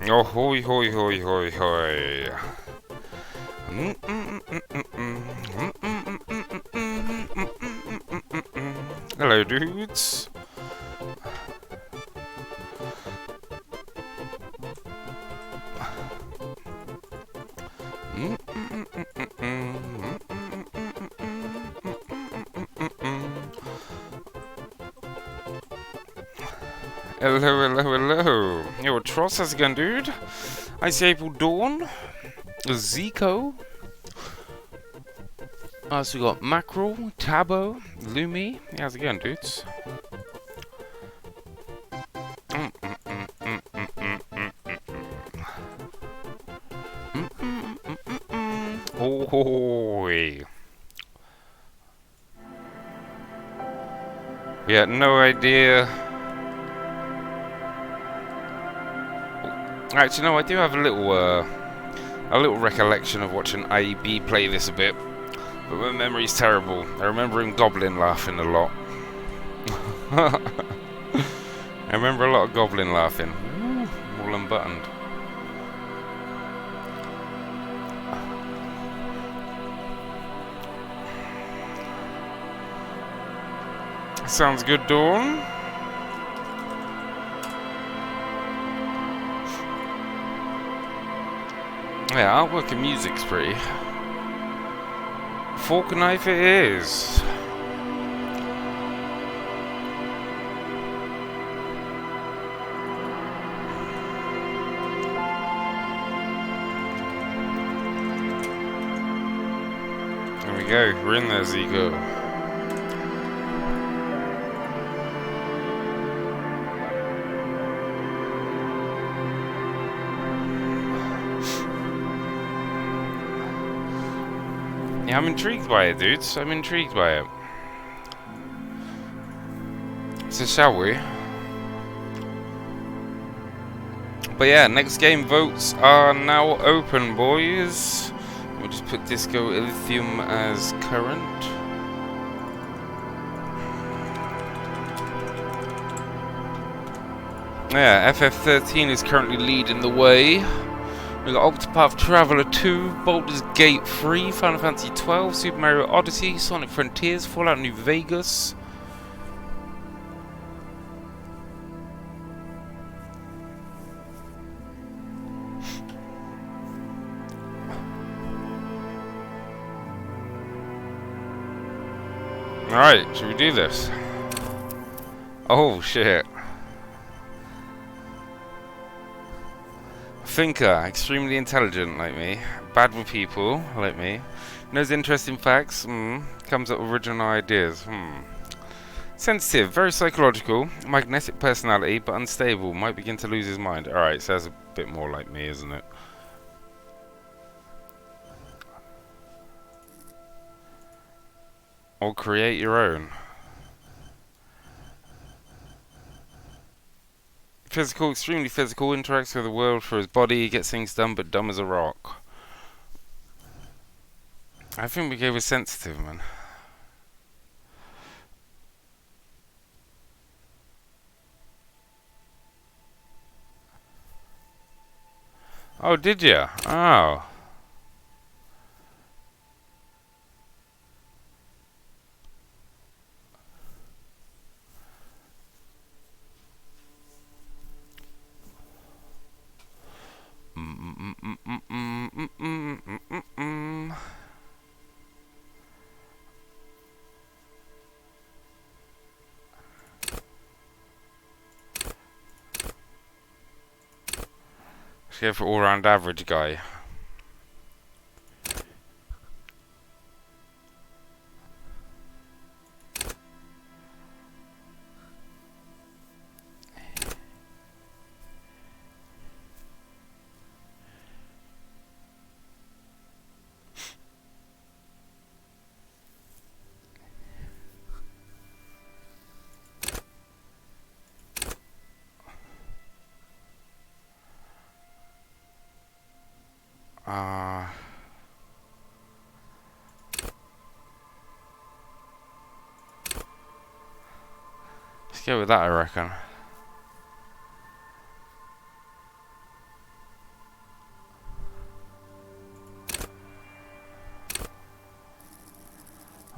Oh, hoi, hoi, hoi, hoi, hoi. Hello, dudes. Hello, hello, hello. Yo, Tross, how's it going, dude? I see April Dawn. Zico. So we got Mackerel, Tabo, Lumi. How's it going, dudes? Oh, we had no idea. Actually, no, I do have a little recollection of watching IEB play this a bit, but my memory's terrible. I remember him Goblin laughing a lot. I remember a lot of Goblin laughing. Ooh, all unbuttoned. Sounds good, Dawn. Yeah, artwork and music's pretty. Fork and knife it is. There we go, we're in there, Zico. Yeah, I'm intrigued by it, dudes. I'm intrigued by it. So shall we? But yeah, next game votes are now open, boys. We'll just put Disco Elysium as current. Yeah, FF13 is currently leading the way. We got Octopath Traveler 2, Baldur's Gate 3, Final Fantasy 12, Super Mario Odyssey, Sonic Frontiers, Fallout New Vegas. Alright, should we do this? Oh shit. Thinker, extremely intelligent like me, bad with people like me, knows interesting facts, comes up with original ideas, Sensitive, very psychological, magnetic personality, but unstable, might begin to lose his mind. Alright, so that's a bit more like me, isn't it? Or create your own. Physical, extremely physical, interacts with the world through his body, gets things done, but dumb as a rock. I think we gave a sensitive, man. Oh, did ya? Oh. Let's go for all-round average guy. Let's go with that, I reckon.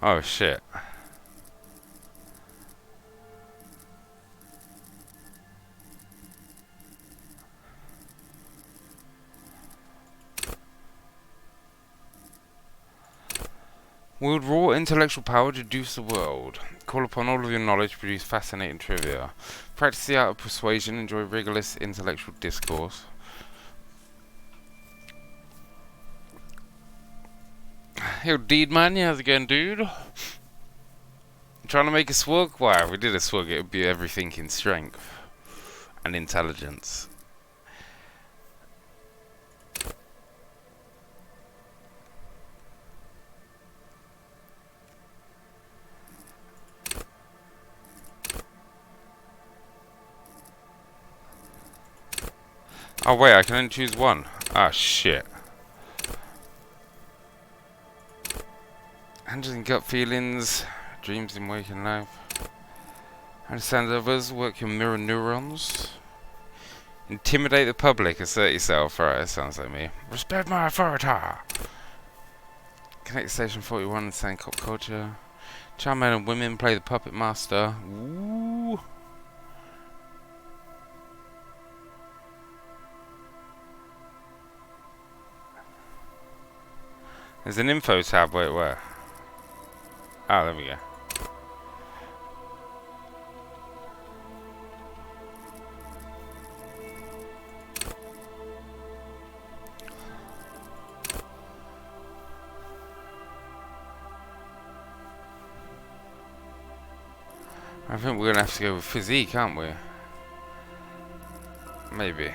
Oh shit. Wield raw intellectual power to reduce the world. Call upon all of your knowledge to produce fascinating trivia. Practice the art of persuasion. Enjoy rigorous intellectual discourse. Yo, Deed man, how's it going, dude? Trying to make a swag? Wow, if we did a swag, it would be everything in strength and intelligence. Oh wait, I can only choose one. Ah, shit. Handling gut feelings, dreams in waking life. Understand others, work your mirror neurons. Intimidate the public, assert yourself. Right, that sounds like me. Respect my authority. Connect Station 41 and Sand Cop Culture. Charm men and women, play the puppet master. Ooh. There's an info tab, wait, where? Ah, there we go. I think we're gonna have to go with physique, aren't we? Maybe.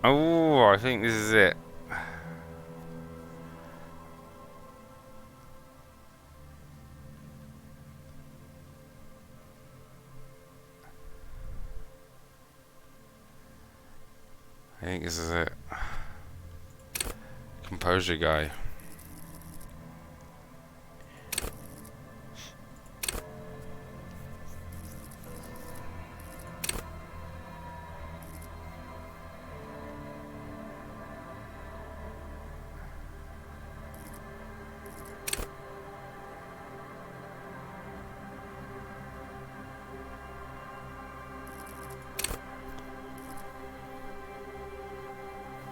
Oh, I think this is it. I think this is it. Composure guy.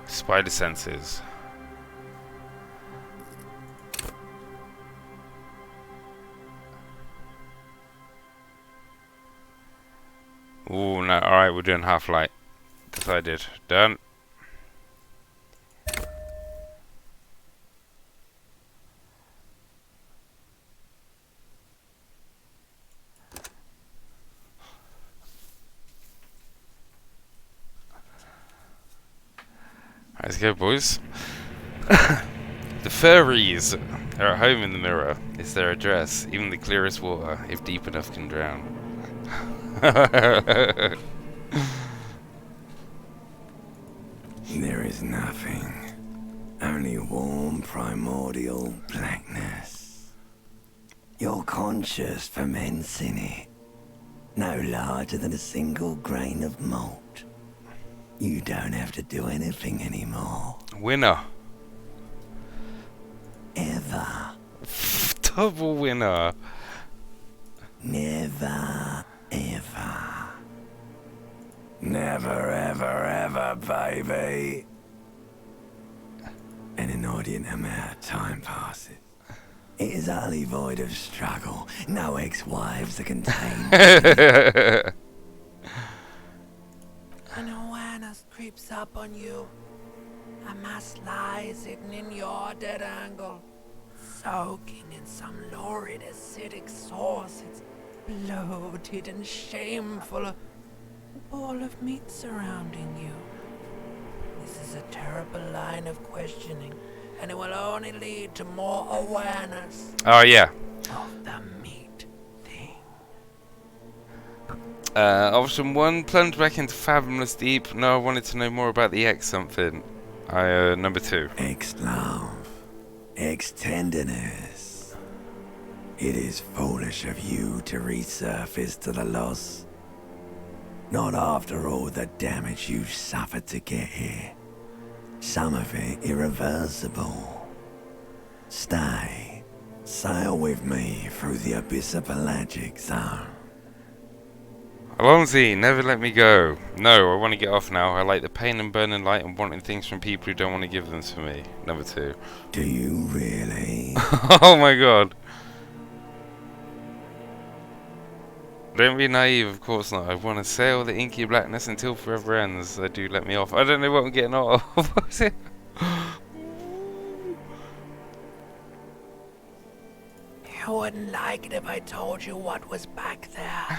Spider senses. Ooh, no, alright, we're doing half light. Decided. Done. Let's go, boys. The furries are at home in the mirror. It's their address. Even the clearest water, if deep enough, can drown. There is nothing. Only warm primordial blackness. Your conscious ferments in it. No larger than a single grain of malt. You don't have to do anything anymore. Winner. Ever. Double winner. Never, ever. Never, ever, ever, baby. An inordinate amount of time passes. It is utterly void of struggle. No ex-wives are contained. An awareness creeps up on you. A mass lies hidden in your dead angle. Soaking in some lurid acidic sauce. It's bloated and shameful. A ball of meat surrounding you. This is a terrible line of questioning, and it will only lead to more awareness. Oh, yeah. Of the meat thing. Option 1, plunge back into fathomless deep. No, I wanted to know more about the X something. Number 2. Ex-love. Ex-tenderness. It is foolish of you to resurface to the loss. Not after all the damage you've suffered to get here. Some of it irreversible. Stay. Sail with me through the abyss of pelagic zone. Alonzi, never let me go. No, I want to get off now. I like the pain and burning light and wanting things from people who don't want to give them to me. Number 2. Do you really? Oh my god. Don't be naive, of course not. I want to sail the inky blackness until forever ends. Do let me off. I don't know what I'm getting off. What's it? You wouldn't like it if I told you what was back there.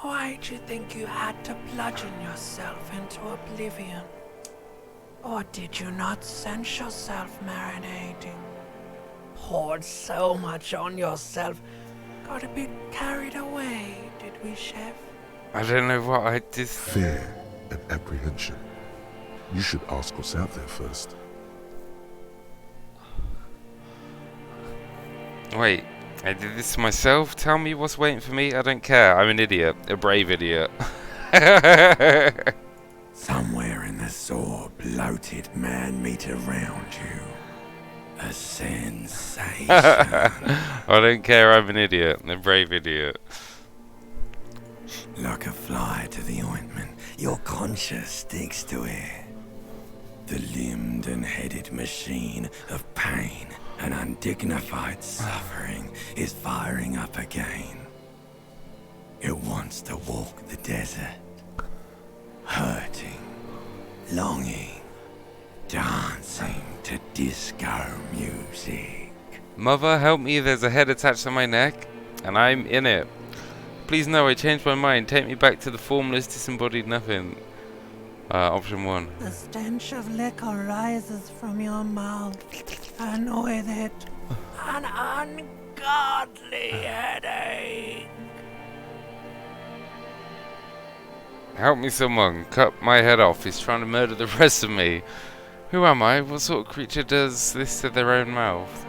Why'd you think you had to bludgeon yourself into oblivion? Or did you not sense yourself marinating? Poured so much on yourself. Got a bit carried away, did we, Chef? I don't know what I did. Fear and apprehension. You should ask what's out there first. Wait, I did this to myself? Tell me what's waiting for me? I don't care. I'm an idiot. A brave idiot. Somewhere in the sore, bloated man-meat around you. A sensation. I don't care. I'm an idiot. A brave idiot. Like a fly to the ointment, your conscience sticks to it. The limbed and headed machine of pain and undignified suffering is firing up again. It wants to walk the desert, hurting, longing, dancing to disco music. Mother, help me. There's a head attached to my neck, and I'm in it. Please no, I changed my mind. Take me back to the formless, disembodied nothing. Option 1. The stench of liquor rises from your mouth, and with it, an ungodly headache. Help me, someone. Cut my head off. He's trying to murder the rest of me. Who am I? What sort of creature does this to their own mouth?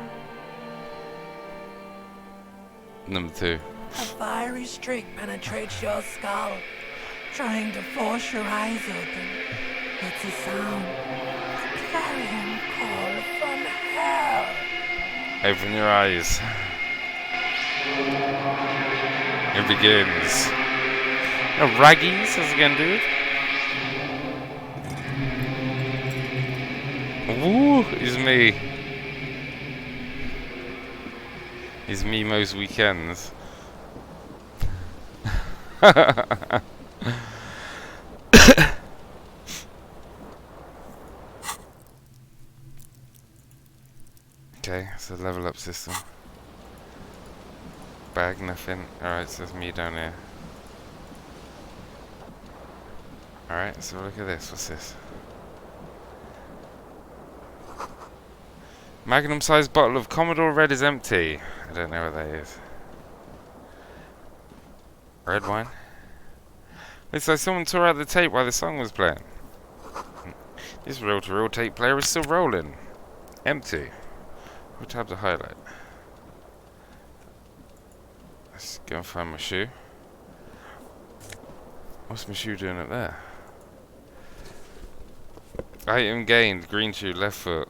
Number 2. A fiery streak penetrates your skull, trying to force your eyes open. It's a sound. A clarion call from hell. Open your eyes. It begins. Raggies, how's it going, dude? Woo! It's me. It's me most weekends. Okay, so level up system. Bag, nothing. Alright, so there's me down here. Alright, so look at this. What's this? Magnum-sized bottle of Commodore Red is empty. I don't know what that is. Red wine? Looks like someone tore out the tape while the song was playing. This reel-to-reel tape player is still rolling. Empty. What tab to highlight? Let's go and find my shoe. What's my shoe doing up there? Item gained. Green shoe, left foot.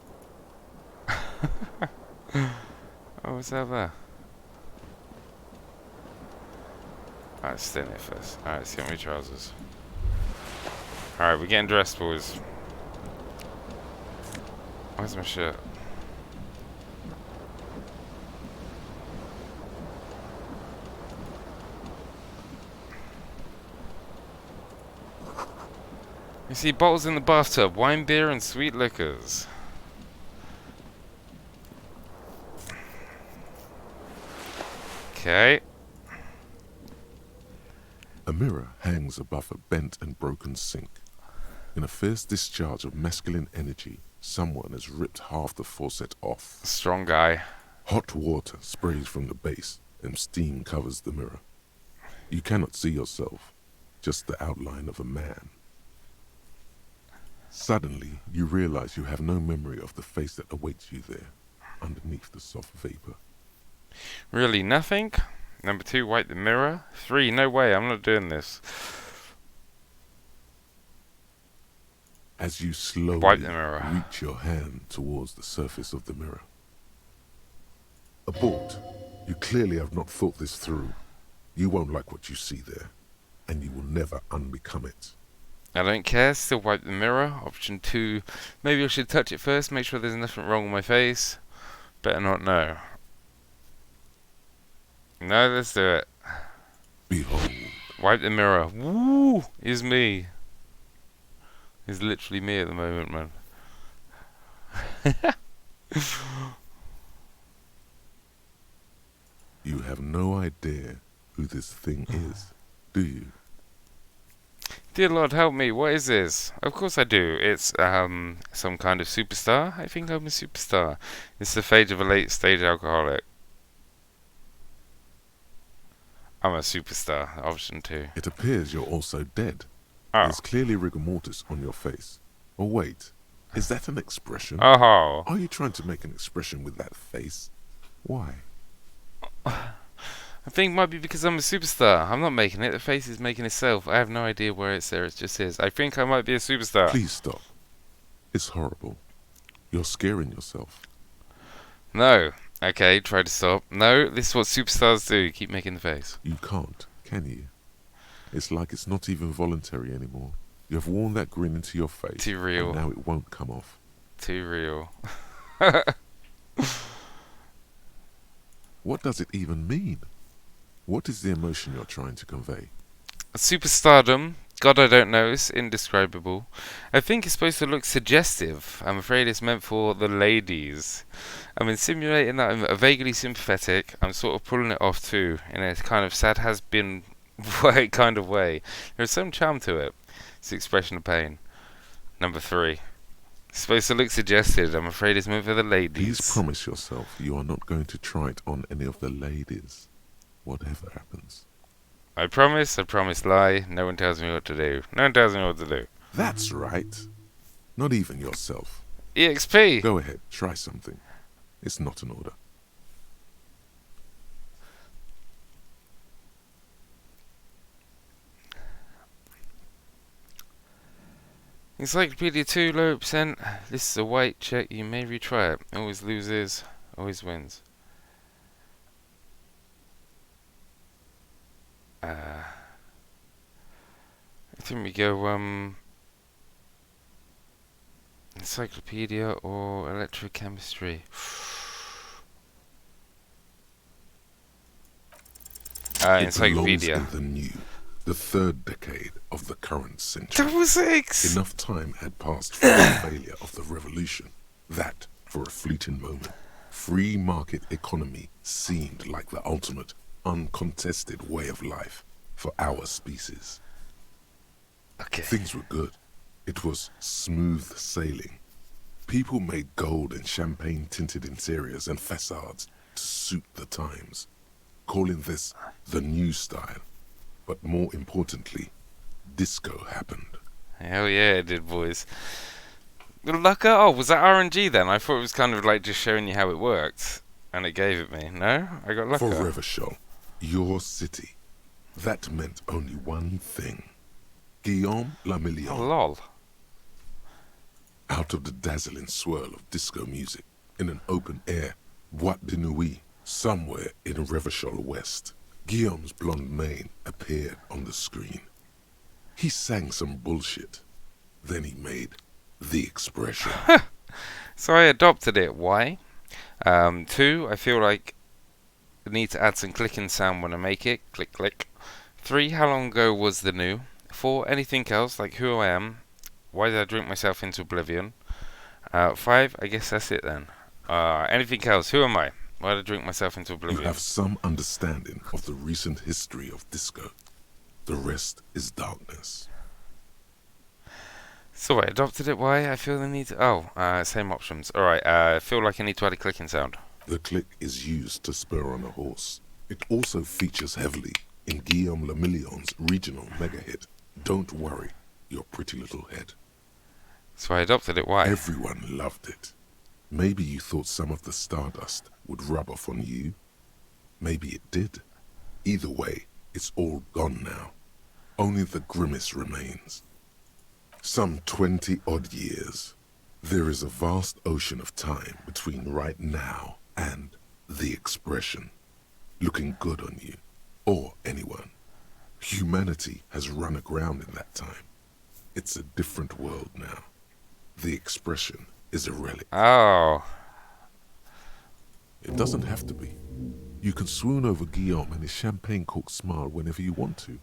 Oh, what's that there? Alright, stay in it first. Alright, let's get my trousers. Alright, we're getting dressed, boys. Where's my shirt? You see bottles in the bathtub, wine, beer, and sweet liquors. Okay. A mirror hangs above a bent and broken sink. In a fierce discharge of masculine energy, someone has ripped half the faucet off. Strong guy. Hot water sprays from the base, and steam covers the mirror. You cannot see yourself, just the outline of a man. Suddenly, you realize you have no memory of the face that awaits you there, underneath the soft vapor. Really, nothing? Number 2, wipe the mirror. 3, no way, I'm not doing this. As you Wipe slowly the mirror. reach your hand towards the surface of the mirror. Abort. You clearly have not thought this through. You won't like what you see there, and you will never unbecome it. I don't care, still wipe the mirror. Option 2, maybe I should touch it first, make sure there's nothing wrong with my face. Better not know. No, let's do it. Behold. Wipe the mirror. Woo! Is me. Is literally me at the moment, man. You have no idea who this thing is, do you? Dear Lord, help me. What is this? Of course I do. It's some kind of superstar. I think I'm a superstar. It's the fate of a late-stage alcoholic. I'm a superstar. Option 2. It appears you're also dead. Oh. There's clearly rigor mortis on your face. Oh wait, is that an expression? Oh. Are you trying to make an expression with that face? Why? I think it might be because I'm a superstar. I'm not making it. The face is making itself. I have no idea where it's there. It just is. I think I might be a superstar. Please stop. It's horrible. You're scaring yourself. No. Okay, try to stop. No, this is what superstars do. Keep making the face. You can't, can you? It's like it's not even voluntary anymore. You have worn that grin into your face. Too real. And now it won't come off. Too real. What does it even mean? What is the emotion you're trying to convey? Superstardom. God, I don't know. It's indescribable. I think it's supposed to look suggestive. I'm afraid it's meant for the ladies. I'm insinuating that I'm vaguely sympathetic. I'm sort of pulling it off too, in a kind of sad has-been kind of way. There's some charm to it. It's the expression of pain. Number 3. It's supposed to look suggestive. I'm afraid it's meant for the ladies. Please promise yourself you are not going to try it on any of the ladies, whatever happens. I promise lie. No one tells me what to do. No one tells me what to do. That's right. Not even yourself. EXP! Go ahead, try something. It's not an order. Encyclopedia 2, low percent. This is a white check. You may retry it. Always loses, always wins. I think we go, encyclopedia or electrochemistry. It Encyclopedia. belongs in the new, the third decade of the current century. 6! Enough time had passed from the failure of the revolution that, for a fleeting moment, free market economy seemed like the ultimate, uncontested way of life for our species. Okay. Things were good. It was smooth sailing. People made gold and champagne-tinted interiors and facades to suit the times, calling this the new style. But more importantly, disco happened. Hell yeah, it did, boys. Good luck. Oh, was that RNG then? I thought it was kind of like just showing you how it worked. And it gave it me. No? I got lucky. For Revachol, your city, that meant only one thing. Guillaume Oh, Lamillion. lol. Out of the dazzling swirl of disco music, in an open-air boîte de nuit, somewhere in Revachol West, Guillaume's blonde mane appeared on the screen. He sang some bullshit. Then he made the expression. So I adopted it. Why? 2, I feel like I need to add some clicking sound when I make it. Click, click. 3, how long ago was the new? 4, anything else, like who I am. Why did I drink myself into oblivion? 5, I guess that's it then. Anything else, who am I? Why did I drink myself into You oblivion? have some understanding of the recent history of disco. The rest is darkness. So I adopted it. Why? I feel the need to... Oh, same options. Alright, I feel like I need to add a clicking sound. The click is used to spur on a horse. It also features heavily in Guillaume Lamillion's regional mega hit, Don't Worry, Your Pretty Little Head. So I adopted it. Why? Everyone loved it. Maybe you thought some of the stardust would rub off on you. Maybe it did. Either way, it's all gone now. Only the grimace remains. Some 20-odd years. There is a vast ocean of time between right now and the expression. Looking good on you, or anyone. Humanity has run aground in that time. It's a different world now. The expression is a relic. Oh. It doesn't have to be. You can swoon over Guillaume and his champagne-corked smile whenever you want to.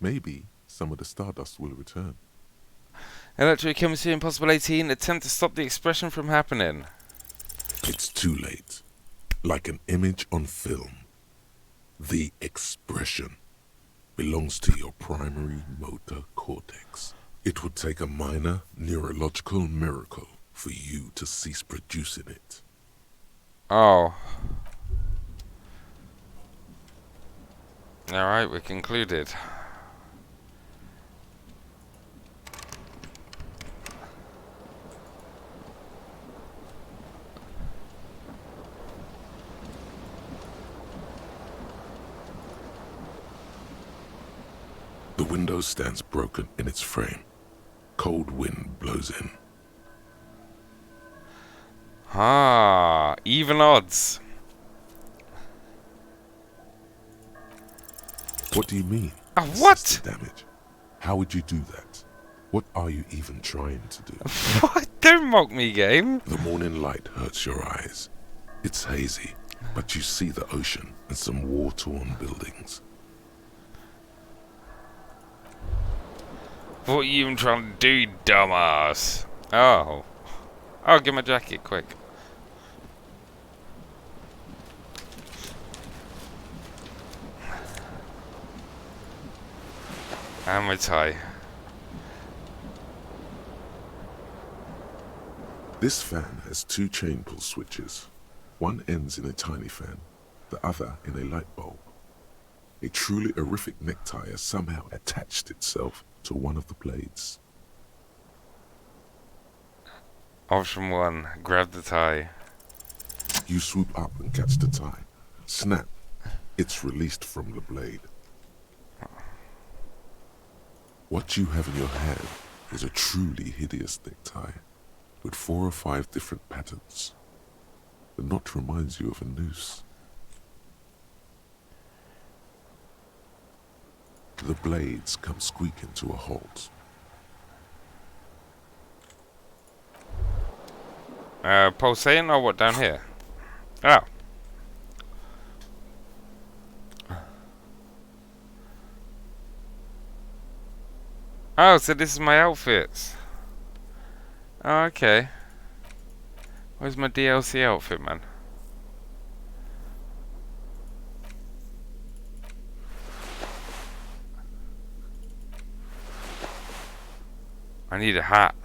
Maybe some of the stardust will return. Electrochemistry Impossible 18, attempt to stop the expression from happening. It's too late. Like an image on film. The expression belongs to your primary motor cortex. It would take a minor neurological miracle for you to cease producing it. Oh. Alright, we're concluded. The window stands broken in its frame. Cold wind blows in. Ah, even odds. What do you mean? What? Assist the damage. How would you do that? What are you even trying to do? What? Don't mock me, game. The morning light hurts your eyes. It's hazy, but you see the ocean and some war-torn buildings. What are you even trying to do, dumbass? Oh. Oh, get my jacket, quick. And my tie. This fan has two chain pull switches. One ends in a tiny fan, the other in a light bulb. A truly horrific necktie has somehow attached itself to one of the blades. Option 1, grab the tie. You swoop up and catch the tie. Snap. It's released from the blade. What you have in your hand is a truly hideous necktie with 4 or 5 different patterns. The knot reminds you of a noose. The blades come squeaking to a halt. Pulsating or what down here? Oh. Oh, so this is my outfits. Oh, okay. Where's my DLC outfit, man? I need a hat.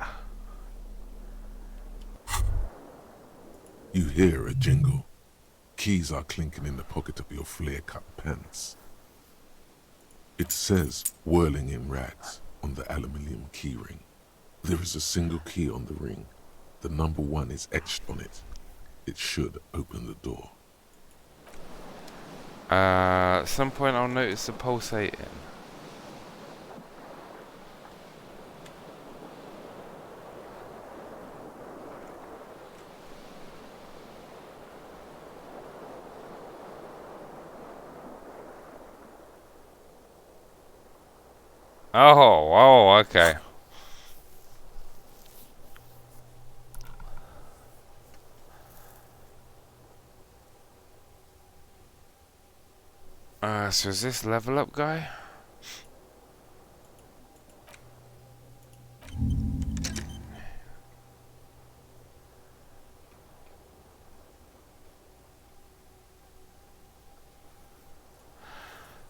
You hear a jingle. Keys are clinking in the pocket of your flare-cut pants. It says, whirling in rags, on the aluminium keyring. There is a single key on the ring. The number 1 is etched on it. It should open the door. At some point I'll notice the pulsating. Oh, okay. So is this level up guy?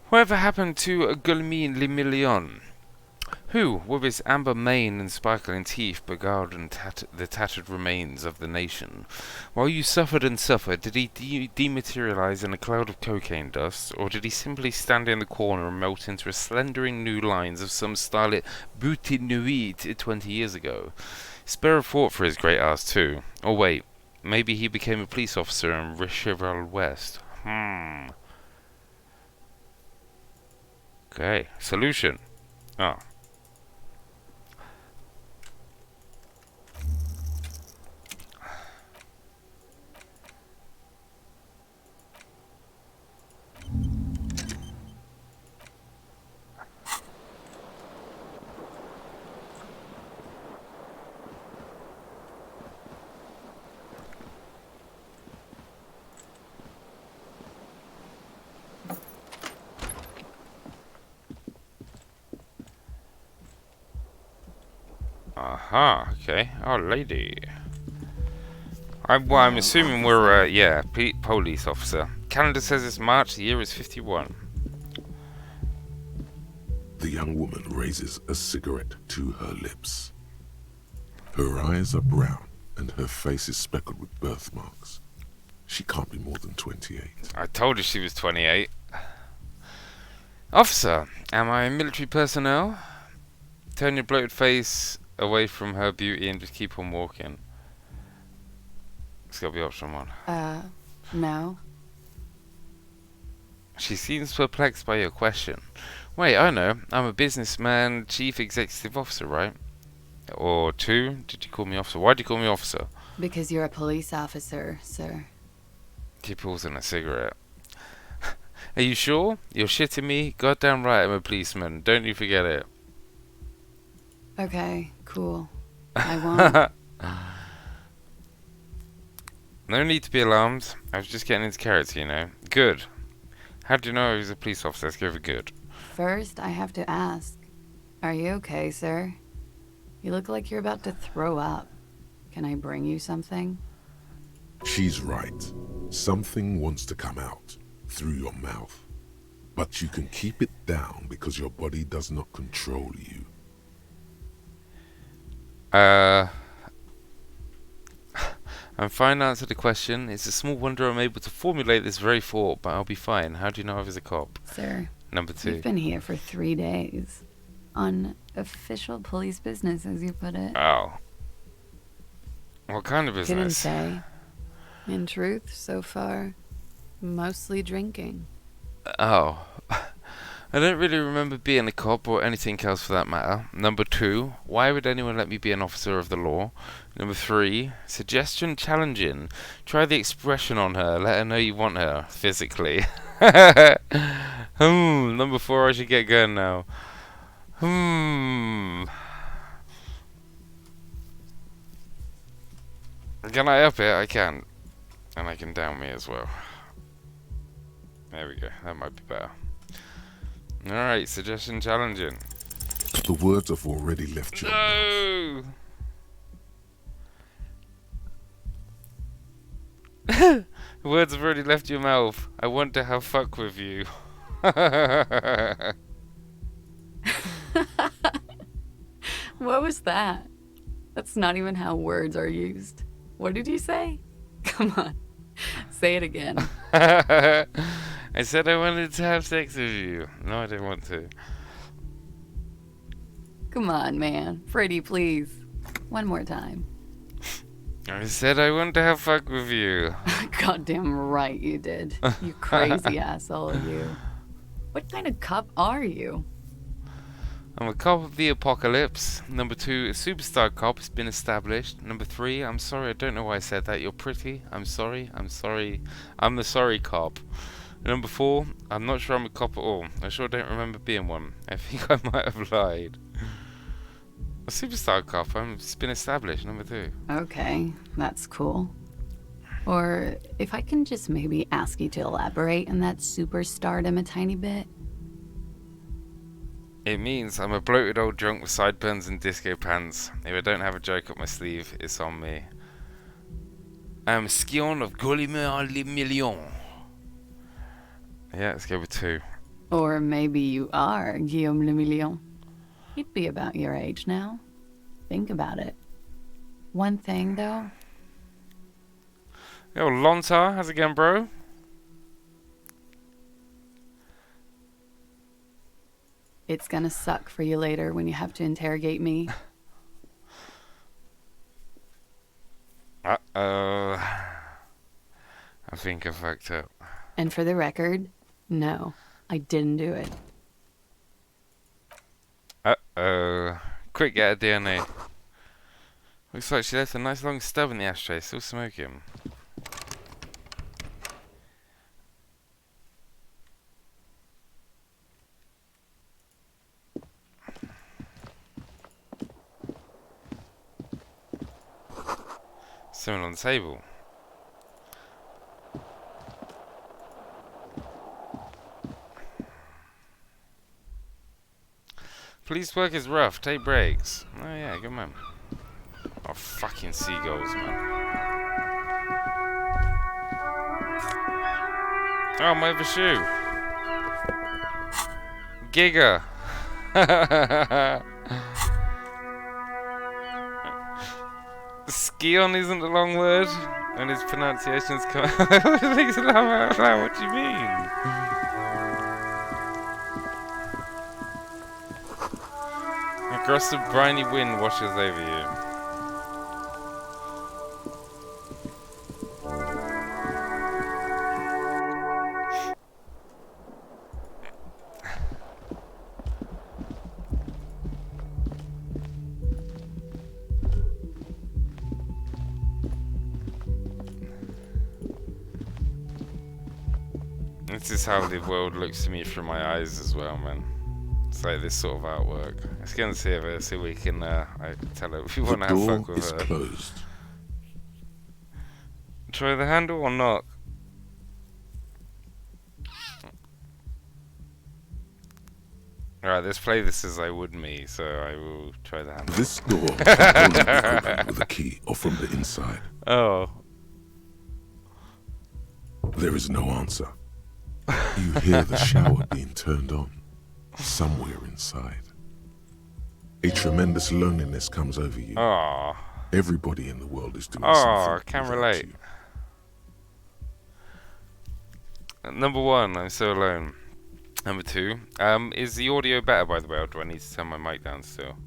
Whatever happened to Guillemine Le Million? Who, with his amber mane and sparkling teeth, beguiled and the tattered remains of the nation? While you suffered and suffered, did he dematerialize in a cloud of cocaine dust, or did he simply stand in the corner and melt into a slendering new lines of some starlit beauty nuit 20 years ago? Spare a thought for his great ass too. Or wait, maybe he became a police officer in Richeval West. Okay. Solution. Oh. Aha. Okay. Oh, lady. I'm assuming we're, yeah, police officer. Calendar says it's March, the year is 51. The young woman raises a cigarette to her lips. Her eyes are brown and her face is speckled with birthmarks. She can't be more than 28. I told her she was 28. Officer, am I military personnel? Turn your bloated face away from her beauty and just keep on walking. It's gotta be option one. No. She seems perplexed by your question. Wait, I know. I'm a businessman, chief executive officer, right? Or two? Did you call me officer? Why'd you call me officer? Because you're a police officer, sir. She pulls in a cigarette. Are you sure? You're shitting me? Goddamn right I'm a policeman. Don't you forget it. Okay, cool. I won't. No need to be alarmed. I was just getting into character, you know. Good. How do you know I was a police officer? Let's go for good. First, I have to ask. Are you okay, sir? You look like you're about to throw up. Can I bring you something? She's right. Something wants to come out through your mouth. But you can keep it down because your body does not control you. I'm fine to answer the question. It's a small wonder I'm able to formulate this very thought, but I'll be fine. How do you know I was a cop? Sir, Number 2. you've been here for 3 days. On official police business, as you put it. Oh. What kind of Couldn't business? say. In truth, so far, mostly drinking. Oh. I don't really remember being a cop or anything else for that matter. Number 2, why would anyone let me be an officer of the law? Number 3, suggestion challenging. Try the expression on her. Let her know you want her physically. Number 4, I should get going now. Can I up it? I can. And I can down me as well. There we go. That might be better. Alright, suggestion challenging. The words have already left your mouth. No! Words have already left your mouth. I want to have fuck with you. What was that? That's not even how words are used. What did you say? Come on. Say it again. I said I wanted to have sex with you. No, I didn't want to. Come on, man. Pretty, please. One more time. I said I want to have fuck with you. Goddamn right you did. You crazy asshole, you. What kind of cop are you? I'm a cop of the apocalypse. Number 2, a superstar cop has been established. Number 3, I'm sorry, I don't know why I said that. You're pretty. I'm sorry. I'm the sorry cop. Number 4, I'm not sure I'm a cop at all. I sure don't remember being one. I think I might have lied. A superstar cop, it's been established. Number 2. Okay, that's cool. Or if I can just maybe ask you to elaborate on that superstardom a tiny bit. It means I'm a bloated old drunk with sideburns and disco pants. If I don't have a joke up my sleeve, it's on me. I am Skion of Gullimer le Million. Yeah, let's go with 2. Or maybe you are Guillaume le Million. He'd be about your age now. Think about it. One thing, though. Yo, Lontar, how's it going, bro? It's gonna suck for you later when you have to interrogate me. Uh-oh. I think I fucked up. And for the record, no, I didn't do it. Quick, get a DNA. Looks like she left a nice long stub in the ashtray, still smoking. Something on the table. Police work is rough, take breaks. Oh yeah, good man. Oh, fucking seagulls, man. Oh, my other shoe. Giga. Skion isn't a long word, and his pronunciations come out. What do you mean? Across the briny wind washes over you. This is how the world looks to me through my eyes as well, man. It's like this sort of artwork. Let's go and see her so we can I can tell her if we want to have fuck with her. The door is closed. Try the handle or knock? Alright, let's play this as I would me, so I will try the handle. This door can only be opened with a key or from the inside. Oh. There is no answer. You hear the shower being turned on somewhere inside. A tremendous loneliness comes over you. Oh. Everybody in the world is doing Oh, something. I can without relate. Number 1, I'm so alone. Number 2, is the audio better, by the way, or do I need to turn my mic down still?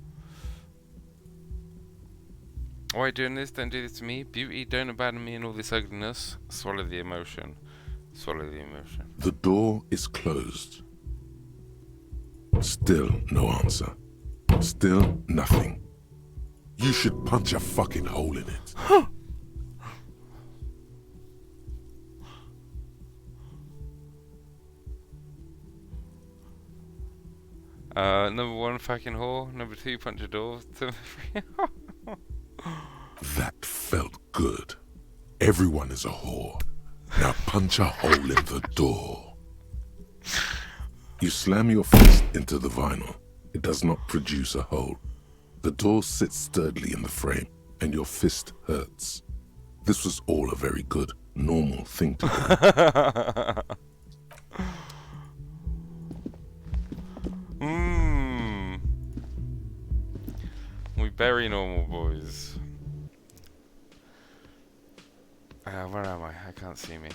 Why are you doing this? Don't do this to me. Beauty, don't abandon me in all this ugliness. Swallow the emotion. Swallow the emotion. The door is closed. Still no answer. Still nothing. You should punch a fucking hole in it. Number 1, fucking whore. Number 2, punch a door. That felt good. Everyone is a whore. Now punch a hole in the door. You slam your fist into the vinyl. It does not produce a hole. The door sits sturdily in the frame, and your fist hurts. This was all a very good, normal thing to do. We very normal, boys. Where am I? I can't see me.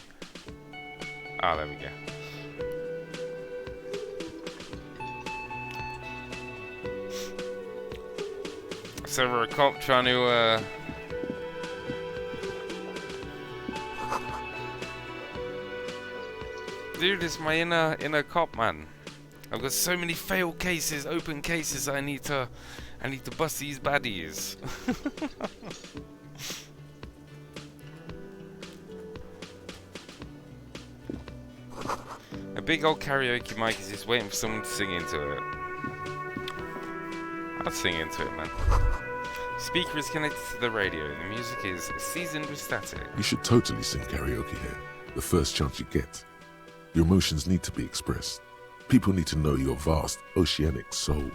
Ah, there we go. So we're a cop trying to, Dude, it's my inner cop, man. I've got so many failed cases, open cases. I need to bust these baddies. A big old karaoke mic is just waiting for someone to sing into it. I'll sing into it, man. Speaker is connected to the radio. The music is seasoned with static. You should totally sing karaoke here, the first chance you get. Your emotions need to be expressed. People need to know your vast, oceanic soul.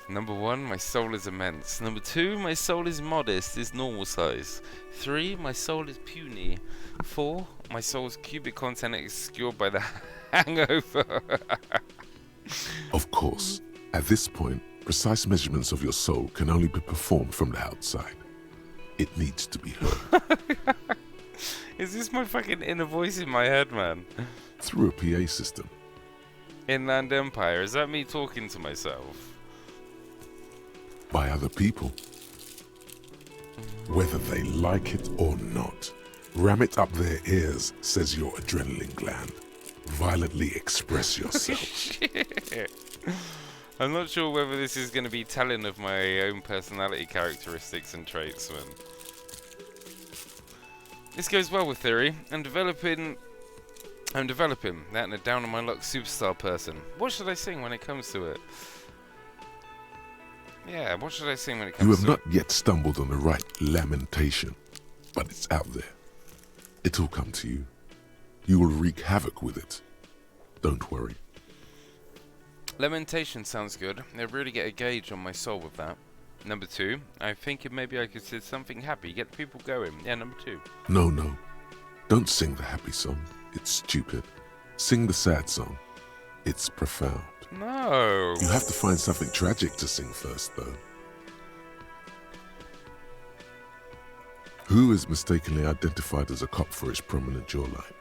Number 1, my soul is immense. Number 2, my soul is modest, is normal size. 3, my soul is puny. 4, my soul's cubic content is obscured by the hangover. Of course, at this point, precise measurements of your soul can only be performed from the outside. It needs to be heard. Is this my fucking inner voice in my head, man? Through a PA system. Inland Empire, is that me talking to myself? By other people. Whether they like it or not. Ram it up their ears, says your adrenaline gland. Violently express yourself. Shit. I'm not sure whether this is going to be telling of my own personality characteristics and traits, man. This goes well with theory. I'm developing that in a down on my luck superstar person. What should I sing when it comes to it? Yeah, what should I sing when it comes You to have it? not yet stumbled on the right lamentation, but it's out there. It'll come to you. You will wreak havoc with it. Don't worry. Lamentation sounds good. I really get a gauge on my soul with that. Number 2, I'm thinking maybe I could say something happy, get people going. Yeah, number 2. No. Don't sing the happy song. It's stupid. Sing the sad song. It's profound. No. You have to find something tragic to sing first, though. Who is mistakenly identified as a cop for his prominent jawline?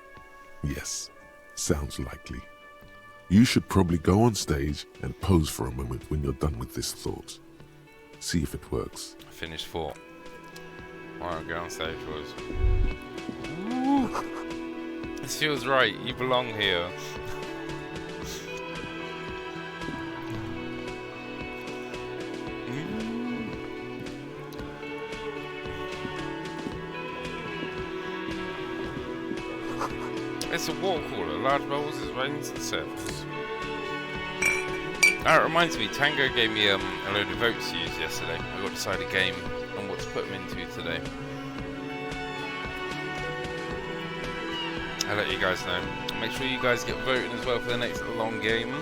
Yes, sounds likely. You should probably go on stage and pose for a moment when you're done with this thought. See if it works. Finished 4. Alright, go on stage, boys. This feels right. You belong here. It's a wall crawler. Large bubbles is raining to the surface. That reminds me, Tango gave me a load of votes to use yesterday. I got to decide a game on what to put them into today. I'll let you guys know. Make sure you guys get voting as well for the next long game.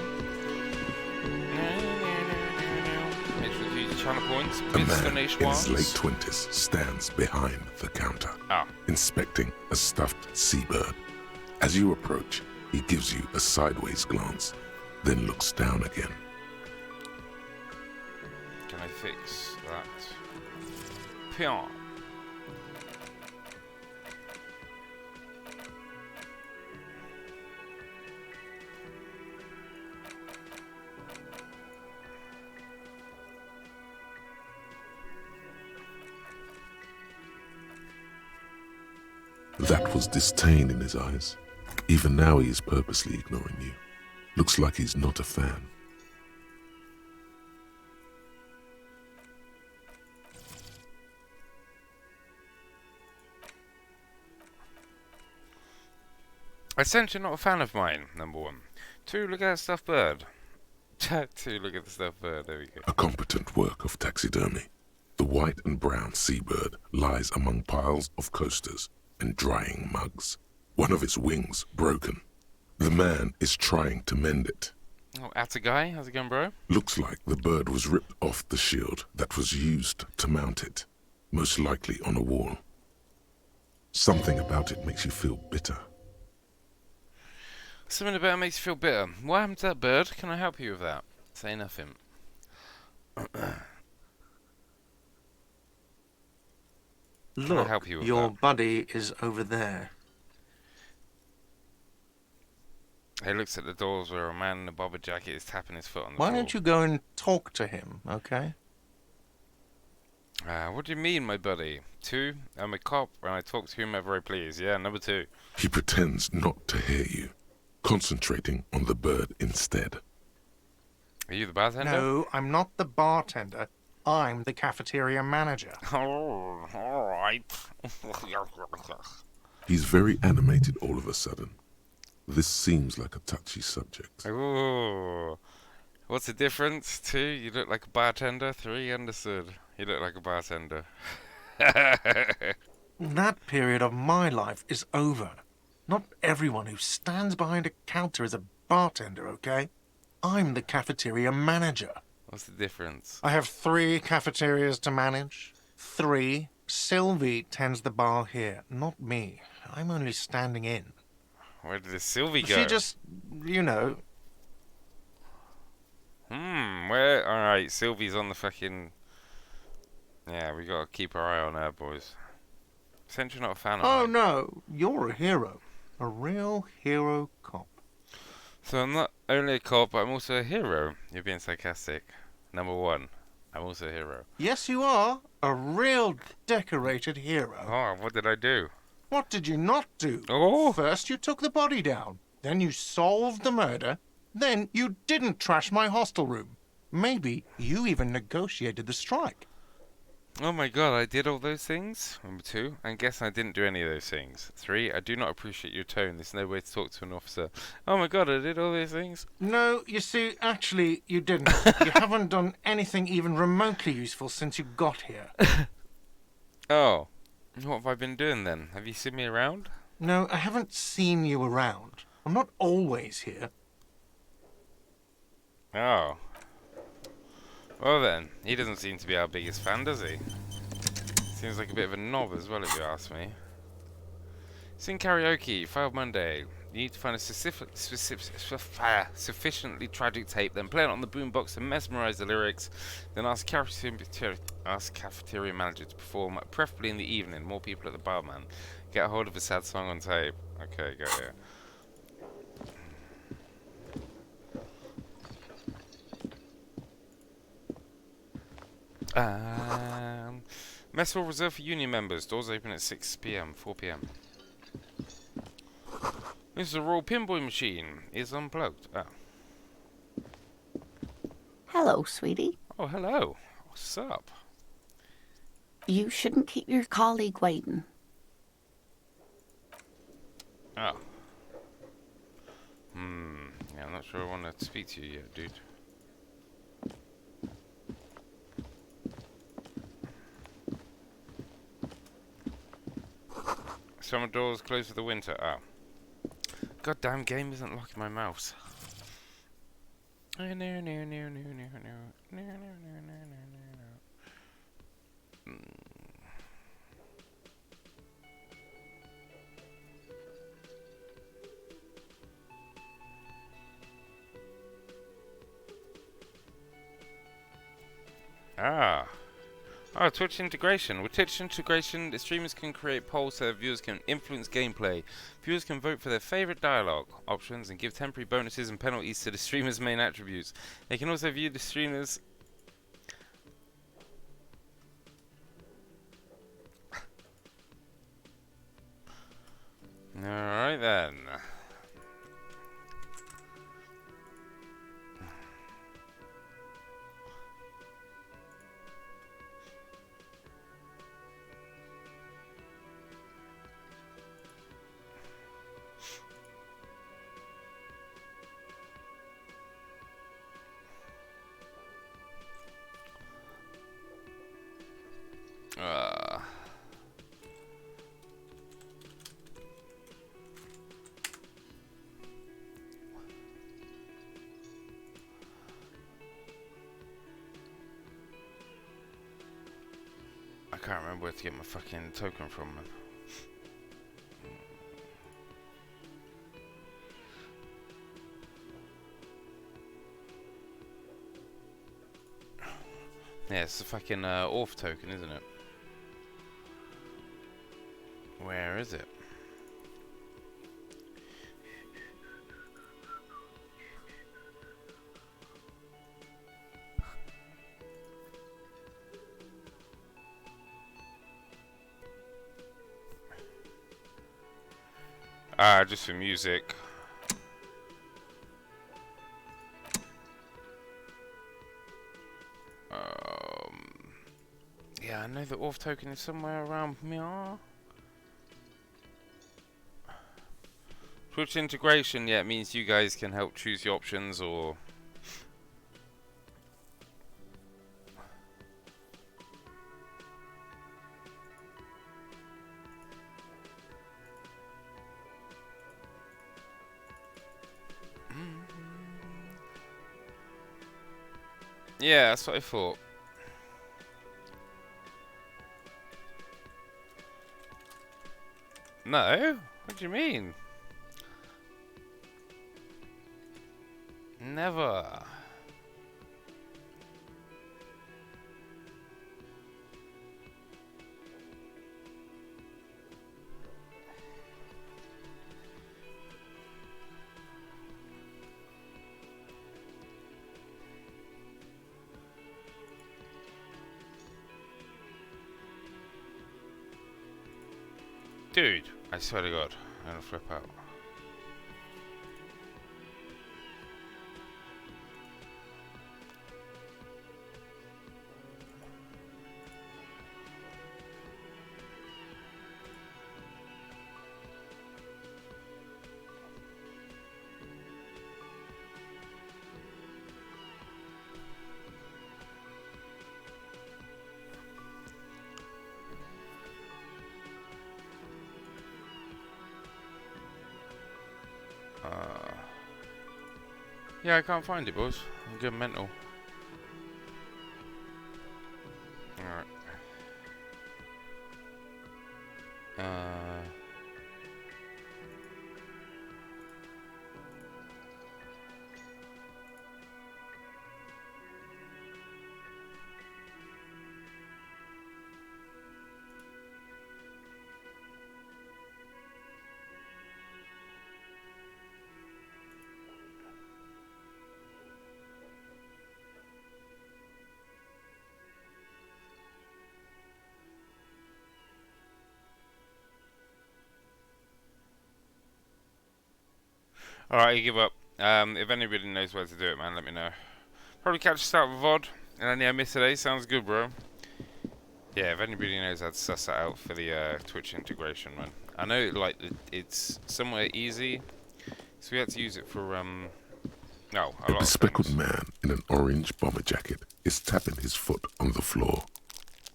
Make sure to use your channel points. A Bits, man donation in his late ones. 20s stands behind the counter, inspecting a stuffed seabird. As you approach, he gives you a sideways glance, then looks down again. Can I fix that? Pion. That was disdain in his eyes. Even now he is purposely ignoring you. Looks like he's not a fan. I sense you're not a fan of mine, number 1. 2, look at that stuffed bird. 2, look at the stuffed bird, there we go. A competent work of taxidermy. The white and brown seabird lies among piles of coasters and drying mugs. One of its wings broken. The man is trying to mend it. Oh, at a guy, how's it going, bro? Looks like the bird was ripped off the shield that was used to mount it, most likely on a wall. Something about it makes you feel bitter. Something about it makes you feel bitter. What happened to that bird? Can I help you with that? Say nothing. Look, help you with your that? buddy is over there. He looks at the doors where a man in a bomber jacket is tapping his foot on the floor. Why don't you go and talk to him, okay? What do you mean, my buddy? 2, I'm a cop and I talk to whomever I please. Yeah, number 2. He pretends not to hear you, concentrating on the bird instead. Are you the bartender? No, I'm not the bartender. I'm the cafeteria manager. Oh, alright. He's very animated all of a sudden. This seems like a touchy subject. Ooh. What's the difference? 2, you look like a bartender. 3, understood. You look like a bartender. That period of my life is over. Not everyone who stands behind a counter is a bartender, okay? I'm the cafeteria manager. What's the difference? I have 3 cafeterias to manage. 3. Sylvie tends the bar here, not me. I'm only standing in. Where did the Sylvie go? She just, you know... Where? Alright, Sylvie's on the fucking... Yeah, we gotta keep our eye on her, boys. Since you're not a fan of Oh, mine. no, you're a hero. A real hero cop. So I'm not only a cop, but I'm also a hero. You're being sarcastic. Number 1, I'm also a hero. Yes, you are. A real decorated hero. Oh, what did I do? What did you not do? Oh! First, you took the body down. Then you solved the murder. Then you didn't trash my hostel room. Maybe you even negotiated the strike. Oh my god, I did all those things? Number 2, and guess I didn't do any of those things. 3, I do not appreciate your tone. There's no way to talk to an officer. Oh my god, I did all those things? No, you see, actually, you didn't. You haven't done anything even remotely useful since you got here. Oh. What have I been doing then? Have you seen me around? No, I haven't seen you around. I'm not always here. Oh. Well then, he doesn't seem to be our biggest fan, does he? Seems like a bit of a knob as well, if you ask me. Sing karaoke, failed Monday. You need to find a sufficiently tragic tape, then play it on the boombox and mesmerize the lyrics, then ask cafeteria manager to perform, preferably in the evening, more people at the bar, man. Get a hold of a sad song on tape. Okay, go here. Mess hall reserved for union members. Doors open at 6 p.m., 4 p.m. This is a Royal Pinball machine. It's unplugged. Oh. Hello, sweetie. Oh, hello. What's up? You shouldn't keep your colleague waiting. Oh. Yeah, I'm not sure I want to speak to you yet, dude. Summer doors closed for the winter. Oh. Goddamn game isn't locking my mouse. Ah. Oh, Twitch integration. With Twitch integration, the streamers can create polls so that viewers can influence gameplay. Viewers can vote for their favorite dialogue options and give temporary bonuses and penalties to the streamer's main attributes. They can also view the streamers... Alright then. I can't remember where to get my fucking token from, man. Yeah, it's the fucking Orf token, isn't it? Where is it? Ah, just for music. Yeah, I know the Orf token is somewhere around here. Twitch integration, yeah, it means you guys can help choose your options or... Yeah, that's what I thought. No? What do you mean? Never. Dude, I swear to God, I'm gonna flip out. Yeah, I can't find it, boys. I'm going mental. Alright. Alright, you give up. If anybody knows where to do it, man, let me know. Probably catch us out with VOD. And then yeah, miss today. Sounds good, bro. Yeah, if anybody knows how to suss that out for the Twitch integration, man. I know, like, it's somewhat easy. So we had to use it for, no, a A lot of bespectacled things. man in an orange bomber jacket is tapping his foot on the floor.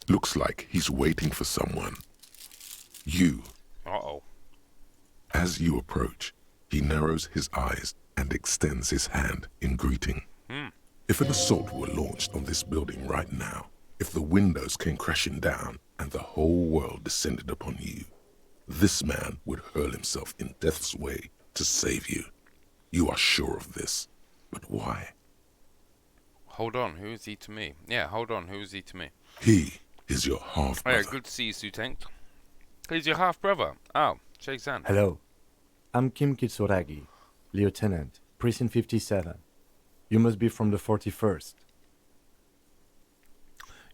Looks like he's waiting for someone. You. Uh-oh. As you approach, he narrows his eyes and extends his hand in greeting. If an assault were launched on this building right now, if the windows came crashing down and the whole world descended upon you, this man would hurl himself in death's way to save you. You are sure of this. But why? Hold on, who is he to me? Yeah, hold on, who is he to me? He is your Oh, yeah, half-brother. good to see you, Sutank. He's your half-brother. Oh, shakes hand. Hello. I'm Kim Kitsuragi, Lieutenant, Precinct 57. You must be from the 41st.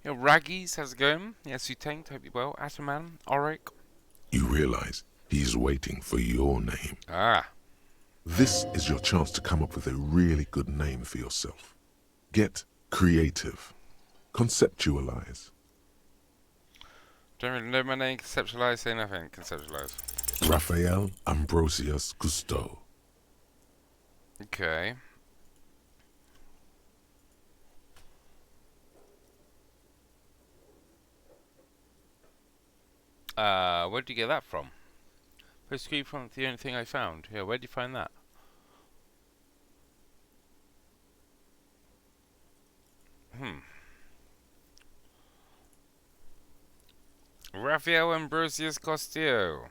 Yeah, Raggies, how's it going? Yeah, Sutank, hope you're well. Ataman, Auric. You realize he's waiting for your name. Ah. This is your chance to come up with a really good name for yourself. Get creative. Conceptualize. Don't really know my name. Conceptualize, say nothing. Conceptualize. Raphael Ambrosius Cousteau. Okay. Where'd you get that from? Post-screen from the only thing I found. Yeah, where'd you find that? Raphael Ambrosius Castillo.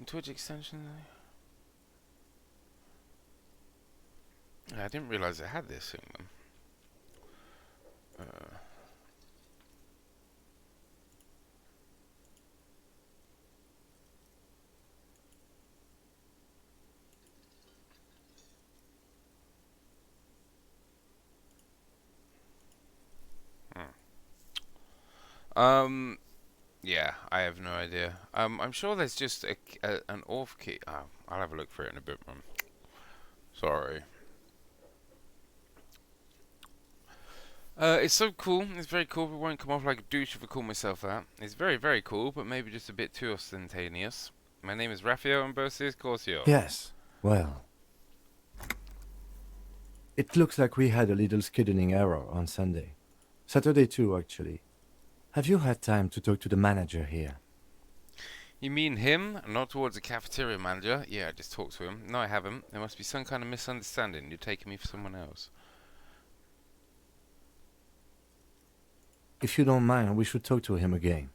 Twitch extension. I didn't realize it had this thing, man. Yeah, I have no idea. I'm sure there's just an auth key. Oh, I'll have a look for it in a bit, man. Sorry. It's so cool. It's very cool. It won't come off like a douche if I call myself that. It's very, very cool, but maybe just a bit too ostentatious. My name is Raphael Ambrosius Corsio. Yes, well. It looks like we had a little scheduling error on Sunday. Saturday too, actually. Have you had time to talk to the manager here? You mean him, not towards the cafeteria manager? Yeah, I just talked to him. No, I haven't. There must be some kind of misunderstanding. You're taking me for someone else. If you don't mind, we should talk to him again.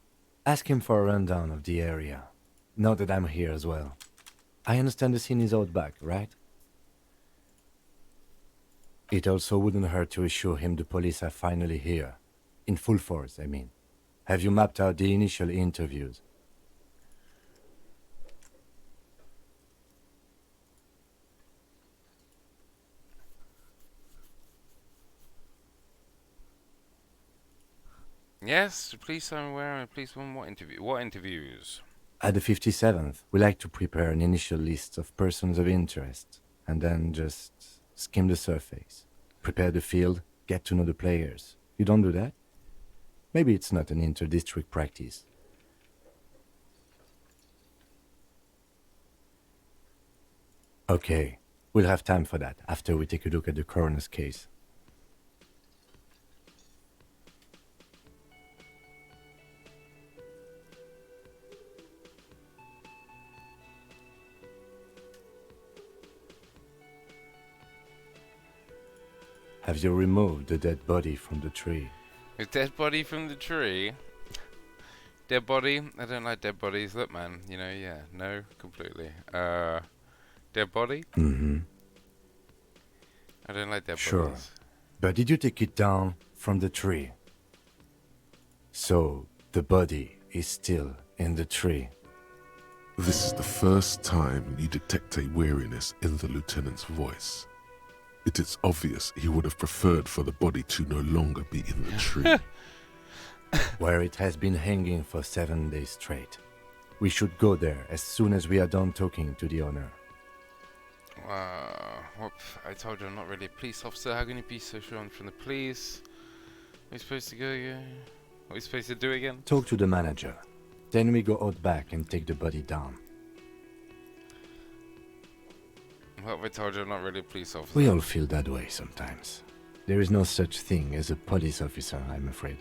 Ask him for a rundown of the area. Now that I'm here as well. I understand the scene is out back, right? It also wouldn't hurt to assure him the police are finally here. In full force, I mean. Have you mapped out the initial interviews? Yes, please I'm aware and please what interview? What interviews? At the 57th, we like to prepare an initial list of persons of interest, and then just skim the surface. Prepare the field, get to know the players. You don't do that? Maybe it's not an inter-district practice. Okay, we'll have time for that after we take a look at the coroner's case. Have you removed the dead body from the tree? A dead body from the tree? Dead body? I don't like dead bodies. Look, man, you know, yeah, no, completely. Dead body? Mm-hmm. I don't like dead Sure. bodies. But did you take it down from the tree? So, the body is still in the tree. This is the first time you detect a weariness in the lieutenant's voice. It is obvious he would have preferred for the body to no longer be in the tree. Where it has been hanging for 7 days straight. We should go there as soon as we are done talking to the owner. Whoop, I told you I'm not really a police officer. How can you be so sure I'm from the police? What are we supposed to go again? What are we supposed to do again? Talk to the manager. Then we go out back and take the body down. Well, I told you I'm not really a police officer. We all feel that way sometimes. There is no such thing as a police officer, I'm afraid.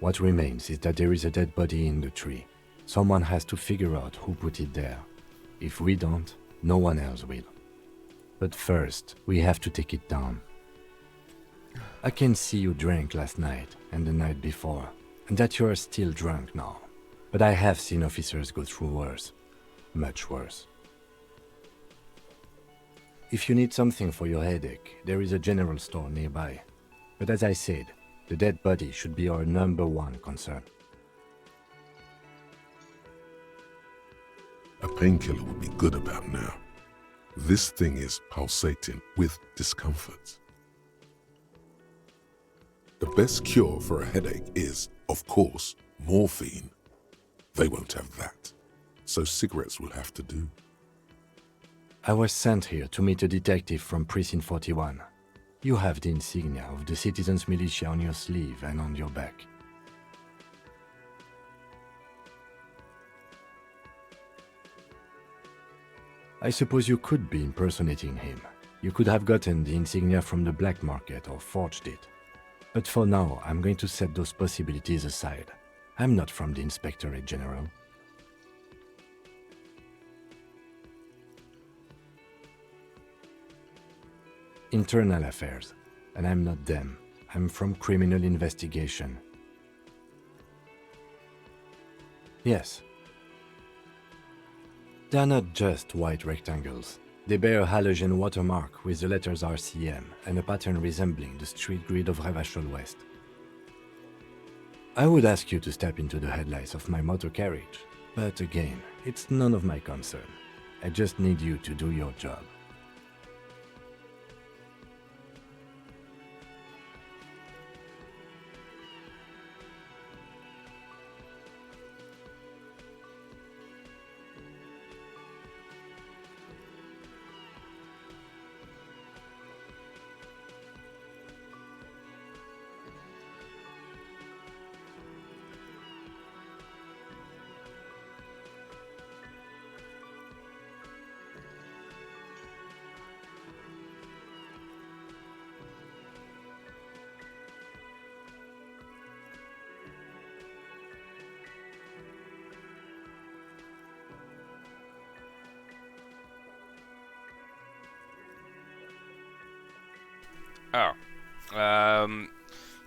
What remains is that there is a dead body in the tree. Someone has to figure out who put it there. If we don't, no one else will. But first, we have to take it down. I can see you drank last night and the night before, and that you are still drunk now. But I have seen officers go through worse. Much worse. If you need something for your headache, there is a general store nearby. But as I said, the dead body should be our #1 concern. A painkiller would be good about now. This thing is pulsating with discomfort. The best cure for a headache is, of course, morphine. They won't have that, so cigarettes will have to do. I was sent here to meet a detective from Precinct 41. You have the insignia of the Citizens Militia on your sleeve and on your back. I suppose you could be impersonating him. You could have gotten the insignia from the black market or forged it. But for now, I'm going to set those possibilities aside. I'm not from the Inspectorate General. Internal affairs, and I'm not them. I'm from criminal investigation. Yes. They are not just white rectangles. They bear a halogen watermark with the letters RCM and a pattern resembling the street grid of Revachol West. I would ask you to step into the headlights of my motor carriage, but again, it's none of my concern. I just need you to do your job.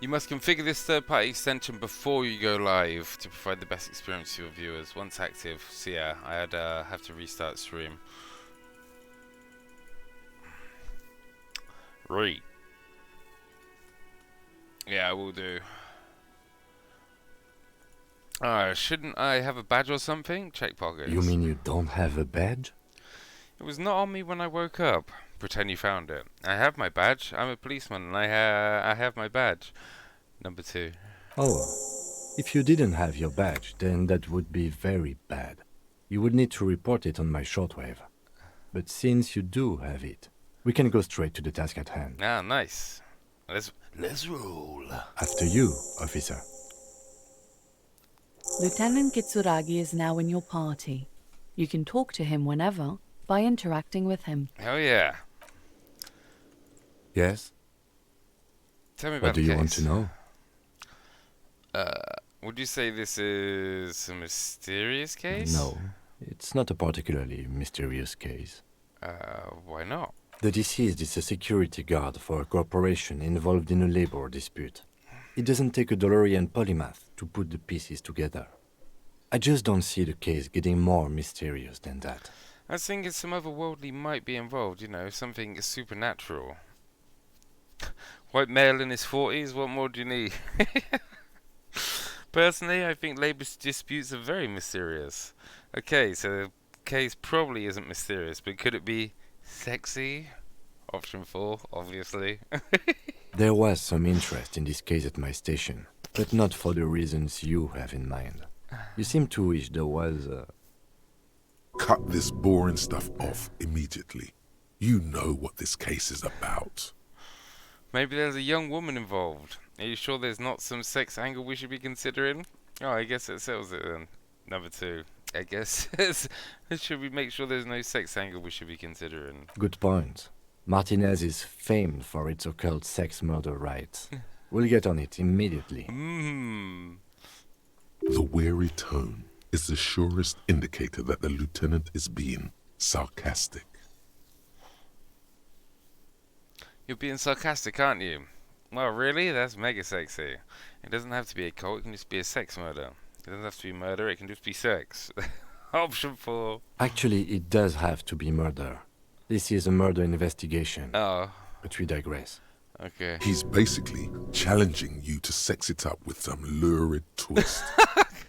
You must configure this third-party extension before you go live to provide the best experience to your viewers. Once active, so yeah, I had have to restart stream. Right. Yeah, I will do. Shouldn't I have a badge or something? Check pockets. You mean you don't have a badge? It was not on me when I woke up. Pretend you found it. I have my badge. I'm a policeman, and I have my badge. #2. Oh, if you didn't have your badge, then that would be very bad. You would need to report it on my shortwave. But since you do have it, we can go straight to the task at hand. Ah, nice. Let's roll. After you, officer. Lieutenant Kitsuragi is now in your party. You can talk to him whenever by interacting with him. Hell yeah. Yes? Tell me What about do the you want to case. know? Would you say this is a mysterious case? No, it's not a particularly mysterious case. Why not? The deceased is a security guard for a corporation involved in a labor dispute. It doesn't take a DeLorean polymath to put the pieces together. I just don't see the case getting more mysterious than that. I was thinking some otherworldly might be involved, you know, something supernatural. White male in his 40s, what more do you need? Personally, I think labor disputes are very mysterious. Okay, so the case probably isn't mysterious, but could it be sexy? Option 4, obviously. There was some interest in this case at my station, but not for the reasons you have in mind. You seem to wish there was Cut this boring stuff off immediately. You know what this case is about. Maybe there's a young woman involved. Are you sure there's not some sex angle we should be considering? Oh, I guess it settles it then. Number 2. I guess. Should we make sure there's no sex angle we should be considering? Good point. Martinez is famed for its occult sex murder rites. We'll get on it immediately. The weary tone is the surest indicator that the lieutenant is being sarcastic. You're being sarcastic, aren't you? Well, really? That's mega sexy. It doesn't have to be a cult, it can just be a sex murder. It doesn't have to be murder, it can just be sex. Option 4. Actually, it does have to be murder. This is a murder investigation. Oh, But we digress. okay. He's basically challenging you to sex it up with some lurid twist.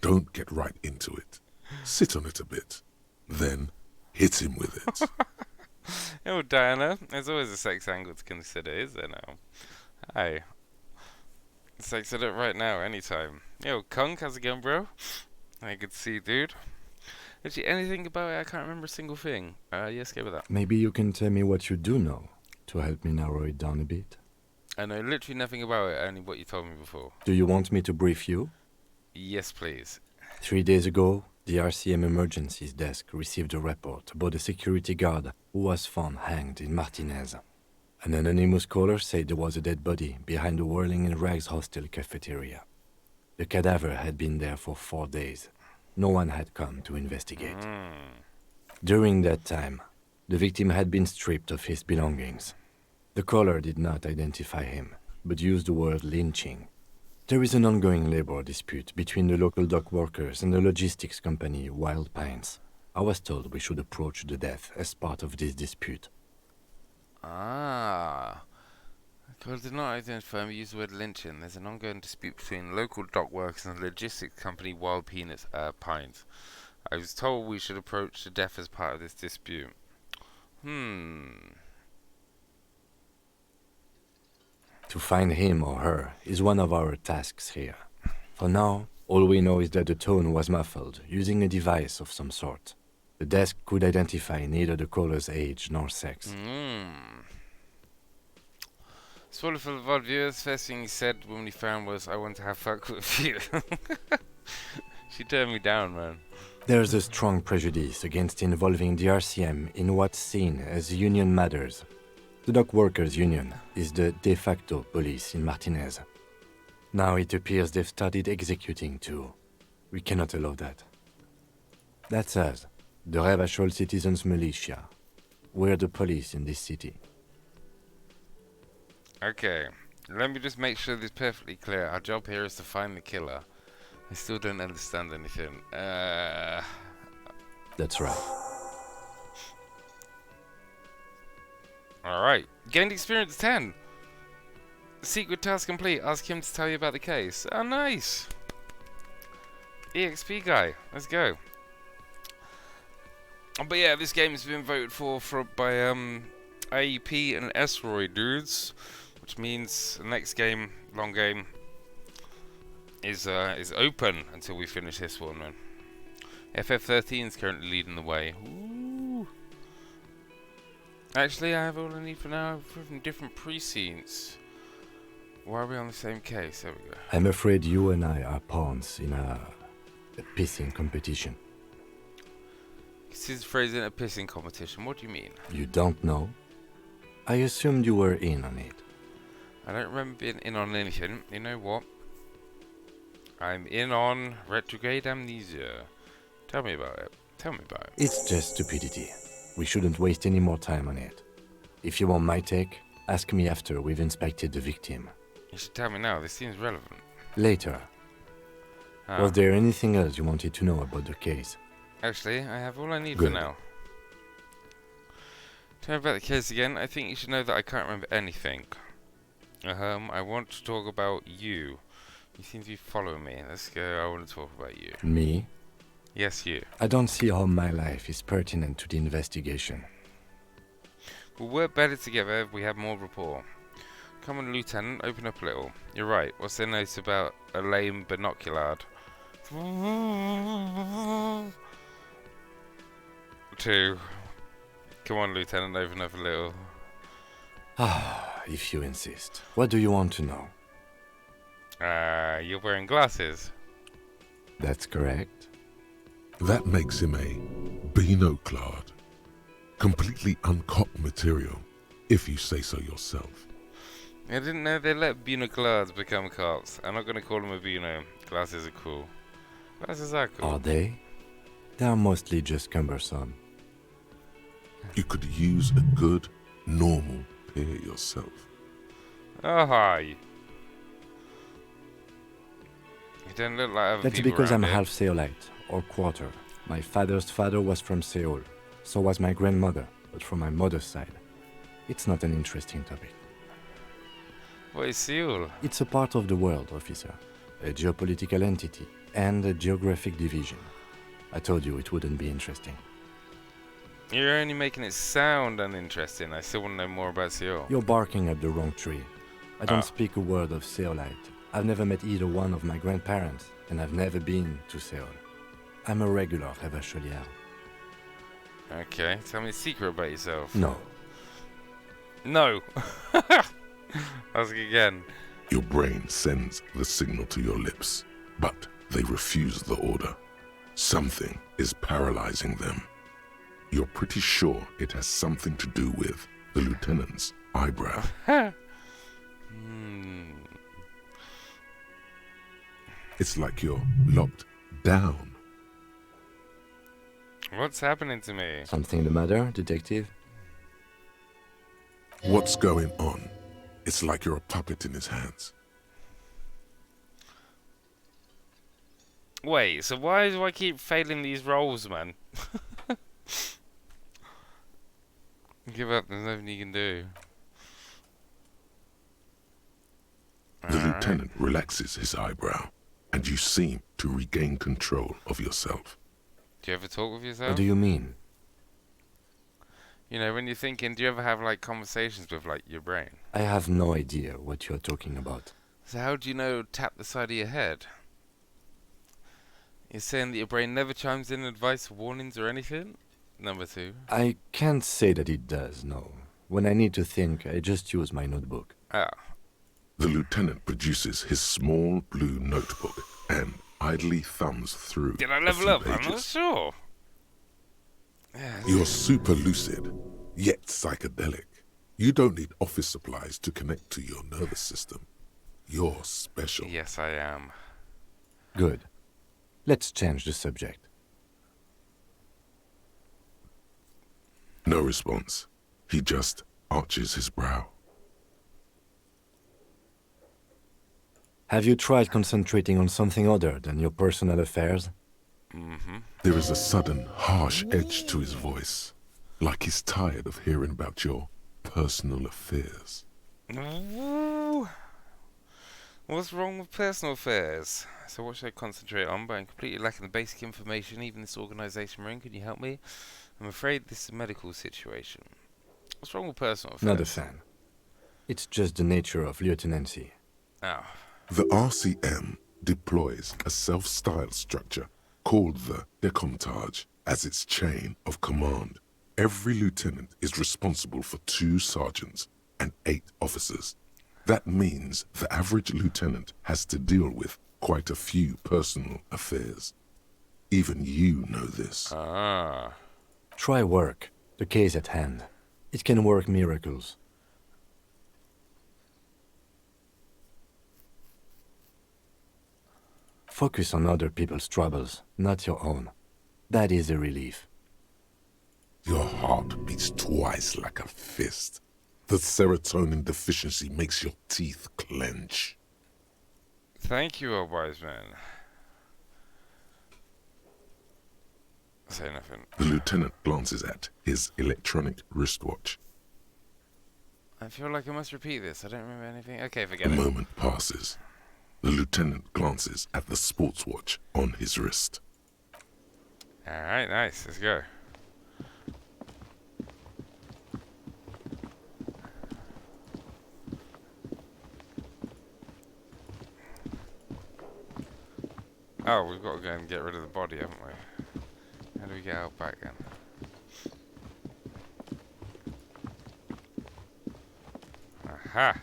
Don't get right into it. Sit on it a bit. Then hit him with it. Oh, Diana, there's always a sex angle to consider, is there now? Hi. Sex it up right now, anytime. Yo, Kunk, how's it going, bro? Hey, good to see you, dude. Actually, anything about it? I can't remember a single thing. Yes, go with that. Maybe you can tell me what you do know to help me narrow it down a bit. I know literally nothing about it, only what you told me before. Do you want me to brief you? Yes, please. 3 days ago, the RCM emergencies desk received a report about a security guard who was found hanged in Martinez. An anonymous caller said there was a dead body behind the Whirling in Rags hostel cafeteria. The cadaver had been there for 4 days. No one had come to investigate. During that time, the victim had been stripped of his belongings. The caller did not identify him, but used the word lynching. There is an ongoing labor dispute between the local dock workers and the logistics company Wild Pines. I was told we should approach the death as part of this dispute. Ah. The caller did not identify me, used the word lynching. There's an ongoing dispute between local dock workers and the logistics company Wild Pines. I was told we should approach the death as part of this dispute. To find him or her is one of our tasks here. For now, all we know is that the tone was muffled, using a device of some sort. The desk could identify neither the caller's age nor sex. Swallow for the VOD viewers, first thing he said when we found was, I want to have fuck with you. She turned me down, man. There's a strong prejudice against involving the RCM in what's seen as union matters. The dock workers' union is the de facto police in Martinez. Now it appears they've started executing too. We cannot allow that. That's us, the Revachol Citizens Militia. We're the police in this city. Okay, let me just make sure this is perfectly clear. Our job here is to find the killer. I still don't understand anything. That's right. Alright. Gained experience 10. Secret task complete. Ask him to tell you about the case. Oh, nice. EXP guy. Let's go. But yeah, this game has been voted for by AEP and S-Roy dudes. Which means the next game, long game, is open until we finish this one, man. FF13 is currently leading the way. Ooh. Actually, I have all I need for now from different precincts. Why are we on the same case? There we go. I'm afraid you and I are pawns in a pissing competition. This is phrasing a pissing competition. What do you mean? You don't know? I assumed you were in on it. I don't remember being in on anything. You know what? I'm in on retrograde amnesia. Tell me about it. Tell me about it. It's just stupidity. We shouldn't waste any more time on it. If you want my take, ask me after we've inspected the victim. You should tell me now. This seems relevant. Later. Ah. Was there anything else you wanted to know about the case? Actually, I have all I need Good. for now. Tell me about the case again. I think you should know that I can't remember anything. I want to talk about you. You seem to be following me. Let's go. I want to talk about you. Me? Yes, you. I don't see how my life is pertinent to the investigation. We'll work better together if we have more rapport. Come on, Lieutenant, open up a little. You're right. What's there nice about a lame binoculard? 2. Come on, Lieutenant, open up a little. If you insist. What do you want to know? You're wearing glasses. That's correct. That makes him a binoclard. Completely uncut material, if you say so yourself. I didn't know they let binoclards become cops. I'm not going to call them a bino. Glasses are cool. Glasses are cool. Are they? They are mostly just cumbersome. You could use a good, normal pair yourself. Oh, hi. You don't look like other That's people because I'm around here. half Seolite, or quarter. My father's father was from Seoul. So was my grandmother, but from my mother's side. It's not an interesting topic. What is Seoul? It's a part of the world, officer. A geopolitical entity and a geographic division. I told you it wouldn't be interesting. You're only making it sound uninteresting. I still want to know more about Seoul. You're barking at the wrong tree. I don't Ah. speak a word of Seolite. I've never met either one of my grandparents, and I've never been to Seoul. I'm a regular Revacholier. Okay, tell me a secret about yourself. No. No! Ask again. Your brain sends the signal to your lips, but they refuse the order. Something is paralyzing them. You're pretty sure it has something to do with the lieutenant's eyebrow. It's like you're locked down. What's happening to me? Something the matter, detective? What's going on? It's like you're a puppet in his hands. Wait, so why do I keep failing these roles, man? Give up, there's nothing you can do. The Alright. lieutenant relaxes his eyebrow, and you seem to regain control of yourself. Do you ever talk with yourself? What do you mean? You know, when you're thinking, do you ever have like conversations with like your brain? I have no idea what you're talking about. So how do you know tap the side of your head? You're saying that your brain never chimes in advice, warnings or anything? Number 2. I can't say that it does, no. When I need to think, I just use my notebook. Ah, The lieutenant produces his small blue notebook and idly thumbs through. did I a level few up? I'm not pages. sure. Yeah, You're super lucid, yet psychedelic. You don't need office supplies to connect to your nervous system. You're special. yes, I am. Good. Let's change the subject. No response. He just arches his brow. Have you tried concentrating on something other than your personal affairs? There is a sudden, harsh edge to his voice, like he's tired of hearing about your personal affairs. Ooh. What's wrong with personal affairs? So what should I concentrate on? But I'm completely lacking the basic information even this organisation ring. Can you help me? I'm afraid this is a medical situation. What's wrong with personal affairs? Not a fan. It's just the nature of lieutenancy. Oh. The RCM deploys a self-styled structure called the Decomptage as its chain of command. Every lieutenant is responsible for 2 sergeants and 8 officers. That means the average lieutenant has to deal with quite a few personal affairs. Even you know this. Ah. Try work. The case at hand. It can work miracles. Focus on other people's troubles, not your own. That is a relief. Your heart beats twice like a fist. The serotonin deficiency makes your teeth clench. Thank you, old wise man. Say nothing. The lieutenant glances at his electronic wristwatch. I feel like I must repeat this. I don't remember anything. Okay, A forget it. moment passes. The lieutenant glances at the sports watch on his wrist. Alright, nice. Let's go. Oh, we've got to go and get rid of the body, haven't we? How do we get out back then? Aha!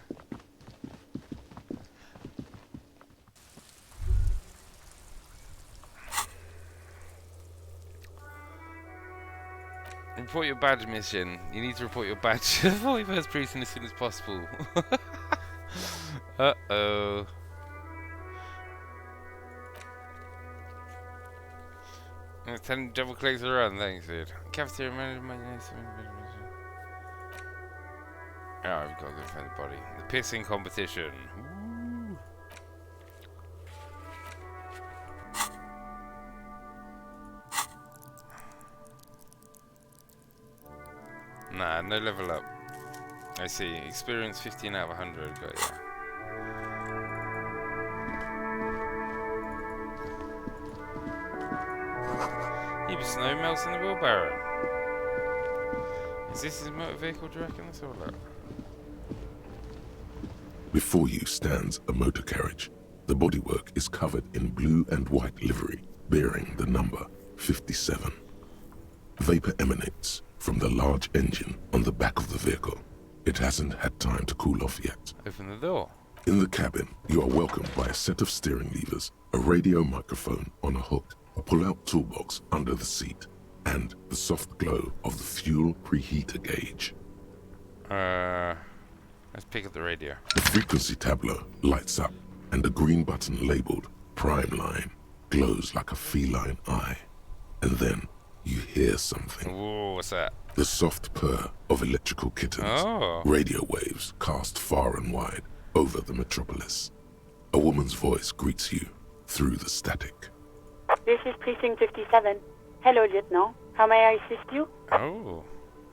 Report your badge mission. You need to report your badge to the 41st precinct as soon as possible. Uh-oh. Ten double clicks around, thanks, dude. Cafeteria manager, oh, we've got to go find the body. The pissing competition. Ooh. Nah, no level up. I see. Experience 15 out of 100, but yeah. Heap of snow melts in the wheelbarrow. Is this his motor vehicle, do you reckon? Let's have a look. Before you stands a motor carriage. The bodywork is covered in blue and white livery, bearing the number 57. Vapor emanates from the large engine on the back of the vehicle. It hasn't had time to cool off yet. Open the door. In the cabin, you are welcomed by a set of steering levers, a radio microphone on a hook, a pull-out toolbox under the seat, and the soft glow of the fuel preheater gauge. Let's pick up the radio. The frequency tableau lights up, and a green button labeled Prime Line glows like a feline eye. And then you hear something. Ooh, what's that? The soft purr of electrical kittens. Oh. Radio waves cast far and wide over the metropolis. A woman's voice greets you through the static. This is Precinct 57. Hello, Lieutenant. How may I assist you? Oh,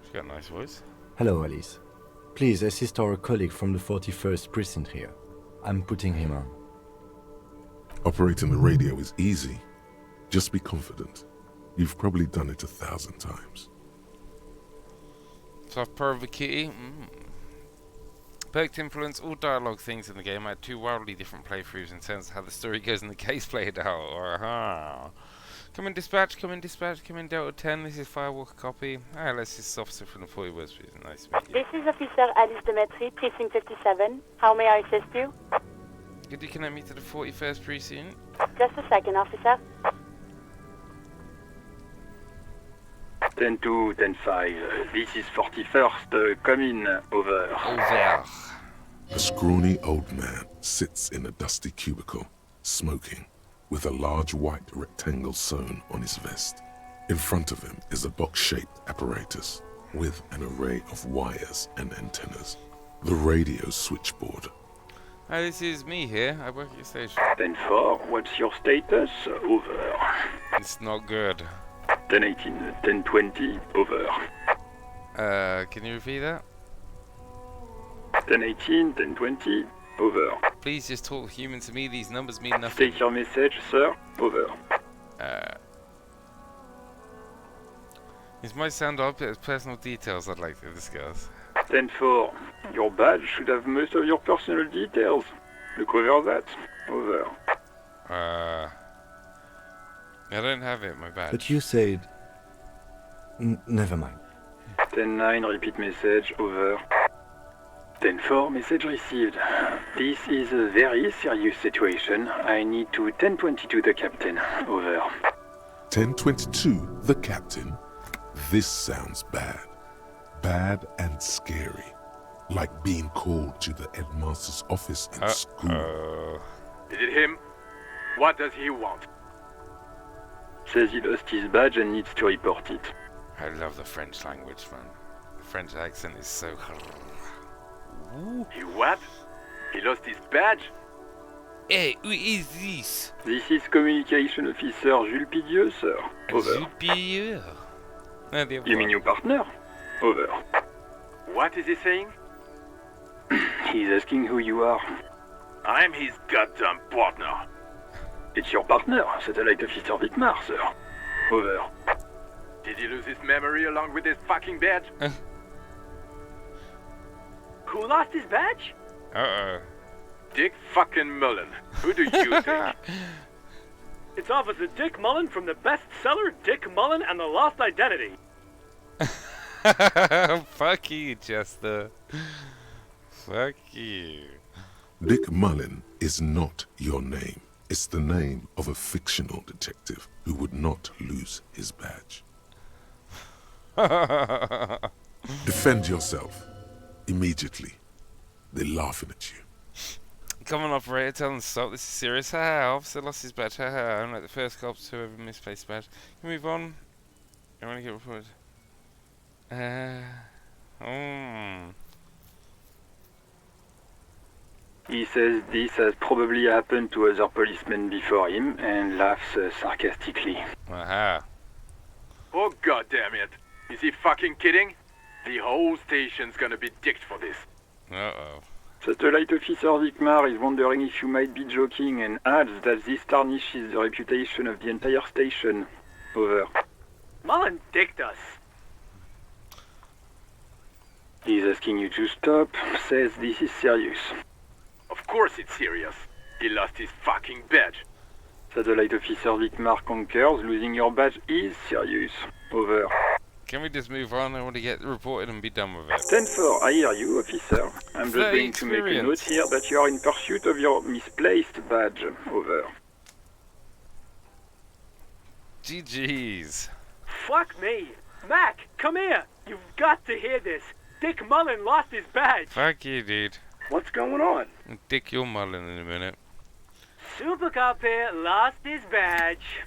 she's got a nice voice. Hello, Alice. Please assist our colleague from the 41st precinct here. I'm putting him on. Operating the radio is easy. Just be confident. You've probably done it 1,000 times. Soft purr of a kitty. Perk to influence all dialogue things in the game. I had 2 wildly different playthroughs in terms of how the story goes and the case played out. Aha. Come in dispatch, come in dispatch, come in Delta 10. This is Firewalker copy. This is officer from the 40 West. Nice to meet you. This is Officer Alice Demetri, Precinct 57. How may I assist you? Could you connect me to the 41st precinct? Just a second, officer. 10-2, 10-5. This is 41st. Come in. Over. Over. A scrawny old man sits in a dusty cubicle, smoking, with a large white rectangle sewn on his vest. In front of him is a box-shaped apparatus with an array of wires and antennas. The radio switchboard. Hi, this is me here. I work at your station. 10-4, what's your status? Over. It's not good. 10-18, 10-20, over. Can you repeat that? 10-18, 10-20, over. Please just talk human to me. These numbers mean nothing. State your message, sir. Over. This might sound odd, but there's personal details I'd like to discuss. 10-4, your badge should have most of your personal details. Look over that. Over. I don't have it, my badge. But you said... never mind. 10-9, repeat message. Over. 10-4, message received. This is a very serious situation. I need to 10-22 the captain. Over. 1022, the captain. This sounds bad. Bad and scary. Like being called to the headmaster's office in school. Is it him? What does he want? Says he lost his badge and needs to report it. I love the French language, man. The French accent is so... He what? He lost his badge? Hey, who is this? This is Communication Officer Jules Pidieux, sir. Over. Superior. You mean your partner? Over. What is he saying? He's asking who you are. I'm his goddamn partner. It's your partner, Satellite Officer Vitmar, sir. Over. Did he lose his memory along with his fucking badge? Who lost his badge? Uh-oh. Dick fucking Mullen. Who do you think? It's Officer Dick Mullen from the bestseller Dick Mullen and the Lost Identity. Fuck you, Chester. Fuck you. Dick Mullen is not your name. It's the name of a fictional detective who would not lose his badge. Defend yourself. Immediately. They're laughing at you. Come on, operator, tell them to stop. This is serious. Haha, officer lost his badge. Haha, I'm like the first cops to ever misplace badge. Can we move on? I want to get reported. He says this has probably happened to other policemen before him and laughs sarcastically. Aha. Oh god damn it. Is he fucking kidding? The whole station's gonna be dicked for this. Uh-oh. Satellite Officer Vicmar is wondering if you might be joking and adds that this tarnishes the reputation of the entire station. Over. Mullen dicked us. He's asking you to stop, says this is serious. Of course it's serious. He lost his fucking badge. Satellite Officer Vicmar concurs, losing your badge is serious. Over. Can we just move on? I want to get reported and be done with it. 10-4, I hear you, officer. I'm just going to make a note here that you are in pursuit of your misplaced badge. Over. GG's. Fuck me. Mac, come here. You've got to hear this. Dick Mullen lost his badge. Fuck you, dude. What's going on? I'll dick your mullen in a minute. Super Cop here lost his badge.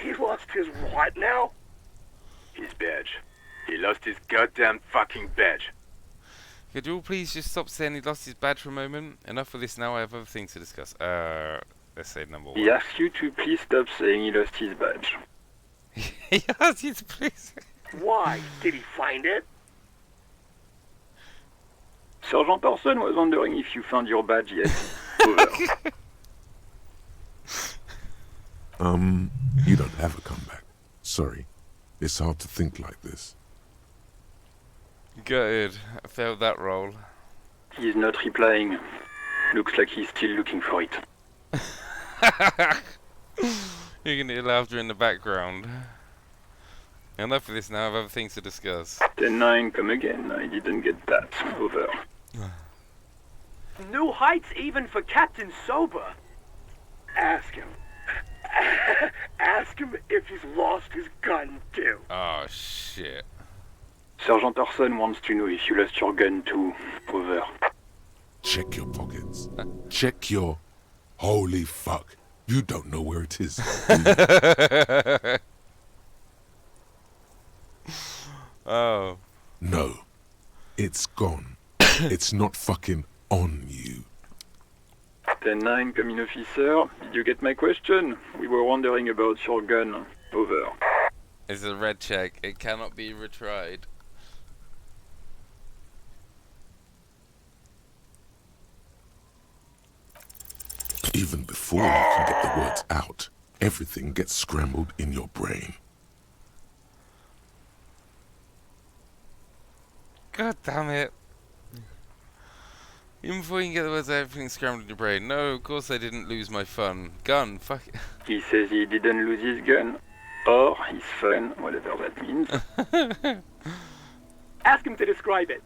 He lost his what now? His badge. He lost his goddamn fucking badge. Could you all please just stop saying he lost his badge for a moment? Enough of this now, I have other things to discuss. Let's say number 1. He asks you to please stop saying he lost his badge. He asked you to please... Why? Did he find it? Sergeant Orson was wondering if you found your badge yet. Over. You don't have a comeback. Sorry. It's hard to think like this. Good. I failed that role. He's not replying. Looks like he's still looking for it. You're gonna hear laughter in the background. Enough of this now, I have other things to discuss. 10-9, come again. I didn't get that. Over. New heights even for Captain Sober. Ask him. Ask him if he's lost his gun too. Oh shit. Sergeant Orson wants to know if you lost your gun too. Over. Check your pockets. Check your... Holy fuck. You don't know where it is. Oh. No. It's gone. It's not fucking on you. 10-9, come in, officer. Did you get my question? We were wondering about your gun. Over. It's a red check. It cannot be retried. Even before you can get the words out, everything gets scrambled in your brain. God damn it. Even before you can get the words out, everything's scrambled in your brain. No, of course I didn't lose my fun. Gun, fuck it. He says he didn't lose his gun. Or his fun, whatever that means. Ask him to describe it.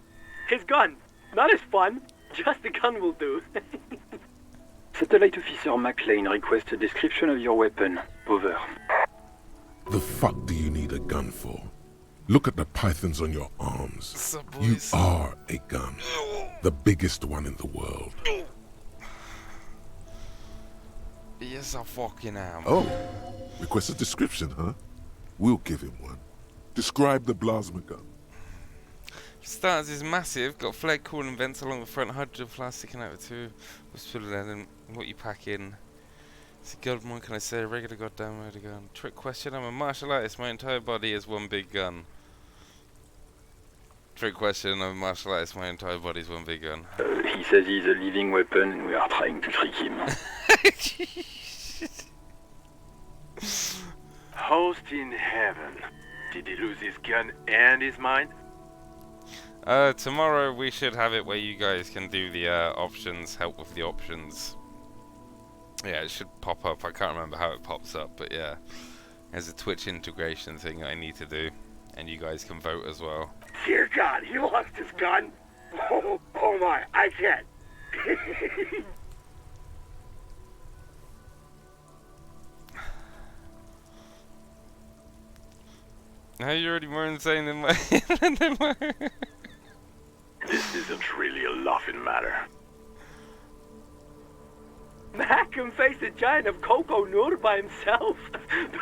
His gun. Not his fun. Just the gun will do. Satellite Officer McLean requests a description of your weapon. Over. The fuck do you need a gun for? Look at the pythons on your arms. You are a gun. The biggest one in the world. Yes, I fucking am. Oh, request a description, huh? We'll give him one. Describe the plasma gun. Starters is massive, got flared cooling vents along the front, hydrogen flask sticking out of two. What's filled in, what you pack in. It's a good one, can I say? Regular goddamn murder gun. Trick question, I'm a martial artist, my entire body is one big gun. Trick question, I'm a martial artist, my entire body is one big gun. He says he's a living weapon and we are trying to trick him. Host in heaven. Did he lose his gun and his mind? Tomorrow we should have it where you guys can do the options, help with the options. Yeah, it should pop up. I can't remember how it pops up, but yeah. There's a Twitch integration thing I need to do, and you guys can vote as well. Dear God, he lost his gun. Oh my, I can't. Now you're already more insane than my... This isn't really a laughing matter. Mac can face a giant of Coco Nur by himself,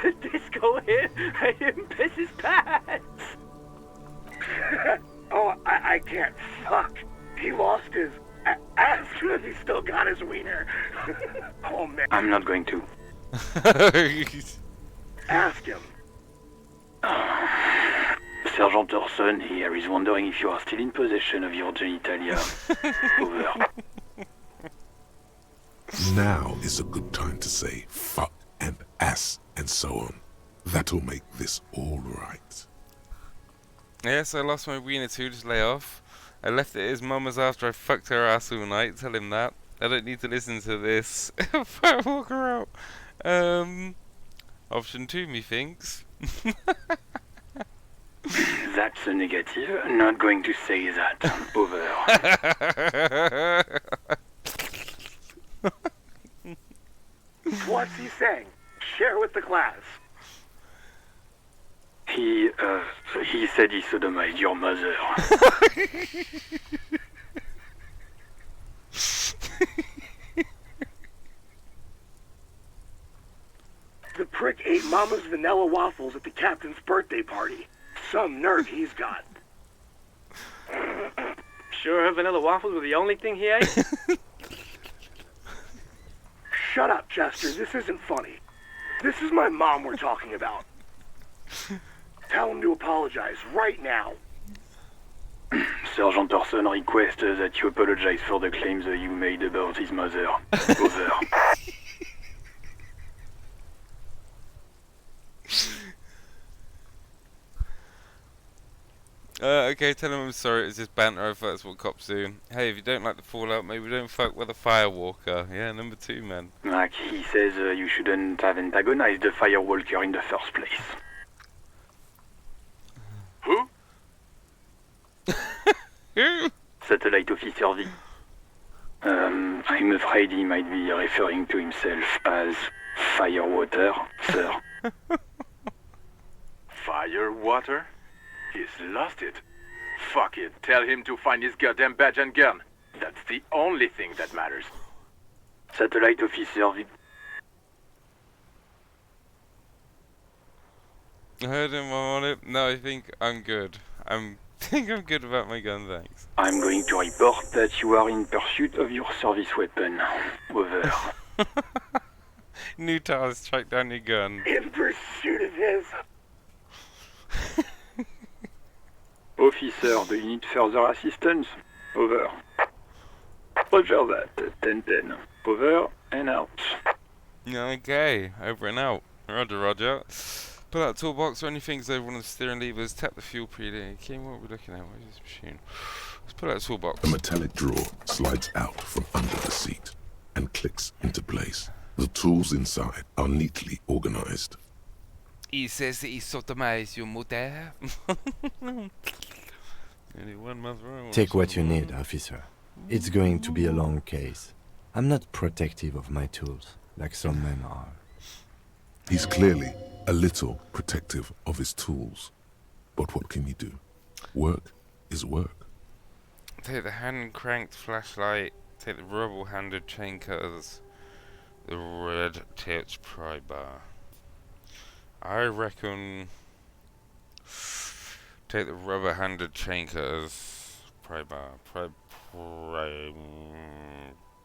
but Disco here made him piss his pants. Oh, I can't. Fuck. He lost his ass, but he still got his wiener. Oh, man. I'm not going to. Ask him. Sergeant Orson here is wondering if you are still in possession of your genitalia. Over. Now is a good time to say fuck and ass and so on. That'll make this all right. Yes, I lost my wiener too, just lay off. I left it at his mama's after I fucked her ass all night, tell him that. I don't need to listen to this if I walk her out. Option 2, methinks. That's a negative. Not going to say that. Over. What's he saying? Share with the class. He said he sodomized your mother. The prick ate Mama's vanilla waffles at the captain's birthday party. Some nerve he's got. Sure her vanilla waffles were the only thing he ate? Shut up, Chester. This isn't funny. This is my mom we're talking about. Tell him to apologize right now. Sergeant Orson requests that you apologize for the claims that you made about his mother. Over. Okay, tell him I'm sorry, it's just banter, I thought that's what cops do. Hey, if you don't like the fallout, maybe don't fuck with a firewalker. Yeah, number 2, man. Mac, he says you shouldn't have antagonized the firewalker in the first place. Who? Who? Satellite Officer V. I'm afraid he might be referring to himself as Firewater, sir. Firewater? He's lost it. Fuck it. Tell him to find his goddamn badge and gun. That's the only thing that matters. Satellite Officer V. I heard him on it. No, I think I'm good. I'm good about my gun, thanks. I'm going to report that you are in pursuit of your service weapon. Over. New task, track down your gun. In pursuit of his. Officer, do you need further assistance? Over. Roger that. 10-10. Over and out. Okay, over and out. Roger, roger. Pull out toolbox or anything's over one of the steering levers. Tap the fuel preheater. Okay, what are we looking at? What is this machine? Let's pull out a toolbox. A metallic drawer slides out from under the seat and clicks into place. The tools inside are neatly organized. He says that he sodomized your mother. Take what you need, officer. It's going to be a long case. I'm not protective of my tools, like some men are. He's clearly a little protective of his tools. But what can you do? Work is work. Take the hand-cranked flashlight. Take the rubber-handed chain cutters. The red-tipped pry bar. I reckon take the rubber-handed chain cutters. Pry bar.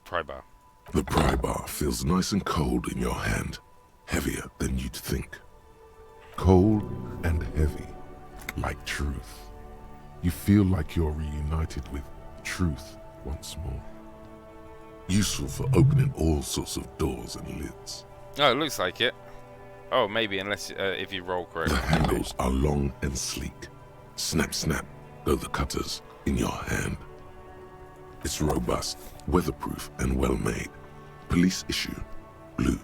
Pry bar. The pry bar feels nice and cold in your hand, heavier than you'd think. Cold and heavy, like truth. You feel like you're reunited with truth once more. Useful for opening all sorts of doors and lids. Oh, it looks like it. Oh, maybe, unless if you roll correctly. The handles are long and sleek. Snap, snap, go the cutters in your hand. It's robust, weatherproof, and well-made. Police issue, blue.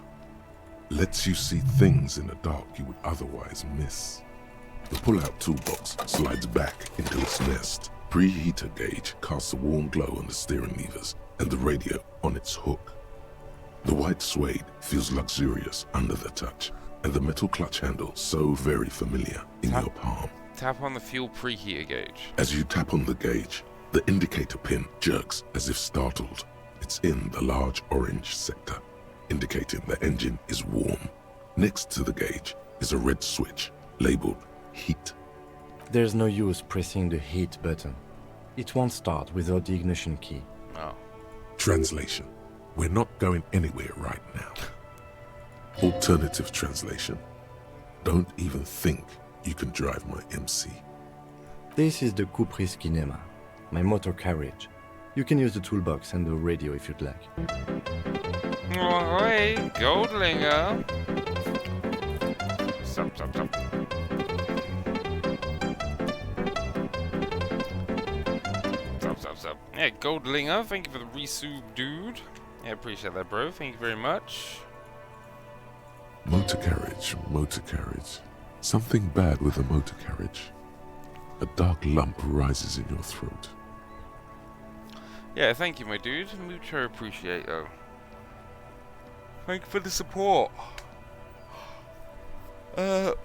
Lets you see things in the dark you would otherwise miss. The pull-out toolbox slides back into its nest. Preheater gauge casts a warm glow on the steering levers and the radio on its hook. The white suede feels luxurious under the touch, and the metal clutch handle so very familiar in your palm. Tap on the fuel preheater gauge. As you tap on the gauge, the indicator pin jerks as if startled. It's in the large orange sector, indicating the engine is warm. Next to the gauge is a red switch labeled heat. There's no use pressing the heat button. It won't start without the ignition key. Oh. Translation: we're not going anywhere right now. Alternative translation: don't even think you can drive my MC. This is the Kupris Kinema, my motor carriage. You can use the toolbox and the radio if you'd like. Oh, hey, Goldlinger. Sup. Sup. Yeah, Goldlinger, thank you for the resub, dude. Yeah, appreciate that, bro. Thank you very much. Motor carriage. Something bad with a motor carriage. A dark lump rises in your throat. Yeah, thank you, my dude. Mucho appreciato. Thank you for the support.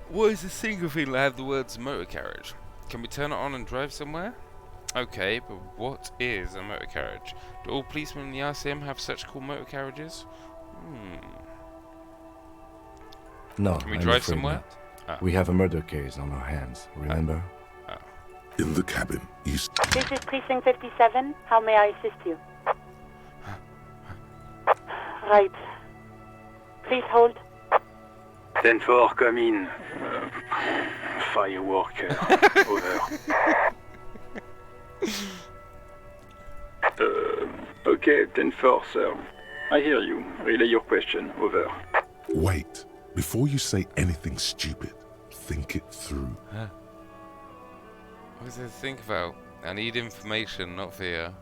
What is the single thing that have the words motor carriage? Can we turn it on and drive somewhere? Okay, but what is a motor carriage? Do all policemen in the RCM have such cool motor carriages? No, Can we I'm drive afraid somewhere? not. We have a murder case on our hands, remember? In the cabin, you... This is Precinct 57. How may I assist you? Right. Please hold. 10-4, come in. Firework, over. Okay, 10-4, sir. I hear you. Relay your question, over. Wait. Before you say anything stupid, think it through. Huh? What does it think about? I need information, not fear.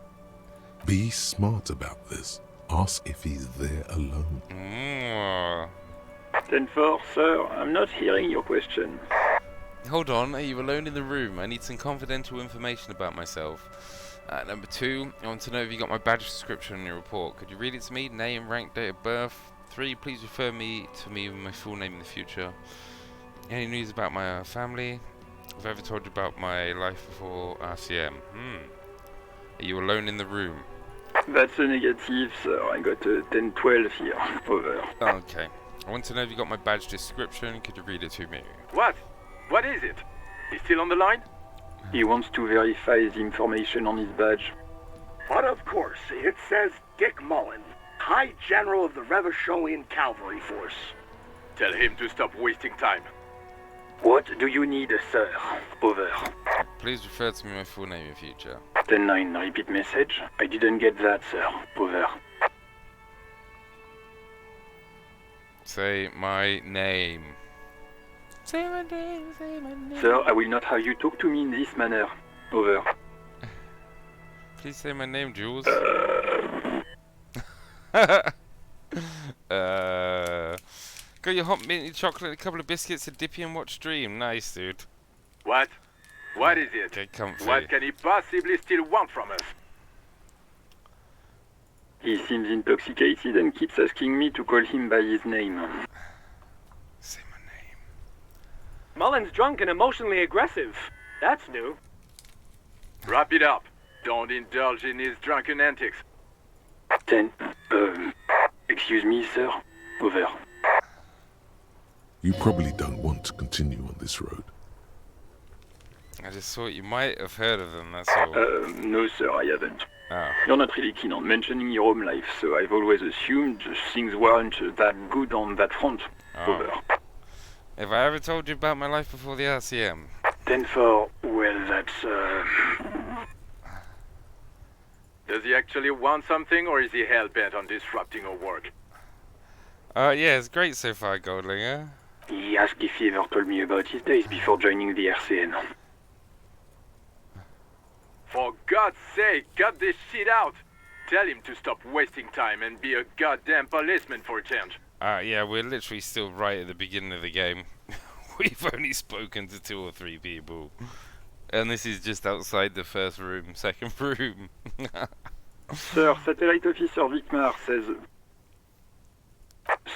Be smart about this. Ask if he's there alone. 10-4, sir. I'm not hearing your question. Hold on, are you alone in the room? I need some confidential information about myself. Number 2, I want to know if you got my badge description in your report. Could you read it to me? Name, rank, date of birth. 3, please refer me to me with my full name in the future. Any news about my family? Have I ever told you about my life before RCM? Are you alone in the room? That's a negative, sir. I got a 10-12 here. Over. Okay. I want to know if you got my badge description. Could you read it to me? What? What is it? He's still on the line? He wants to verify the information on his badge. But of course, it says Dick Mullen, High General of the Revacholian Cavalry Force. Tell him to stop wasting time. What do you need, sir? Over. Please refer to me my full name in future. 10-9, repeat message. I didn't get that, sir. Over. Say my name. Say my name, say my name. Sir, I will not have you talk to me in this manner. Over. Please say my name, Jules. Got your hot minty chocolate, a couple of biscuits, a dippy and watch stream. Nice, dude. What? What is it? Get comfy. What can he possibly still want from us? He seems intoxicated and keeps asking me to call him by his name. Say my name. Mullen's drunk and emotionally aggressive. That's new. Wrap it up. Don't indulge in his drunken antics. 10. Excuse me, sir. Over. You probably don't want to continue on this road. I just thought you might have heard of them, that's all. No, sir, I haven't. Oh. You're not really keen on mentioning your home life, so I've always assumed things weren't that good on that front. Over. Have I ever told you about my life before the RCM? 10-4, well, that's, Does he actually want something, or is he hell-bent on disrupting our work? Yeah, it's great so far, Goldlinger. He asked if he ever told me about his days before joining the RCN. For God's sake, cut this shit out! Tell him to stop wasting time and be a goddamn policeman for a change. Yeah, we're literally still right at the beginning of the game. We've only spoken to 2 or 3 people. And this is just outside the first room, second room. Sir, Satellite Officer Vicmar says...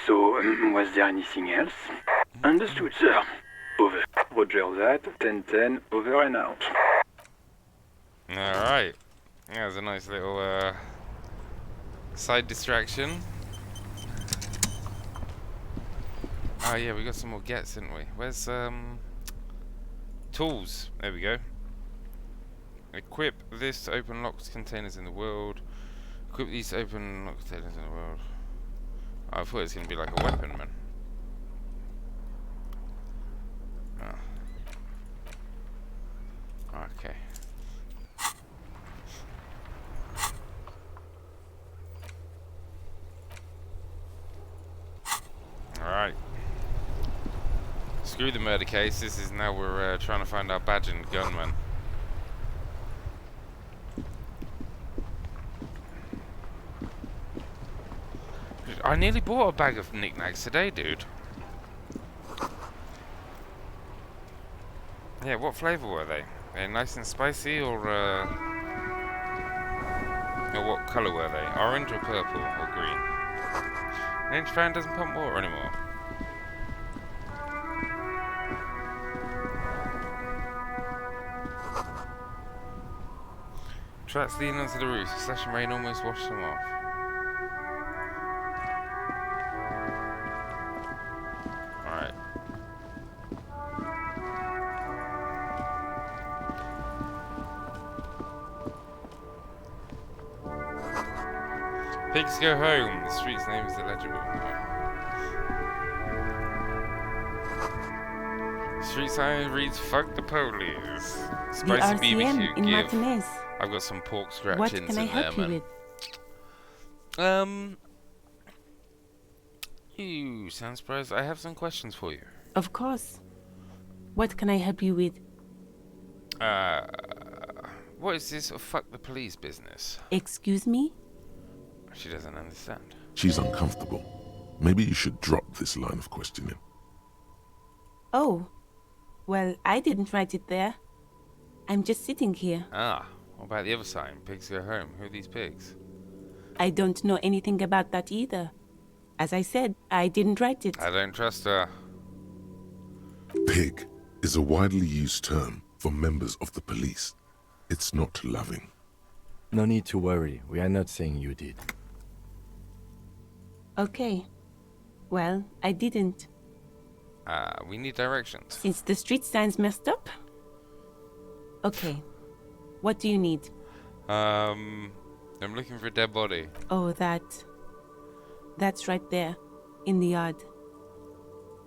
So, was there anything else? Understood, sir. Over. Roger that. 10-10, over and out. Alright. That was a nice little side distraction. Oh yeah, we got some more gets, didn't we? Where's tools? There we go. Equip this to open locked containers in the world. Equip these to open locked containers in the world. Oh, I thought it was going to be like a weapon, man. Oh. Okay. Alright. Screw the murder case. This is now we're trying to find our badge and gunman. I nearly bought a bag of knickknacks today, dude. Yeah, what flavour were they? They nice and spicy, or what colour were they? Orange or purple or green? Ninja fan doesn't pump water anymore. Tracks leading onto the roof. Slush and rain almost washed them off. Alright. Pigs go home. The street's name is illegible. Street sign reads "Fuck the police." Spicy BBQ. In Martinez. I've got some pork scratchings What can I help you with? You sound surprised. I have some questions for you. Of course. What can I help you with? What is this "fuck the police" business? Excuse me? She doesn't understand. She's uncomfortable. Maybe you should drop this line of questioning. Oh. Well, I didn't write it there. I'm just sitting here. Ah, what about the other sign? Pigs go home. Who are these pigs? I don't know anything about that either. As I said, I didn't write it. I don't trust her. Pig is a widely used term for members of the police. It's not loving. No need to worry. We are not saying you did. Okay. Well, I didn't. We need directions. Since the street sign's messed up? Okay. What do you need? I'm looking for a dead body. Oh, that's right there. In the yard.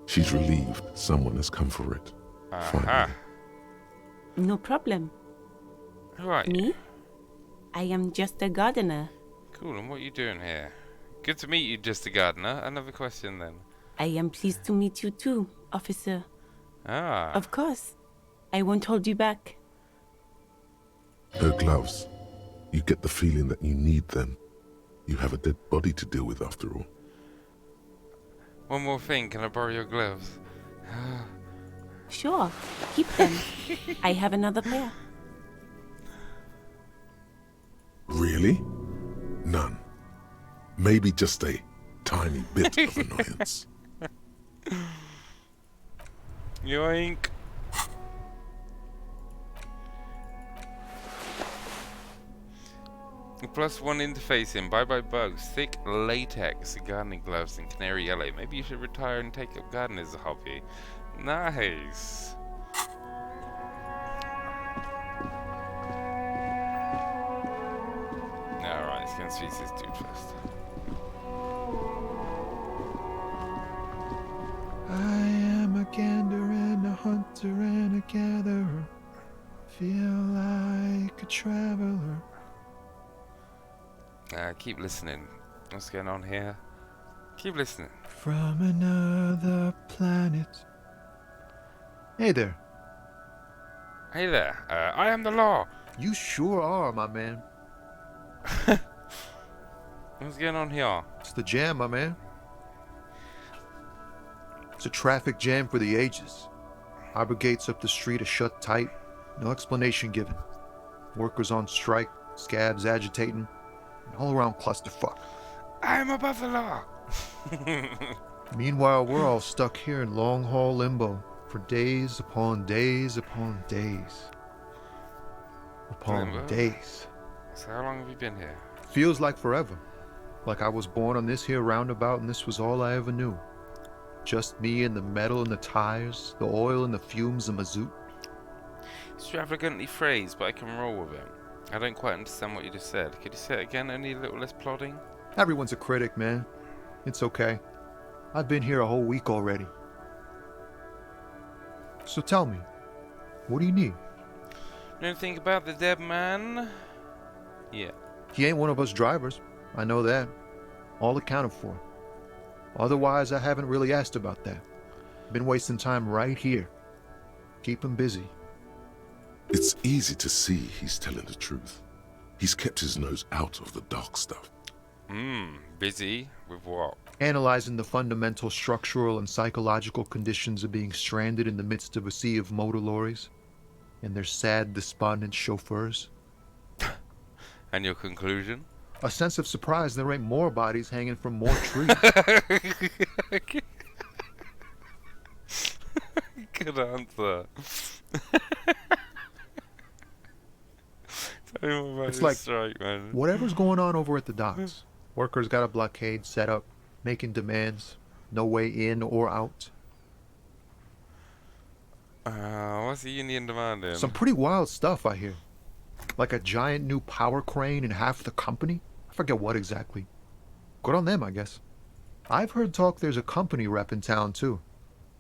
She's relieved someone has come for it. Finally. No problem. Who are you? Me? I am just a gardener. Cool, and what are you doing here? Good to meet you, just a gardener. Another question then. I am pleased to meet you too, officer. Ah. Of course. I won't hold you back. Her gloves. You get the feeling that you need them. You have a dead body to deal with after all. One more thing, can I borrow your gloves? Sure, keep them. I have another pair. Really? None. Maybe just a tiny bit of annoyance. Yoink. +1 interfacing. Bye bye bugs. Thick latex gardening gloves in canary yellow. Maybe you should retire and take up gardening as a hobby. Nice. Let's use this dude first. I am a gander and a hunter and a gatherer. Feel like a traveler. Keep listening. What's going on here? Keep listening. From another planet. Hey there. Hey there. I am the law. You sure are, my man. What's going on here? It's the jam, my man. It's a traffic jam for the ages. Harbor gates up the street are shut tight. No explanation given. Workers on strike, scabs agitating, an all-around clusterfuck. I am above the law. Meanwhile, we're all stuck here in long-haul limbo for days upon days upon days. Upon Limbo? days. So how long have you been here? Feels like forever. Like I was born on this here roundabout and this was all I ever knew. Just me and the metal and the tires, the oil and the fumes of mazout. Extravagantly phrased, but I can roll with it. I don't quite understand what you just said. Could you say it again? Only a little less plodding? Everyone's a critic, man. It's okay. I've been here a whole week already. So tell me, what do you need? Know anything about the dead man? Yeah. He ain't one of us drivers. I know that. All accounted for. Otherwise, I haven't really asked about that. Been wasting time right here. Keep him busy. It's easy to see he's telling the truth. He's kept his nose out of the dark stuff. Busy with what? Analyzing the fundamental structural and psychological conditions of being stranded in the midst of a sea of motor lorries and their sad, despondent chauffeurs. And your conclusion? A sense of surprise there ain't more bodies hanging from more trees. Good answer. Tell me more about It's this like, strike, man. whatever's going on over at the docks. Workers got a blockade set up, making demands. No way in or out. What's the union demanding? Some pretty wild stuff, I hear. Like a giant new power crane in half the company? I forget what exactly. Good on them, I guess. I've heard talk there's a company rep in town, too.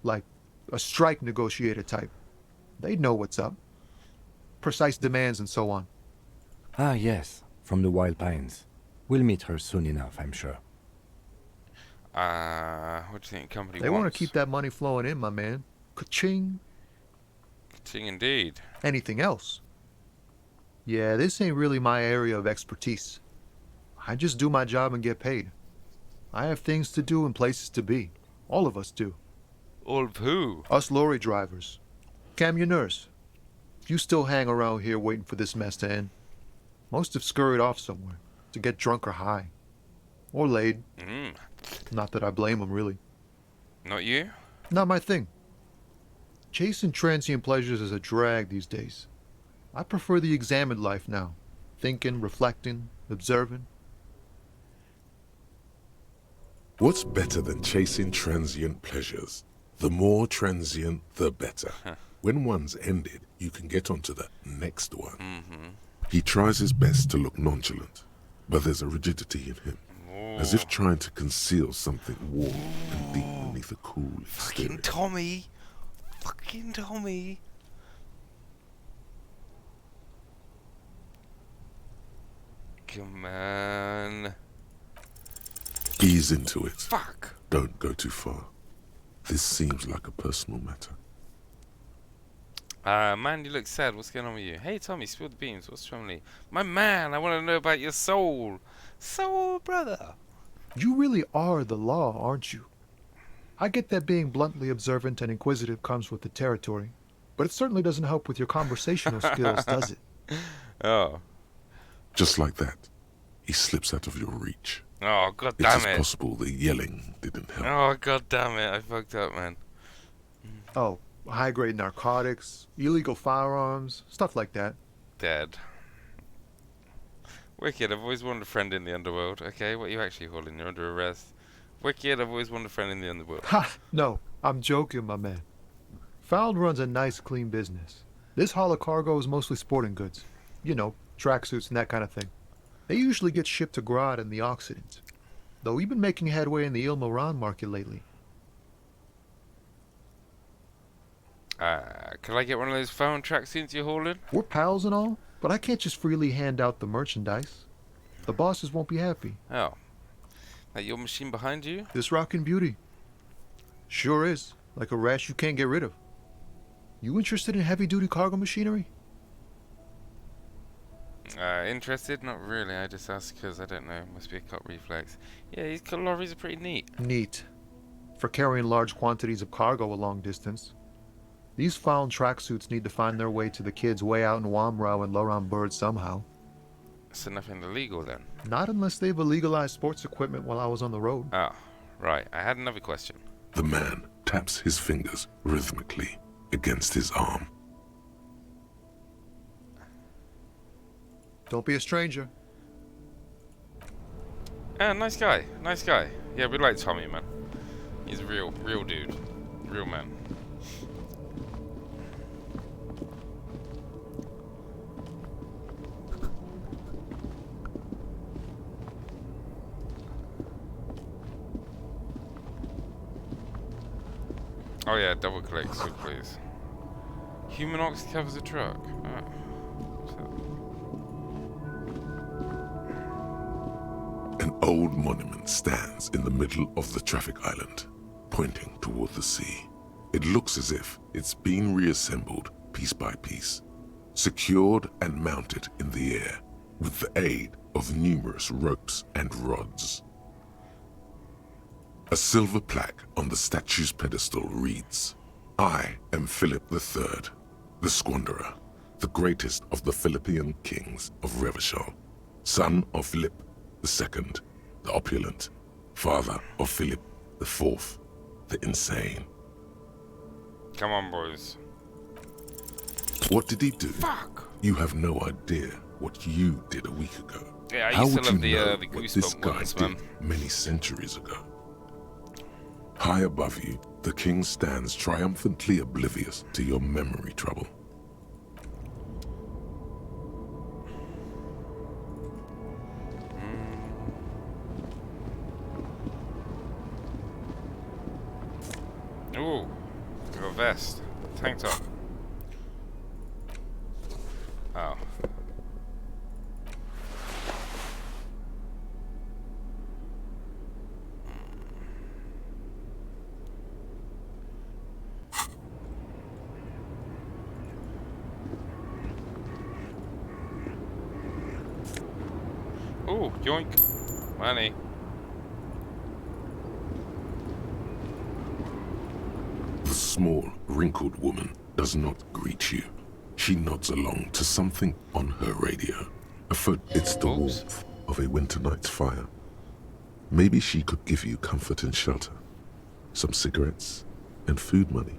Like a strike negotiator type. They'd know what's up. Precise demands and so on. Ah, yes, from the Wild Pines. We'll meet her soon enough, I'm sure. What do you think the company They wants? want to keep that money flowing in, my man. Ka-ching. Ka-ching indeed. Anything else? Yeah, this ain't really my area of expertise. I just do my job and get paid. I have things to do and places to be. All of us do. All of who? Us lorry drivers. Camionneurs. If you still hang around here waiting for this mess to end, most have scurried off somewhere to get drunk or high. Or laid. Not that I blame them, really. Not you? Not my thing. Chasing transient pleasures is a drag these days. I prefer the examined life now. Thinking, reflecting, observing. What's better than chasing transient pleasures? The more transient, the better. When one's ended, you can get onto the next one. He tries his best to look nonchalant, but there's a rigidity in him, as if trying to conceal something warm and deep beneath a cool exterior. Tommy! Fucking Tommy! Come on. Ease into it. Fuck! Don't go too far. This seems like a personal matter. Man, you look sad. What's going on with you? Hey, Tommy, spill the beans. What's wrong with you? My man, I want to know about your soul. Soul, brother. You really are the law, aren't you? I get that being bluntly observant and inquisitive comes with the territory, but it certainly doesn't help with your conversational skills, does it? Oh. Just like that, he slips out of your reach. Oh, god damn It's it. possible the yelling didn't help. Oh, god damn it. I fucked up, man. Oh, high-grade narcotics, illegal firearms, stuff like that. Dead. Wicked, I've always wanted a friend in the underworld. Okay, what are you actually holding? You're under arrest. Wicked, I've always wanted a friend in the underworld. Ha! No, I'm joking, my man. Found runs a nice, clean business. This haul of cargo is mostly sporting goods. You know, tracksuits and that kind of thing. They usually get shipped to Grodd in the Occident, though we've been making headway in the Il Moran market lately. Could I get one of those phone tracksuits you're hauling? We're pals and all, but I can't just freely hand out the merchandise. The bosses won't be happy. Oh. That your machine behind you? This rockin' beauty. Sure is. Like a rash you can't get rid of. You interested in heavy-duty cargo machinery? Interested? Not really. I just asked because I don't know. Must be a cop reflex. Yeah, these lorries are pretty neat. Neat. For carrying large quantities of cargo a long distance. These found tracksuits need to find their way to the kids way out in Wamrau and Loran Bird somehow. So nothing illegal then? Not unless they've illegalized sports equipment while I was on the road. Oh, right. I had another question. The man taps his fingers rhythmically against his arm. Don't be a stranger. Nice guy. Nice guy. Yeah, we like Tommy, man. He's a real dude. Real man. Oh yeah, double click, so please. Human ox covers a truck. Oh. An old monument stands in the middle of the traffic island, pointing toward the sea. It looks as if it's been reassembled piece by piece, secured and mounted in the air with the aid of numerous ropes and rods. A silver plaque on the statue's pedestal reads, "I am Philip III, the Squanderer, the greatest of the Philippian kings of Revachol, son of Philip II, the opulent, father of Philip IV, the insane." Come on, boys. What did he do? Fuck! You have no idea what you did a week ago. Yeah, I How used to would you love know the what this Goosebump guy ones, did man. many centuries ago? High above you, the king stands triumphantly oblivious to your memory trouble. Ooh, got a vest, tank top. Oh. Ooh, yoink. Money. The small, wrinkled woman does not greet you. She nods along to something on her radio. It's the warmth of a winter night's fire. Maybe she could give you comfort and shelter. Some cigarettes and food money.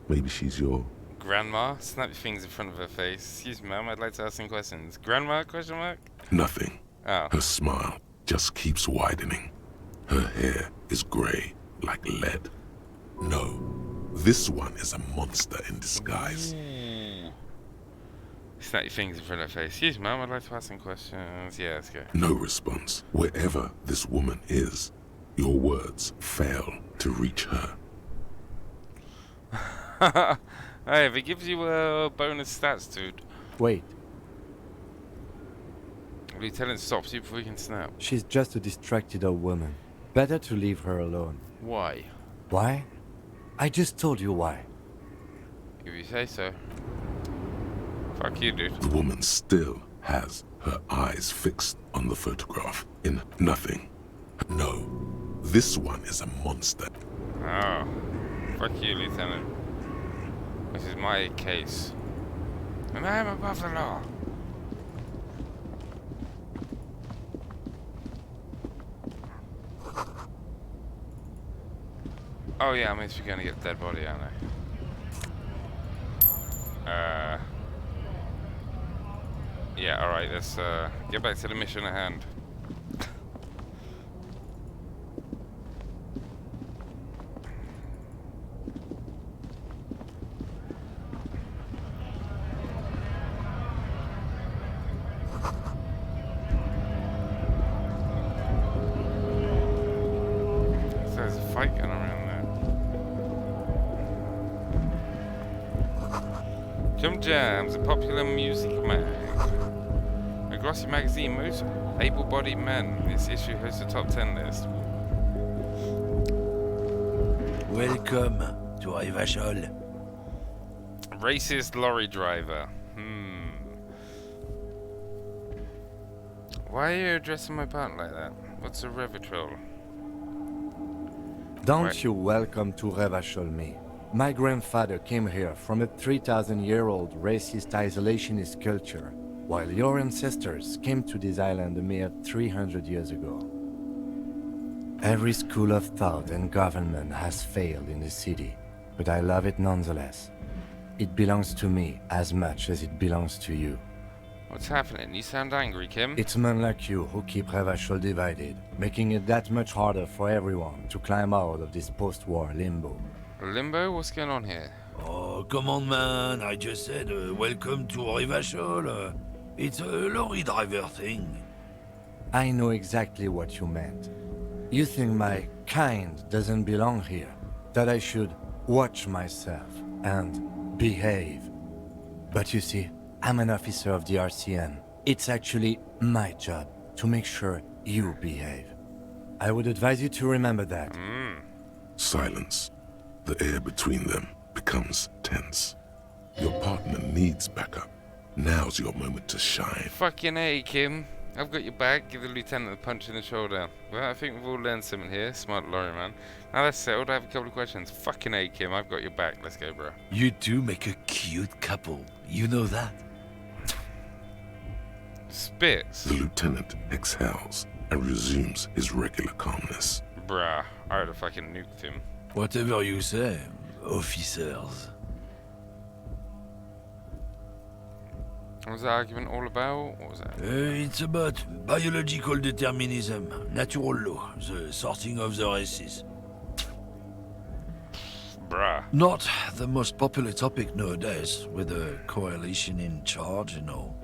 Maybe she's your... Grandma? Snap your fingers in front of her face. Excuse me, ma'am, I'd like to ask some questions. Grandma, question mark? Nothing. Oh. Her smile just keeps widening. Her hair is grey like lead. No, this one is a monster in disguise. Ooh. Snap your fingers in front of her face. Excuse me, ma'am, I'd like to ask some questions. Yeah, let's go. No response. Wherever this woman is, your words fail to reach her. Hey, if it gives you bonus stats, dude. Wait, Lieutenant stops you before you can snap. she's just a distracted old woman. Better to leave her alone. Why? Why? I just told you why. If you say so. Fuck you, dude. The woman still has her eyes fixed on the photograph in nothing. No, this one is a monster. Oh. Fuck you, Lieutenant. This is my case. And I am above the law. Oh yeah, I mean, we're gonna get a dead body, aren't I? Yeah, alright, let's get back to the mission at hand. fight going around there. Jump Jams, a popular music mag. A glossy magazine, most able-bodied men. This issue hosts a top 10 list. Welcome to Rivachol. Racist lorry driver. Why are you addressing my partner like that? What's a Revitrol? Don't you welcome to Revachol me. My grandfather came here from a 3,000-year-old racist isolationist culture, while your ancestors came to this island a mere 300 years ago. Every school of thought and government has failed in the city, but I love it nonetheless. It belongs to me as much as it belongs to you. What's happening? You sound angry, Kim. It's men like you who keep Revachol divided, making it that much harder for everyone to climb out of this post-war limbo. Limbo? What's going on here? Oh, come on, man. I just said welcome to Rivachol. It's a lorry driver thing. I know exactly what you meant. You think my kind doesn't belong here, that I should watch myself and behave. But you see, I'm an officer of the RCN. It's actually my job to make sure you behave. I would advise you to remember that. Silence. The air between them becomes tense. Your partner needs backup. Now's your moment to shine. Fucking A, Kim. I've got your back. Give the lieutenant a punch in the shoulder. Well, I think we've all learned something here. Smart lorry man. Now that's settled. I have a couple of questions. Fucking A, Kim. I've got your back. Let's go, bro. You two make a cute couple. You know that. Spits. The lieutenant exhales and resumes his regular calmness. Bruh, I would have fucking nuked him. Whatever you say, officers. What was the argument all about? What was that? It's about biological determinism, natural law, the sorting of the races. Bruh. Not the most popular topic nowadays, with the coalition in charge, you know.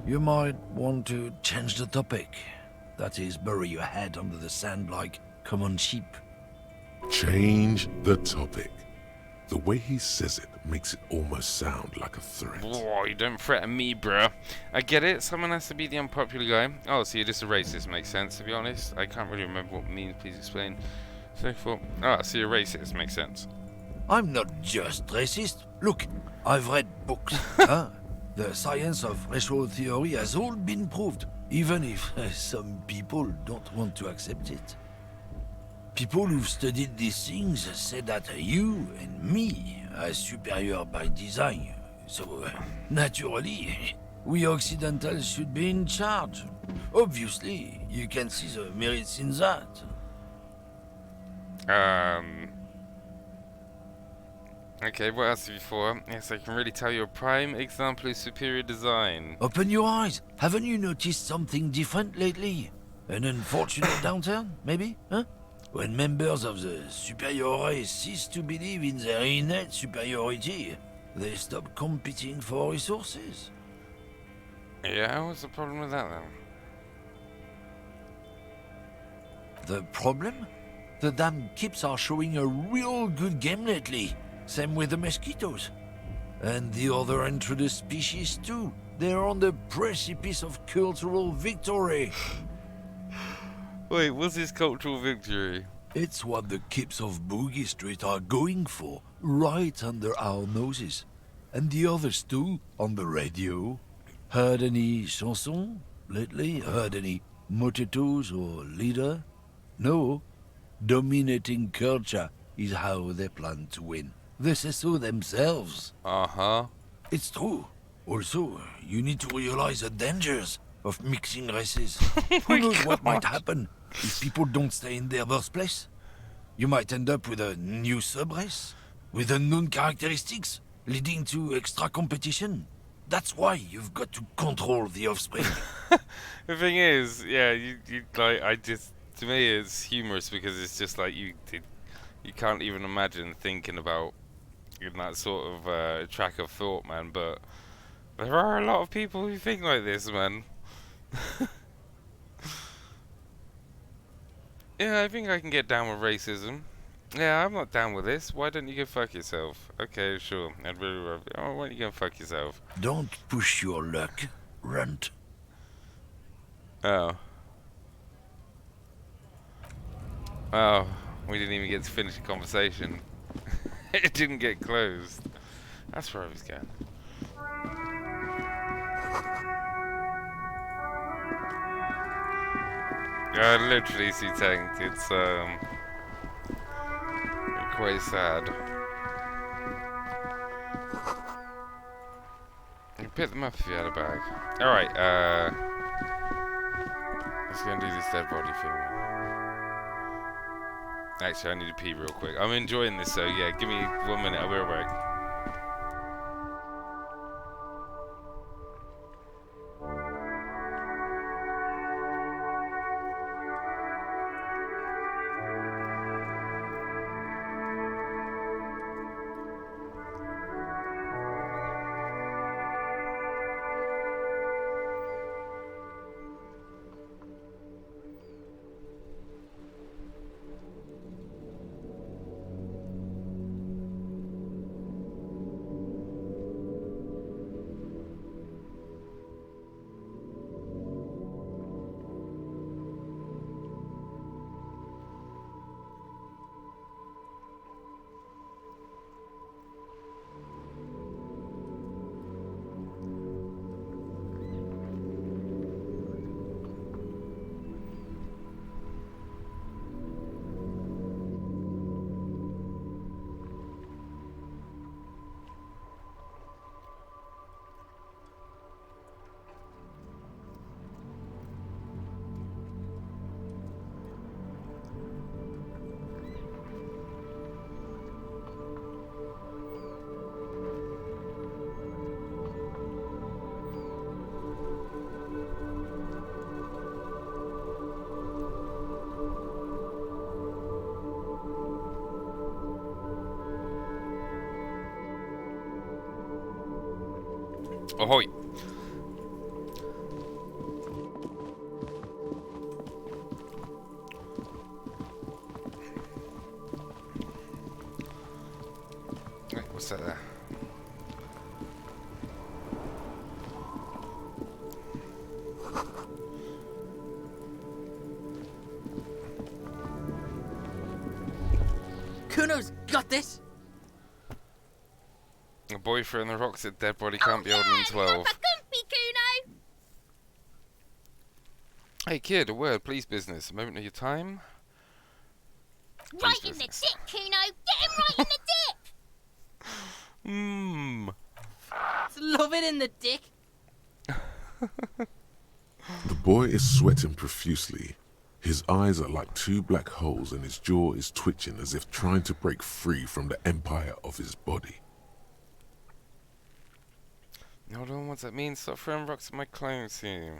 You might want to change the topic. That is, bury your head under the sand like common sheep. Change the topic. The way he says it makes it almost sound like a threat. Boy, don't threaten me, bruh. I get it, someone has to be the unpopular guy. Oh, so you're just a racist, makes sense, to be honest. I can't really remember what it means, please explain. So so you're racist, makes sense. I'm not just racist. Look, I've read books. Huh? The science of racial theory has all been proved, even if some people don't want to accept it. People who've studied these things say that you and me are superior by design. So, naturally, we Occidentals should be in charge. Obviously, you can see the merits in that. Okay, what else have you for? Yes, I can really tell you're a prime example of superior design. Open your eyes. Haven't you noticed something different lately? An unfortunate downturn, maybe? Huh? When members of the superior race cease to believe in their innate superiority, they stop competing for resources. Yeah, what's the problem with that then? The problem? The damn kips are showing a real good game lately. Same with the mosquitoes. And the other introduced species too. They're on the precipice of cultural victory. Wait, what's this cultural victory? It's what the kips of Boogie Street are going for, right under our noses. And the others too, on the radio. Heard any chansons lately? Heard any motetos or leader? No. Dominating culture is how they plan to win. They say so themselves. Uh-huh. It's true. Also, you need to realize the dangers of mixing races. Who knows what might happen if people don't stay in their birthplace? You might end up with a new sub-race, with unknown characteristics, leading to extra competition. That's why you've got to control the offspring. The thing is, yeah, you like, to me it's humorous because it's just like you can't even imagine thinking about in that sort of track of thought, man, but there are a lot of people who think like this, man. Yeah, I think I can get down with racism. Yeah, I'm not down with this. Why don't you go fuck yourself? Okay, sure. I'd really love it. Oh, why don't you go fuck yourself? Don't push your luck, runt. Oh. Oh, we didn't even get to finish the conversation. It didn't get closed. That's where I was going. I literally see Tank. It's quite sad. You can pick them up if you had a bag. Alright, let's go and do this dead body thing. Actually, I need to pee real quick. I'm enjoying this, so yeah, give me 1 minute, I'll be right back. Ahoy! Wait, what's that there? Kuno's got this! A boy throwing the rocks at dead body can't be older than 12. Hey kid, a word, please business. A moment of your time? Right in the dick, Kuno! Get him right in the dick! Mmm. Love it in the dick! The boy is sweating profusely. His eyes are like two black holes and his jaw is twitching as if trying to break free from the empire of his body. Hold on, what's that mean? Stop throwing rocks at my clone team.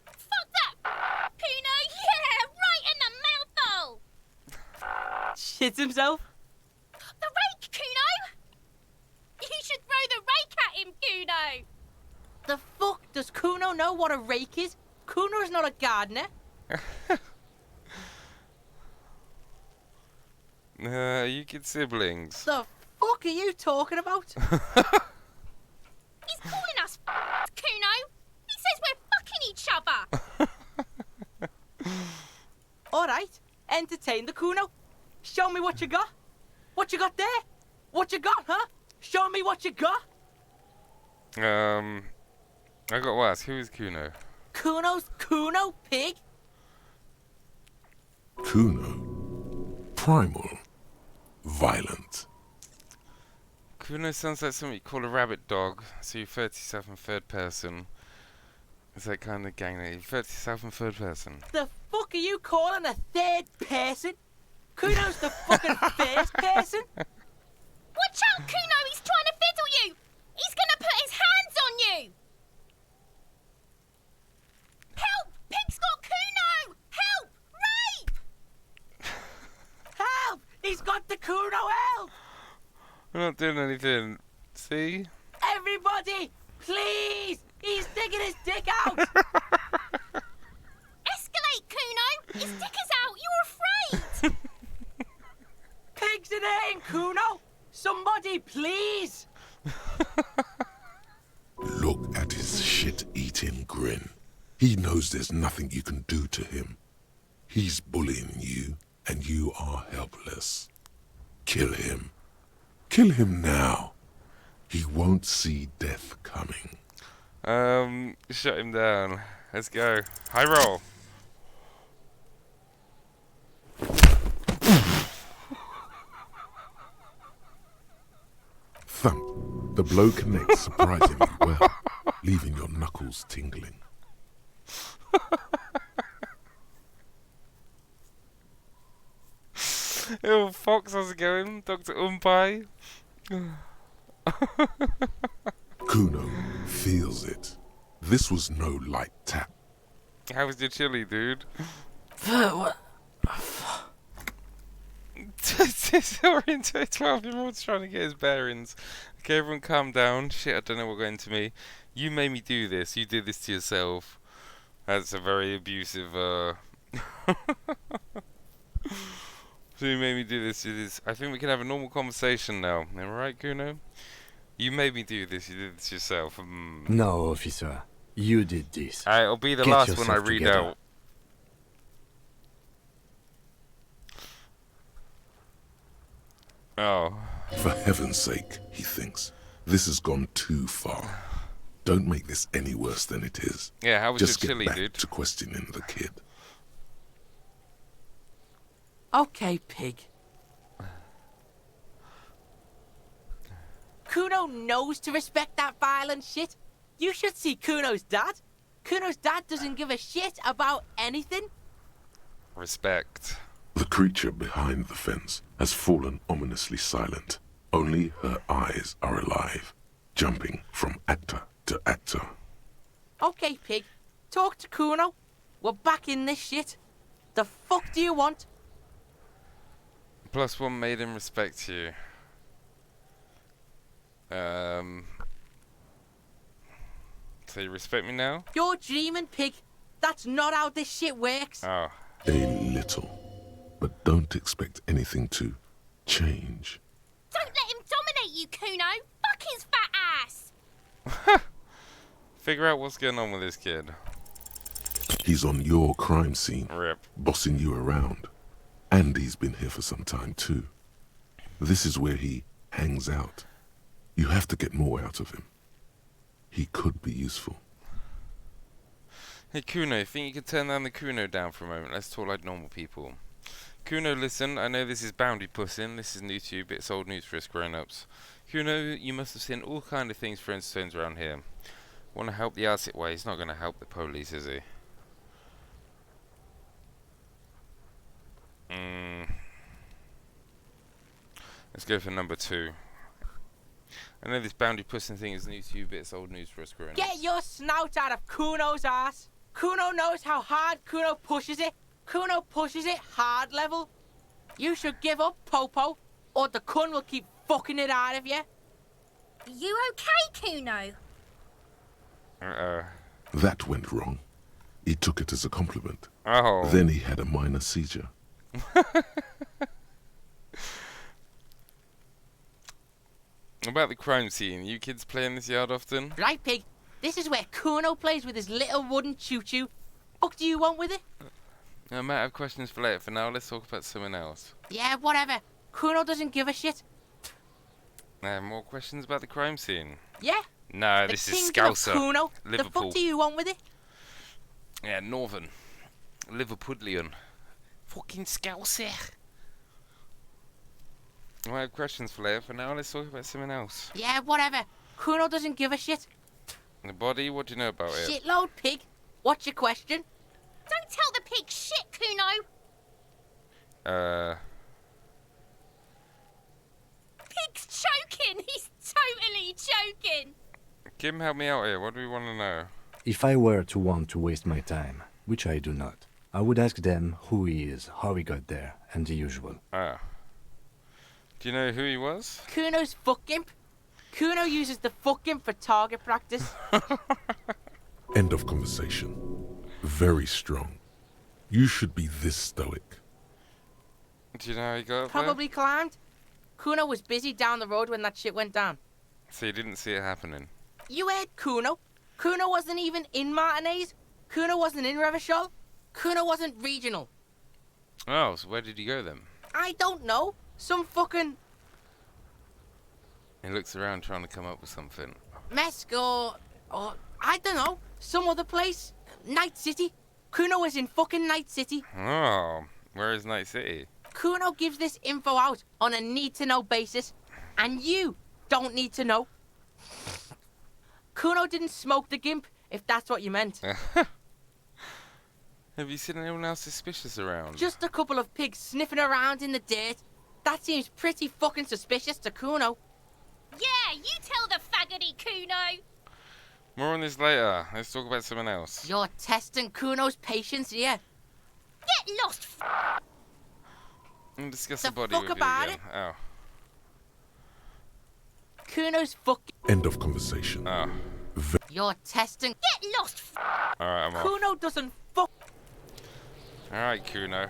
Fuck that! Kuno, yeah! Right in the mouthhole! Shits himself? The rake, Kuno! You should throw the rake at him, Kuno! The fuck? Does Kuno know what a rake is? Kuno's not a gardener. You kid siblings. The fuck are you talking about? He's calling us Kuno! He says we're fucking each other! Alright, entertain the Kuno. Show me what you got. What you got there? What you got, huh? Show me what you got. I got to ask, who is Kuno? Kuno's Kuno, pig? Kuno. Primal. Violent. Kuno sounds like something you call a rabbit dog. So you're 37 third person. It's that kind of gang name. 37 third person. The fuck are you calling a third person? Kuno's the fucking first person. Watch out, Kuno! He's trying to fiddle you! He's gonna put his hands on you! Help! Pig's got Kuno! Help! Rape! Help! He's got the Kuno, help! We're not doing anything. See? Everybody, please! He's digging his dick out! Escalate, Kuno! His dick is out! You're afraid! Kuno! Somebody, please! Look at his shit-eating grin. He knows there's nothing you can do to him. He's bullying you, and you are helpless. Kill him. Kill him now. He won't see death coming. Shut him down. Let's go. High roll. Thump. The blow connects surprisingly well, leaving your knuckles tingling. Oh, Fox, how's it going? Dr. Umpai? Kuno feels it. This was no light tap. How was your chili, dude? What? Disoriented 12-year-old's trying to get his bearings. Okay, everyone calm down. Shit, I don't know what got into me. You made me do this. You did this to yourself. That's a very abusive, So you made me do this. I think we can have a normal conversation now. Am I right, Kuno? You made me do this. You did this yourself. No, officer. You did this. It'll be the Get last one I yourself read together. out. Oh. For heaven's sake, he thinks. This has gone too far. Don't make this any worse than it is. Yeah, how was Just your chili, get back dude? to questioning the kid. Okay, pig. Kuno knows to respect that violent shit. You should see Kuno's dad. Kuno's dad doesn't give a shit about anything. Respect. The creature behind the fence has fallen ominously silent. Only her eyes are alive, jumping from actor to actor. Okay, pig. Talk to Kuno. We're back in this shit. The fuck do you want? +1 made him respect you. So you respect me now? You're dreaming, pig. That's not how this shit works. Oh. A little. But don't expect anything to change. Don't let him dominate you, Kuno. Fuck his fat ass. Figure out what's going on with this kid. He's on your crime scene, Rip. bossing you around. And he's been here for some time too. This is where he hangs out. You have to get more out of him. He could be useful. Hey Kuno, think you could turn down the Kuno down for a moment? Let's talk like normal people. Kuno, listen, I know this is boundary pussing, this is new to you, but it's old news for us grown-ups. Kuno, you must have seen all kind of things for instance around here. Want to help the arse way, he's not going to help the police, is he? Let's go for number 2. I know this boundary pussing thing is new to you, but it's old news for us grown-ups. Get your snout out of Kuno's ass. Kuno knows how hard Kuno pushes it. Kuno pushes it hard level. You should give up, Popo, or the Kun will keep fucking it out of you. Are you okay, Kuno? That went wrong. He took it as a compliment. Oh. Then he had a minor seizure. About the crime scene, you kids play in this yard often? Right, pig. This is where Kuno plays with his little wooden choo-choo. What do you want with it? I might have questions for later. For now, let's talk about something else. Yeah, whatever. Kuno doesn't give a shit. More questions about the crime scene? Yeah. No, The this is kingdom of Scouser. Kuno. Liverpool. The fuck do you want with it? Yeah, Northern. Liverpudlian. Fucking Scouser. I might have questions for later. For now, let's talk about something else. Yeah, whatever. Kuno doesn't give a shit. The body, what do you know about it? Shitload, pig. What's your question? Don't tell the pig shit, Kuno. Pig's choking. He's totally choking. Kim, help me out here. What do we want to know? If I were to want to waste my time, which I do not, I would ask them who he is, how he got there, and the usual. Do you know who he was? Kuno's fuck imp. Kuno uses the fuck imp for target practice. End of conversation. Very strong. You should be this stoic. Do you know how he got up Probably climbed. Kuno was busy down the road when that shit went down. So you didn't see it happening? You heard Kuno. Kuno wasn't even in Martinez. Kuno wasn't in Revachol. Kuno wasn't regional. Oh, so where did you go then? I don't know. Some fucking He looks around trying to come up with something. Mesk or I don't know. Some other place. Night City. Kuno was in fucking Night City. Oh, where is Night City? Kuno gives this info out on a need-to-know basis, and you don't need to know. Kuno didn't smoke the gimp, if that's what you meant. Have you seen anyone else suspicious around? Just a couple of pigs sniffing around in the dirt. That seems pretty fucking suspicious to Kuno. Yeah, you tell the faggoty, Kuno. More on this later. Let's talk about something else. You're testing Kuno's patience here. Get lost. And discuss The the body fuck with you about again. Oh. Kuno's fucking. End of conversation. Oh. You're testing. Get lost. Alright, I'm off. Kuno doesn't fuck. Alright, Kuno.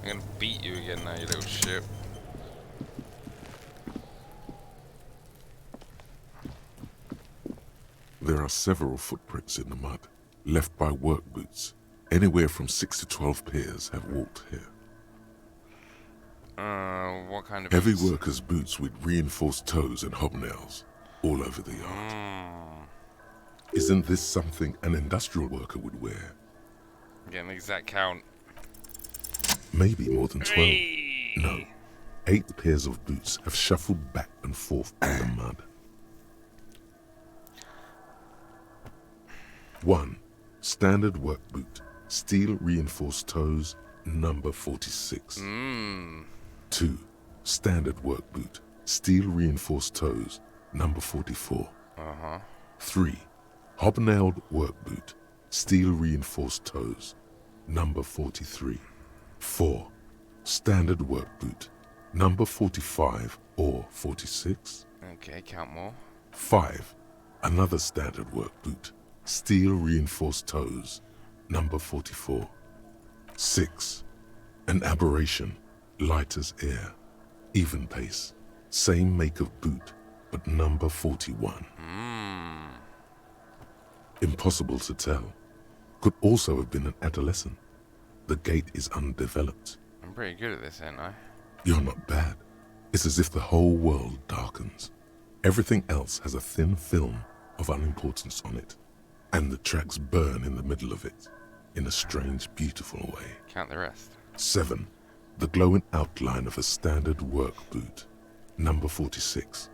I'm gonna beat you again now, you little shit. There are several footprints in the mud, left by work boots. Anywhere from 6 to 12 pairs have walked here. What kind of Heavy boots? workers' boots with reinforced toes and hobnails all over the yard. Isn't this something an industrial worker would wear? Get an exact count. Maybe more than 12. No. 8 pairs of boots have shuffled back and forth in the mud. 1. Standard work boot. Steel reinforced toes, number 46. 2. Standard work boot. Steel reinforced toes, number 44. 3. Hobnailed work boot. Steel reinforced toes, number 43. 4. Standard work boot. Number 45 or 46. Okay, count more. 5. Another standard work boot. Steel reinforced toes, number 44. 6. An aberration, light as air, even pace, same make of boot, but number 41. Impossible to tell. Could also have been an adolescent. The gait is undeveloped. I'm pretty good at this, ain't I? You're not bad. It's as if the whole world darkens. Everything else has a thin film of unimportance on it, and the tracks burn in the middle of it, in a strange, beautiful way. Count the rest. 7. The glowing outline of a standard work boot, number 46.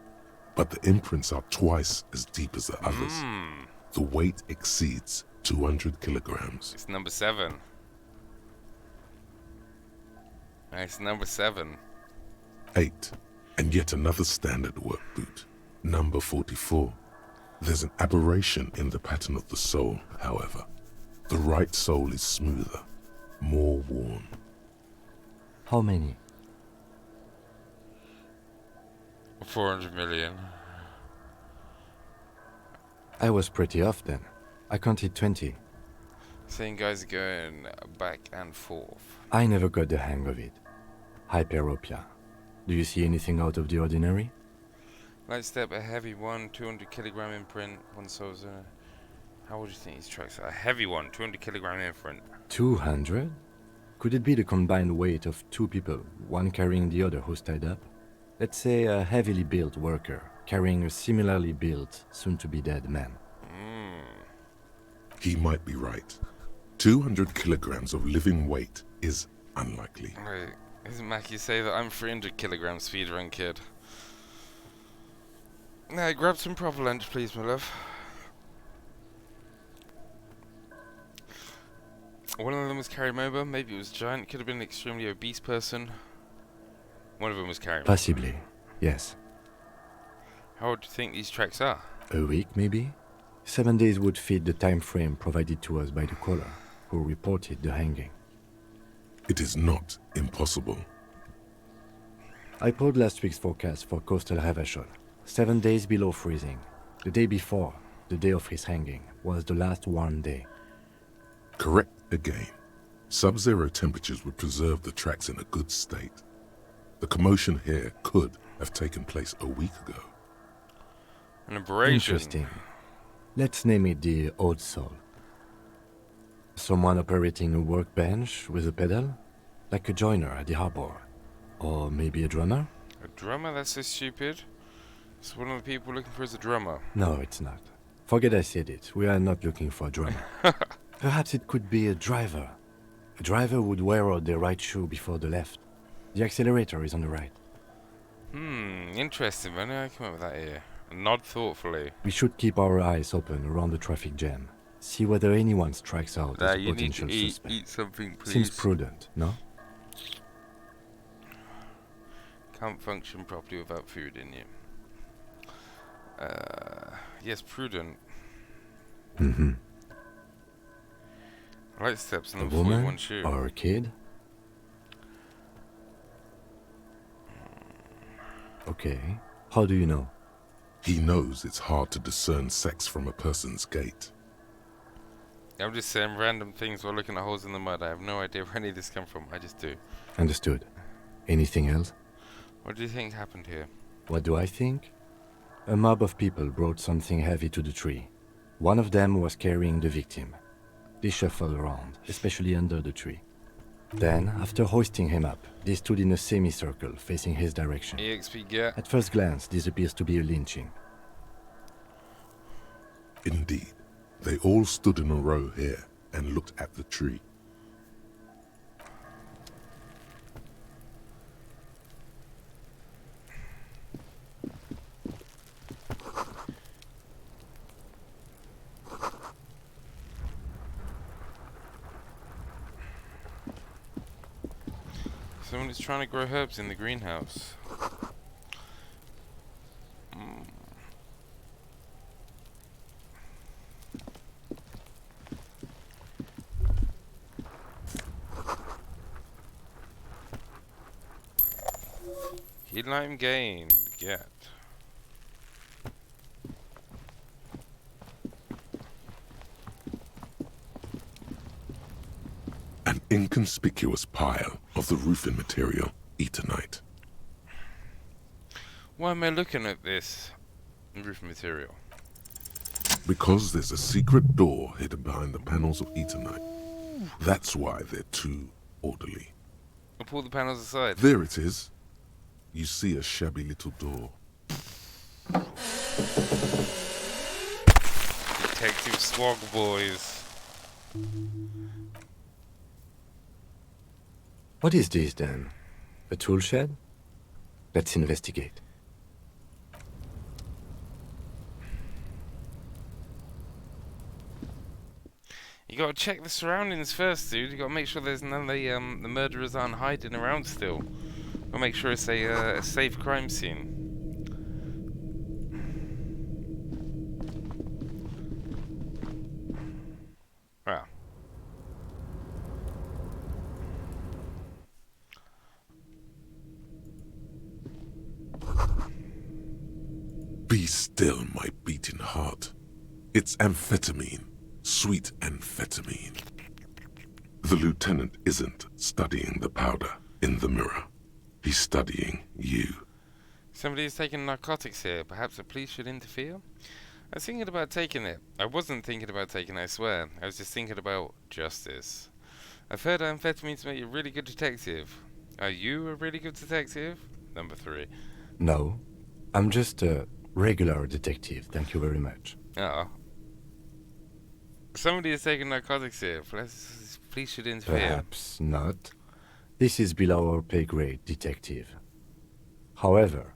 But the imprints are twice as deep as the others. The weight exceeds 200 kilograms. It's number 7. It's number 7. 8. And yet another standard work boot, number 44. There's an aberration in the pattern of the sole, however. The right sole is smoother, more worn. How many? 400 million. I was pretty off then. I counted 20. Same guys are going back and forth. I never got the hang of it. Hyperopia. Do you see anything out of the ordinary? Light step, a heavy one, 200 kilogram imprint, one soles. How would you think these tracks are? A heavy one, 200 kilogram imprint. 200? Could it be the combined weight of 2 people, one carrying the other who's tied up? Let's say a heavily built worker carrying a similarly built, soon-to-be-dead man. He might be right. 200 kilograms of living weight is unlikely. Wait, isn't Mackie say that I'm 300 kilogram speedrun kid? Now, grab some proper lunch, please, my love. One of them was carrying over. Maybe it was giant. Could have been an extremely obese person. One of them was carrying. Possibly, yes. How old do you think these tracks are? A week, maybe? 7 days would fit the time frame provided to us by the caller, who reported the hanging. It is not impossible. I pulled last week's forecast for coastal Revachol. 7 days below freezing. The day before, the day of his hanging, was the last warm day. Correct again. Sub-zero temperatures would preserve the tracks in a good state. The commotion here could have taken place a week ago. An aberration. Interesting. Let's name it the Old Soul. Someone operating a workbench with a pedal? Like a joiner at the harbor. Or maybe a drummer? A drummer? That's so stupid. So one of the people we're looking for is a drummer. No, it's not. Forget I said it. We are not looking for a drummer. Perhaps it could be a driver. A driver would wear out the right shoe before the left. The accelerator is on the right. Interesting. When did I come up with that here? Nod thoughtfully. We should keep our eyes open around the traffic jam. See whether anyone strikes out as a You need potential to eat suspect. something, please. Seems prudent, no? Can't function properly without food in you. Yes, prudent. Mm-hmm. I like steps A on the woman 41 shoe. or a kid? Okay. How do you know? He knows it's hard to discern sex from a person's gait. I'm just saying random things while looking at holes in the mud. I have no idea where any of this come from. I just do. Understood. Anything else? What do you think happened here? What do I think? A mob of people brought something heavy to the tree. One of them was carrying the victim. They shuffled around, especially under the tree. Then, after hoisting him up, they stood in a semicircle facing his direction. EXP get. At first glance, this appears to be a lynching. Indeed, they all stood in a row here and looked at the tree. Someone is trying to grow herbs in the greenhouse. Heat lime gained. Get. An inconspicuous pile of the roofing material, Eternite. Why am I looking at this roof material? Because there's a secret door hidden behind the panels of Eternite. That's why they're too orderly. I'll pull the panels aside. There it is. You see a shabby little door. Detective Swag Boys. What is this then? A tool shed? Let's investigate. You gotta check the surroundings first, dude. You gotta make sure there's none of the murderers aren't hiding around still. Gotta make sure it's a safe crime scene. Wow. Be still, my beating heart. It's amphetamine. Sweet amphetamine. The lieutenant isn't studying the powder in the mirror. He's studying you. Somebody is taking narcotics here. Perhaps the police should interfere? I was thinking about taking it. I wasn't thinking about taking it, I swear. I was just thinking about justice. I've heard amphetamines make you a really good detective. Are you a really good detective? Number 3. No. I'm just a regular detective, thank you very much. Oh. Somebody is taking narcotics here. Police should interfere. Perhaps not. This is below our pay grade, detective. However,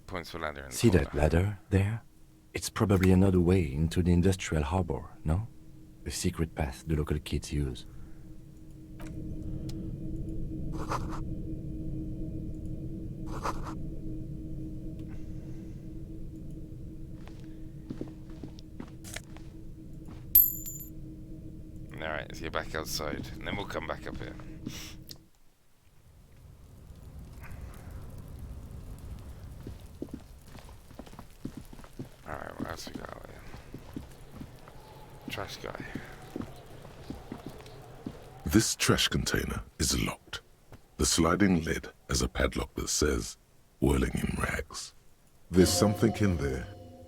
Points for ladder. see that ladder there? It's probably another way into the industrial harbor, no? A secret path the local kids use. Alright, let's get back outside, and then we'll come back up here. Alright, what else we got here? Trash guy. This trash container is locked. The sliding lid has a padlock that says, whirling in rags. There's something in there,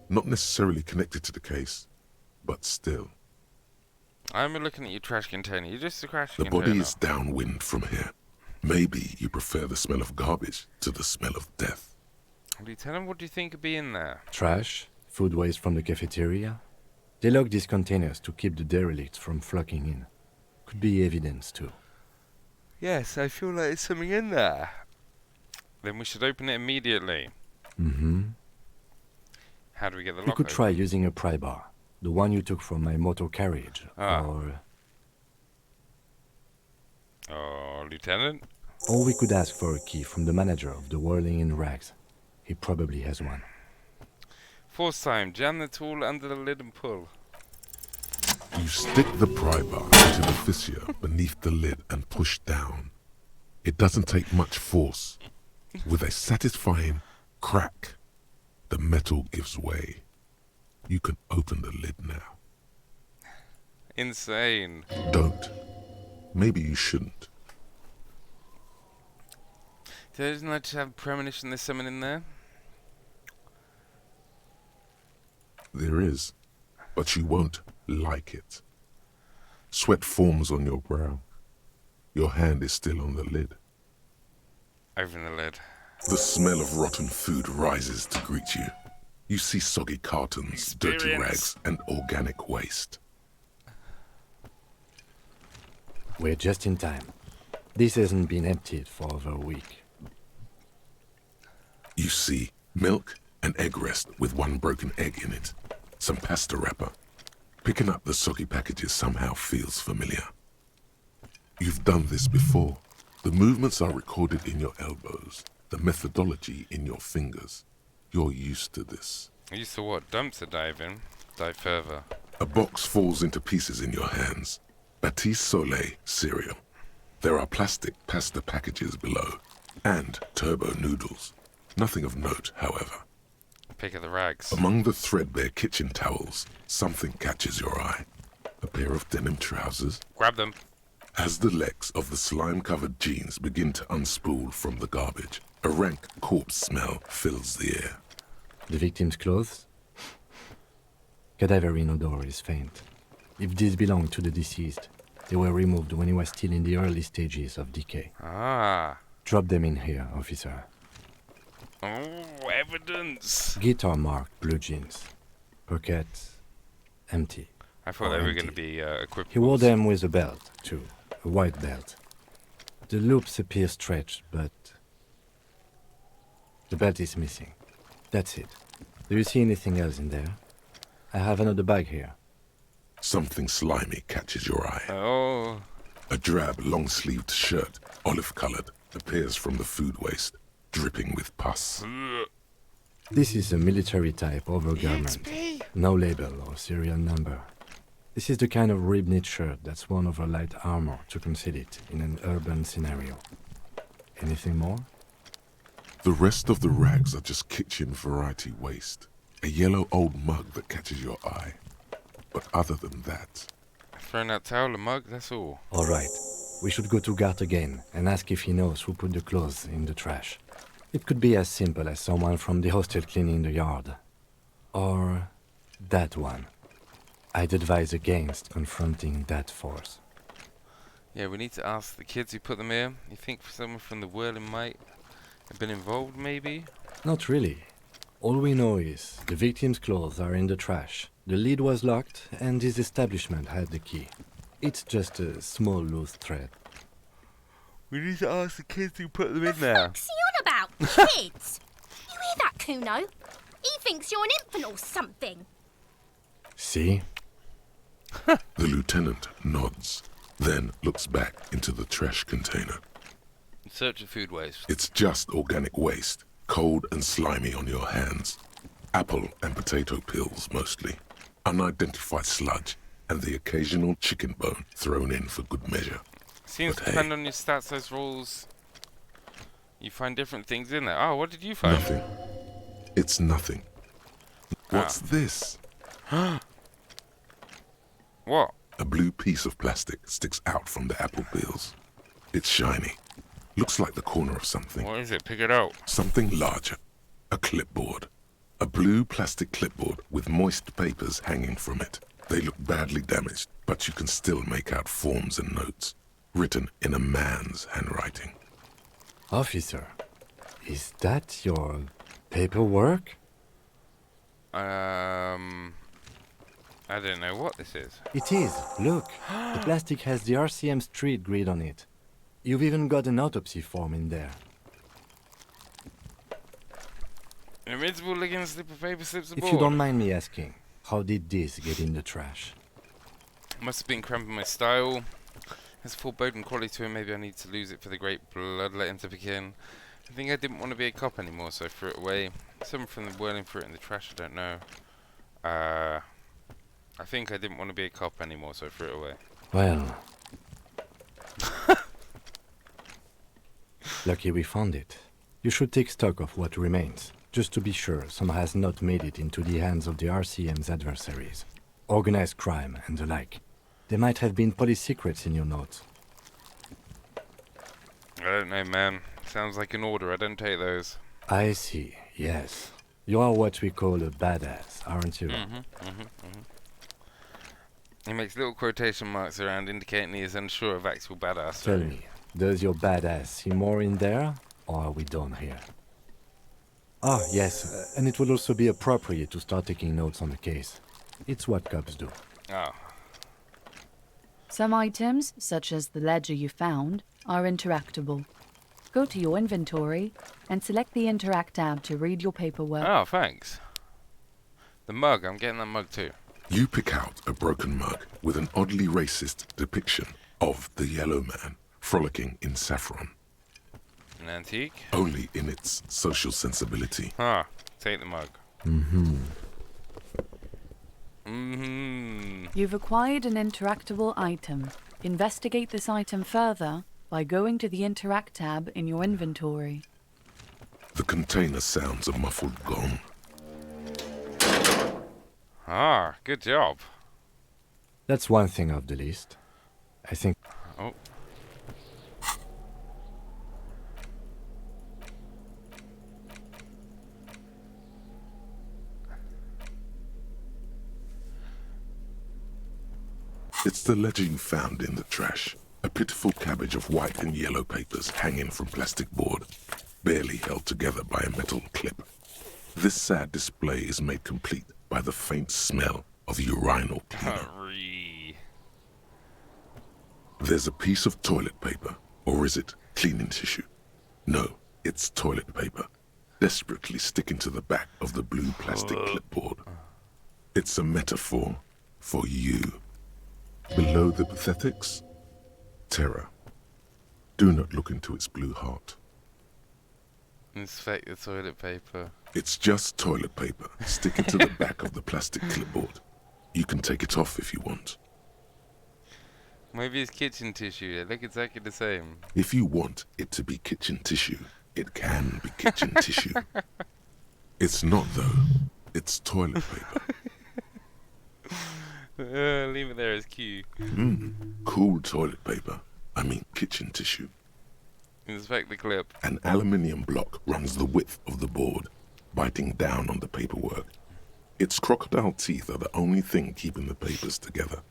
not necessarily connected to the case, but still. I'm looking at your trash container. You're just a trash The container. body is downwind from here. Maybe you prefer the smell of garbage to the smell of death. Lieutenant, what do you think could be in there? Trash, food waste from the cafeteria. They lock these containers to keep the derelicts from flocking in. Could be evidence too. Yes, I feel like there's something in there. Then we should open it immediately. Mm-hmm. How do we get the We lock could open? try using a pry bar. The one you took from my motor carriage. Or Lieutenant? Or we could ask for a key from the manager of the Whirling in Rags. He probably has one. Fourth time, jam the tool under the lid and pull. You stick the pry bar into the fissure beneath the lid and push down. It doesn't take much force. With a satisfying crack, the metal gives way. You can open the lid now. Insane. Don't. Maybe you shouldn't. Doesn't that just have a premonition there's someone in there? There is, but you won't like it. Sweat forms on your brow. Your hand is still on the lid. Open the lid. The smell of rotten food rises to greet you. You see soggy cartons, dirty rags, and organic waste. We're just in time. This hasn't been emptied for over a week. You see milk and egg rest with one broken egg in it. Some pasta wrapper. Picking up the soggy packages somehow feels familiar. You've done this before. The movements are recorded in your elbows, the methodology in your fingers. You're used to this. I used to what? Dumpster diving? Dive further. A box falls into pieces in your hands. Batiste Soleil cereal. There are plastic pasta packages below, and turbo noodles. Nothing of note, however. Pick of the rags. Among the threadbare kitchen towels, something catches your eye. A pair of denim trousers. Grab them. As the legs of the slime-covered jeans begin to unspool from the garbage, a rank corpse smell fills the air. The victim's clothes? Cadaverine odor is faint. If these belong to the deceased, they were removed when he was still in the early stages of decay. Ah. Drop them in here, officer. Oh, evidence. Guitar-marked blue jeans. Pockets empty. I thought they were going to be equipped. He wore them with a belt, too. A white belt. The loops appear stretched, but the belt is missing. That's it. Do you see anything else in there? I have another bag here. Something slimy catches your eye. Oh. A drab, long-sleeved shirt, olive-colored, appears from the food waste, dripping with pus. This is a military-type overgarment. No label or serial number. This is the kind of rib-knit shirt that's worn over light armor to conceal it in an urban scenario. Anything more? The rest of the rags are just kitchen variety waste. A yellow old mug that catches your eye. But other than that... Thrown out towel, a mug, that's all. All right. We should go to Gart again and ask if he knows who put the clothes in the trash. It could be as simple as someone from the hostel cleaning the yard. Or that one. I'd advise against confronting that force. Yeah, we need to ask the kids who put them here. You think someone from the Whirling might have been involved, maybe? Not really. All we know is the victim's clothes are in the trash. The lid was locked, and his establishment had the key. It's just a small loose thread. We need to ask the kids who put them in there. What's he on about? Kids? You hear that, Kuno? He thinks you're an infant or something. See? The lieutenant nods, then looks back into the trash container. In search of food waste. It's just organic waste, cold and slimy on your hands. Apple and potato peels, mostly. Unidentified sludge, and the occasional chicken bone thrown in for good measure. Seems But to depend on your stats, those rolls. You find different things in there. Oh, what did you find? Nothing. It's nothing. What's this? What? A blue piece of plastic sticks out from the apple peels. It's shiny. Looks like the corner of something. What is it? Pick it out. Something larger. A clipboard. A blue plastic clipboard with moist papers hanging from it. They look badly damaged, but you can still make out forms and notes, written in a man's handwriting. Officer, is that your paperwork? I don't know what this is. It is. Look, the plastic has the RCM street grid on it. You've even got an autopsy form in there. Invincible looking slip of paper slips aboard. If you don't mind me asking, how did this get in the trash? Must have been cramping my style. Has a foreboding quality to it. Maybe I need to lose it for the great bloodletting to begin. I think I didn't want to be a cop anymore, so I threw it away. Someone from the whirling threw it in the trash, I don't know. I think I didn't want to be a cop anymore, so I threw it away. Well... Lucky we found it. You should take stock of what remains, just to be sure some has not made it into the hands of the RCM's adversaries. Organized crime and the like. There might have been police secrets in your notes. I don't know, man. Sounds like an order. I don't take those. I see, yes. You are what we call a badass, aren't you? He makes little quotation marks around indicating he is unsure of actual badass. Tell me, does your badass see more in there, or are we done here? Ah, yes, and it would also be appropriate to start taking notes on the case. It's what cops do. Oh. Some items, such as the ledger you found, are interactable. Go to your inventory and select the Interact tab to read your paperwork. Oh, thanks. The mug, I'm getting that mug too. You pick out a broken mug with an oddly racist depiction of the yellow man frolicking in saffron. An antique? Only in its social sensibility. Ah, take the mug. You've acquired an interactable item. Investigate this item further by going to the Interact tab in your inventory. The container sounds a muffled gong. Ah, good job. That's one thing off the list. I think... Oh. It's the ledger you found in the trash. A pitiful cabbage of white and yellow papers hanging from plastic board, barely held together by a metal clip. This sad display is made complete by the faint smell of urinal cleaner. There's a piece of toilet paper, or is it cleaning tissue? No, it's toilet paper, desperately sticking to the back of the blue plastic clipboard. It's a metaphor for you. Below the pathetics, terror. Do not look into its blue heart. Inspect the toilet paper. It's just toilet paper sticking to the back of the plastic clipboard. You can take it off if you want. Maybe it's kitchen tissue. They look exactly the same. If you want it to be kitchen tissue, it can be kitchen tissue. It's not, though. It's toilet paper. Leave it there as Q. Cool toilet paper. I mean kitchen tissue. Inspect the clip. An aluminium block runs the width of the board, biting down on the paperwork. Its crocodile teeth are the only thing keeping the papers together.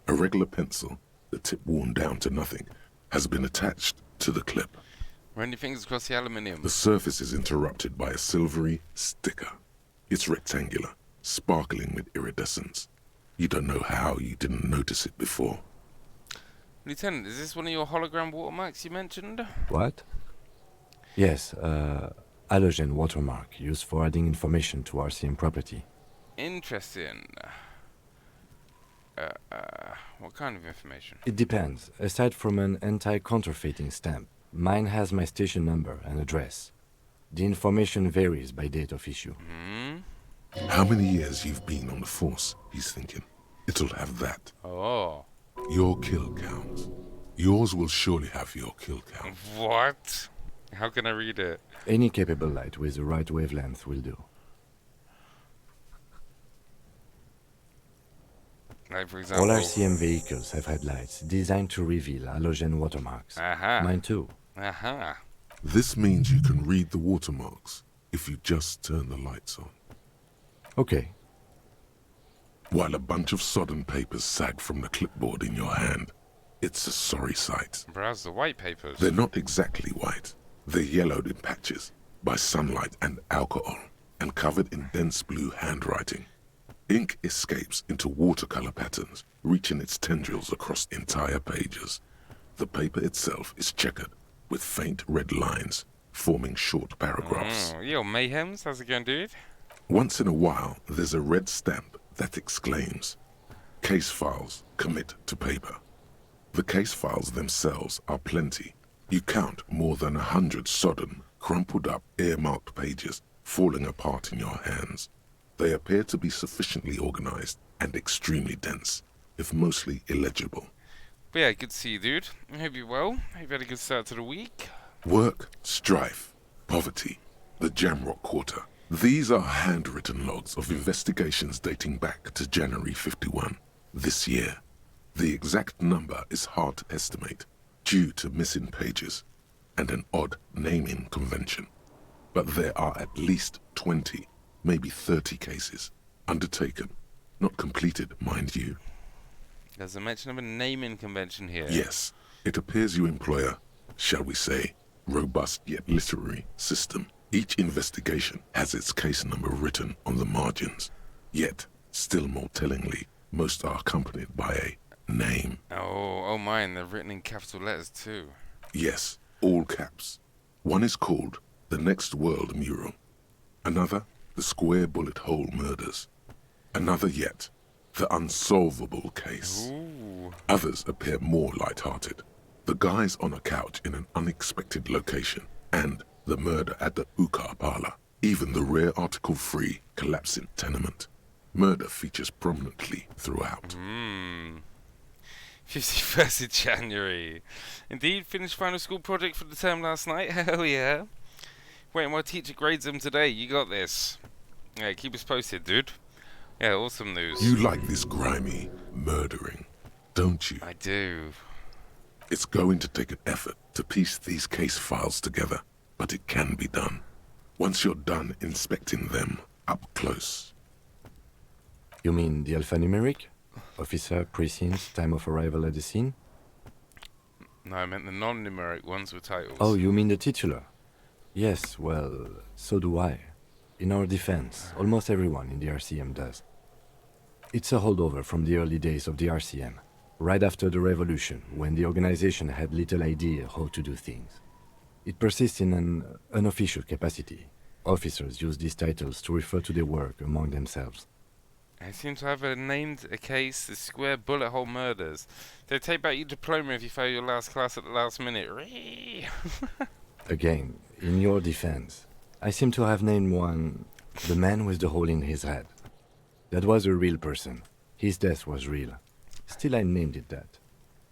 A regular pencil, the tip worn down to nothing, has been attached to the clip. Run your fingers across the aluminium. The surface is interrupted by a silvery sticker. It's rectangular, sparkling with iridescence. You don't know how you didn't notice it before. Lieutenant, is this one of your hologram watermarks you mentioned? What? Yes, halogen watermark used for adding information to RCM property. Interesting. What kind of information? It depends. Aside from an anti-counterfeiting stamp, mine has my station number and address. The information varies by date of issue. How many years you've been on the force, he's thinking. It'll have that. Oh. Your kill count. Yours will surely have your kill count. What? How can I read it? Any capable light with the right wavelength will do. Like, for example... All RCM vehicles have headlights designed to reveal halogen watermarks. Aha. Mine too. Aha. This means you can read the watermarks if you just turn the lights on. Okay. While a bunch of sodden papers sag from the clipboard in your hand, it's a sorry sight. Browse the white papers. They're not exactly white. They're yellowed in patches by sunlight and alcohol, and covered in dense blue handwriting. Ink escapes into watercolor patterns, reaching its tendrils across entire pages. The paper itself is checkered, with faint red lines, forming short paragraphs. Oh, yo, Mayhems, how's it going, dude? Once in a while, there's a red stamp that exclaims, "Case files, commit to paper." The case files themselves are plenty. You count more than 100 sodden, crumpled up, earmarked pages falling apart in your hands. They appear to be sufficiently organized and extremely dense, if mostly illegible. But yeah, good to see you, dude. I hope you're well. Hope you had a good start to the week. Work, strife, poverty, the Jamrock Quarter. These are handwritten logs of investigations dating back to January 51, this year. The exact number is hard to estimate, due to missing pages and an odd naming convention. But there are at least 20, maybe 30 cases undertaken, not completed, mind you. There's a mention of a naming convention here. Yes, it appears you employ a, shall we say, robust yet literary system. Each investigation has its case number written on the margins. Yet, still more tellingly, most are accompanied by a name. Oh mine, they're written in capital letters too. Yes, all caps. One is called The Next World Mural. Another, The Square Bullet Hole Murders. Another yet, The Unsolvable Case. Ooh. Others appear more light-hearted. The guys on a couch in an unexpected location, and the murder at the Ukar Parlor. Even the rare article-free collapsing tenement. Murder features prominently throughout. 51st of January. Indeed, finished final school project for the term last night. Hell yeah. Waiting while teacher grades them today. You got this. Yeah, keep us posted, dude. Yeah, awesome news. You like this grimy murdering, don't you? I do. It's going to take an effort to piece these case files together, but it can be done. Once you're done inspecting them up close. You mean the alphanumeric? Officer, precinct, time of arrival at the scene? No, I meant the non-numeric ones with titles. Oh, you mean the titular? Yes, well, so do I. In our defense, almost everyone in the RCM does. It's a holdover from the early days of the RCM, right after the revolution, when the organization had little idea how to do things. It persists in an unofficial capacity. Officers use these titles to refer to their work among themselves. I seem to have named a case the Square Bullet Hole Murders. They take back your diploma if you fail your last class at the last minute. Again, in your defense, I seem to have named one the man with the hole in his head. That was a real person. His death was real. Still, I named it that,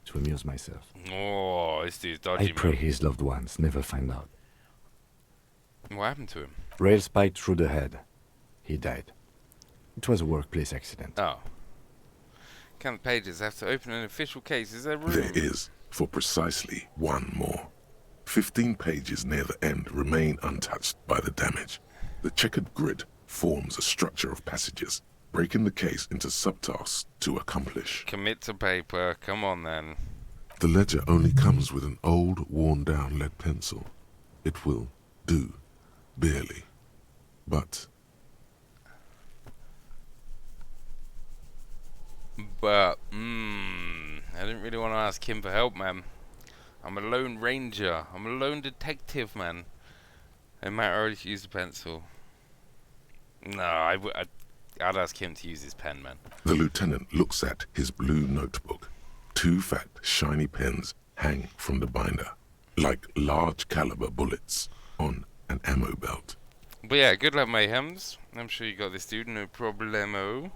to amuse myself. Oh, this dude's dodgy, I pray man. his loved ones never find out. What happened to him? Rail spiked through the head. He died. It was a workplace accident. Oh. Count the pages. I have to open an official case. Is there room? There is, for precisely one more. 15 pages near the end remain untouched by the damage. The checkered grid forms a structure of passages, breaking the case into subtasks to accomplish. Commit to paper. Come on, then. The ledger only comes with an old, worn-down lead pencil. It will do, barely. But I didn't really want to ask him for help, man. I'm a lone ranger. I'm a lone detective, man. I might already use the pencil. No, I'd ask him to use his pen, man. the lieutenant looks at his blue notebook. 2 fat, shiny pens hang from the binder, like large caliber bullets on an ammo belt. But yeah, good luck, Mayhems. I'm sure you got this, dude. No problemo.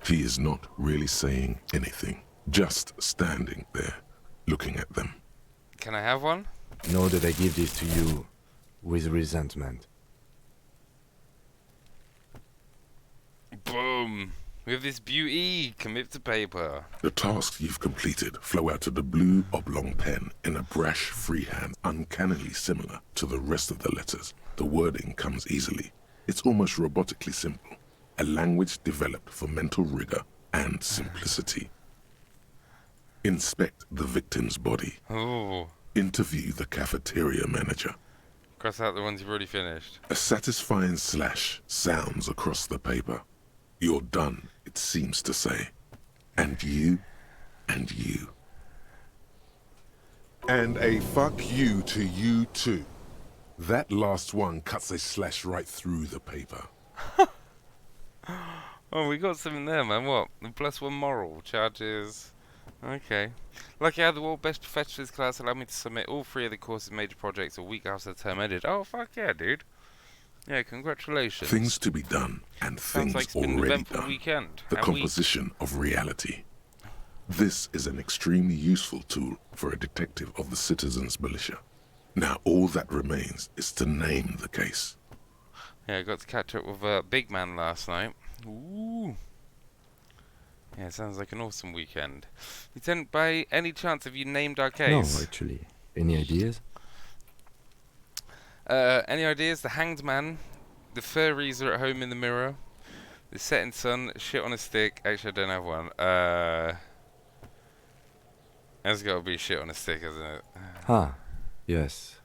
He is not really saying anything, just standing there, looking at them. Can I have one? Know that I give this to you with resentment. Boom. With this beauty, commit to paper. The tasks you've completed flow out of the blue oblong pen in a brash freehand, uncannily similar to the rest of the letters. The wording comes easily. It's almost robotically simple. A language developed for mental rigor and simplicity. Inspect the victim's body. Oh. Interview the cafeteria manager. Cross out the ones you've already finished. A satisfying slash sounds across the paper. You're done, it seems to say. And you, and you. And a fuck you to you too. That last one cuts a slash right through the paper. Oh, we got something there, man. What? The +1 moral charges. Okay. Lucky how the world best professionals class allowed me to submit all 3 of the course's major projects a week after the term ended. Oh, fuck yeah, dude. Yeah, congratulations. Things to be done and Sounds things like it's been an already eventful done. weekend. The And composition of reality. This is an extremely useful tool for a detective of the citizens' militia. Now all that remains is to name the case. Yeah, I got to catch up with Big Man last night. Ooh. Yeah, sounds like an awesome weekend. Lieutenant, by any chance have you named our No, case? actually. Any ideas? Any ideas? The Hanged Man, the furries are at home in the mirror, the setting sun, shit on a stick. Actually, I don't have one. That's got to be shit on a stick, hasn't it? Ah, yes.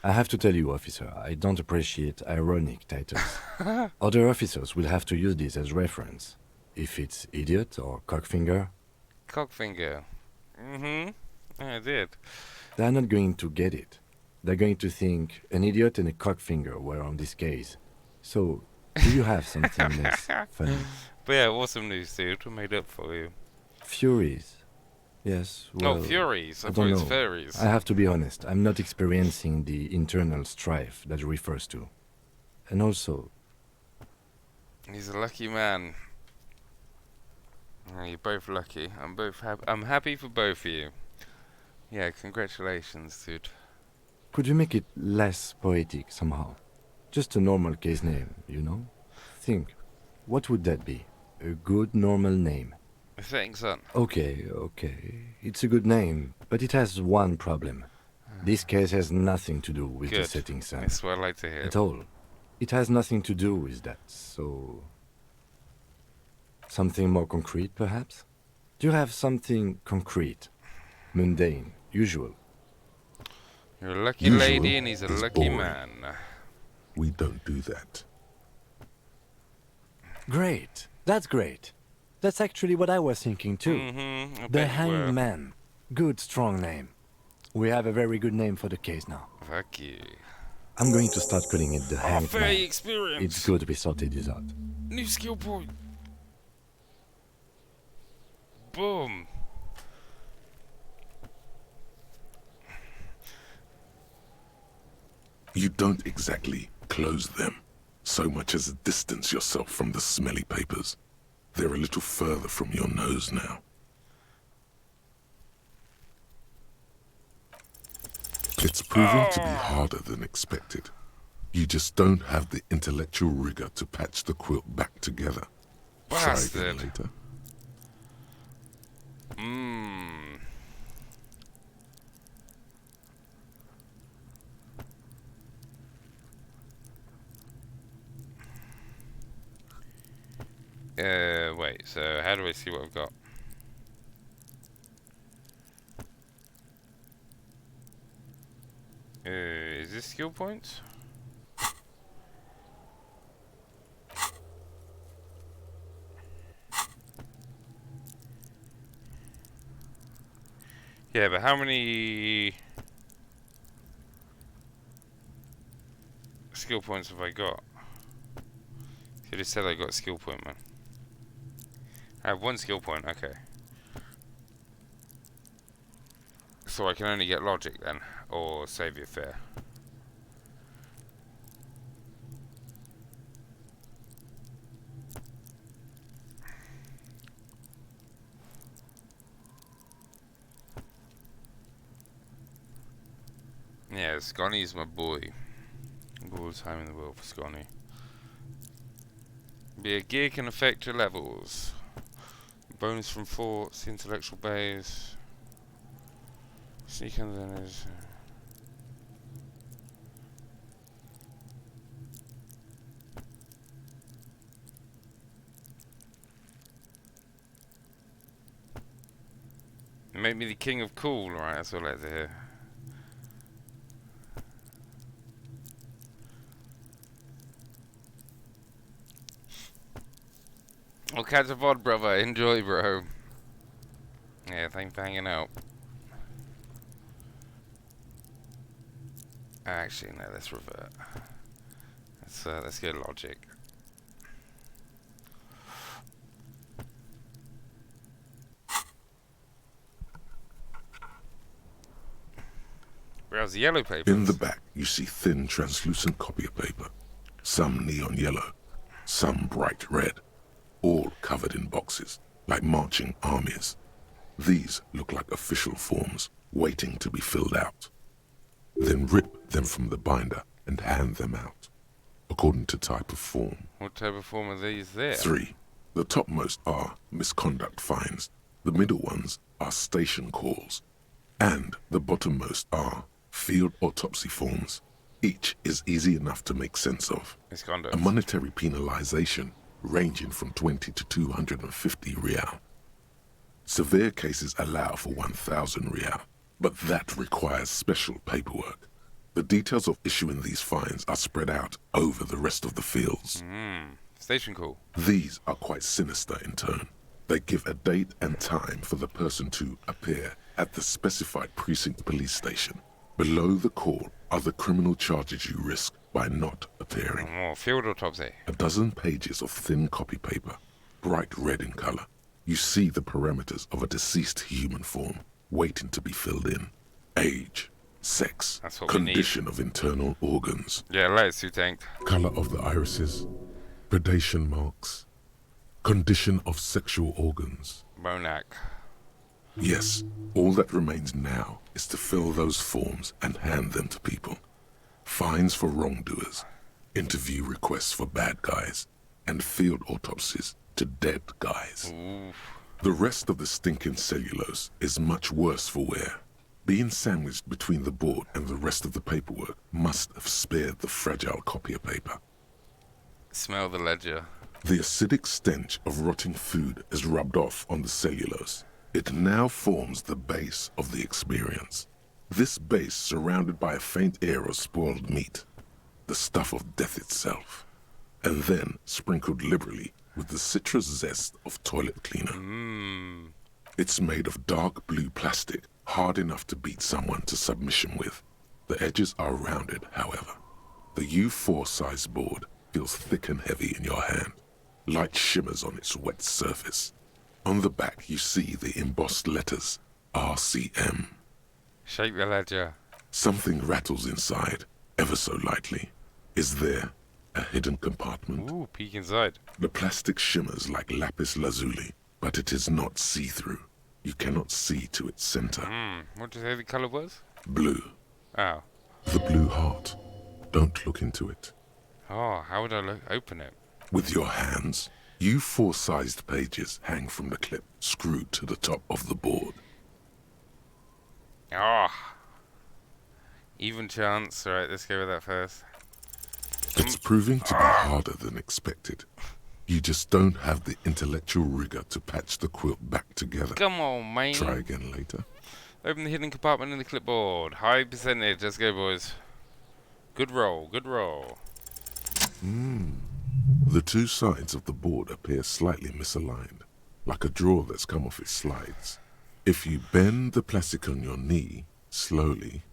I have to tell you, officer, I don't appreciate ironic titles. Other officers will have to use this as reference. If it's idiot or cockfinger, Cockfinger. Mm-hmm. Yeah, I did. they're not going to get it. They're going to think an idiot and a cockfinger were on this case. So, do you have something less funny? But yeah, awesome news, dude. We made up for you. Furies. Yes, well... Oh, Furies. I I thought don't it was know. furries. I have to be honest, I'm not experiencing the internal strife that refers to. And also... He's a lucky man. Oh, you're both lucky. I'm happy for both of you. Yeah, congratulations, dude. Could you make it less poetic somehow? Just a normal case name, you know? Think, what would that be? A good normal name. The setting sun. Okay. It's a good name, but it has one problem. This case has nothing to do with the Good. setting sun. That's what I like to hear. At all. It has nothing to do with that, so... Something more concrete, perhaps? Do you have something concrete? Mundane, usual? You're a lucky Usual lady and he's a is lucky boring. man. We don't do that. Great. That's great. That's actually what I was thinking too. Mm-hmm. The Hanged Man. Good, strong name. We have a very good name for the case now. Fuck you. I'm going to start calling it the Hanged very Man. experienced. It's good we sorted this out. New skill point. Boom. You don't exactly close them, so much as distance yourself from the smelly papers. They're a little further from your nose now. It's proven to be harder than expected. You just don't have the intellectual rigor to patch the quilt back together. Try again Bastard. later. Wait, so how do I see what I've got? Is this skill points? Yeah, but how many skill points have I got? You just said I got a skill point, man. I have one skill point, okay. So I can only get logic then, or Saviour Fair. Yeah, Scotty's my boy. All the time in the world for Scotty. Be a gear can affect your levels. Bonus from forts, intellectual base. Sneak under those. Make me the king of cool, right? That's all I like to hear. I'll catch a VOD, brother. Enjoy, bro. Yeah, thanks for hanging out. Actually, no, let's revert. Let's go logic. Browse the yellow paper. In the back, you see thin, translucent copier paper. Some neon yellow, some bright red, all covered in boxes, like marching armies. These look like official forms, waiting to be filled out. Then rip them from the binder and hand them out, according to type of form. What type of form are these there? 3. The topmost are misconduct fines, the middle ones are station calls, and the bottommost are field autopsy forms. Each is easy enough to make sense of. Misconduct. A monetary penalization ranging from 20 to 250 real. Severe cases allow for 1,000 real, but that requires special paperwork. The details of issuing these fines are spread out over the rest of the fields. Station call. These are quite sinister in turn. They give a date and time for the person to appear at the specified precinct police station. Below the call are the criminal charges you risk by not appearing. Oh, field autopsy. A dozen pages of thin copy paper, bright red in color. You see the parameters of a deceased human form, waiting to be filled in. Age, sex, That's what we need. condition of internal organs, Yeah, let's do tank. color of the irises, predation marks, condition of sexual organs. Monac. Yes, all that remains now is to fill those forms and hand them to people. Fines for wrongdoers, interview requests for bad guys, and field autopsies to dead guys. Oof. The rest of the stinking cellulose is much worse for wear. Being sandwiched between the board and the rest of the paperwork must have spared the fragile copier paper. Smell the ledger. The acidic stench of rotting food is rubbed off on the cellulose. It now forms the base of the experience. This base surrounded by a faint air of spoiled meat, the stuff of death itself, and then sprinkled liberally with the citrus zest of toilet cleaner. It's made of dark blue plastic, hard enough to beat someone to submission with. The edges are rounded, however. The U4 size board feels thick and heavy in your hand. Light shimmers on its wet surface. On the back you see the embossed letters, RCM. Shake the ledger. Something rattles inside, ever so lightly. Is there a hidden compartment? Ooh, peek inside. The plastic shimmers like lapis lazuli, but it is not see-through. You cannot see to its center. What did you say the color was? Blue. Oh. The blue heart. Don't look into it. Oh, how would I open it? With your hands, U4-sized pages hang from the clip screwed to the top of the board. Ah. Even chance. Alright, let's go with that first. It's proving to be harder than expected. You just don't have the intellectual rigor to patch the quilt back together. Come on, man. Try again later. Open the hidden compartment in the clipboard. High percentage. Let's go, boys. Good roll. Good roll. The two sides of the board appear slightly misaligned, like a drawer that's come off its slides. If you bend the plastic on your knee, slowly,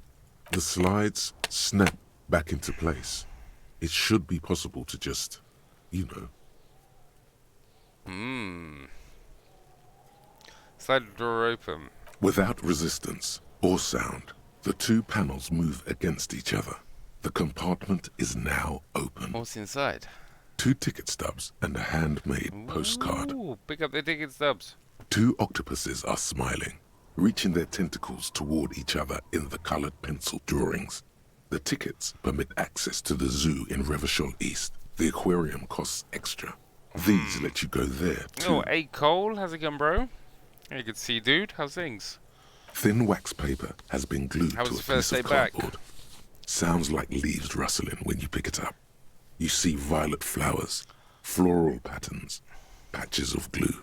the slides snap back into place. It should be possible to just, Slide the door open. Without resistance or sound, the two panels move against each other. The compartment is now open. What's inside? 2 ticket stubs and a handmade postcard. Ooh, pick up the ticket stubs. 2 octopuses are smiling, reaching their tentacles toward each other in the colored pencil drawings. The tickets permit access to the zoo in Revachol East. The aquarium costs extra. These let you go there, too. Oh, hey Cole, how's it going, bro? Hey, good to see you, dude. How's things? Thin wax paper has been glued How was to a the first piece of day back? cardboard. Sounds like leaves rustling when you pick it up. You see violet flowers, floral patterns, patches of glue.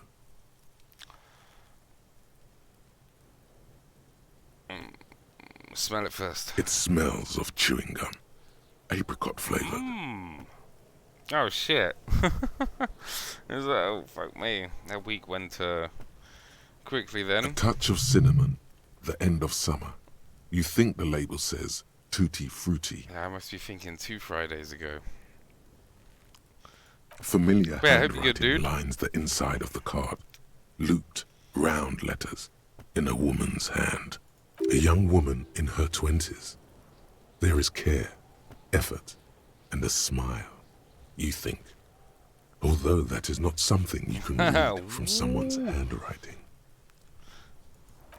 Smell it first. It smells of chewing gum, apricot flavored. Oh shit. Oh fuck me. That week went quickly then. A touch of cinnamon, the end of summer. You think the label says tutti frutti. Yeah, I must be thinking 2 Fridays ago. Familiar Yeah, I hope you're good, handwriting dude. lines the inside of the card. Looped, round letters in a woman's hand. A young woman in her 20s. There is care, effort, and a smile, you think. Although that is not something you can read from someone's handwriting.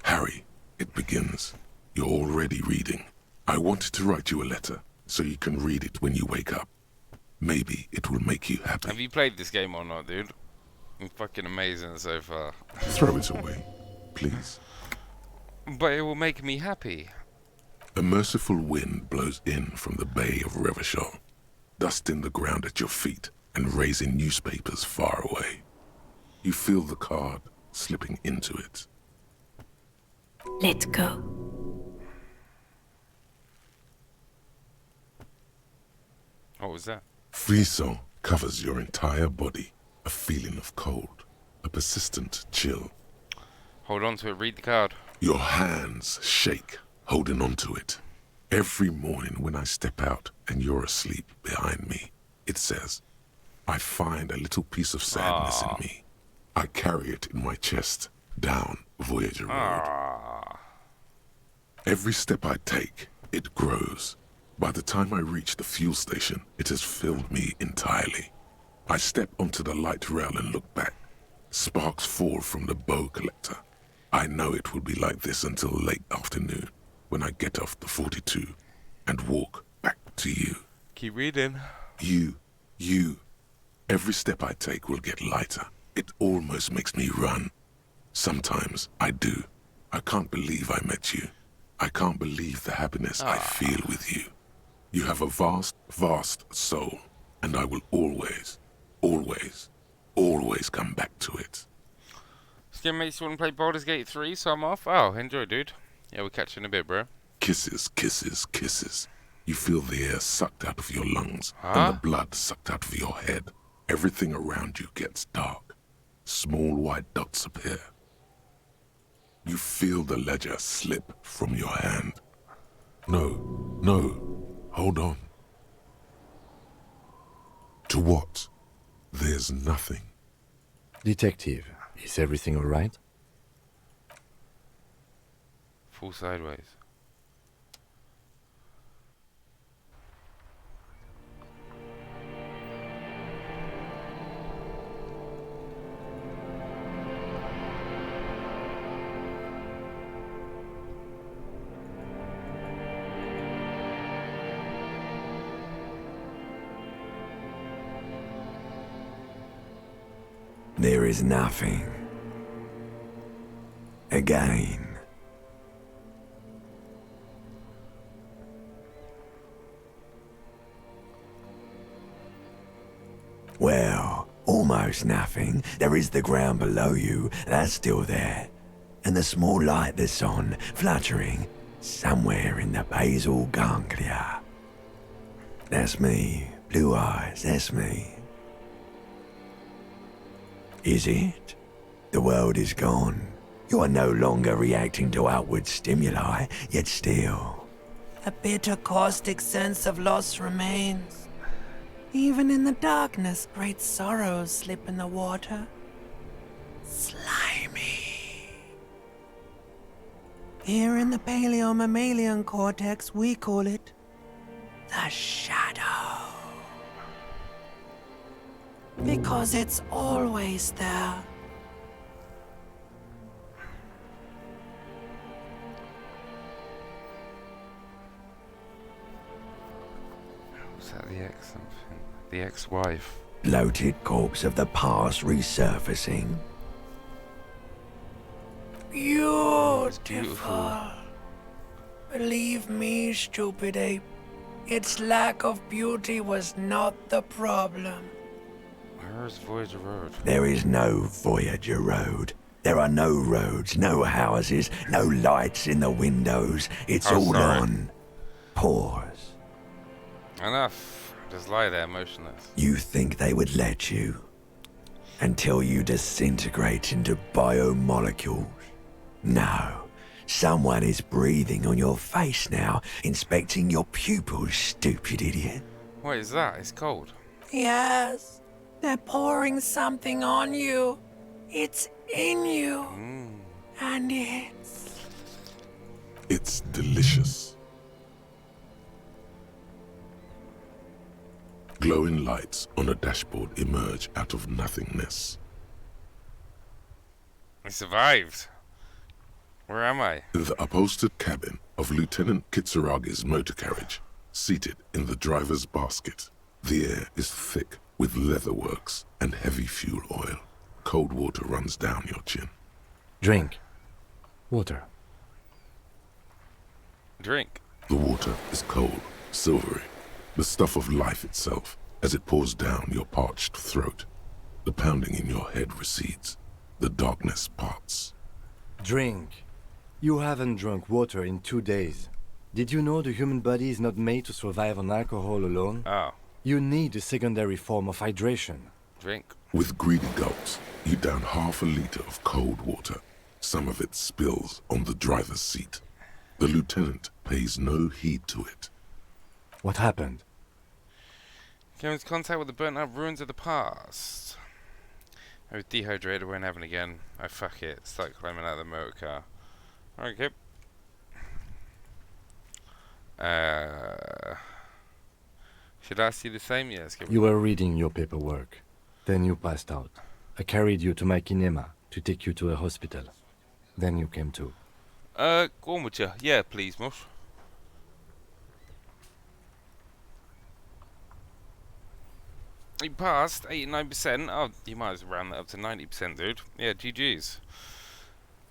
Harry, it begins. You're already reading. I wanted to write you a letter so you can read it when you wake up. Maybe it will make you happy. Have you played this game or not, dude? It's fucking amazing so far. Throw it away, please. But it will make me happy. A merciful wind blows in from the bay of Revachol, dusting the ground at your feet and raising newspapers far away. You feel the card slipping into it. Let's go. What was that? Frisson covers your entire body, a feeling of cold, a persistent chill. Hold on to it, read the card. Your hands shake, holding on to it. Every morning when I step out and you're asleep behind me, it says, I find a little piece of sadness in me. I carry it in my chest, down Voyager Road. Every step I take, it grows. By the time I reach the fuel station, it has filled me entirely. I step onto the light rail and look back. Sparks fall from the bow collector. I know it will be like this until late afternoon, when I get off the 42 and walk back to you. Keep reading. You. Every step I take will get lighter. It almost makes me run. Sometimes I do. I can't believe I met you. I can't believe the happiness I feel with you. You have a vast, vast soul, and I will always, always, always come back to it. Skin mates want to play Baldur's Gate 3, so I'm off. Oh, enjoy, dude. Yeah, we'll catch you in a bit, bro. Kisses, kisses, kisses. You feel the air sucked out of your lungs and the blood sucked out of your head. Everything around you gets dark. Small white dots appear. You feel the ledger slip from your hand. No, hold on. To what? There's nothing. Detective, is everything all right? Fall sideways. There is nothing. Again. Well, almost nothing. There is the ground below you, that's still there. And the small light that's on, fluttering, somewhere in the basal ganglia. That's me. Blue eyes, that's me. Is it? The world is gone. You are no longer reacting to outward stimuli, yet still. A bitter, caustic sense of loss remains. Even in the darkness, great sorrows slip in the water. Slimy. Here in the paleo-mammalian cortex, we call it the shadow. Because it's always there. Was that the ex something? The ex-wife. bloated corpse of the past resurfacing. Beautiful. Believe me, stupid ape, its lack of beauty was not the problem. Where's Voyager Road? There is no Voyager Road. There are no roads, no houses, no lights in the windows. It's all sorry. on pause. Enough. Just lie there, motionless. You think they would let you? Until you disintegrate into biomolecules? No. Someone is breathing on your face now, inspecting your pupils, stupid idiot. What is that? It's cold. Yes, they're pouring something on you. It's in you. And It's delicious. Glowing lights on a dashboard emerge out of nothingness. I survived. Where am I? The upholstered cabin of Lieutenant Kitsuragi's motor carriage, seated in the driver's basket. The air is thick with leatherworks and heavy fuel oil. Cold water runs down your chin. Drink. Water. Drink. The water is cold, silvery, the stuff of life itself as it pours down your parched throat. The pounding in your head recedes. The darkness parts. Drink. You haven't drunk water in 2 days. Did you know the human body is not made to survive on alcohol alone? Oh. You need a secondary form of hydration. Drink. With greedy gulps, you down half a liter of cold water. Some of it spills on the driver's seat. The lieutenant pays no heed to it. What happened? Came into contact with the burnt out ruins of the past. I was dehydrated, went heaven again. Oh fuck it, start climbing out of the motor car. Okay. Should I ask you the same? Yes. You were reading your paperwork. Then you passed out. I carried you to my kinema to take you to a hospital. Then you came to. Go on with you. Yeah, please, Mush. You passed 89%. Oh, you might as well round that up to 90%, dude. Yeah, GG's.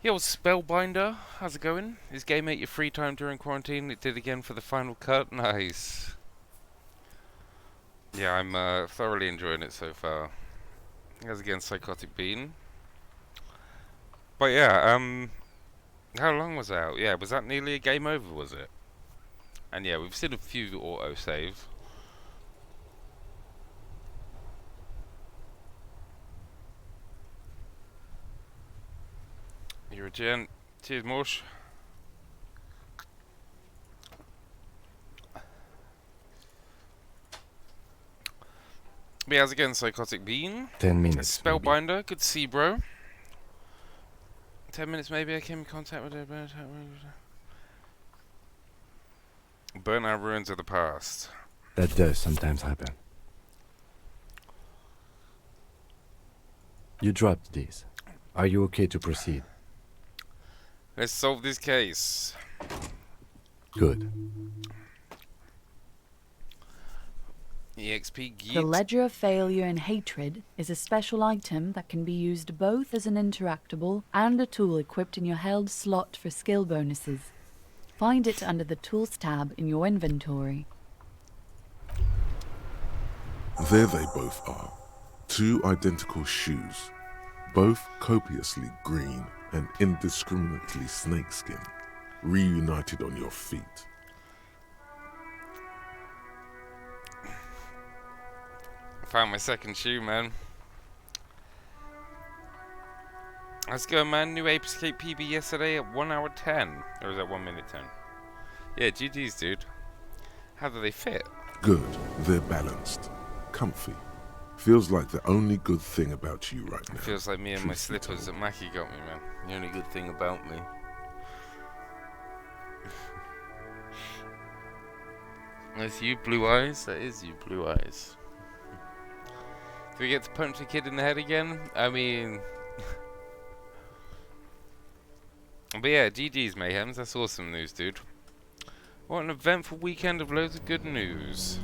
Yo, Spellbinder, how's it going? Is game 8 your free time during quarantine? It did again for the final cut. Nice. Yeah, I'm thoroughly enjoying it so far. As again, Psychotic Bean. But yeah, how long was that out? Yeah, was that nearly a game over, was it? And yeah, we've seen a few auto-save. You're a gent. Cheers, Mosh. But yeah, how's it going, Psychotic Bean? 10 minutes. Spellbinder, good to see you, bro. 10 minutes maybe I came in contact with it. Burn out ruins of the past. That does sometimes happen. You dropped these. Are you okay to proceed? Let's solve this case. Good. EXP geeks. The Ledger of Failure and Hatred is a special item that can be used both as an interactable and a tool equipped in your held slot for skill bonuses. Find it under the Tools tab in your inventory. There they both are. Two identical shoes, both copiously green and indiscriminately snakeskin, reunited on your feet. Found my second shoe, man. Let's go, man. New Ape Escape PB yesterday at 1 hour 10. Or was that 1 minute 10? Yeah, GG's, dude. How do they fit? Good. They're balanced. Comfy. Feels like the only good thing about you right now. It feels like me and my slippers that Mackie got me, man. The only good thing about me. That's you, Blue Eyes. That is you, Blue Eyes. Do we get to punch the kid in the head again? I mean... But yeah, GG's, Mayhems. That's awesome news, dude. What an eventful weekend of loads of good news.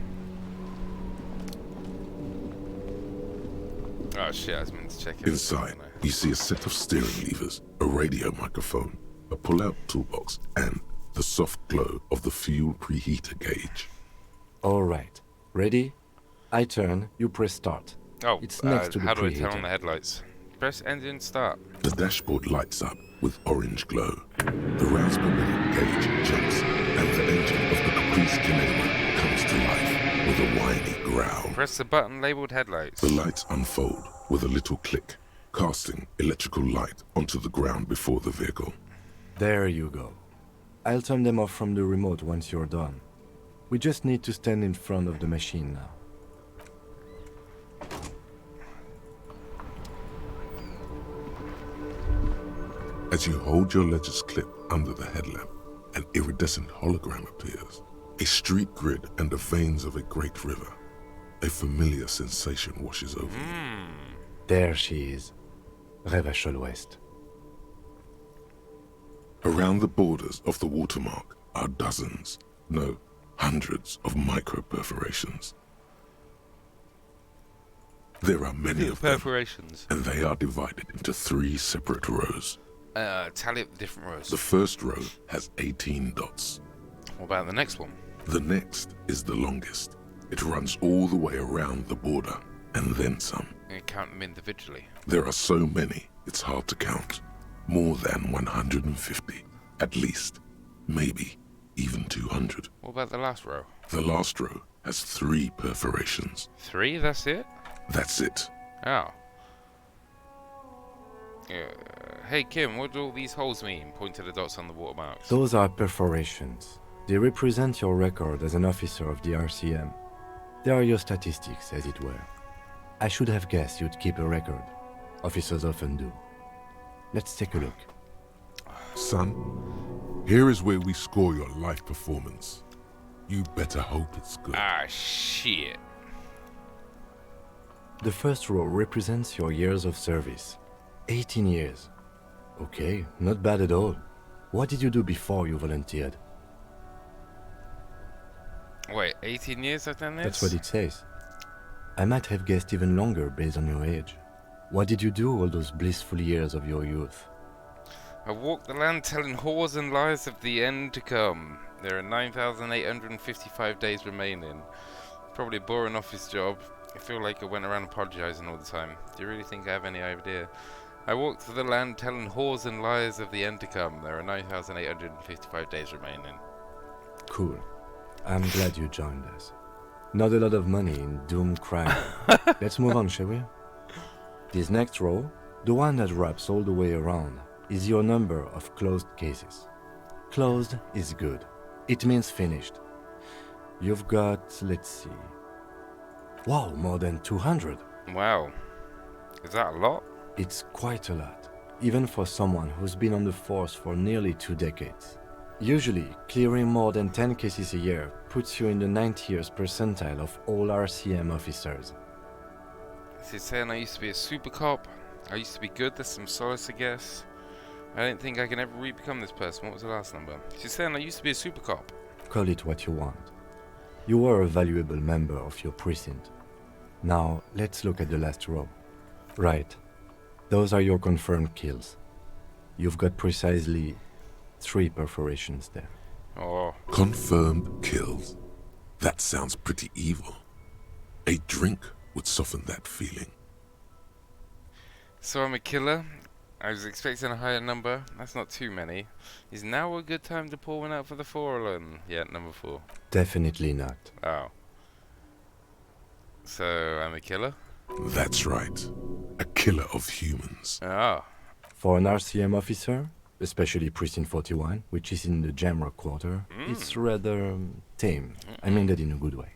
Oh shit, I was meant to check it. Inside, you see a set of steering levers, a radio microphone, a pull-out toolbox, and the soft glow of the fuel preheater gauge. All right. Ready? I turn, you press start. Oh, it's next to the how do I preheater. turn on the headlights? Press engine start. The dashboard lights up with orange glow. The rounds per minute gauge jumps, and the engine of the Caprice Kinema comes to life with a whiny growl. Press the button labeled headlights. The lights unfold with a little click, casting electrical light onto the ground before the vehicle. There you go. I'll turn them off from the remote once you're done. We just need to stand in front of the machine now. As you hold your ledger's clip under the headlamp, an iridescent hologram appears. A street grid and the veins of a great river. A familiar sensation washes over you. There she is. Revachol West. Around the borders of the watermark are dozens, no, hundreds of micro-perforations. There are many of them, perforations. and they are divided into 3 separate rows. Tally up the different rows. The first row has 18 dots. What about the next one? The next is the longest. It runs all the way around the border, and then some. You count them individually. There are so many, it's hard to count. More than 150, at least. Maybe even 200. What about the last row? The last row has 3 perforations. 3? That's it? That's it. Oh. Hey Kim, what do all these holes mean? Point to the dots on the watermarks. Those are perforations. They represent your record as an officer of the RCM. They are your statistics, as it were. I should have guessed you'd keep a record. Officers often do. Let's take a look. Son, here is where we score your life performance. You better hope it's good. Ah, shit. The first row represents your years of service. 18 years. Okay, not bad at all. What did you do before you volunteered? Wait, 18 years I've done this? That's what it says. I might have guessed even longer based on your age. What did you do all those blissful years of your youth? I walked the land telling whores and lies of the end to come. There are 9,855 days remaining. Probably a boring office job. I feel like I went around apologizing all the time. Do you really think I have any idea? I walked through the land telling whores and lies of the end to come. There are 9,855 days remaining. Cool. I'm glad you joined us. Not a lot of money in doom crime. Let's move on, shall we? This next row, the one that wraps all the way around, is your number of closed cases. Closed is good. It means finished. You've got, let's see... Wow, more than 200. Wow. Is that a lot? It's quite a lot, even for someone who's been on the force for nearly 2 decades. Usually, clearing more than 10 cases a year puts you in the 90th percentile of all RCM officers. Is it saying I used to be a super cop? I used to be good, there's some solace I guess. I don't think I can ever re-become this person. What was the last number? She's saying I used to be a super cop. Call it what you want. You were a valuable member of your precinct. Now, let's look at the last row. Right. Those are your confirmed kills. You've got precisely 3 perforations there. Oh. Confirmed kills. That sounds pretty evil. A drink would soften that feeling. So I'm a killer. I was expecting a higher number. That's not too many. Is now a good time to pour one out for the 4-11? Yeah, number 4. Definitely not. Oh. So I'm a killer? That's right. A killer of humans. Ah. For an RCM officer, especially Precinct 41, which is in the Jamrock quarter, it's rather tame. I mean that in a good way.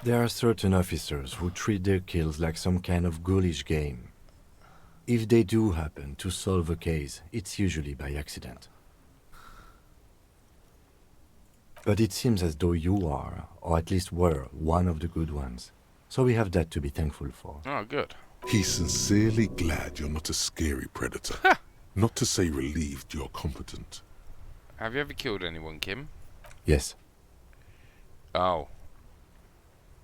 There are certain officers who treat their kills like some kind of ghoulish game. If they do happen to solve a case, it's usually by accident. But it seems as though you are, or at least were, one of the good ones. So we have that to be thankful for. Oh, good. He's sincerely glad you're not a scary predator. Not to say relieved you're competent. Have you ever killed anyone, Kim? Yes. Oh.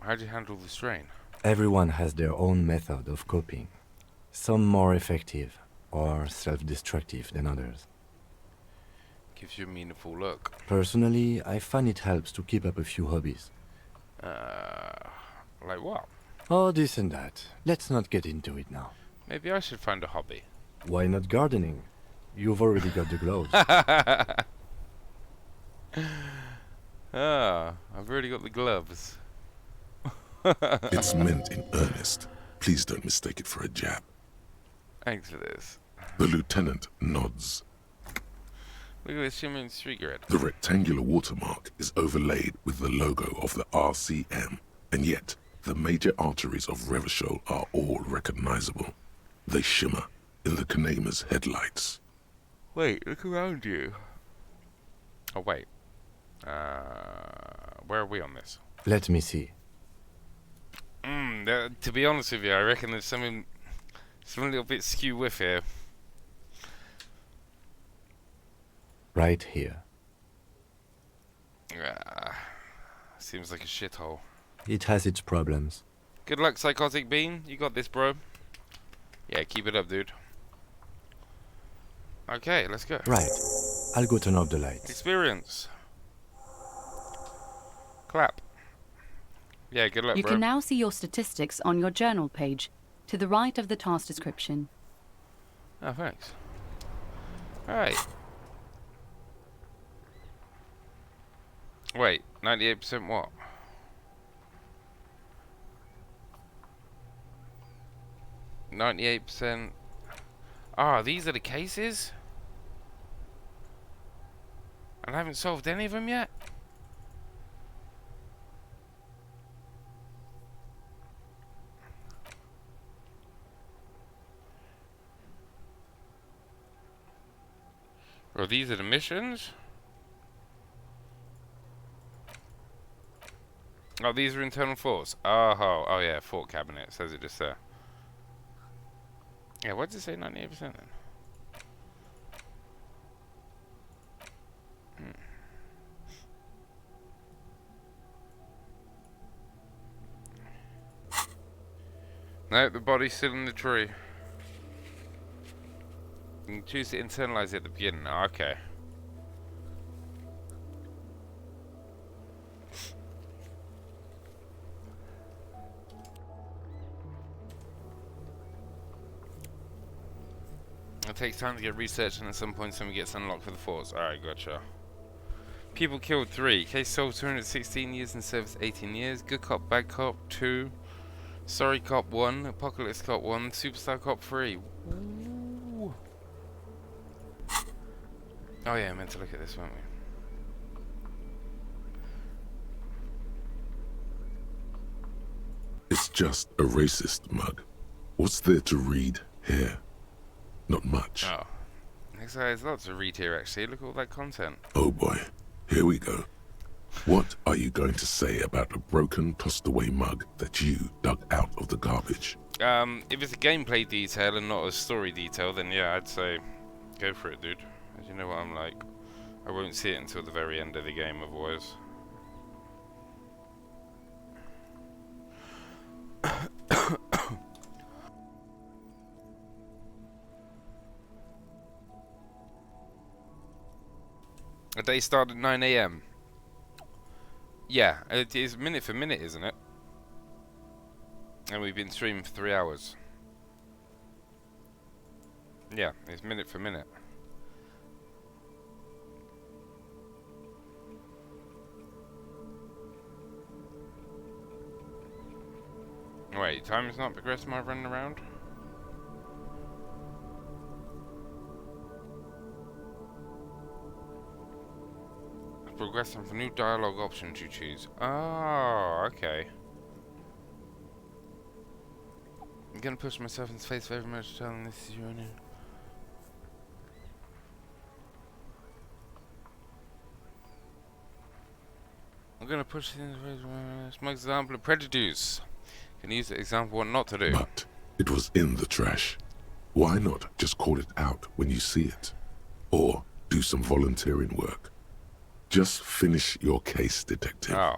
How'd you handle the strain? Everyone has their own method of coping. Some more effective or self-destructive than others. Gives you a meaningful look. Personally, I find it helps to keep up a few hobbies. Like what? Oh, this and that. Let's not get into it now. Maybe I should find a hobby. Why not gardening? You've already got the gloves. I've already got the gloves. It's meant in earnest. Please don't mistake it for a jab. Thanks for this. The lieutenant nods. Look at this shimmering street grid. The rectangular watermark is overlaid with the logo of the RCM, and yet the major arteries of Revachol are all recognizable. They shimmer in the Kanema's headlights. Wait, look around you. Oh, wait. Where are we on this? Let me see. To be honest with you, I reckon there's something a little bit skew with here. Right here. Seems like a shithole. It has its problems. Good luck, Psychotic Bean. You got this, bro. Yeah, keep it up, dude. Okay, let's go. Right. I'll go turn off the lights. Experience. Clap. Yeah, good luck, You bro. can now see your statistics on your journal page, to the right of the task description. Oh, thanks. Alright. Wait, 98% what? %. Ah, these are the cases? And I haven't solved any of them yet? Oh, these are the missions? Oh, these are internal force. Oh yeah, fort cabinet. Says it just there. Yeah, what did it say? 98% then? No, the body's still in the tree. You can choose to internalize it at the beginning. Oh, okay. It takes time to get researched, and at some point something gets unlocked for the force. Alright, gotcha. People killed 3. Case solved 216 years in service 18 years. Good cop, bad cop 2. Sorry cop 1. Apocalypse cop 1. Superstar cop 3. Ooh. Oh yeah, I meant to look at this, weren't we? It's just a racist mug. What's there to read here? Not much. Oh. Next there's lots to read here actually. Look at all that content. Oh boy, here we go. What are you going to say about a broken, tossed away mug that you dug out of the garbage? If it's a gameplay detail and not a story detail, then yeah, I'd say go for it, dude. As you know what I'm like. I won't see it until the very end of the game otherwise. A day started at 9 AM. Yeah, it is minute for minute, isn't it? And we've been streaming for 3 hours. Yeah, it's minute for minute. Wait, time has not progressed my running around? Progressing for new dialogue options you choose. Oh, okay. I'm gonna push myself in space very much, telling this is your own. I'm gonna push my example of prejudice. Can use the example what not to do. But it was in the trash. Why not just call it out when you see it? Or do some volunteering work. Just finish your case, detective. Oh.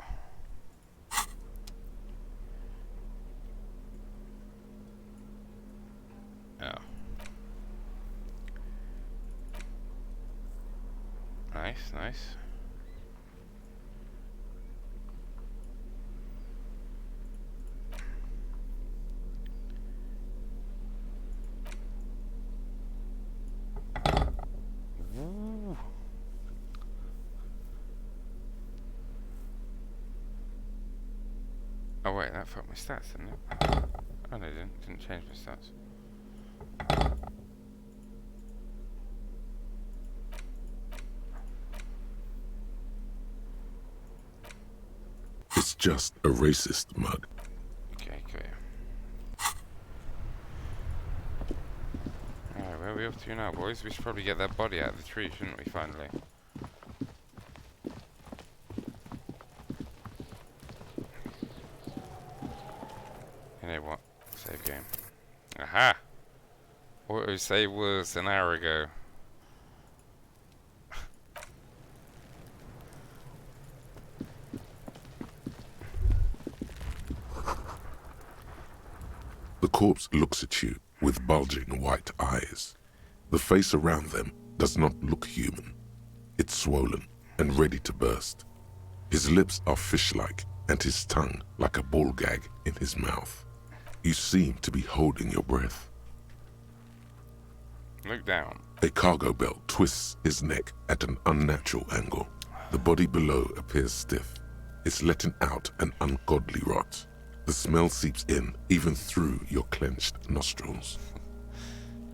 Nice, nice. Ooh. Oh wait, that fucked my stats, didn't it? Oh no, it didn't. Didn't change my stats. It's just a racist mug. Okay, clear. Alright, where are we off to now, boys? We should probably get that body out of the tree, shouldn't we, finally? You know what? Save game. Aha! Autosave was an hour ago. The corpse looks at you with bulging white eyes. The face around them does not look human. It's swollen and ready to burst. His lips are fish-like and his tongue like a ball gag in his mouth. You seem to be holding your breath. Look down. A cargo belt twists his neck at an unnatural angle. The body below appears stiff. It's letting out an ungodly rot. The smell seeps in even through your clenched nostrils.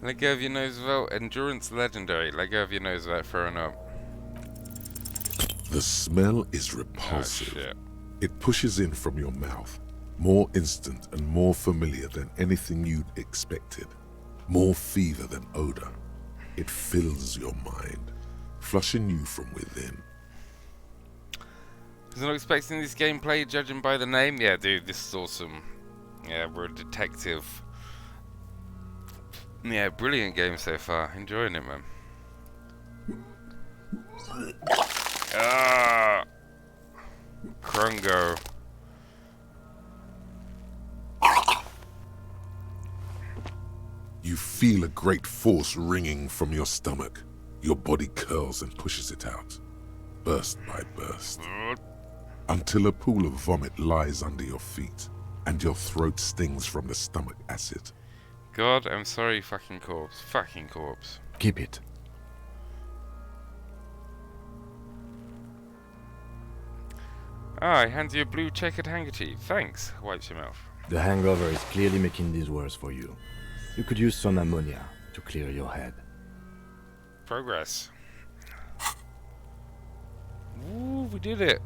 Let go of your nose without endurance legendary. Let go of your nose without throwing up. The smell is repulsive. It pushes in from your mouth, more instant and more familiar than anything you'd expected. More fever than odor. It fills your mind, flushing you from within. Was not expecting this gameplay, judging by the name. Yeah, dude, this is awesome. Yeah, we're a detective. Yeah, brilliant game so far. Enjoying it, man. Ah, Krungo. You feel a great force ringing from your stomach. Your body curls and pushes it out, burst by burst, until a pool of vomit lies under your feet, and your throat stings from the stomach acid. God, I'm sorry, fucking corpse. Fucking corpse. Keep it. Ah, I hand you a blue checkered handkerchief. Thanks. Wipes your mouth. The hangover is clearly making these worse for you. You could use some ammonia to clear your head. Progress. Ooh, we did it.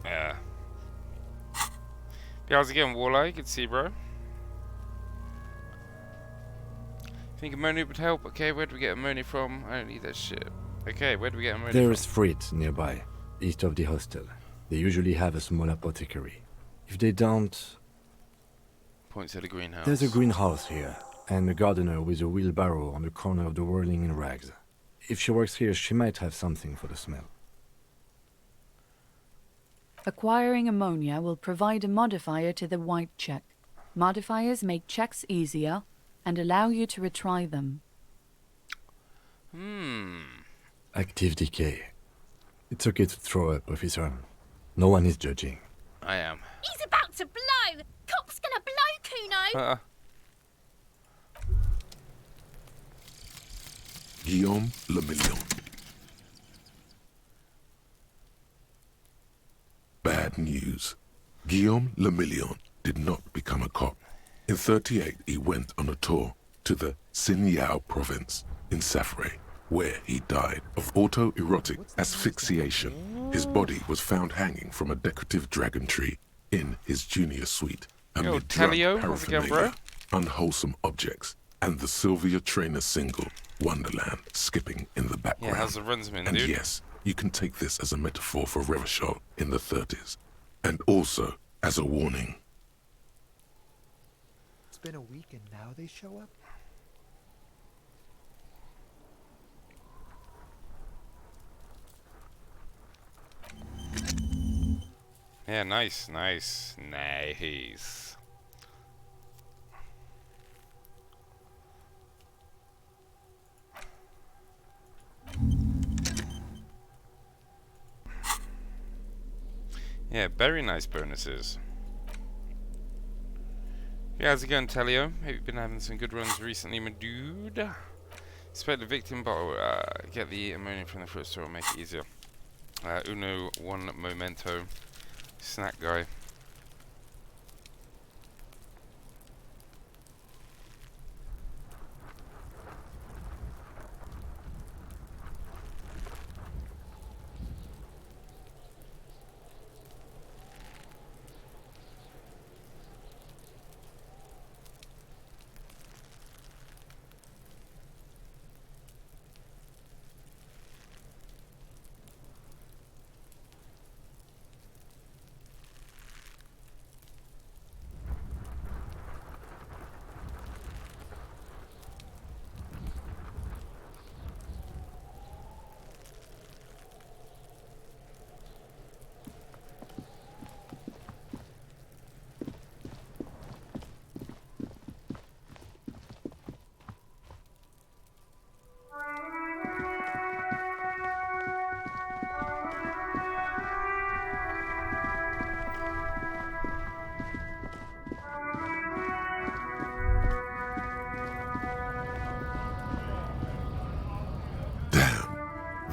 Yeah. How's it going, Walleye? Good to see you, bro. Think ammonia would help? Okay, where do we get ammonia from? I don't need that shit. Okay, where do we get ammonia There is from? freight nearby, east of the hostel. They usually have a small apothecary. If they don't... Points at a greenhouse. There's a greenhouse here, and a gardener with a wheelbarrow on the corner of the whirling in rags. If she works here, she might have something for the smell. Acquiring ammonia will provide a modifier to the white check. Modifiers make checks easier and allow you to retry them. Active decay. It's okay to throw up, officer. No one is judging. I am. He's about to blow! Cop's gonna blow, Kuno! Guillaume Le Million. Bad news. Guillaume Le Million did not become a cop. In 38, he went on a tour to the Sinyao province in Safre, where he died of autoerotic asphyxiation. His body was found hanging from a decorative dragon tree in his junior suite amid drug Telio, how's it going, bro? paraphernalia, unwholesome objects, and the Sylvia Trainer single, Wonderland, skipping in the background. Yeah, how's the runsman, And dude? yes, you can take this as a metaphor for Revachol in the 30s, and also as a warning. It's been a week and now they show up? Yeah, nice, nice, nice. Yeah, very nice bonuses. Yeah, how's it going, Telio? Hope you've been having some good runs recently, my dude. Spec the victim bottle. Get the ammonia from the fruit store, make it easier. Uno, one memento. Snack guy.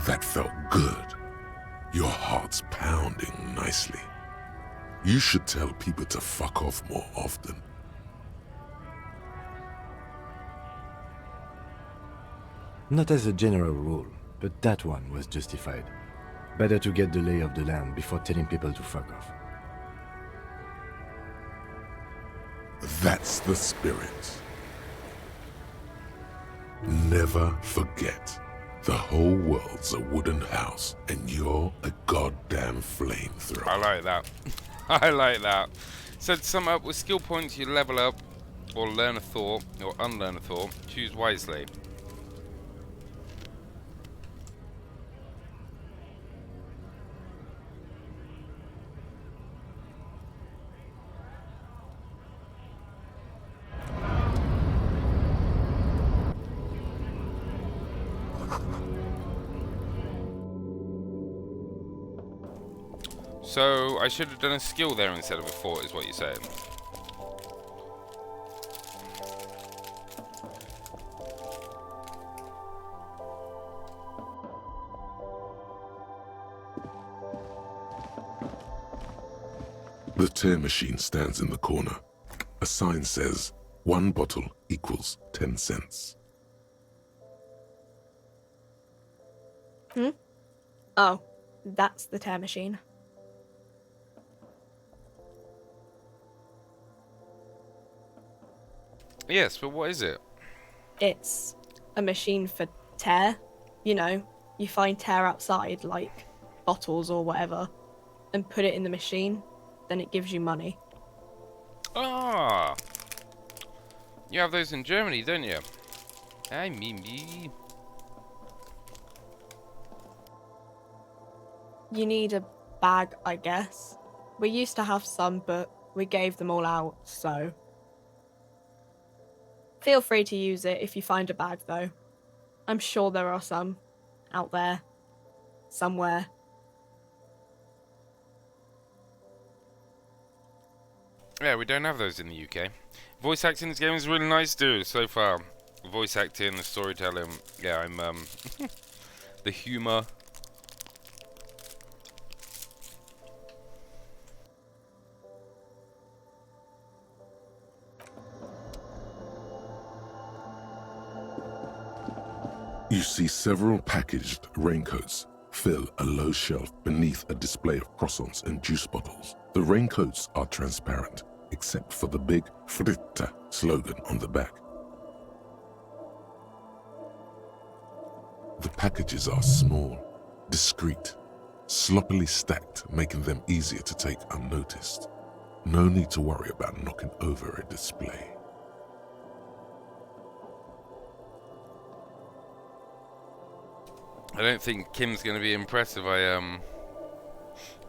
That felt good. Your heart's pounding nicely. You should tell people to fuck off more often. Not as a general rule, but that one was justified. Better to get the lay of the land before telling people to fuck off. That's the spirit. Never forget. The whole world's a wooden house, and you're a goddamn flamethrower. I like that. I like that. So to sum up, with skill points you level up, or learn a thought, or unlearn a thought. Choose wisely. So, I should have done a skill there instead of a thought, is what you're saying. The tear machine stands in the corner. A sign says, 1 bottle equals 10 cents. Oh, that's the tear machine. Yes, but what is it? It's a machine for tear. You know, you find tear outside, like bottles or whatever, and put it in the machine, then it gives you money. Ah! You have those in Germany, don't you? I mean me. You need a bag, I guess. We used to have some, but we gave them all out, so... Feel free to use it if you find a bag, though. I'm sure there are some out there, somewhere. Yeah, we don't have those in the UK. Voice acting in this game is really nice, dude, so far. Voice acting, the storytelling. Yeah, I'm, the humour. You see several packaged raincoats fill a low shelf beneath a display of croissants and juice bottles. The raincoats are transparent, except for the big Fritta slogan on the back. The packages are small, discreet, sloppily stacked, making them easier to take unnoticed. No need to worry about knocking over a display. I don't think Kim's going to be impressed if I,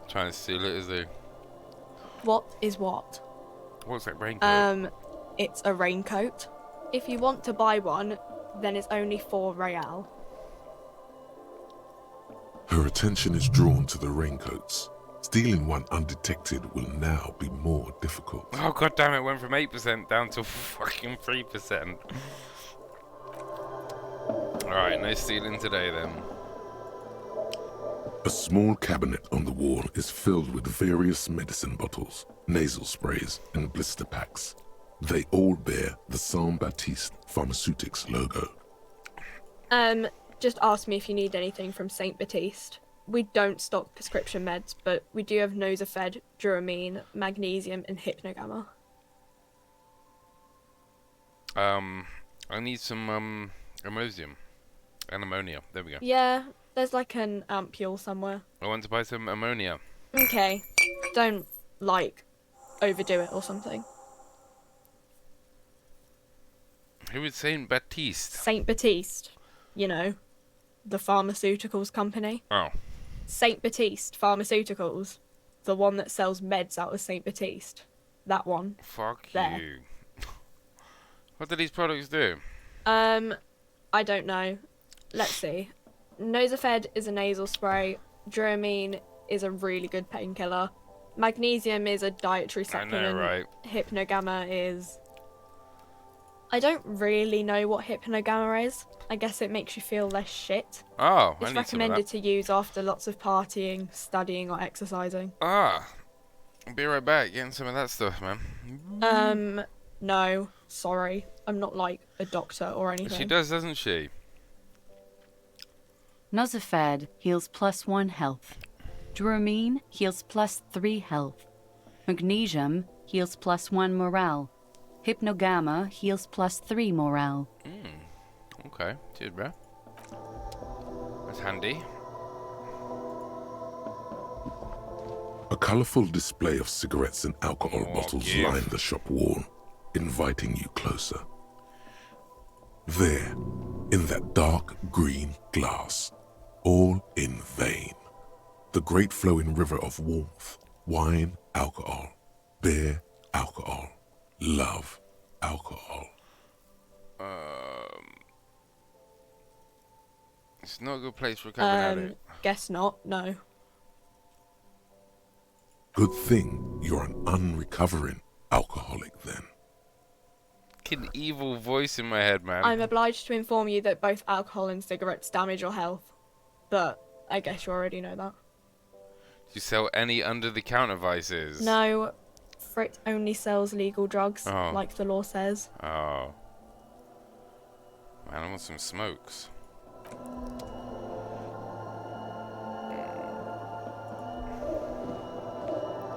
trying to steal it, is he? What is what? What's that raincoat? It's a raincoat. If you want to buy one, then it's only 4 real. Her attention is drawn to the raincoats. Stealing one undetected will now be more difficult. Oh god damn it, went from 8% down to fucking 3%. Alright, no stealing today then. A small cabinet on the wall is filled with various medicine bottles, nasal sprays, and blister packs. They all bear the Saint Baptiste Pharmaceutics logo. Just ask me if you need anything from Saint Baptiste. We don't stock prescription meds, but we do have Nosafed, Duramine, Magnesium, and Hypnogamma. I need some Elysium and ammonia. There we go. Yeah, there's like an ampule somewhere. I want to buy some ammonia. Okay, don't, like, overdo it or something. Who is Saint Baptiste? Saint Baptiste, you know, the pharmaceuticals company. Oh. Saint Baptiste Pharmaceuticals, the one that sells meds out of Saint Baptiste. That one. Fuck there. you. What do these products do? I don't know. Let's see. Nosafed is a nasal spray. Duramine is a really good painkiller. Magnesium is a dietary supplement. I know, right? Hypnogamma is... I don't really know what Hypnogamma is. I guess it makes you feel less shit. Oh, I It's need some of recommended that. to use after lots of partying, studying, or exercising. Ah. I'll be right back getting some of that stuff, man. No. Sorry. I'm not like a doctor or anything. She does, doesn't she? Nosafed heals +1 health. Duramine heals +3 health. Magnesium heals +1 morale. Hypnogamma heals +3 morale. Okay, cheers, bro. That's handy. A colourful display of cigarettes and alcohol bottles yeah. line the shop wall, inviting you closer. There, in that dark green glass, all in vain, the great flowing river of warmth, wine, alcohol, beer, alcohol, love, alcohol. It's not a good place for a cabinet. Guess not, no. Good thing you're an unrecovering alcoholic then. Fucking evil voice in my head, man. I'm obliged to inform you that both alcohol and cigarettes damage your health. But I guess you already know that. Do you sell any under-the-counter vices? No, Frit only sells legal drugs, Oh. like the law says. Oh. Man, I want some smokes.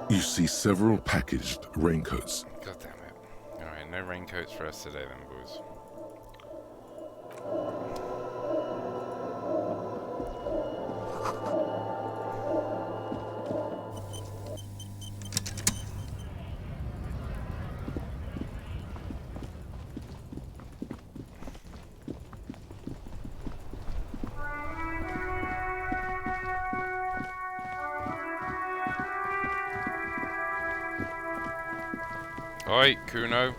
You see several packaged raincoats. God damn it. Alright, no raincoats for us today then, boys. Oi, Kuno.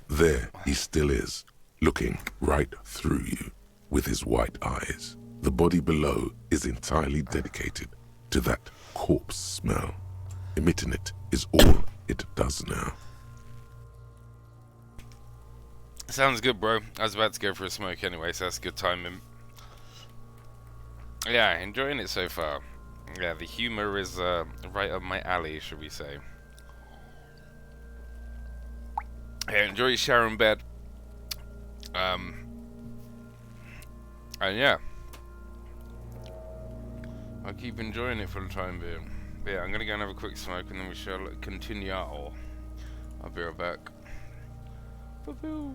There he still is, looking right through you with his white eyes. The body below is entirely dedicated to that corpse smell. Emitting it is all it does now. Sounds good, bro. I was about to go for a smoke anyway, so that's good timing. Yeah, enjoying it so far. Yeah, the humor is right up my alley, should we say. Yeah, enjoy your shower in bed. And yeah. I'll keep enjoying it for the time being. But yeah, I'm gonna go and have a quick smoke and then we shall continue. I'll be right back. Boo-boo.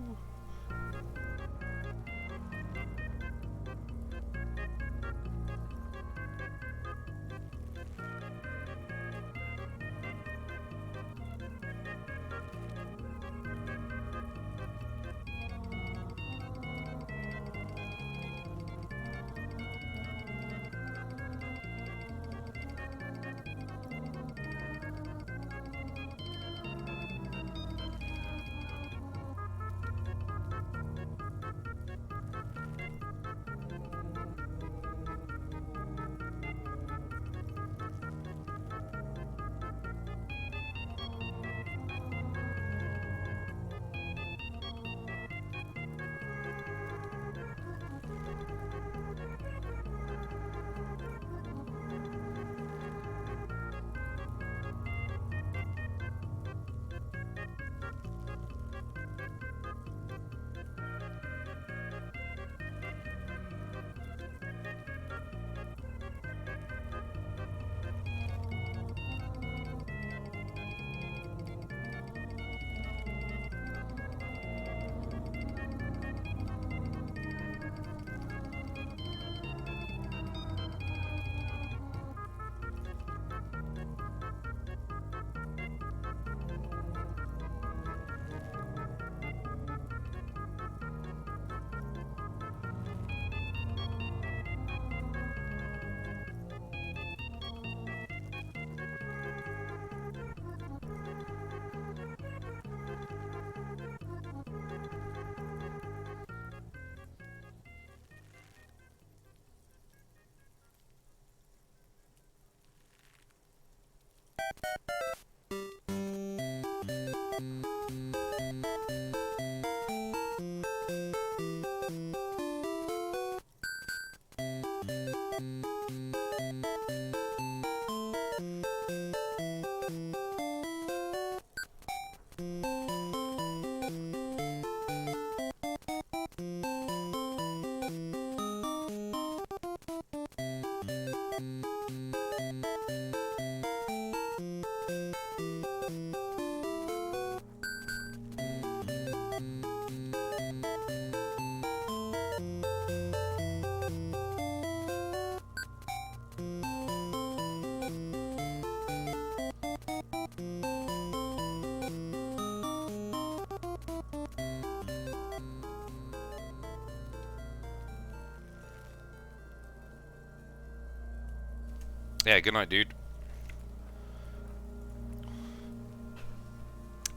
Yeah, good night, dude.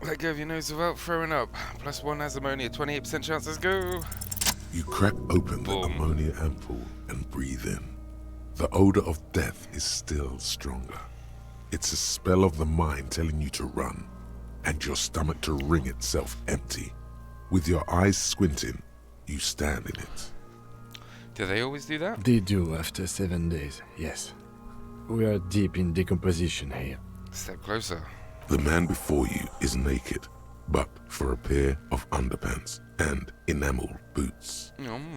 Let go of your nose without throwing up. +1 has ammonia, 28% chance. Let's go. You crack open the ammonia ampoule and breathe in. The odor of death is still stronger. It's a spell of the mind telling you to run, and your stomach to wring itself empty. With your eyes squinting, you stand in it. Do they always do that? They do after 7 days, yes. We are deep in decomposition here. Step closer. The man before you is naked, but for a pair of underpants and enameled boots.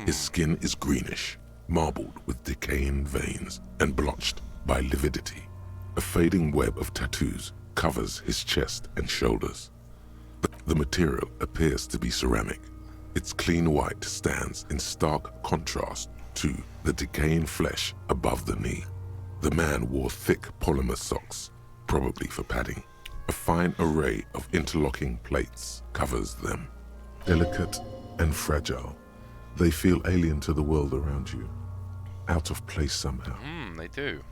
His skin is greenish, marbled with decaying veins and blotched by lividity. A fading web of tattoos covers his chest and shoulders. The material appears to be ceramic. Its clean white stands in stark contrast to the decaying flesh above the knee. The man wore thick polymer socks, probably for padding. A fine array of interlocking plates covers them. Delicate and fragile, they feel alien to the world around you. Out of place somehow. They do.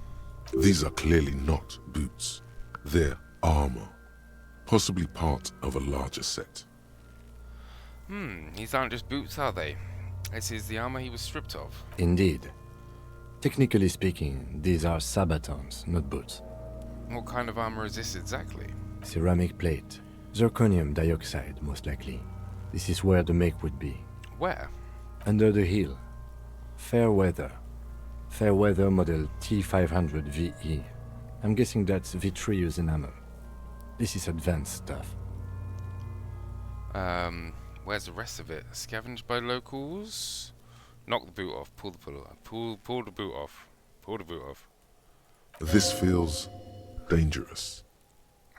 These are clearly not boots. They're armor. Possibly part of a larger set. These aren't just boots, are they? This is the armor he was stripped of. Indeed. Technically speaking, these are sabatons, not boots. What kind of armor is this exactly? Ceramic plate. Zirconium dioxide, most likely. This is where the make would be. Where? Under the hill. Fair weather. Fair weather model T500 VE. I'm guessing that's vitreous enamel. This is advanced stuff. Where's the rest of it? Scavenged by locals? Knock the boot off. Pull the pull the boot off. Pull the boot off. This feels dangerous.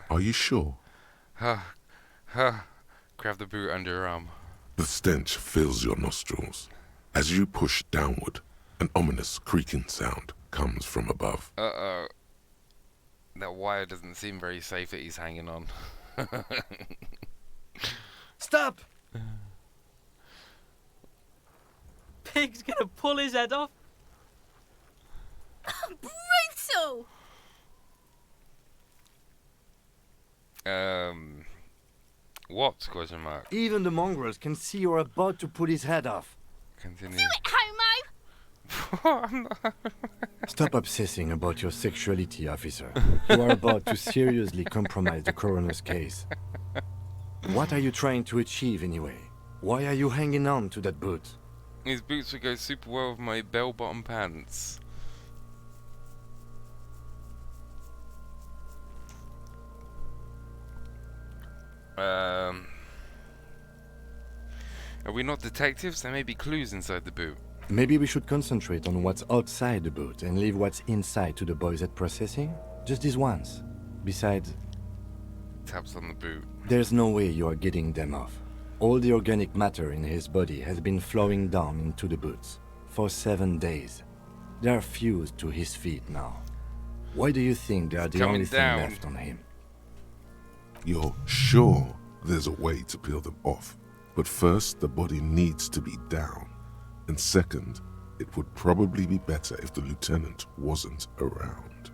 Are you sure? Grab the boot under your arm. The stench fills your nostrils. As you push downward, an ominous creaking sound comes from above. Uh-oh. That wire doesn't seem very safe that he's hanging on. Stop! Pig's gonna pull his head off. Brutal! What? Question mark. Even the mongrels can see you're about to pull his head off. Continue. Do it, homo! Stop obsessing about your sexuality, officer. You are about to seriously compromise the coroner's case. What are you trying to achieve anyway? Why are you hanging on to that boot? These boots would go super well with my bell-bottom pants. Are we not detectives? There may be clues inside the boot. Maybe we should concentrate on what's outside the boot and leave what's inside to the boys at processing? Just this once. Besides, Taps on the boot. there's no way you are getting them off. All the organic matter in his body has been flowing down into the boots for 7 days. They are fused to his feet now. Why do you think they are the only thing left on him? You're sure there's a way to peel them off, but first the body needs to be down, and second, it would probably be better if the lieutenant wasn't around.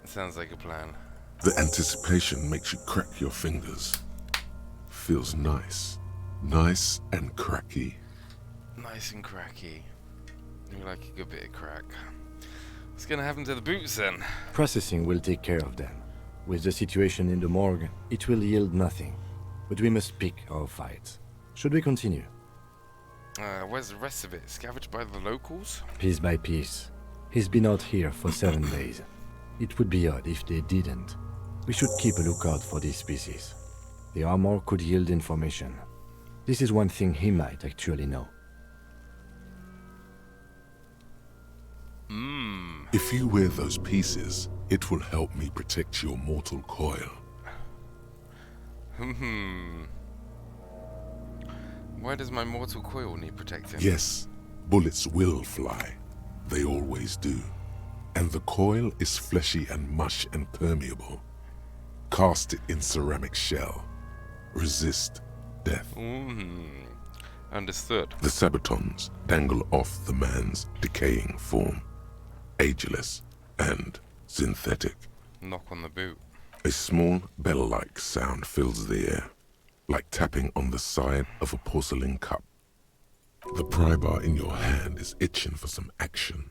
Sounds like a plan. The anticipation makes you crack your fingers. Feels nice. Nice and cracky. Nice and cracky. You like a good bit of crack. What's gonna happen to the boots then? Processing will take care of them. With the situation in the morgue, it will yield nothing. But we must pick our fights. Should we continue? Where's the rest of it? Scavenged by the locals? Piece by piece. He's been out here for 7 days. It would be odd if they didn't. We should keep a lookout for these species. The armor could yield information. This is one thing he might actually know. If you wear those pieces, it will help me protect your mortal coil. Why does my mortal coil need protecting? Yes, bullets will fly. They always do. And the coil is fleshy and mush and permeable. Cast it in ceramic shell. Resist death. Understood. The sabatons dangle off the man's decaying form. Ageless and synthetic. Knock on the boot. A small bell-like sound fills the air, like tapping on the side of a porcelain cup. The pry bar in your hand is itching for some action.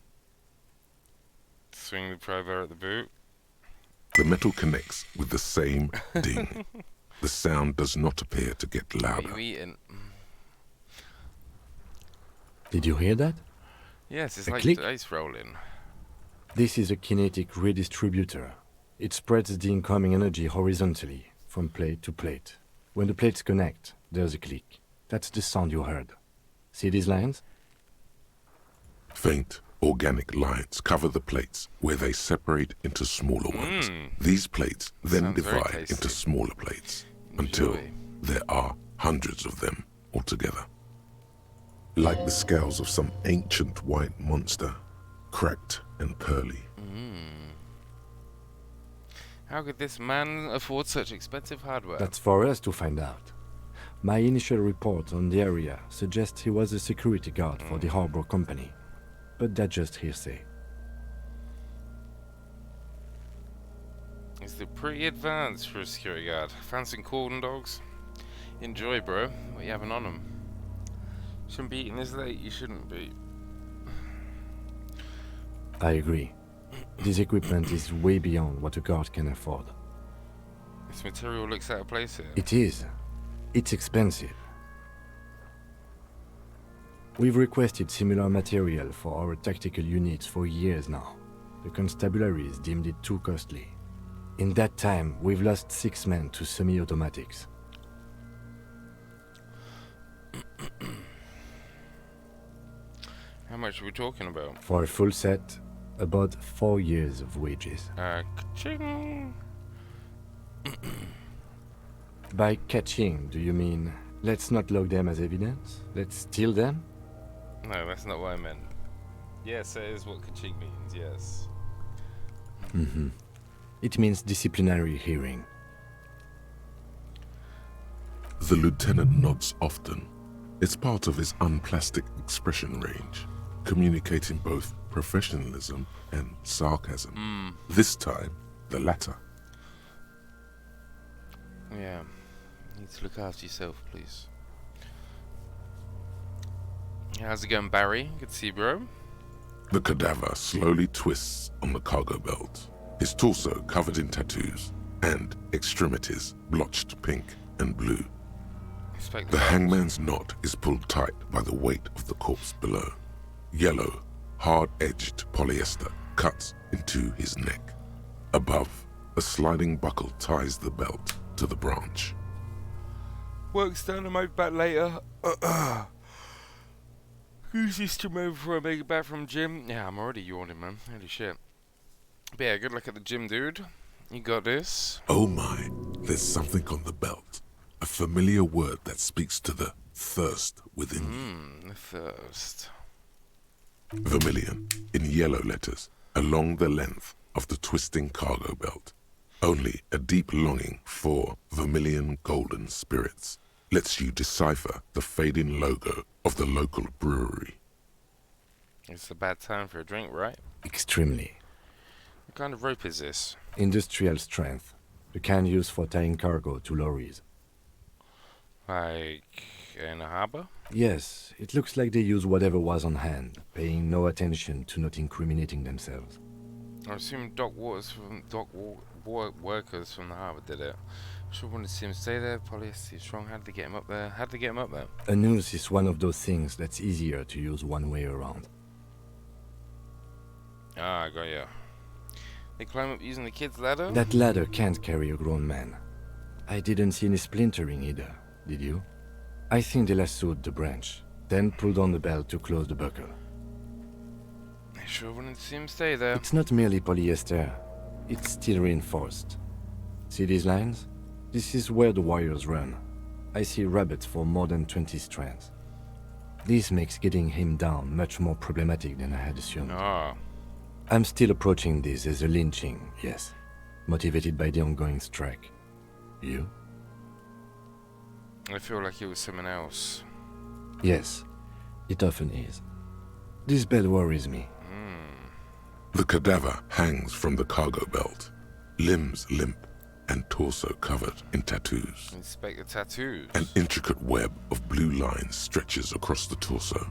Swing the pry bar at the boot. The metal connects with the same ding. The sound does not appear to get louder. What are you eating? Did you hear that? Yes, it's A like click? dice rolling. This is a kinetic redistributor. It spreads the incoming energy horizontally, from plate to plate. When the plates connect, there's a click. That's the sound you heard. See these lines? Faint, organic lines cover the plates where they separate into smaller ones. These plates then Sounds very divide tasty. into smaller plates until there are hundreds of them altogether. Like the scales of some ancient white monster, cracked and pearly. How could this man afford such expensive hardware? That's for us to find out. My initial report on the area suggests he was a security guard for the harbor company. But that's just hearsay. It's pretty advanced for a security guard. Fancy cordon dogs? Enjoy, bro. What you having on them? Shouldn't be eating this late. You shouldn't be. I agree. This equipment is way beyond what a guard can afford. This material looks out of place here. It is. It's expensive. We've requested similar material for our tactical units for years now. The constabularies deemed it too costly. In that time, we've lost 6 men to semi-automatics. How much are we talking about? For a full set, about 4 years of wages. Ka-ching! By catching, do you mean let's not log them as evidence? Let's steal them? No, that's not what I meant. Yes, that is what ka-ching means, yes. It means disciplinary hearing. The lieutenant nods often. It's part of his unplastic expression range, communicating both professionalism and sarcasm. This time, the latter. Yeah. You need to look after yourself, please. How's it going, Barry? Good to see you, bro. The cadaver slowly twists on the cargo belt, his torso covered in tattoos, and extremities blotched pink and blue. Inspect The belt. hangman's knot is pulled tight by the weight of the corpse below. Yellow, hard-edged polyester cuts into his neck. Above, a sliding buckle ties the belt to the branch. Work's done, I might be back later. Use this to move before I make it back from gym. Yeah, I'm already yawning, man. Holy shit. But yeah, good luck at the gym, dude. You got this. Oh my, there's something on the belt. A familiar word that speaks to the thirst within you. The thirst. Vermilion, in yellow letters, along the length of the twisting cargo belt. Only a deep longing for vermilion golden spirits lets you decipher the fading logo of the local brewery. It's a bad time for a drink, right? Extremely. What kind of rope is this? Industrial strength. The kind used for tying cargo to lorries. Like in a harbor? Yes, it looks like they use whatever was on hand, paying no attention to not incriminating themselves. I assume workers from the harbour did it. Sure wanted to see him stay there. Polyester strong. How did they get him up there? How did they get him up there? A noose is one of those things that's easier to use one way around. Ah, I got ya. They climb up using the kid's ladder? That ladder can't carry a grown man. I didn't see any splintering either, did you? I think they lassoed the branch, then pulled on the belt to close the buckle. I sure wanted to see him stay there. It's not merely polyester, it's steel reinforced. See these lines? This is where the wires run. I see rabbits for more than 20 strands. This makes getting him down much more problematic than I had assumed. Ah. I'm still approaching this as a lynching, yes. Motivated by the ongoing strike. You? I feel like it was someone else. Yes, it often is. This bell worries me. The cadaver hangs from the cargo belt, limbs limp and torso covered in tattoos. Inspect the tattoos. An intricate web of blue lines stretches across the torso,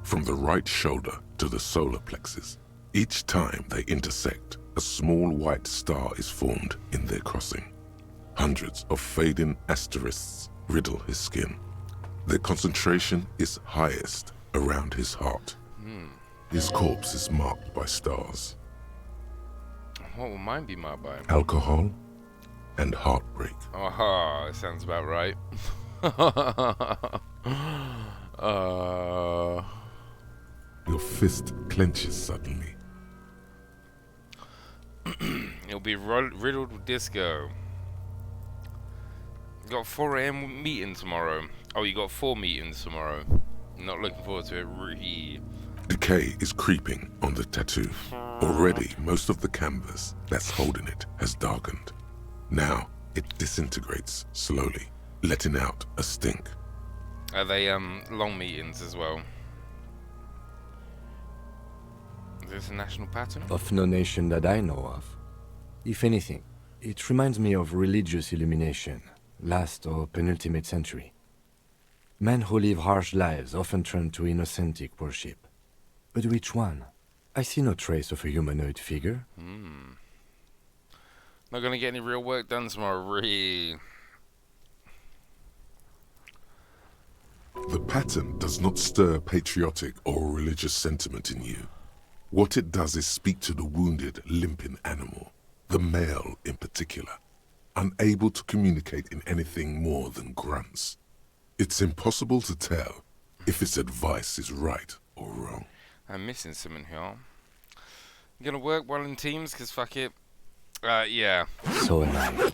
from the right shoulder to the solar plexus. Each time they intersect, a small white star is formed in their crossing. Hundreds of fading asterisks riddle his skin. Their concentration is highest around his heart. His corpse is marked by stars. What will mine be marked by? Alcohol and heartbreak. Aha, that sounds about right. Your fist clenches suddenly. It'll be riddled with disco. You got 4 AM meeting tomorrow. Oh, you got 4 meetings tomorrow. Not looking forward to it, really. Decay is creeping on the tattoo. Already, most of the canvas that's holding it has darkened. Now, it disintegrates slowly, letting out a stink. Are they long meetings as well? Is this a national pattern? Of no nation that I know of. If anything, it reminds me of religious illumination, last or penultimate century. Men who live harsh lives often turn to innocentic worship. But which one? I see no trace of a humanoid figure. Not gonna get any real work done tomorrow, really. The pattern does not stir patriotic or religious sentiment in you. What it does is speak to the wounded, limping animal, the male in particular, unable to communicate in anything more than grunts. It's impossible to tell if its advice is right or wrong. I'm missing something here. You gonna work well in teams? Cause fuck it. Yeah. So am I.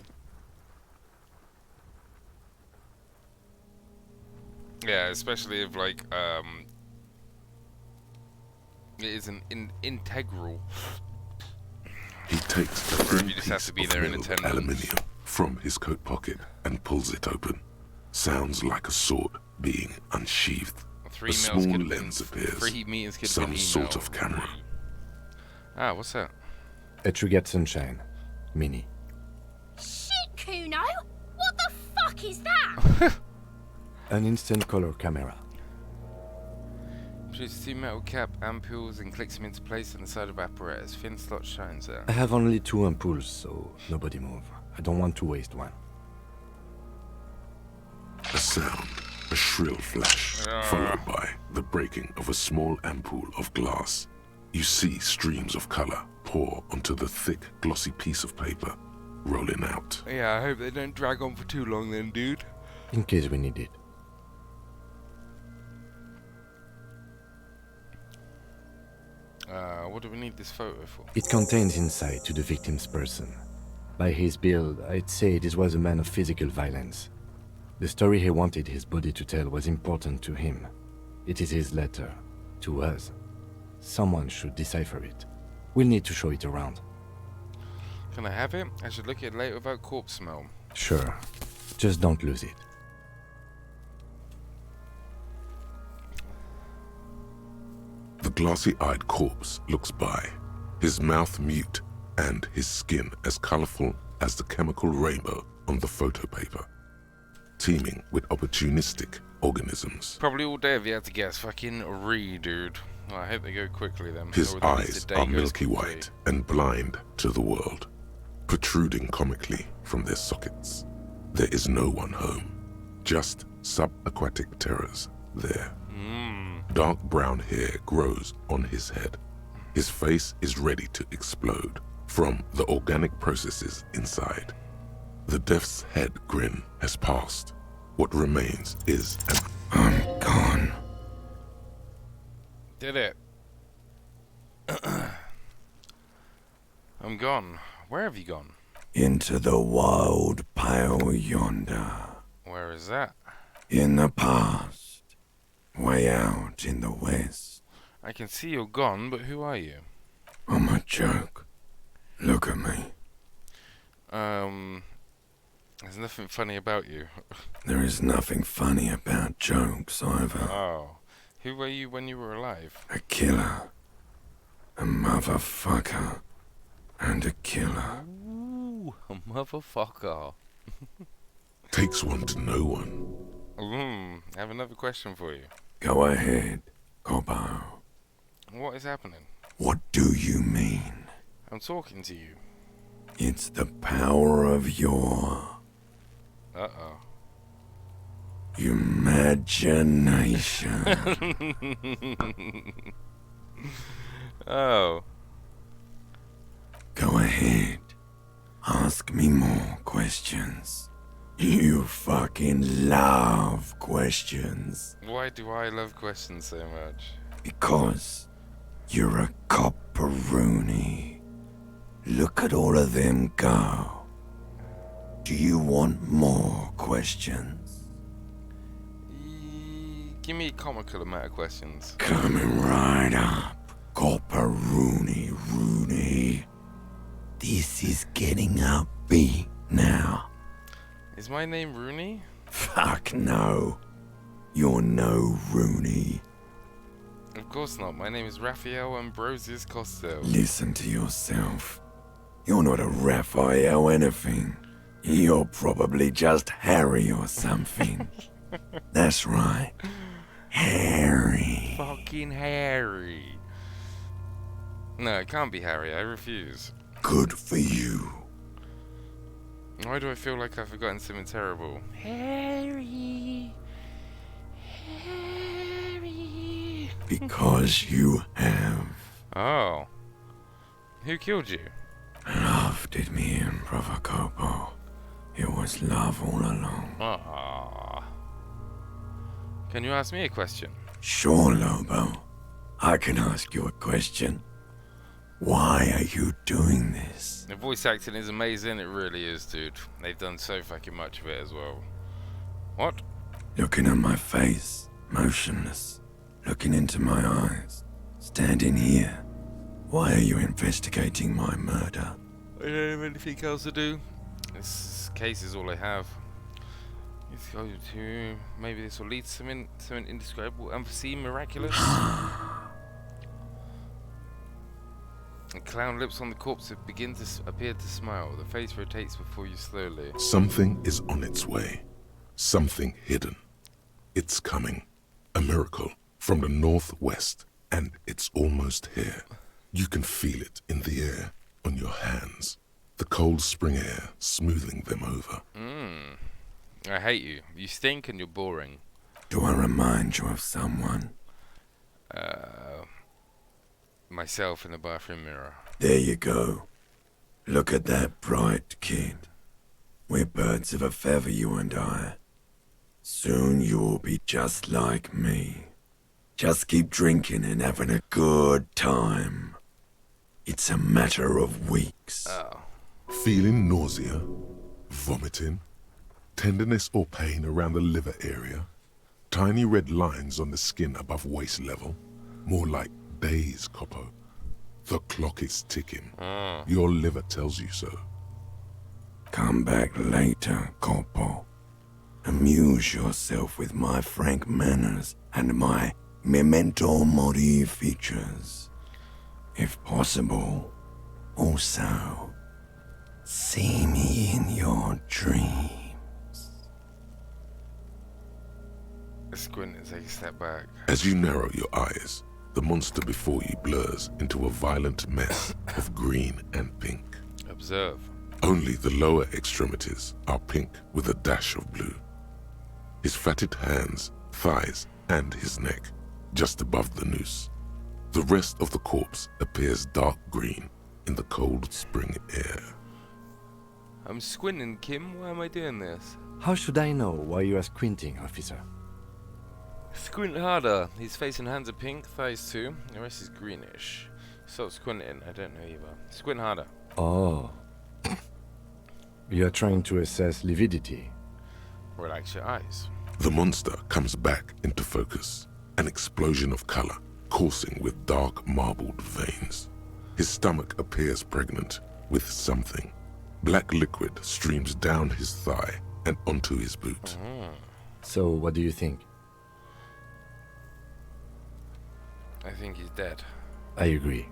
Yeah, especially if like it is an integral. He takes a Or if thin you just have piece to be of there in milled attendance. aluminium from his coat pocket and pulls it open. Sounds like a sword being unsheathed. 3 A meals small could have lens been, appears. 3 meetings could have Some been sort emailed. of camera. Ah, what's that? A Trigger Sunshine. Mini. Shit, Kuno! What the fuck is that? An instant color camera. Produces 2 metal cap ampules and clicks them into place on the side of apparatus. Thin slot shines there. I have only 2 ampoules, so nobody move. I don't want to waste one. A sound, a shrill flash, followed by the breaking of a small ampoule of glass. You see streams of color pour onto the thick, glossy piece of paper, rolling out. Yeah, I hope they don't drag on for too long then, dude. In case we need it. What do we need this photo for? It contains insight to the victim's person. By his build, I'd say this was a man of physical violence. The story he wanted his body to tell was important to him. It is his letter. To us. Someone should decipher it. We'll need to show it around. Can I have it? I should look at it later without corpse smell. Sure. Just don't lose it. The glassy-eyed corpse looks by, his mouth mute and his skin as colorful as the chemical rainbow on the photo paper, teeming with opportunistic organisms. Probably all day if you had to guess. Fucking dude. Well, I hope they go quickly then. His or at least eyes the day are goes milky quickly. white and blind to the world, protruding comically from their sockets. There is no one home, just subaquatic terrors there. Dark brown hair grows on his head. His face is ready to explode from the organic processes inside. The death's head grin has passed. What remains is an I'm gone. Did it. I'm gone. Where have you gone? Into the wild pale yonder. Where is that? In the past. Way out in the west. I can see you're gone, but who are you? I'm a joke. Look at me. There's nothing funny about you. There is nothing funny about jokes either. Oh. Who were you when you were alive? A killer. A motherfucker. And a killer. Ooh, a motherfucker. Takes one to know one. I have another question for you. Go ahead, Cobbo. What is happening? What do you mean? I'm talking to you. It's the power of your Uh-oh. imagination. Oh. Go ahead. Ask me more questions. You fucking love questions. Why do I love questions so much? Because you're a copperoonie. Look at all of them go. Do you want more questions? Give me a comical amount of questions. Coming right up, copperoonie Rooney. This is getting upbeat now. Is my name Rooney? Fuck no. You're no Rooney. Of course not. My name is Raphael Ambrosius Costello. Listen to yourself. You're not a Raphael anything. You're probably just Harry or something. That's right. Harry. Fucking Harry. No, it can't be Harry. I refuse. Good for you. Why do I feel like I've forgotten something terrible? Harry. Harry. Because you have. Oh. Who killed you? Love did me in, Brother Copo. It was love all along. Ah. Can you ask me a question? Sure, Lobo. I can ask you a question. Why are you doing this? The voice acting is amazing, it really is, dude. They've done so fucking much of it as well. What? Looking at my face, motionless. Looking into my eyes. Standing here. Why are you investigating my murder? I don't have anything else to do. This case is all I have. Let's go to... Maybe this will lead to something indescribable, unforeseen, miraculous. The clown lips on the corpse begin to appear to smile. The face rotates before you slowly. Something is on its way. Something hidden. It's coming. A miracle from the northwest, and it's almost here. You can feel it in the air, on your hands. The cold spring air smoothing them over. I hate you. You stink and you're boring. Do I remind you of someone? Myself in the bathroom mirror. There you go. Look at that bright kid. We're birds of a feather, you and I. Soon you'll be just like me. Just keep drinking and having a good time. It's a matter of weeks. Oh. Feeling nausea, vomiting, tenderness or pain around the liver area, tiny red lines on the skin above waist level, more like days, Coppo. The clock is ticking. Your liver tells you so. Come back later, Coppo. Amuse yourself with my frank manners and my memento mori features. If possible, also, see me in your dreams. I squint and take a step back. As you narrow your eyes, The monster before you blurs into a violent mess of green and pink. Observe. Only the lower extremities are pink with a dash of blue. His fatted hands, thighs, and his neck, just above the noose. The rest of the corpse appears dark green in the cold spring air. I'm squinting, Kim. Why am I doing this? How should I know why you are squinting, officer? Squint harder. His face and hands are pink, thighs too. The rest is greenish. Stop squinting. I don't know either. Squint harder. Oh. You are trying to assess lividity. Relax your eyes. The monster comes back into focus, an explosion of color, coursing with dark marbled veins. His stomach appears pregnant with something. Black liquid streams down his thigh and onto his boot. So, what do you think? I think he's dead. I agree.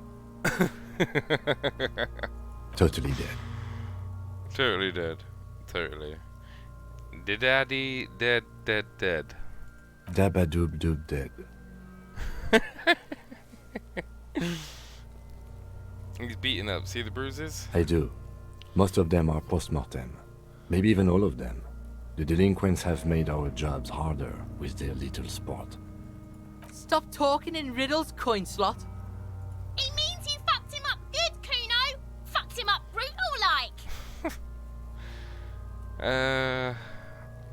Totally dead. Totally dead. Totally. Daddy, dead. Dabba-doob doob dead. He's beaten up. See the bruises? I do. Most of them are post-mortem. Maybe even all of them. The delinquents have made our jobs harder with their little sport. Stop talking in riddles, coin slot. It means you fucked him up good, Kuno. Fucked him up brutal like.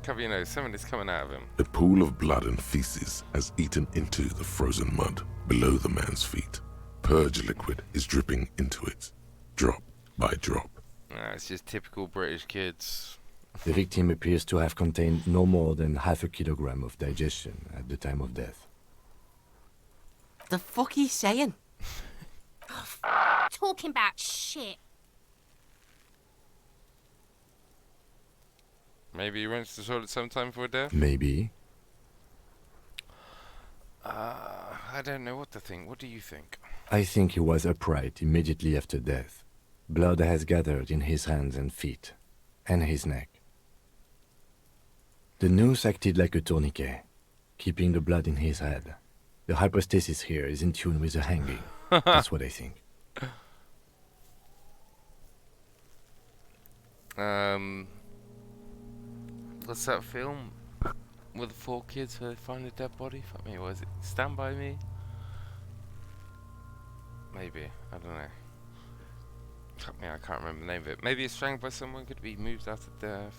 Cover your nose. Something is coming out of him. A pool of blood and feces has eaten into the frozen mud below the man's feet. Purge liquid is dripping into it, drop by drop. It's just typical British kids. The victim appears to have contained no more than half a kilogram of digestion at the time of death. The fuck he's saying? Talking about shit. Maybe he went to the toilet sometime before death? Maybe. I don't know what to think. What do you think? I think he was upright immediately after death. Blood has gathered in his hands and feet, and his neck. The noose acted like a tourniquet, keeping the blood in his head. The hypostasis here is in tune with the hanging. That's what I think. What's that film with the 4 kids where they find a dead body? Fuck me, what is it? Stand By Me? Maybe, I don't know. Fuck me, I can't remember the name of it. Maybe it's strangled by someone, could be moved after death.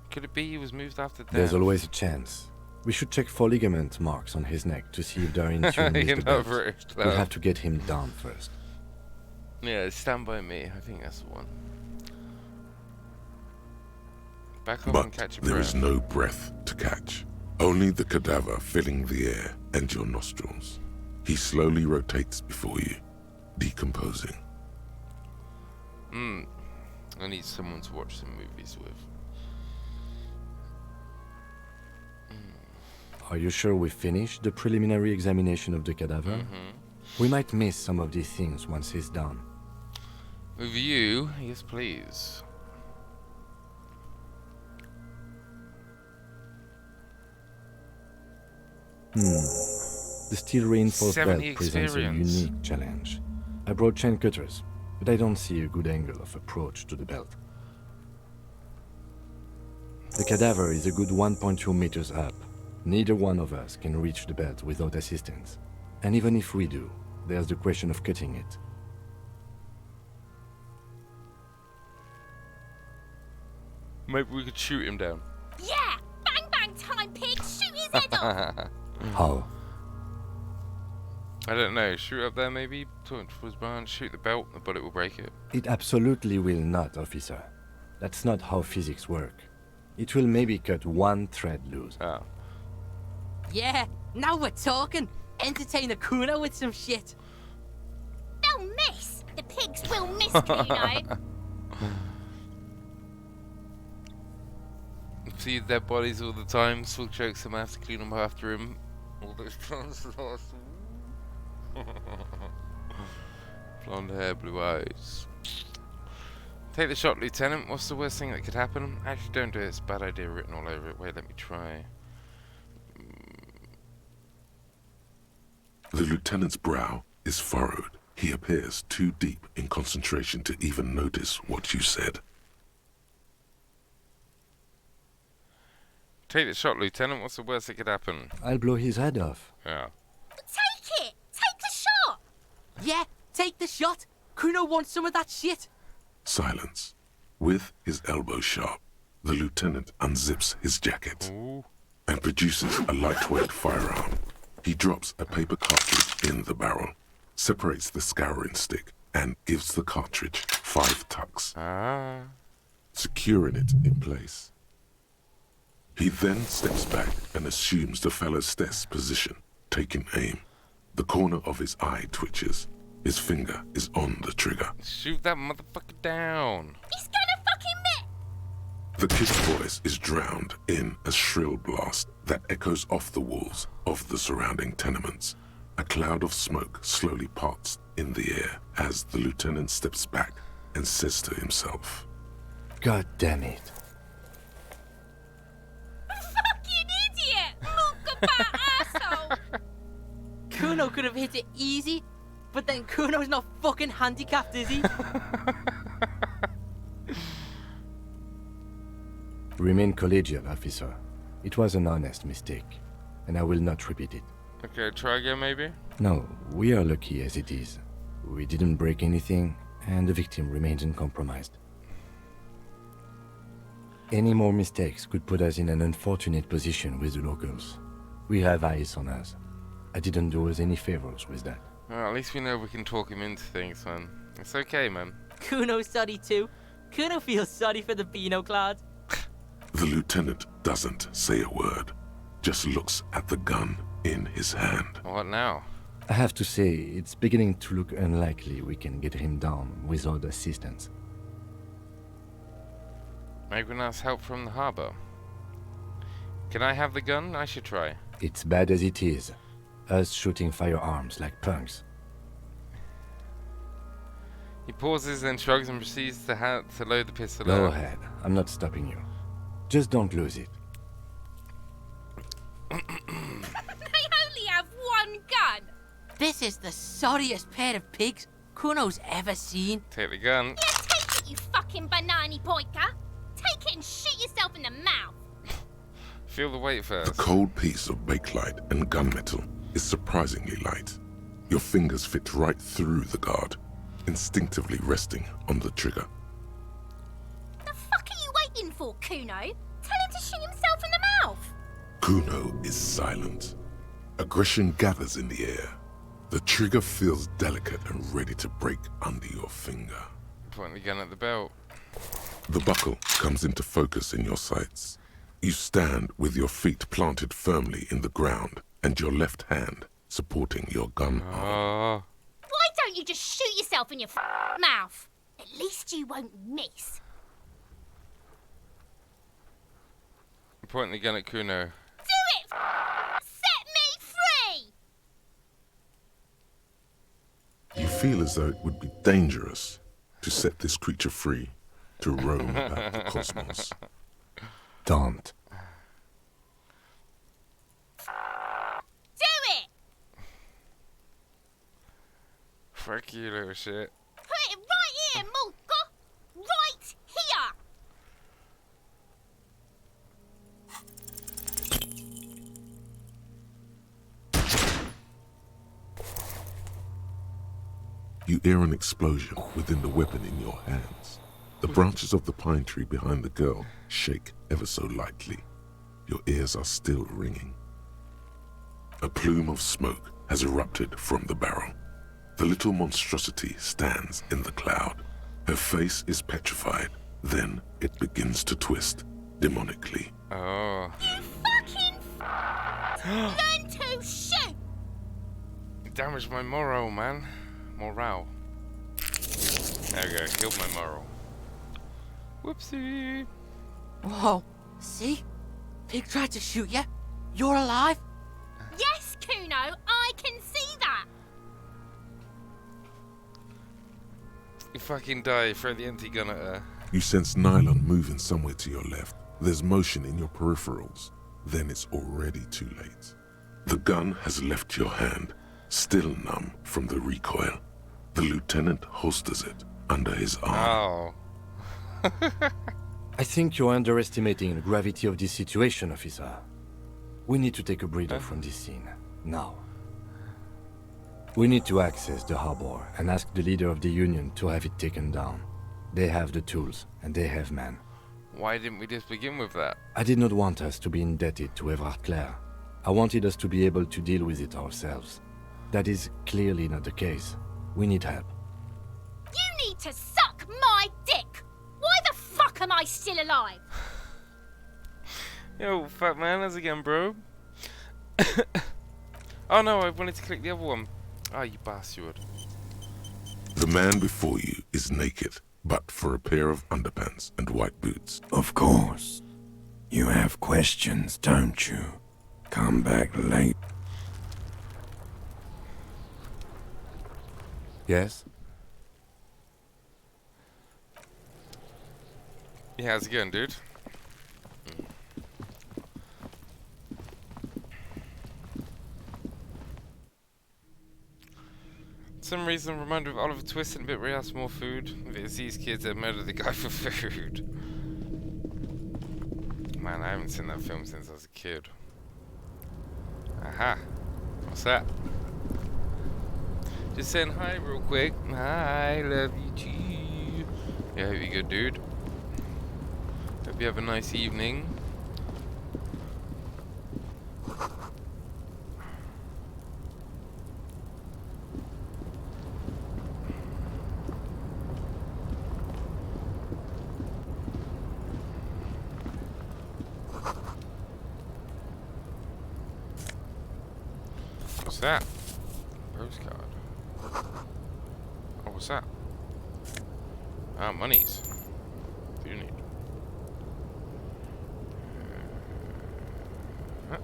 Could it be he was moved after death? There's always a chance. We should check for ligament marks on his neck to see if they're in tune with the belt. British, We'll have to get him down first. Yeah, Stand By Me, I think that's the one. Back up and catch your There breath. is no breath to catch. Only the cadaver filling the air and your nostrils. He slowly rotates before you, decomposing. I need someone to watch some movies with. Are you sure we finished the preliminary examination of the cadaver? We might miss some of these things once he's done. With you, yes please. The steel reinforced belt 70 presents a experience. unique challenge. I brought chain cutters, but I don't see a good angle of approach to the belt. The cadaver is a good 1.2 meters up. Neither one of us can reach the belt without assistance. And even if we do, there's the question of cutting it. Maybe we could shoot him down. Yeah! Bang bang time, pig! Shoot his head off! How? I don't know. Shoot up there maybe? Towards Brian. Shoot the belt. The bullet will break it. It absolutely will not, officer. That's not how physics work. It will maybe cut one thread loose. Oh. Yeah, now we're talking. Entertain the Kuno with some shit. They'll miss! The pigs will miss, Kuno! See dead bodies all the time. Swag jokes. I'm gonna have to clean them after him. All those translots. Blonde hair, blue eyes. Take the shot, Lieutenant. What's the worst thing that could happen? Actually, don't do it. It's a bad idea written all over it. Wait, let me try. The lieutenant's brow is furrowed. He appears too deep in concentration to even notice what you said. Take the shot, Lieutenant. What's the worst that could happen? I'll blow his head off. Yeah. Take it! Take the shot! Yeah, take the shot. Kuno wants some of that shit. Silence. With his elbow sharp, the lieutenant unzips his jacket and produces a lightweight firearm. He drops a paper cartridge in the barrel, separates the scouring stick, and gives the cartridge 5 tucks, securing it in place. He then steps back and assumes the fellow's test position, taking aim. The corner of his eye twitches. His finger is on the trigger. Shoot that motherfucker down. He's gonna fucking The kid's voice is drowned in a shrill blast that echoes off the walls of the surrounding tenements. A cloud of smoke slowly parts in the air as the lieutenant steps back and says to himself, God damn it. fucking idiot! Mookaba asshole! Kuno could have hit it easy, but then Kuno's not fucking handicapped, is he? Remain collegial, officer. It was an honest mistake, and I will not repeat it. Okay, try again maybe? No, we are lucky as it is. We didn't break anything, and the victim remains uncompromised. Any more mistakes could put us in an unfortunate position with the locals. We have eyes on us. I didn't do us any favors with that. Well, at least we know we can talk him into things, man. It's okay, man. Kuno's sorry too. Kuno feels sorry for the Beano Cloud. The lieutenant doesn't say a word, just looks at the gun in his hand. What now? I have to say, it's beginning to look unlikely we can get him down without assistance. Maybe we'll ask help from the harbor. Can I have the gun? I should try. It's bad as it is. Us shooting firearms like punks. He pauses, then shrugs and proceeds to load the pistol. Go ahead. I'm not stopping you. Just don't lose it. They only have one gun! This is the sorriest pair of pigs Kuno's ever seen. Take the gun. Yeah, take it, you fucking banana poika! Take it and shoot yourself in the mouth! Feel the weight first. The cold piece of bakelite and gunmetal is surprisingly light. Your fingers fit right through the guard, instinctively resting on the trigger. The fuck are you waiting for, Kuno? Tell him to shoot himself in the mouth! Kuno is silent. Aggression gathers in the air. The trigger feels delicate and ready to break under your finger. Point the gun at the belt. The buckle comes into focus in your sights. You stand with your feet planted firmly in the ground and your left hand supporting your gun arm. Why don't you just shoot yourself in your mouth? At least you won't miss. Point the gun at Kuno. Do it! Set me free! You feel as though it would be dangerous to set this creature free to roam about the cosmos. Don't. Do it! Fuck you, little shit. Put it right here, Mulka! Right here! You hear an explosion within the weapon in your hands. The branches of the pine tree behind the girl shake ever so lightly. Your ears are still ringing. A plume of smoke has erupted from the barrel. The little monstrosity stands in the cloud. Her face is petrified. Then it begins to twist demonically. Oh. You fucking learn to shoot! You damaged my morale, man. Morale. There we go. Killed my morale. Whoopsie. Whoa. See? Pig tried to shoot you. You're alive? Yes, Kuno, I can see that! You fucking die. Throw the empty gun at her. You sense nylon moving somewhere to your left. There's motion in your peripherals. Then it's already too late. The gun has left your hand. still numb from the recoil. The lieutenant holsters it under his arm. Oh. I think you're underestimating the gravity of this situation, officer. We need to take a breather from this scene, now. We need to access the harbor and ask the leader of the Union to have it taken down. They have the tools, and they have men. Why didn't we just begin with that? I did not want us to be indebted to Everard Clare. I wanted us to be able to deal with it ourselves. That is clearly not the case. We need help. You need to suck my dick! Why the fuck am I still alive? Yo, fat man, how's it going, bro? Oh no, I wanted to click the other one. Oh, you bastard. The man before you is naked, but for a pair of underpants and white boots. Of course. You have questions, don't you? Come back late. Yes? Yeah, how's it going, dude? For some reason, I'm reminded of Oliver Twist and a bit where he asked for more food. If it's these kids that murdered the guy for food. Man, I haven't seen that film since I was a kid. Aha. What's that? Just saying hi real quick. Hi, love you too. Yeah, hope you're good, dude. Hope you have a nice evening. What's that? Postcard. Oh, what's that? Ah, monies. What do you need? Huh?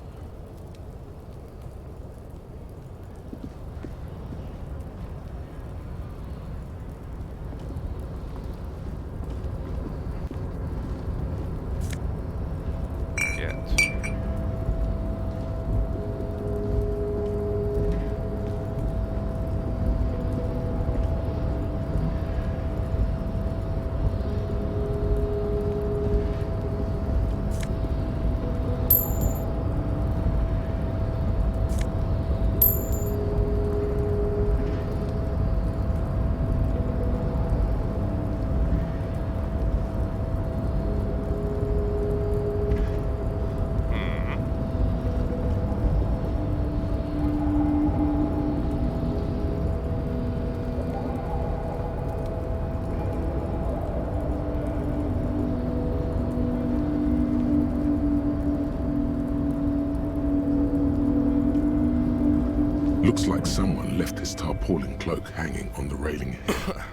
Looks like someone left his tarpaulin cloak hanging on the railing here.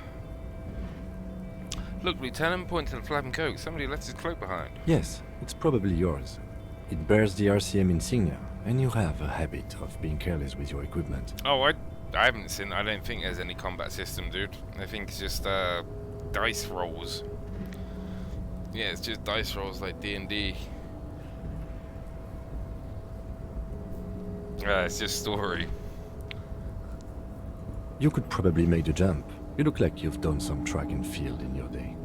Look, Lieutenant, point to the flapping coat. Somebody left his cloak behind. Yes, it's probably yours. It bears the RCM insignia, and you have a habit of being careless with your equipment. Oh, I haven't seen. I don't think there's any combat system, dude. I think it's just dice rolls. Yeah, it's just dice rolls like D&D. It's just story. You could probably make the jump. You look like you've done some track and field in your day.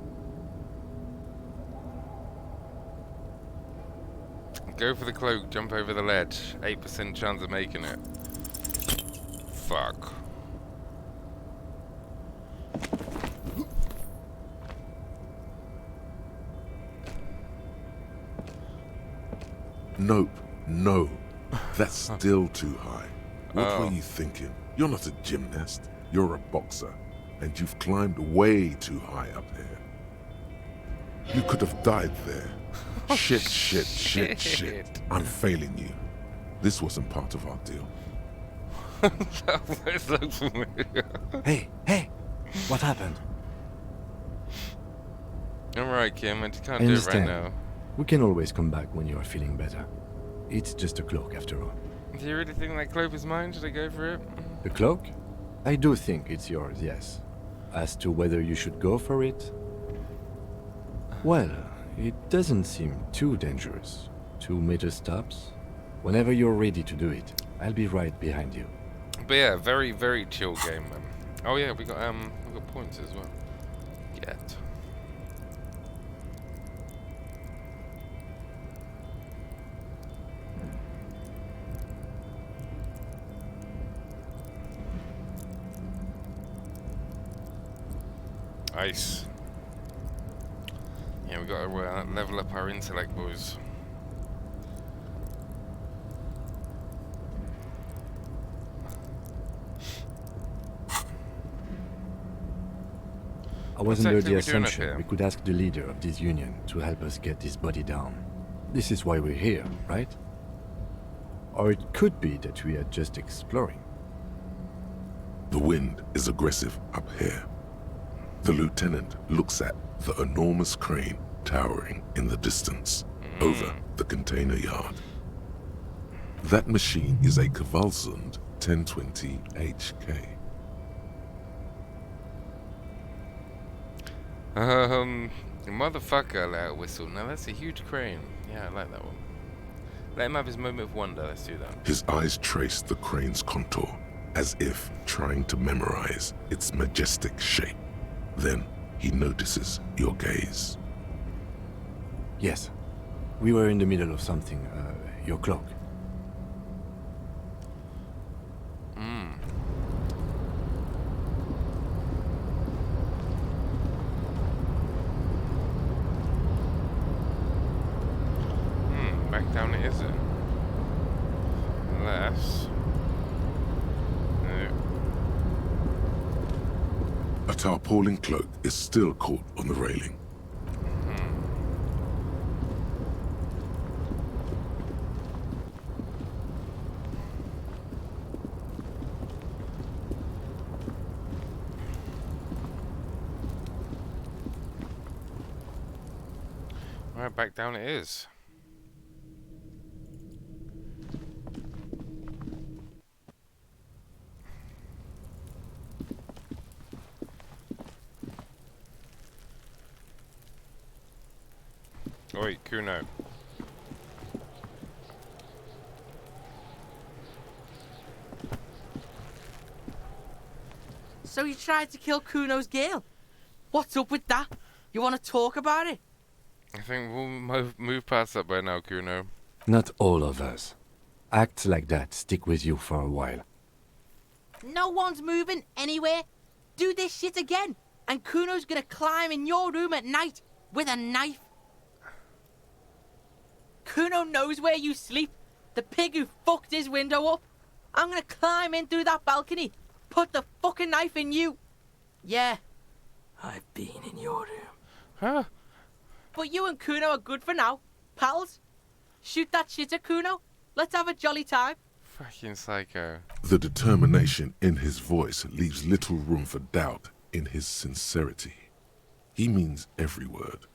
Go for the cloak, jump over the ledge. 8% chance of making it. Fuck. Nope, no. That's still too high. What were you thinking? You're not a gymnast. You're a boxer. And you've climbed way too high up there. You could have died there. Shit. I'm failing you. This wasn't part of our deal. That voice looks familiar. Hey! What happened? I'm right, Kim. I just can't I do it right understand. now. We can always come back when you are feeling better. It's just a cloak after all. Do you really think that cloak is mine? Should I go for it? The cloak? I do think it's yours, yes. As to whether you should go for it? Well, it doesn't seem too dangerous. 2 major stops. Whenever you're ready to do it, I'll be right behind you. But yeah, very, very chill game, man. Oh yeah, we got points as well. Get. Nice. Yeah, we got to level up our intellect, boys. I was under the doing up assumption here? we could ask the leader of this union to help us get this body down. This is why we're here, right? Or it could be that we are just exploring. The wind is aggressive up here. The lieutenant looks at the enormous crane towering in the distance over the container yard. That machine is a Kvalsund 1020 HK. Motherfucker, let out a whistle. Now that's a huge crane. Yeah, I like that one. Let him have his moment of wonder. Let's do that. His eyes trace the crane's contour, as if trying to memorize its majestic shape. Then he notices your gaze. Yes. We were in the middle of something. Your cloak. Back down it is it? Unless... No. A tarpaulin cloak is still caught on the railing. Alright, back down it is. Oi, Kuno. So you tried to kill Kuno's girl? What's up with that? You want to talk about it? I think we'll move past that by now, Kuno. Not all of us. Acts like that stick with you for a while. No one's moving anywhere. Do this shit again, and Kuno's gonna climb in your room at night with a knife. Kuno knows where you sleep. The pig who fucked his window up. I'm gonna climb in through that balcony, put the fucking knife in you. Yeah. I've been in your room. Huh? But you and Kuno are good for now. Pals. Shoot that shit at Kuno. Let's have a jolly time. Fucking psycho. The determination in his voice leaves little room for doubt in his sincerity. He means every word.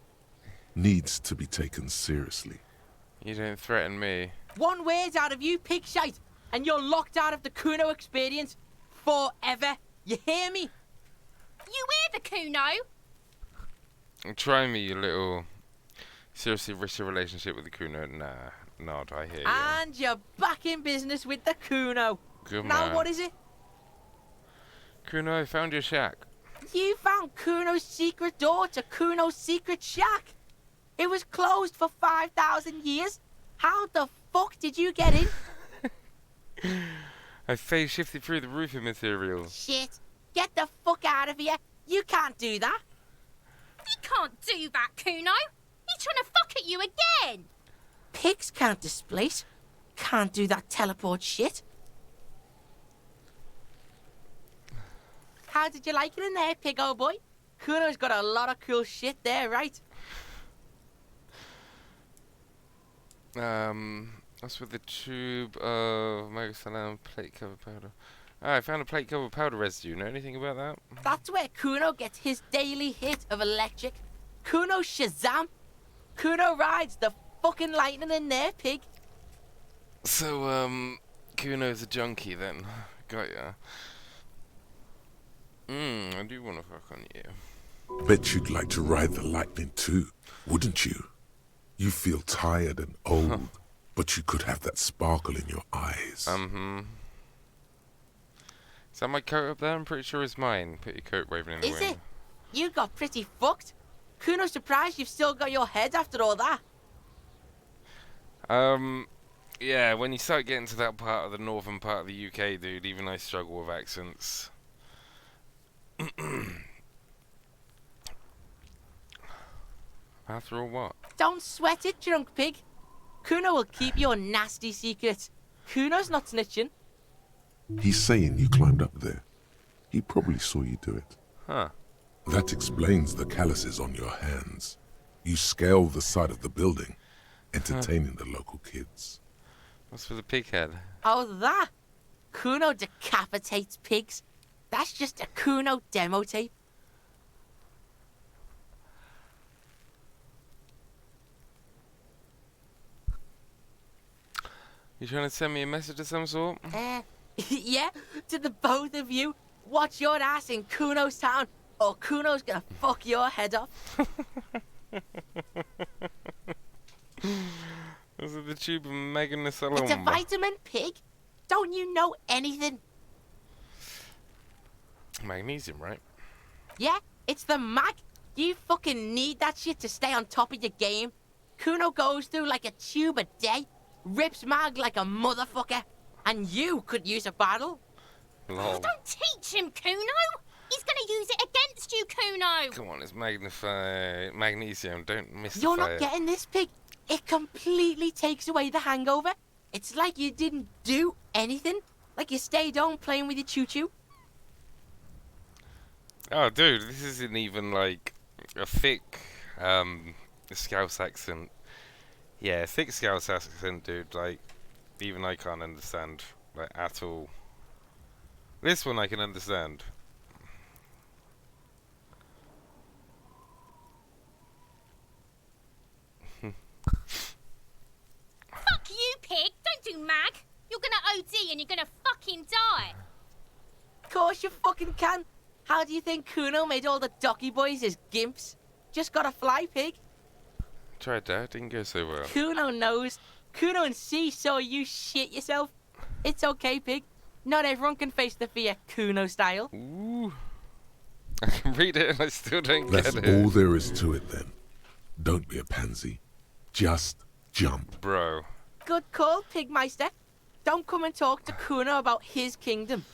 Needs to be taken seriously. You don't threaten me. One word out of you, pig shite, and you're locked out of the Kuno experience forever. You hear me? You hear the Kuno? Try me, you little... Seriously risk your relationship with the Kuno. Nah, nod, I hear you. And you're back in business with the Kuno. Good Now man. what is it? Kuno, I found your shack. You found Kuno's secret door to Kuno's secret shack. It was closed for 5,000 years. How the fuck did you get in? I phase shifted through the roofing materials. Shit. Get the fuck out of here. You can't do that. You can't do that, Kuno. He's trying to fuck at you again. Pigs can't displace. Can't do that teleport shit. How did you like it in there, pig old boy? Kuno's got a lot of cool shit there, right? That's with the tube of Megasalam plate cover powder. I found a plate cover powder residue. Know anything about that? That's where Kuno gets his daily hit of electric. Kuno Shazam. Kuno rides the fucking lightning in there, pig. So, Kuno's a junkie then. Got ya. I do want to fuck on you. Bet you'd like to ride the lightning too, wouldn't you? You feel tired and old, but you could have that sparkle in your eyes. Is that my coat up there? I'm pretty sure it's mine. Put your coat waving in the Is wind. it? You got pretty fucked. Kuno's surprised you've still got your head after all that. Yeah, when you start getting to that part of the northern part of the UK, dude, even I struggle with accents. After all, what? Don't sweat it, drunk pig. Kuno will keep your nasty secrets. Kuno's not snitching. He's saying you climbed up there. He probably saw you do it. Huh. That explains the calluses on your hands. You scale the side of the building, entertaining the local kids. What's with the pig head? Oh, that? Kuno decapitates pigs. That's just a Kuno demo tape. You trying to send me a message of some sort? Yeah, to the both of you. Watch your ass in Kuno's town, or Kuno's gonna fuck your head off. Was it the tube of Megan Salome? It's a vitamin, pig. Don't you know anything? Magnesium, right? Yeah, it's the mag. You fucking need that shit to stay on top of your game. Kuno goes through like a tube a day, rips mag like a motherfucker, and you could use a battle. Lol. Don't teach him, Kuno. He's gonna use it against you, Kuno. Come on, it's magnesium. Don't mystify You're not it. getting this, pig. It completely takes away the hangover. It's like you didn't do anything. Like you stayed home playing with your choo-choo. Oh, dude, this isn't even like a thick Scouse accent. Yeah, thick Scouse accent, dude. Like, even I can't understand, like, at all. This one I can understand. Fuck you, pig. Don't do mag. You're gonna OD and you're gonna fucking die. Of course you fucking can. How do you think Kuno made all the docky boys his gimps? Just gotta fly, pig. Tried that, didn't go so well. Kuno knows. Kuno and C saw you shit yourself. It's okay, pig. Not everyone can face the fear Kuno style. Ooh. I can read it and I still don't That's get it. all there is to it then. Don't be a pansy. Just jump. Bro. Good call, Pigmeister. Don't come and talk to Kuno about his kingdom.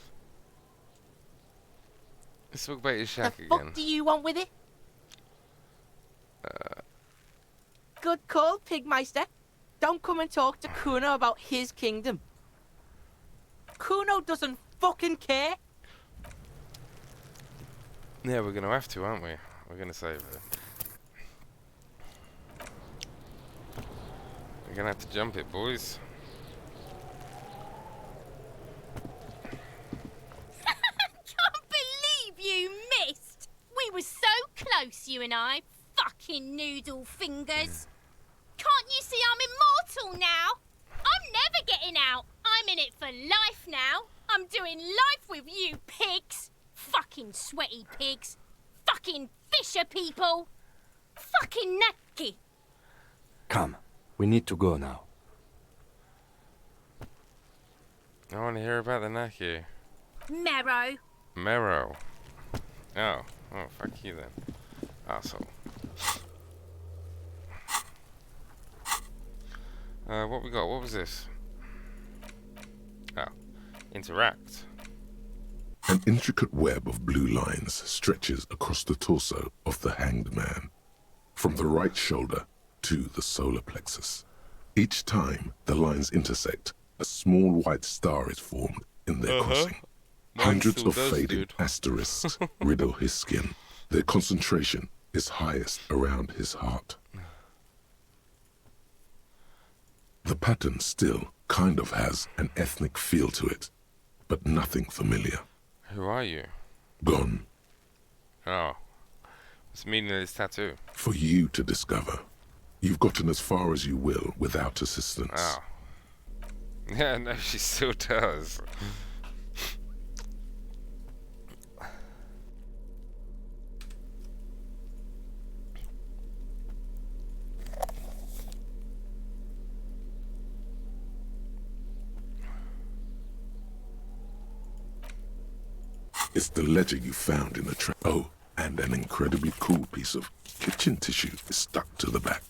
Let's talk about his shack The again. fuck do you want with it? Good call, Pigmeister. Don't come and talk to Kuno about his kingdom. Kuno doesn't fucking care. Yeah, we're gonna have to, aren't we? We're gonna save it. We're gonna have to jump it, boys. Can't believe you missed. We were so close, you and I. Fucking noodle fingers. Can't you see I'm immortal now? I'm never getting out. I'm in it for life now. I'm doing life with you pigs. Fucking sweaty pigs. Fucking fisher people. Fucking nacky. Come, we need to go now. I want to hear about the Naki. Marrow. Marrow. Oh, fuck you then. Asshole. What we got? What was this? Oh, interact. An intricate web of blue lines stretches across the torso of the hanged man, from the right shoulder to the solar plexus. Each time the lines intersect, a small white star is formed in their crossing. Mine Hundreds still of does, faded dude. asterisks riddle his skin. Their concentration is highest around his heart. The pattern still kind of has an ethnic feel to it, but nothing familiar. Who are you? Gone Oh. What's the meaning of this tattoo? for you to discover. You've gotten as far as you will without assistance. Oh. Yeah, no, she still does. It's the ledger you found in the trap. Oh, and an incredibly cool piece of kitchen tissue is stuck to the back.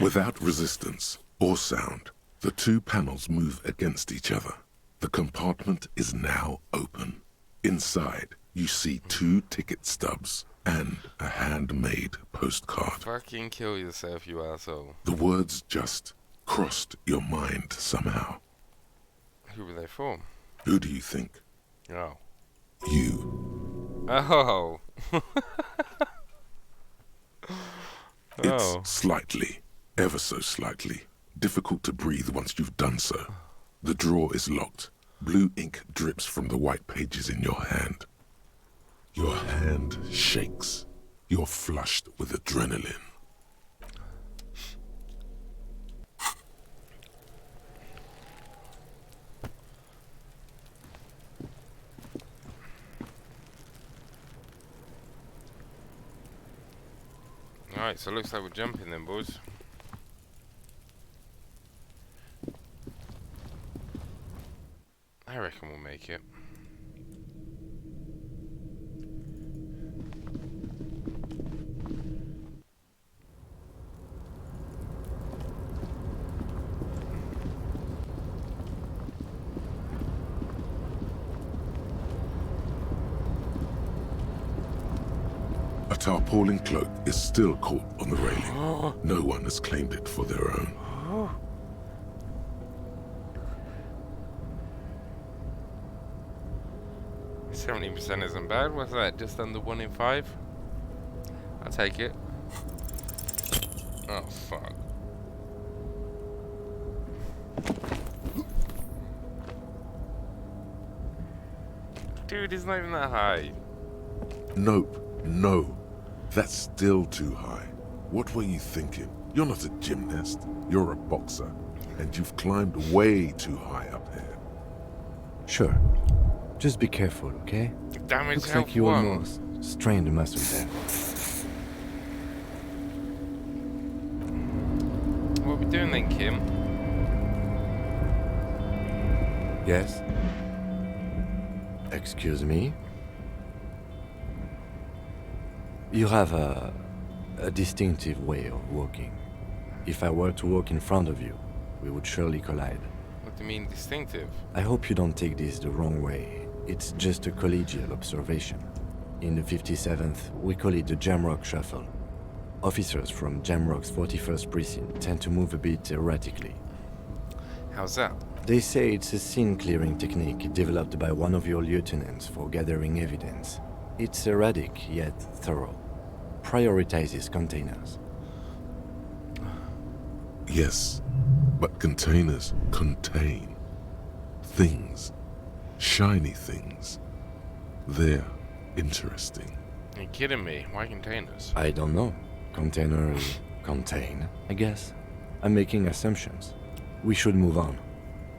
Without resistance or sound, the two panels move against each other. The compartment is now open. Inside, you see 2 ticket stubs and a handmade postcard. Fucking kill yourself, you asshole. The words just crossed your mind somehow. Who were they for? Who do you think? Oh. You. Oh. It's slightly, ever so slightly, difficult to breathe once you've done so. The drawer is locked. Blue ink drips from the white pages in your hand. Your hand shakes. You're flushed with adrenaline. Alright, so it looks like we're jumping then, boys. I reckon we'll make it. A tarpaulin cloak is still caught on the railing. No one has claimed it for their own. 70% isn't bad. What's that? Just under 1 in 5? I'll take it. Oh, fuck. Dude, it's not even that high. Nope, no. That's still too high. What were you thinking? You're not a gymnast. You're a boxer. And you've climbed way too high up here. Sure. Just be careful, okay? Damage Looks like you one. almost strained a muscle there. What are we doing then, Kim? Yes? Excuse me? You have a distinctive way of walking. If I were to walk in front of you, we would surely collide. What do you mean distinctive? I hope you don't take this the wrong way. It's just a collegial observation. In the 57th, we call it the Jamrock Shuffle. Officers from Jamrock's 41st Precinct tend to move a bit erratically. How's that? They say it's a scene-clearing technique developed by one of your lieutenants for gathering evidence. It's erratic, yet thorough. Prioritizes containers. Yes, but containers contain things. Shiny things. They're interesting. Are you kidding me? Why containers? I don't know. Containers contain, I guess. I'm making assumptions. We should move on.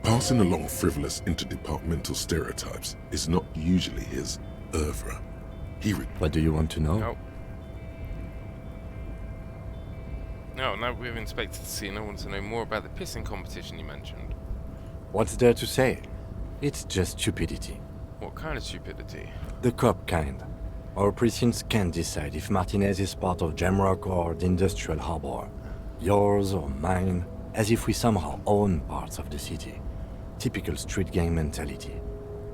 Passing along frivolous interdepartmental stereotypes is not usually his oeuvre. What do you want to know? Nope. No, now we've inspected the scene. I want to know more about the pissing competition you mentioned. What's there to say? It's just stupidity. What kind of stupidity? The cop kind. Our precincts can't decide if Martinez is part of Jamrock or the Industrial Harbor. Yours or mine, as if we somehow own parts of the city. Typical street gang mentality.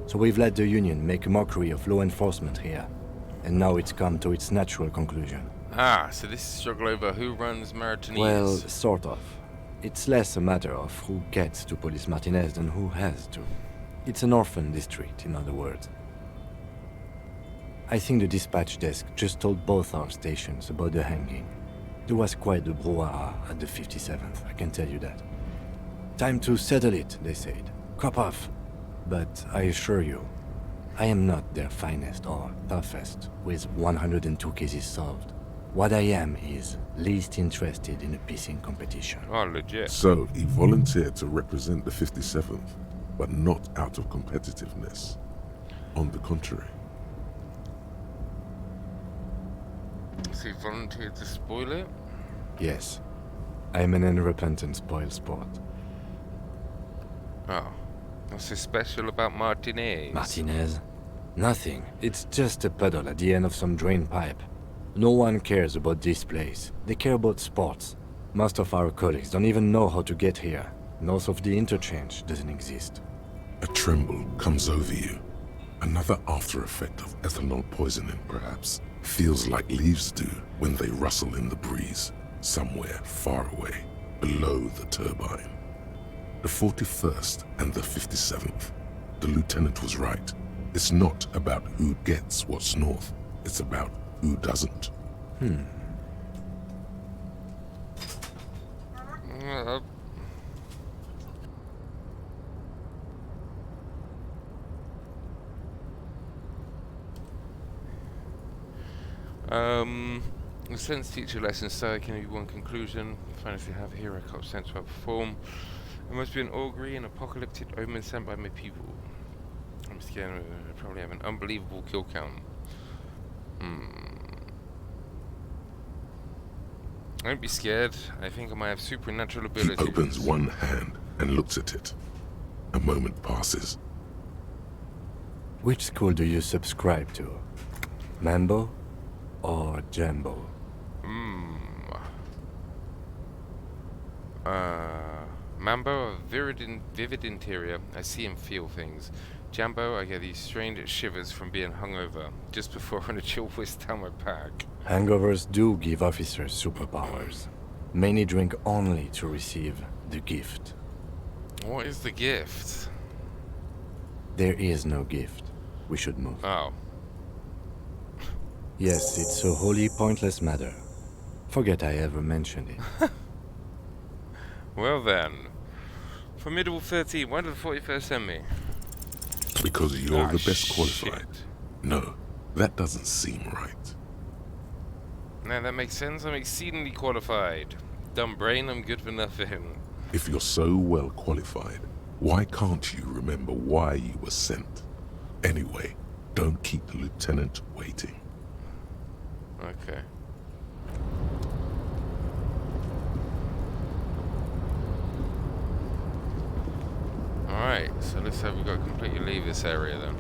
So we've let the Union make a mockery of law enforcement here. And now it's come to its natural conclusion. Ah, so this is a struggle over who runs Martinez. Well, sort of. It's less a matter of who gets to police Martinez than who has to. It's an orphan district, in other words. I think the dispatch desk just told both our stations about the hanging. There was quite the brouhaha at the 57th, I can tell you that. Time to settle it, they said. Cop off. But I assure you, I am not their finest or toughest, with 102 cases solved. What I am is least interested in a pissing competition. Oh, legit. So he volunteered to represent the 57th, but not out of competitiveness. On the contrary. So he volunteered to spoil it? Yes. I'm an unrepentant spoil sport. Oh. What's so special about Martinez? Martinez? Nothing. It's just a puddle at the end of some drain pipe. No one cares about this place. They care about sports. Most of our colleagues don't even know how to get here. North of the interchange doesn't exist. A tremble comes over you. Another after effect of ethanol poisoning, perhaps. Feels like leaves do when they rustle in the breeze, somewhere far away, below the turbine. The 41st and the 57th. The lieutenant was right. It's not about who gets what's north. It's about who doesn't. The sentence teacher lesson started can be one conclusion. Finally, have a hero cop sent to outperform. It must be an augury and apocalyptic omen sent by my people. I'm scared I probably have an unbelievable kill count. Don't be scared. I think I might have supernatural He abilities. opens one hand and looks at it. A moment passes. Which school do you subscribe to? Mambo or Jambo? Mambo, a vivid interior. I see and feel things. Jambo, I get these strange shivers from being hungover just before when a chill whizzed down my back. Hangovers do give officers superpowers. Many drink only to receive the gift. What is the gift? There is no gift. We should move. Oh. Yes, it's a wholly pointless matter. Forget I ever mentioned it. Well then. Formidable 13, why did the 41st send me? Because you're the best shit. qualified. No, that doesn't seem right. No, that makes sense. I'm exceedingly qualified. Dumb brain, I'm good for nothing. If you're so well qualified, why can't you remember why you were sent? Anyway, don't keep the lieutenant waiting. Okay. Alright, so let's say we've got to completely leave this area then.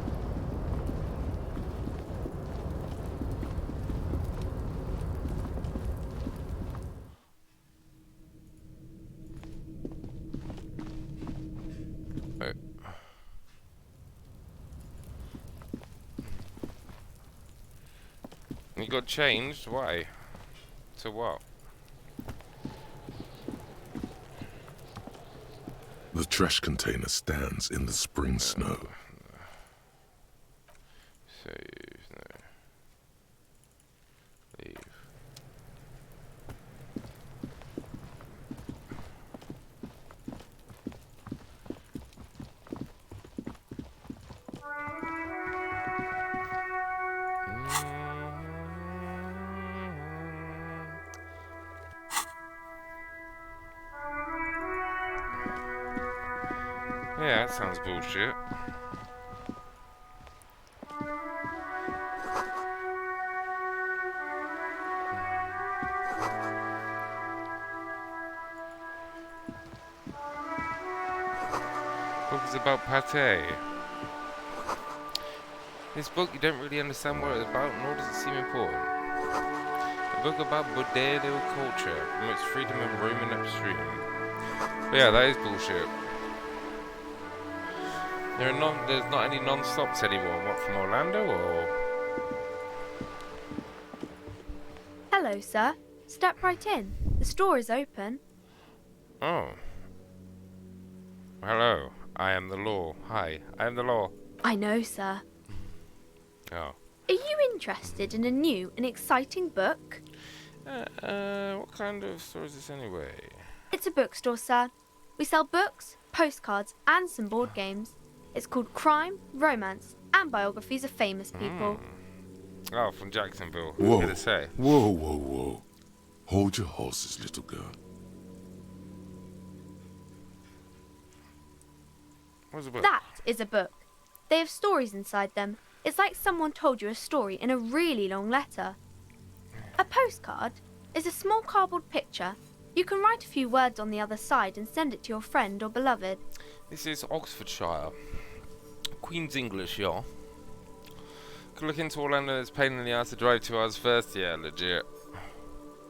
Right. You got changed? Why? To what? The trash container stands in the spring snow. Save, no. Leave. Yeah, that sounds bullshit. Book is about pate. This book, you don't really understand what it's about, nor does it seem important. A book about Bodeo culture, promotes freedom and roaming upstream. But yeah, that is bullshit. There's not any non-stops anymore. What, from Orlando or? Hello, sir. Step right in. The store is open. Oh. Hello. I am the law. Hi. I am the law. I know, sir. Oh. Are you interested in a new and exciting book? What kind of store is this anyway? It's a bookstore, sir. We sell books, postcards, and some board games. It's called Crime, Romance, and Biographies of Famous People. Oh, from Jacksonville. Whoa, What did it say? whoa, whoa, whoa. Hold your horses, little girl. What's the book? That is a book. They have stories inside them. It's like someone told you a story in a really long letter. A postcard is a small cardboard picture You can write a few words on the other side and send it to your friend or beloved. This is Oxfordshire. Queen's English, yeah. Could look into Orlando. It's pain in the ass to drive 2 hours first. Yeah, legit.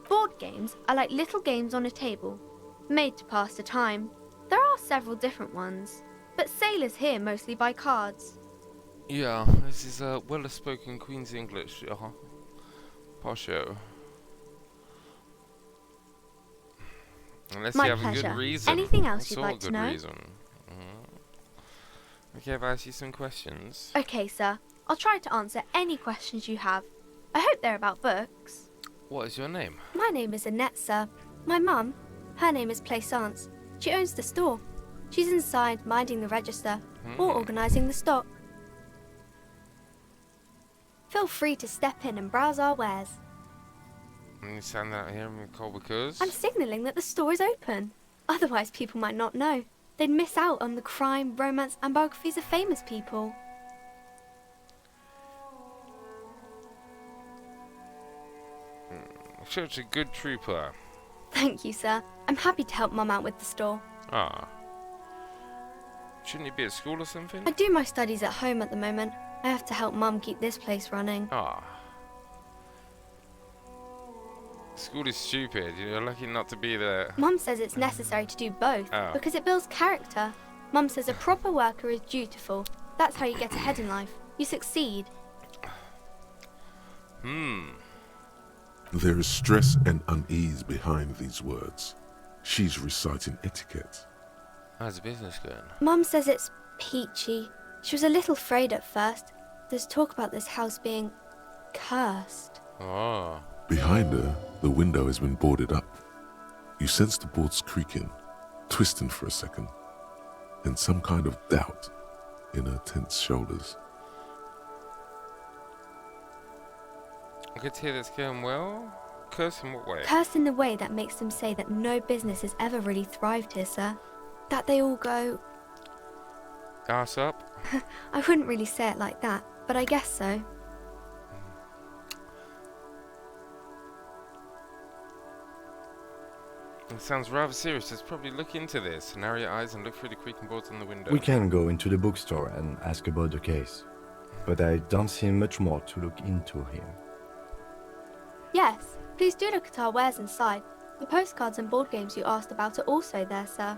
Board games are like little games on a table, made to pass the time. There are several different ones, but sailors here mostly buy cards. Yeah, this is well-spoken Queen's English, yeah. Posho. Unless My you have pleasure. a good reason. Anything else What you'd sort like of to good know? reason? Okay, I've asked you some questions. Okay, sir. I'll try to answer any questions you have. I hope they're about books. What is your name? My name is Annette, sir. My mum, her name is Plaisance. She owns the store. She's inside minding the register or organising the stock. Feel free to step in and browse our wares. And you stand out here in the cold because? I'm signalling that the store is open. Otherwise, people might not know. They'd miss out on the crime, romance, and biographies of famous people. Such a good trooper. Thank you, sir. I'm happy to help Mum out with the store. Ah. Shouldn't you be at school or something? I do my studies at home at the moment. I have to help Mum keep this place running. Ah. School is stupid. You're lucky not to be there. Mum says it's necessary to do both Oh. because it builds character. Mum says a proper worker is dutiful. That's how you get ahead in life. You succeed. There is stress and unease behind these words. She's reciting etiquette. How's the business going? Mum says it's peachy. She was a little afraid at first. There's talk about this house being cursed. Oh. Behind her, the window has been boarded up. You sense the boards creaking, twisting for a second, and some kind of doubt in her tense shoulders. Good to hear that's going well. Curse in what way? Cursed in the way that makes them say that no business has ever really thrived here, sir. That they all go... Ass up? I wouldn't really say it like that, but I guess so. It sounds rather serious. Let's probably look into this. Narrow your eyes and look through the creaking boards on the window. We can go into the bookstore and ask about the case. But I don't see much more to look into here. Yes, please do look at our wares inside. The postcards and board games you asked about are also there, sir.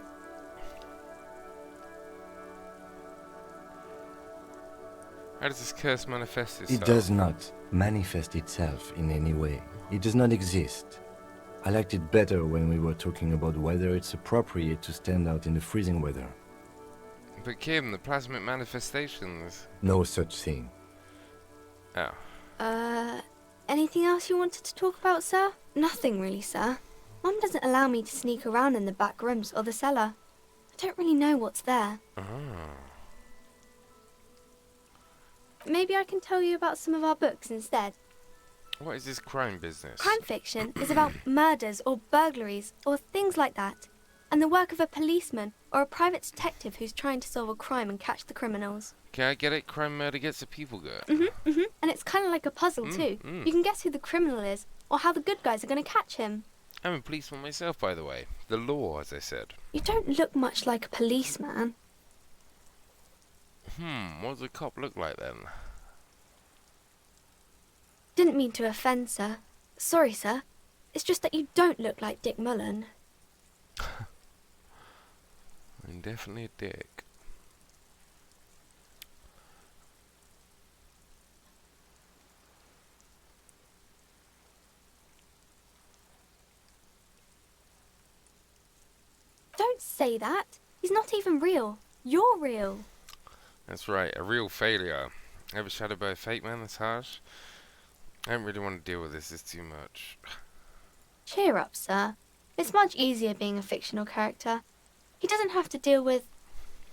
How does this curse manifest itself? It does not manifest itself in any way. It does not exist. I liked it better when we were talking about whether it's appropriate to stand out in the freezing weather. But Kim, the plasmic manifestations. No such thing. Oh. Anything else you wanted to talk about, sir? Nothing really, sir. Mum doesn't allow me to sneak around in the back rooms or the cellar. I don't really know what's there. Maybe I can tell you about some of our books instead. What is this crime business? Crime fiction is about murders or burglaries or things like that, and the work of a policeman or a private detective who's trying to solve a crime and catch the criminals. Okay, I get it. Crime, murder gets the people good. And it's kind of like a puzzle too. You can guess who the criminal is or how the good guys are going to catch him. I'm a policeman myself, by the way. The law, as I said. You don't look much like a policeman. What does a cop look like then? Didn't mean to offend, sir. Sorry, sir. It's just that you don't look like Dick Mullen. I'm definitely a dick. Don't say that. He's not even real. You're real. That's right, a real failure. Overshadowed by fate, man, that's harsh. I don't really want to deal with this, it's too much. Cheer up, sir. It's much easier being a fictional character. He doesn't have to deal with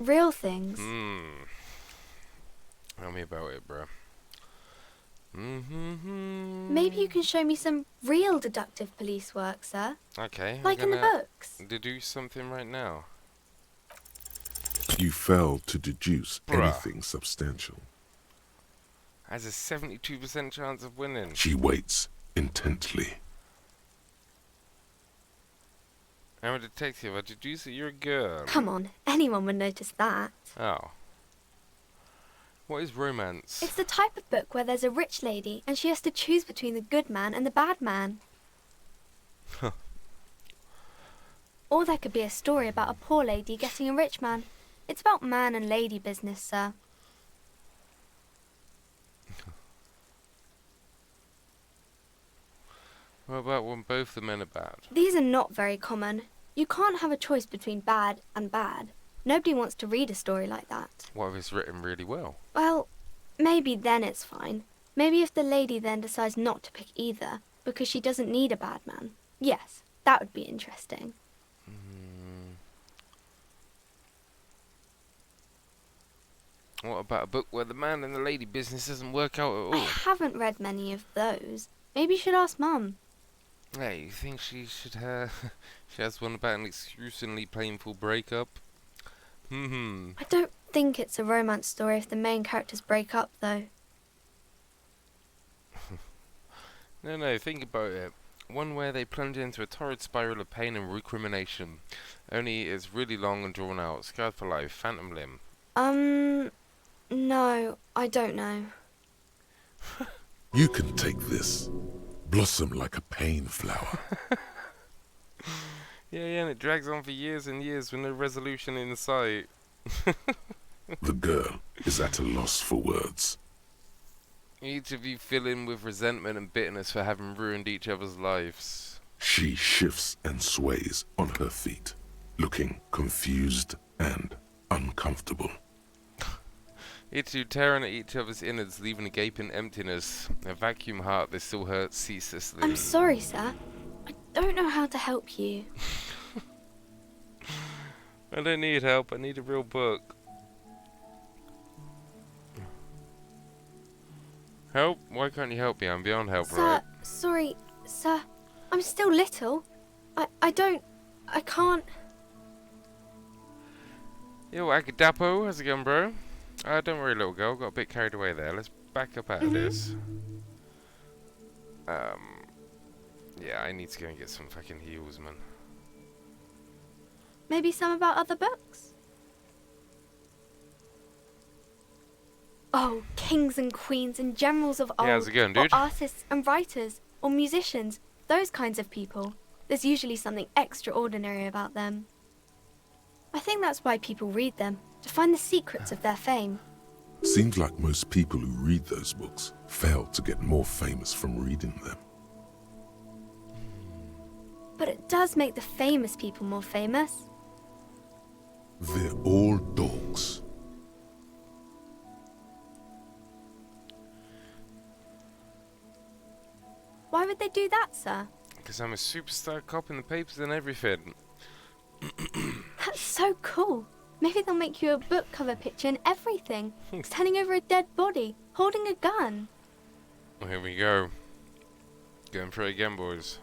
real things. Tell me about it, bro. Maybe you can show me some real deductive police work, sir. Okay. Like in the books. Deduce something right now. You failed to deduce Bruh. anything substantial. Has a 72% chance of winning. She waits intently. I'm a detective. I deduce that you're a girl. Come on, anyone would notice that. Oh. What is romance? It's the type of book where there's a rich lady and she has to choose between the good man and the bad man. Or there could be a story about a poor lady getting a rich man. It's about man and lady business, sir. What about when both the men are bad? These are not very common. You can't have a choice between bad and bad. Nobody wants to read a story like that. What if it's written really well? Well, maybe then it's fine. Maybe if the lady then decides not to pick either, because she doesn't need a bad man. Yes, that would be interesting. What about a book where the man and the lady business doesn't work out at I all? haven't read many of those. Maybe you should ask Mum. Hey, you think she should have... she has one about an excruciatingly painful breakup? I don't think it's a romance story if the main characters break up, though. No, think about it. One where they plunge into a torrid spiral of pain and recrimination. Only it's really long and drawn out. Scarred for life. Phantom limb. No, I don't know. You can take this. Blossom like a pain flower. Yeah, and it drags on for years and years with no resolution in sight. The girl is at a loss for words. Each of you fill in with resentment and bitterness for having ruined each other's lives. She shifts and sways on her feet, looking confused and uncomfortable. Each two tearing at each other's innards, leaving a gaping emptiness, a vacuum heart that still hurts ceaselessly. I'm sorry, sir. I don't know how to help you. I don't need help, I need a real book. Help? Why can't you help me? I'm beyond help, Sir, right? sorry, sir. I'm still little. I can't... Yo, Agadapo, how's it going, bro? Don't worry, little girl, got a bit carried away there. Let's back up out of this. Yeah, I need to go and get some fucking heals, man. Maybe some about other books? Oh, kings and queens and generals of old. Yeah, how's it going, dude? Or artists and writers, or musicians, those kinds of people. There's usually something extraordinary about them. I think that's why people read them, to find the secrets of their fame. Seems like most people who read those books fail to get more famous from reading them. But it does make the famous people more famous. They're all dogs. Why would they do that, sir? Because I'm a superstar cop in the papers and everything. That's so cool. Maybe they'll make you a book cover picture and everything. Standing over a dead body, holding a gun. Well, here we go. Going for it again, boys.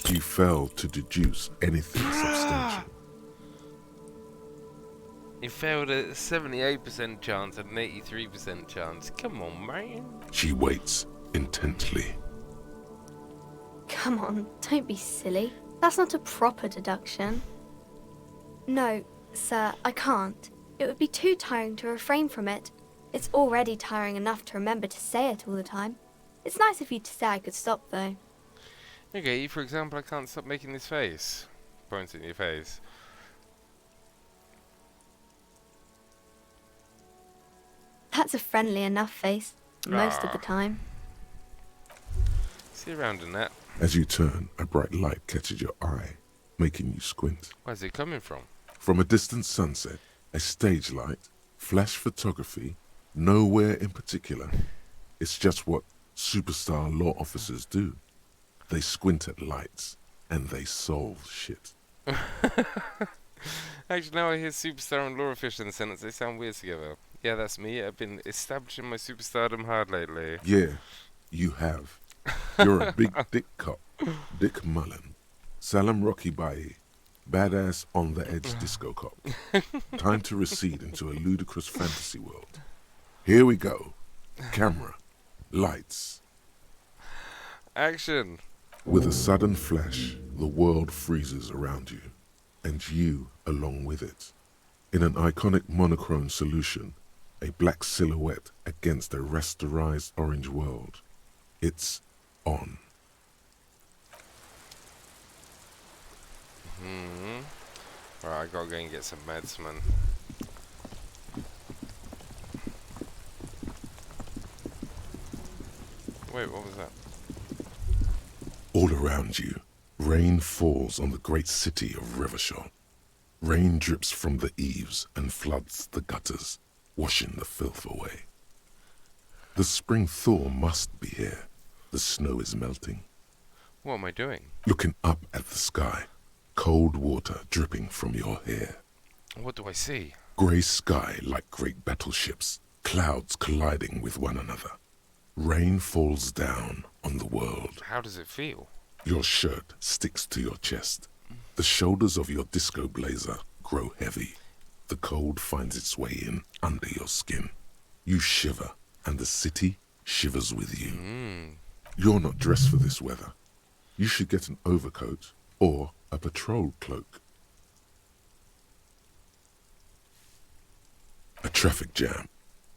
You fail to deduce anything substantial. You failed a 78% chance and an 83% chance. Come on, man. She waits intently. Come on, don't be silly. That's not a proper deduction. No, sir, I can't. It would be too tiring to refrain from it. It's already tiring enough to remember to say it all the time. It's nice of you to say I could stop, though. Okay, for example, I can't stop making this face. Points in your face. That's a friendly enough face, most of the time. See you around in that. As you turn, a bright light catches your eye, making you squint. Where's it coming from? From a distant sunset, a stage light, flash photography, nowhere in particular. It's just what superstar law officers do. They squint at lights, and they solve shit. Actually, now I hear superstar and law official in the sentence, they sound weird together. Yeah, that's me. I've been establishing my superstardom hard lately. Yeah, you have. You're a big dick cop, Dick Mullen. Salam Rocky Bayi, badass on the edge disco cop. Time to recede into a ludicrous fantasy world. Here we go. Camera, lights. Action. With a sudden flash, the world freezes around you, and you along with it. In an iconic monochrome solution, a black silhouette against a rasterized orange world. It's on. Right, I gotta go and get some meds, man. Wait, what was that? All around you, rain falls on the great city of Revachol. Rain drips from the eaves and floods the gutters, washing the filth away. The spring thaw must be here. The snow is melting. What am I doing? Looking up at the sky, cold water dripping from your hair. What do I see? Grey sky like great battleships, clouds colliding with one another. Rain falls down on the world. How does it feel? Your shirt sticks to your chest. The shoulders of your disco blazer grow heavy. The cold finds its way in under your skin. You shiver, and the city shivers with you. You're not dressed for this weather. You should get an overcoat or a patrol cloak. A traffic jam.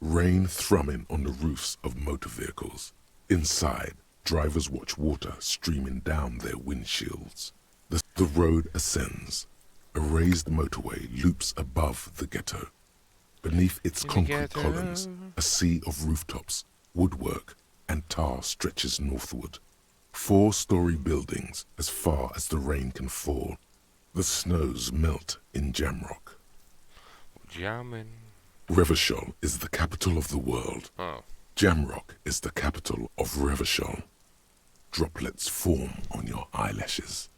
Rain thrumming on the roofs of motor vehicles. Inside, drivers watch water streaming down their windshields. The road ascends. A raised motorway loops above the ghetto. Beneath its concrete columns, a sea of rooftops, woodwork, and tar stretches northward. 4-story buildings as far as the rain can fall. The snows melt in Jamrock. Jamming. Revachol is the capital of the world. Oh. Jamrock is the capital of Revachol. Droplets form on your eyelashes.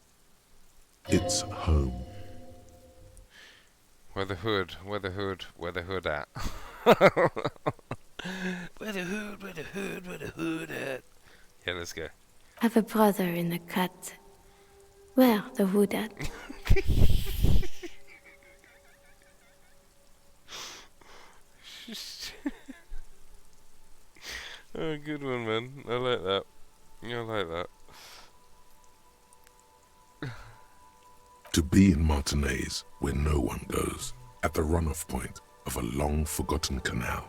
It's home. Where the hood at? Where the hood, where the hood at? Yeah, let's go. Have a brother in the cut. Where the hood at? Oh, good one, man. I like that. I like that. To be in Martinez, where no one goes, at the runoff point of a long-forgotten canal,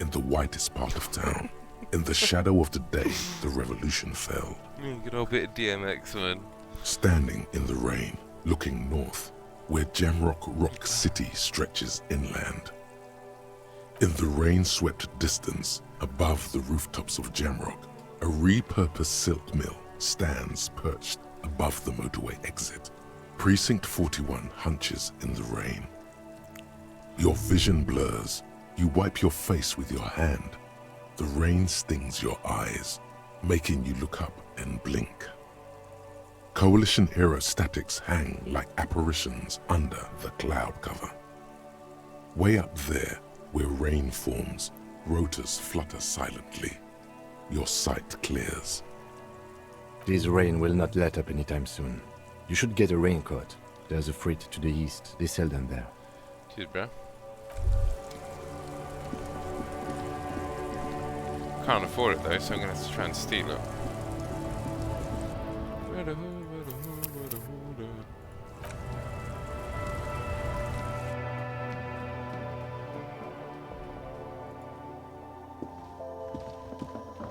in the whitest part of town, in the shadow of the day the revolution fell. Good old bit of DMX, man. Standing in the rain, looking north, where Jamrock Rock City stretches inland. In the rain-swept distance, above the rooftops of Jamrock, a repurposed silk mill stands perched above the motorway exit. Precinct 41 hunches in the rain. Your vision blurs. You wipe your face with your hand. The rain stings your eyes, making you look up and blink. Coalition aerostatics hang like apparitions under the cloud cover. Way up there, where rain forms, rotors flutter silently. Your sight clears. This rain will not let up anytime soon. You should get a raincoat. There's a freight to the east. They sell them there. Cheers, bro. Can't afford it though, so I'm gonna have to try and steal it. Where the hood, where the hood, where the hood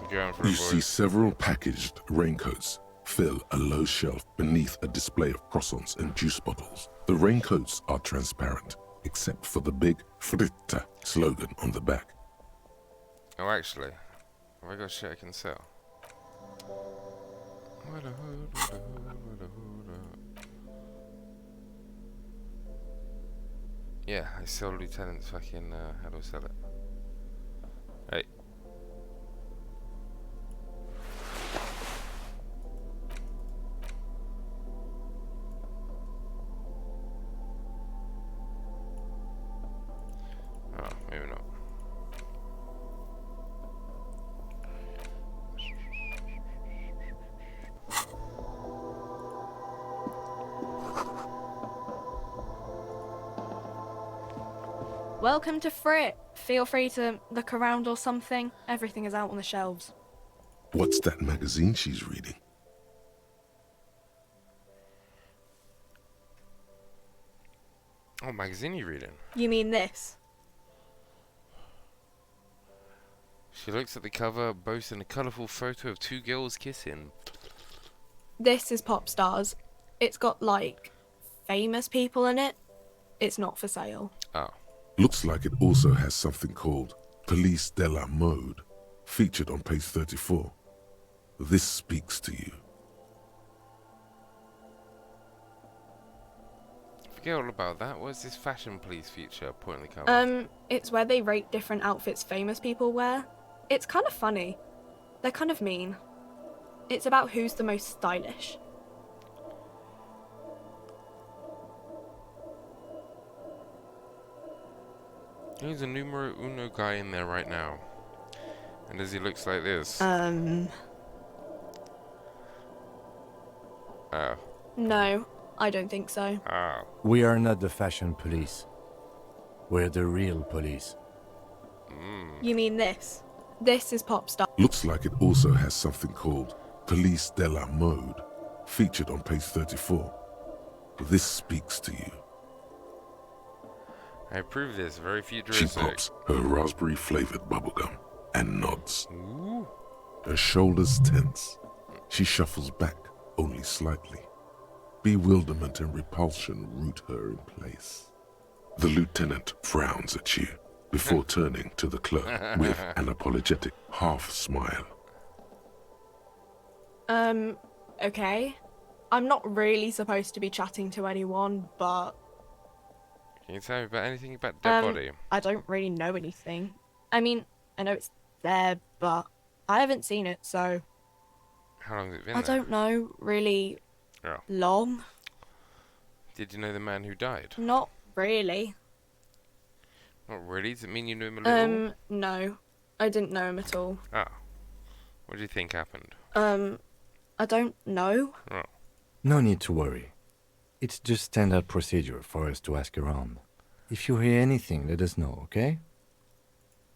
at? Going for You it, boys. see several packaged raincoats fill a low shelf beneath a display of croissants and juice bottles. The raincoats are transparent, except for the big Fritta slogan on the back. Oh, actually, have I got shit I can sell? Where the hood, where the hood, where the hood at? Yeah, I sell Lieutenant's fucking, how do I sell it? Hey. Oh, maybe not. Welcome to Frit. Feel free to look around or something. Everything is out on the shelves. What's that magazine she's reading? What magazine are you reading? You mean this? She looks at the cover, boasting a colourful photo of two girls kissing. This is Pop Stars. It's got, like, famous people in it. It's not for sale. Oh. Looks like it also has something called Police de la Mode, featured on page 34. This speaks to you. Forget all about that. What's this fashion police feature? Point in the cover. It's where they rate different outfits famous people wear. It's kind of funny. They're kind of mean. It's about who's the most stylish. There's a numero uno guy in there right now. And does he looks like this? No, I don't think so. Oh. We are not the fashion police. We're the real police. You mean this? This is Pop Star. Looks like it also has something called Police de la Mode, featured on page 34. This speaks to you. I approve this. Very She futuristic. pops her raspberry-flavored bubblegum and nods. Ooh. Her shoulders tense. She shuffles back, only slightly. Bewilderment and repulsion root her in place. The lieutenant frowns at you before turning to the clerk with an apologetic half-smile. Okay. I'm not really supposed to be chatting to anyone, but... Can you tell me about anything about dead body? I don't really know anything. I mean, I know it's there, but I haven't seen it, so... How long has it been I there? don't know, really Oh. long. Did you know the man who died? Not really. Not really? Does it mean you knew him a little? No. I didn't know him at all. Oh. What do you think happened? I don't know. Oh. No need to worry. It's just standard procedure for us to ask around. If you hear anything, let us know, okay?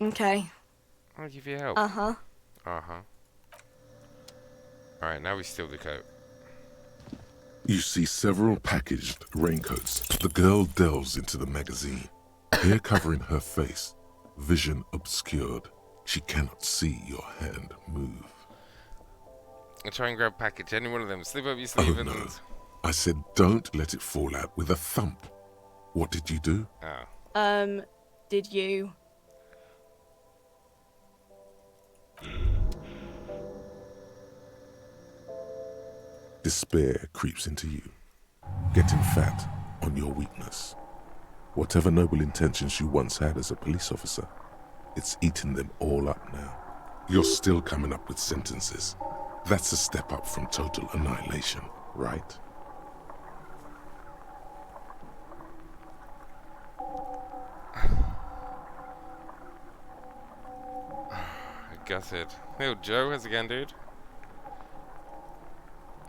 Okay. I'll give you help. Uh-huh. Uh-huh. Alright, now we steal the coat. You see several packaged raincoats. The girl delves into the magazine. Hair covering her face, vision obscured. She cannot see your hand move. I'll try and grab a package. Any one of them. Slip up your sleeve Oh and... no. I said don't let it fall out with a thump. What did you do? Oh. Did you? Despair creeps into you, getting fat on your weakness. Whatever noble intentions you once had as a police officer, it's eating them all up now. You're still coming up with sentences. That's a step up from total annihilation, right? Gutted. Hey, Joe, how's it going, dude?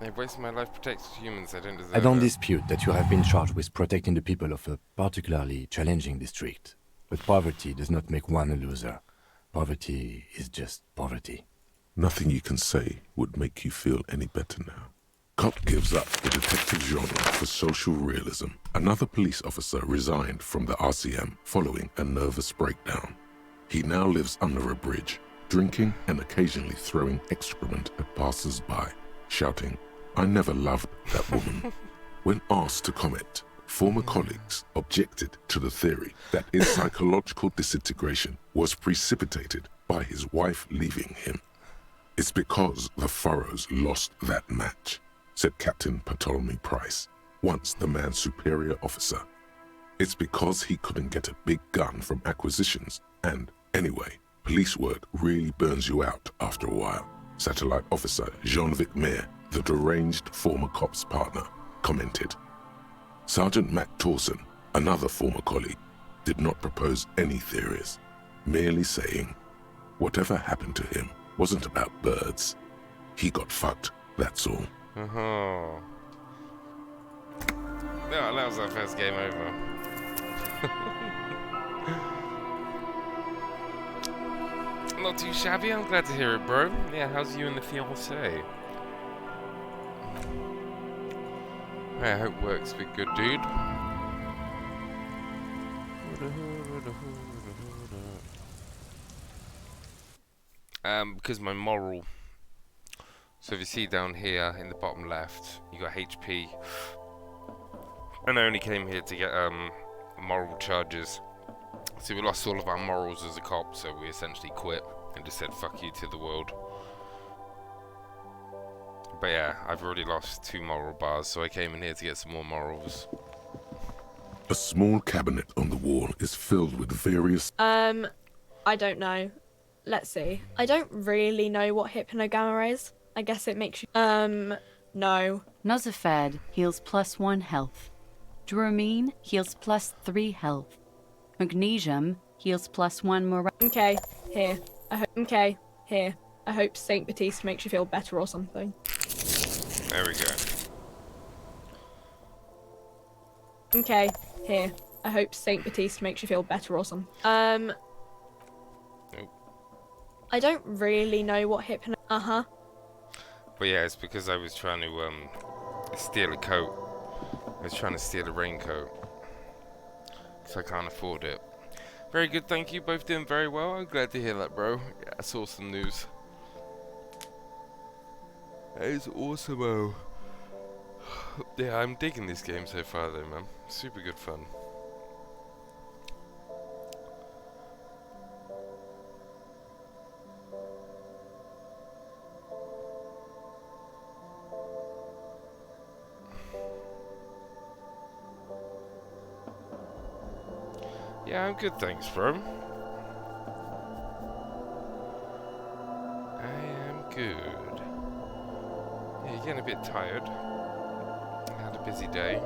I've wasted my life protecting humans. I don't deserve I don't it. dispute that you have been charged with protecting the people of a particularly challenging district. But poverty does not make one a loser. Poverty is just poverty. Nothing you can say would make you feel any better now. Cop gives up the detective genre for social realism. Another police officer resigned from the RCM following a nervous breakdown. He now lives under a bridge, drinking and occasionally throwing excrement at passers-by, shouting, "I never loved that woman." When asked to comment, former colleagues objected to the theory that his psychological disintegration was precipitated by his wife leaving him. "It's because the Furrows lost that match," said Captain Ptolemy Price, once the man's superior officer. "It's because he couldn't get a big gun from acquisitions, and anyway, police work really burns you out after a while," Satellite Officer Jean-Vic Mayer, the deranged former cop's partner, commented. Sergeant Matt Torson, another former colleague, did not propose any theories, merely saying, "Whatever happened to him wasn't about birds. He got fucked, that's all." Oh. No, that was our first game over. Not too shabby, I'm glad to hear it, bro. Yeah, how's you and the fiancé? I hope work's been good, dude. Because my moral. So if you see down here in the bottom left, you got HP. And I only came here to get moral charges. So we lost all of our morals as a cop, so we essentially quit and just said fuck you to the world. But yeah, I've already lost 2 moral bars, so I came in here to get some more morals. A small cabinet on the wall is filled with various... I don't know. Let's see. I don't really know what hypnogamma is. I guess it makes you... no. Nozafed heals +1 health. Dramine heals +3 health. Magnesium heals +1 morale. Okay, here. Okay, here. I hope Saint Baptiste makes you feel better or something. There we go. Okay, here. I hope Saint Baptiste makes you feel better or something. Nope. I don't really know what But yeah, it's because I was trying to steal a coat. I was trying to steal a raincoat. Because I can't afford it. Very good, thank you. Both doing very well. I'm glad to hear that, bro. Yeah, that's awesome news. That is awesome, oh. Yeah, I'm digging this game so far though, man. Super good fun. Yeah, I'm good, thanks, bro. I am good. Yeah, you're getting a bit tired. Had a busy day.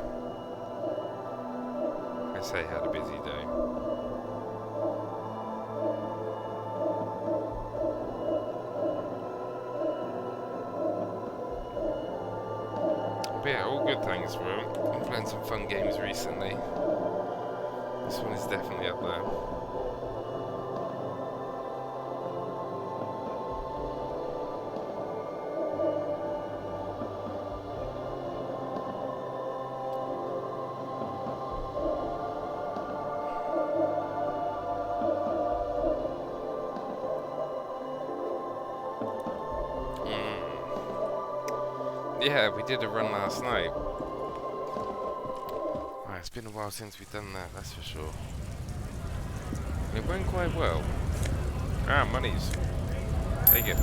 I say had a busy day. But yeah, all good, thanks, bro. I'm playing some fun games recently. This one is definitely up there. Yeah, we did a run last night. Right, it's been a while since we've done that, that's for sure. It went quite well. Ah, monies. Take it.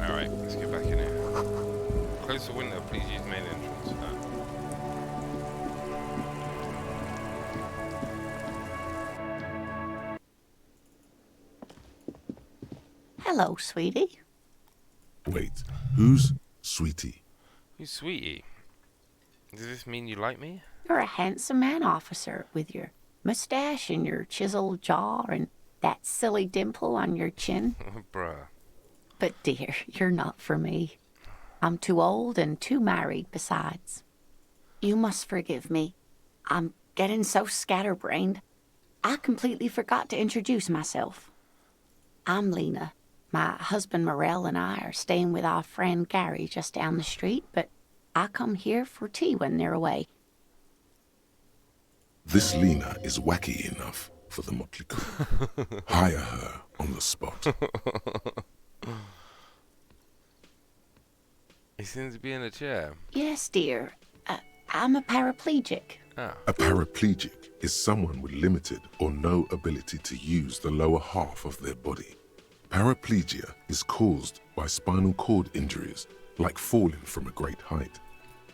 Alright, let's get back in here. Close the window, please use main entrance for that. Hello, sweetie. Wait, who's Sweetie? Who's Sweetie? Does this mean you like me? You're a handsome man, officer, with your mustache and your chiseled jaw and that silly dimple on your chin. Bruh. But dear, you're not for me. I'm too old and too married besides. You must forgive me. I'm getting so scatterbrained. I completely forgot to introduce myself. I'm Lena. My husband Morel and I are staying with our friend Gary just down the street, but I come here for tea when they're away. This Lena is wacky enough for the motley crew. Hire her on the spot. He seems to be in a chair. Yes, dear. I'm a paraplegic. Ah. A paraplegic is someone with limited or no ability to use the lower half of their body. Paraplegia is caused by spinal cord injuries, like falling from a great height,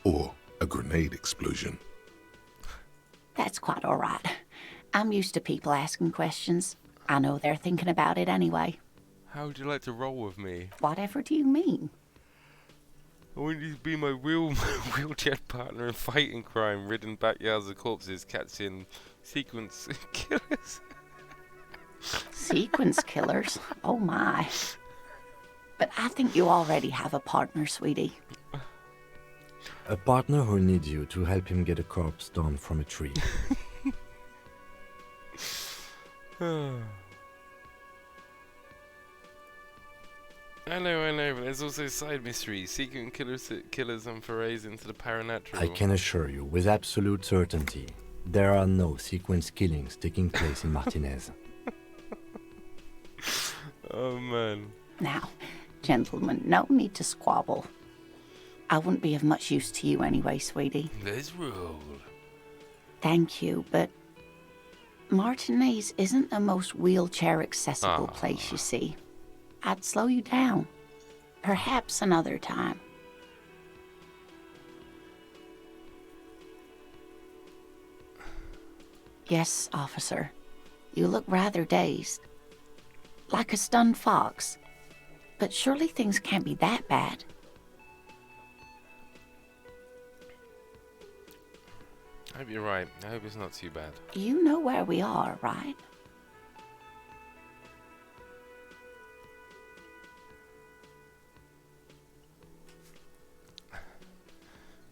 or a grenade explosion. That's quite all right. I'm used to people asking questions. I know they're thinking about it anyway. How would you like to roll with me? Whatever do you mean? I want you to be my wheelchair partner in fighting crime, ridden backyards of corpses, catching sequence killers. Sequence killers? Oh my. But I think you already have a partner, sweetie. A partner who'll need you to help him get a corpse down from a tree. I know, but there's also side mysteries, secret killers and forays into the paranatural. I can assure you, with absolute certainty, there are no sequence killings taking place in Martinez. Oh man. Now, gentlemen, no need to squabble. I wouldn't be of much use to you anyway, sweetie. Let's roll. Thank you, but Martinez isn't the most wheelchair-accessible place, you see. I'd slow you down. Perhaps another time. Yes, officer. You look rather dazed. Like a stunned fox. But surely things can't be that bad. I hope you're right. I hope it's not too bad. You know where we are, right?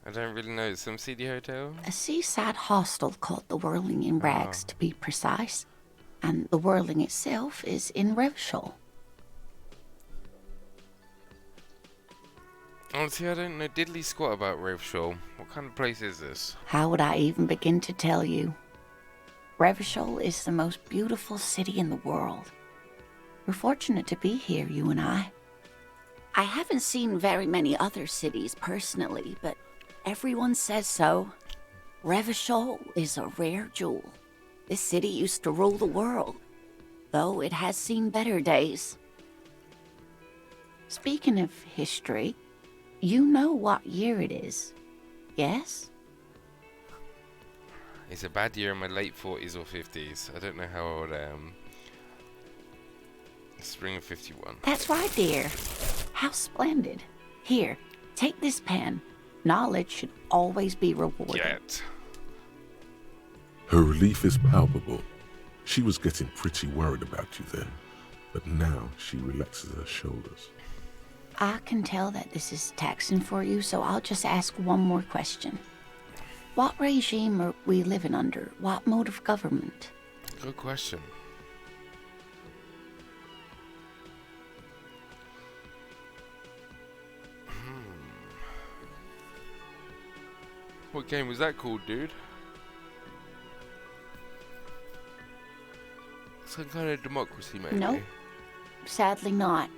I don't really know. Some seedy hotel? A seaside hostel called the Whirling in Rags, to be precise. And the Whirling itself is in Revachol. Honestly, I don't know diddly squat about Revachol. What kind of place is this? How would I even begin to tell you? Revachol is the most beautiful city in the world. We're fortunate to be here, you and I. I haven't seen very many other cities personally, but everyone says so. Revachol is a rare jewel. This city used to rule the world, though it has seen better days. Speaking of history, you know what year it is, yes? It's a bad year in my late 40s or 50s. I don't know how old I am. Spring of 51. That's right, dear. How splendid. Here, take this pen. Knowledge should always be rewarded. Get. Her relief is palpable. She was getting pretty worried about you then, but now she relaxes her shoulders. I can tell that this is taxing for you, so I'll just ask one more question. What regime are we living under? What mode of government? Good question. What game was that called, dude? Some kind of democracy, maybe? Nope. Sadly not.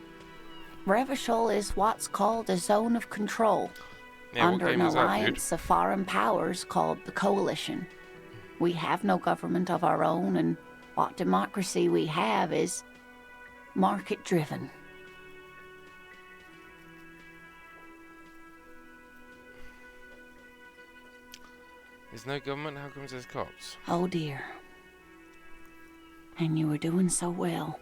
Revachol is what's called a zone of control. Yeah, under an was that, alliance of foreign powers called the Coalition. We have no government of our own, and what democracy we have is market-driven. There's no government? How come there's cops? Oh dear. And you were doing so well.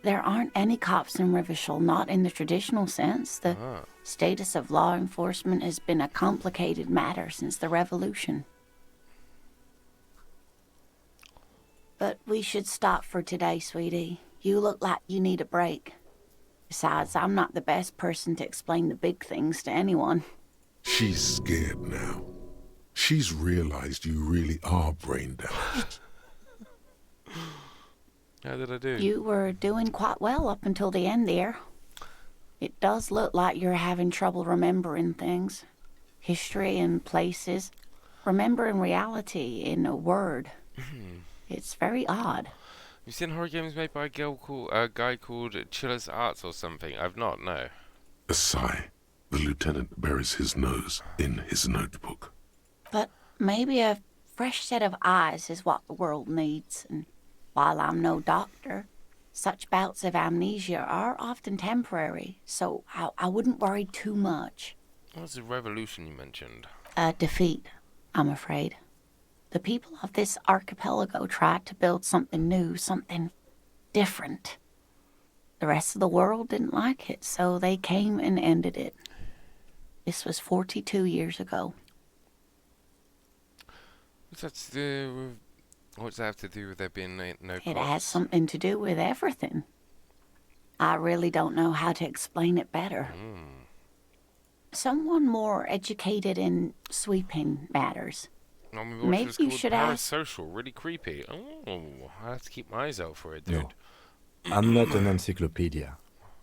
There aren't any cops in Revachol, not in the traditional sense. The status of law enforcement has been a complicated matter since the Revolution. But we should stop for today, sweetie. You look like you need a break. Besides, I'm not the best person to explain the big things to anyone. She's scared now. She's realized you really are brain damaged. How did I do? You were doing quite well up until the end there. It does look like you're having trouble remembering things. History and places. Remembering reality in a word. It's very odd. You've seen horror games made by a guy called Chiller's Arts or something? I've not, no. A sigh. The lieutenant buries his nose in his notebook. But maybe a fresh set of eyes is what the world needs, and while I'm no doctor, such bouts of amnesia are often temporary, so I wouldn't worry too much. What's the revolution you mentioned? A defeat, I'm afraid. The people of this archipelago tried to build something new, something different. The rest of the world didn't like it, so they came and ended it. This was 42 years ago. What's that have to do with there being no It cops? has something to do with everything. I really don't know how to explain it better. Someone more educated in sweeping matters. I mean, Maybe was you called should ask. Parasocial, really creepy. Oh, I have to keep my eyes out for it, dude. No, I'm not an encyclopedia.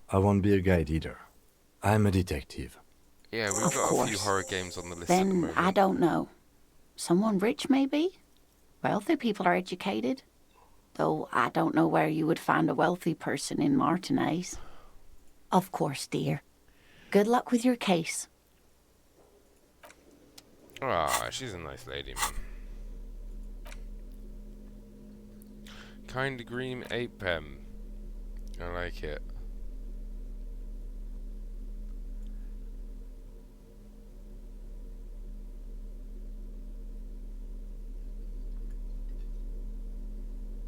I won't be a guide either. I'm a detective. Yeah, we've Of got a few course. horror games on the list at the Then moment. I don't know. Someone rich, maybe? Wealthy people are educated. Though I don't know where you would find a wealthy person in Martinez. Of course, dear. Good luck with your case. Ah, she's a nice lady, man. Kind green ape pen. I like it.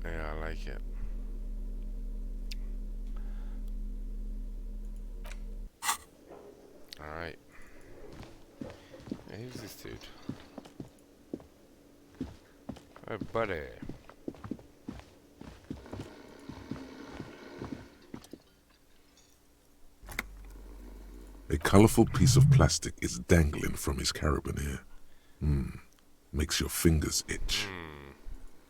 Yeah, I like it. Alright. Hey, who's this dude? Oh, buddy. A colourful piece of plastic is dangling from his carabiner. Makes your fingers itch.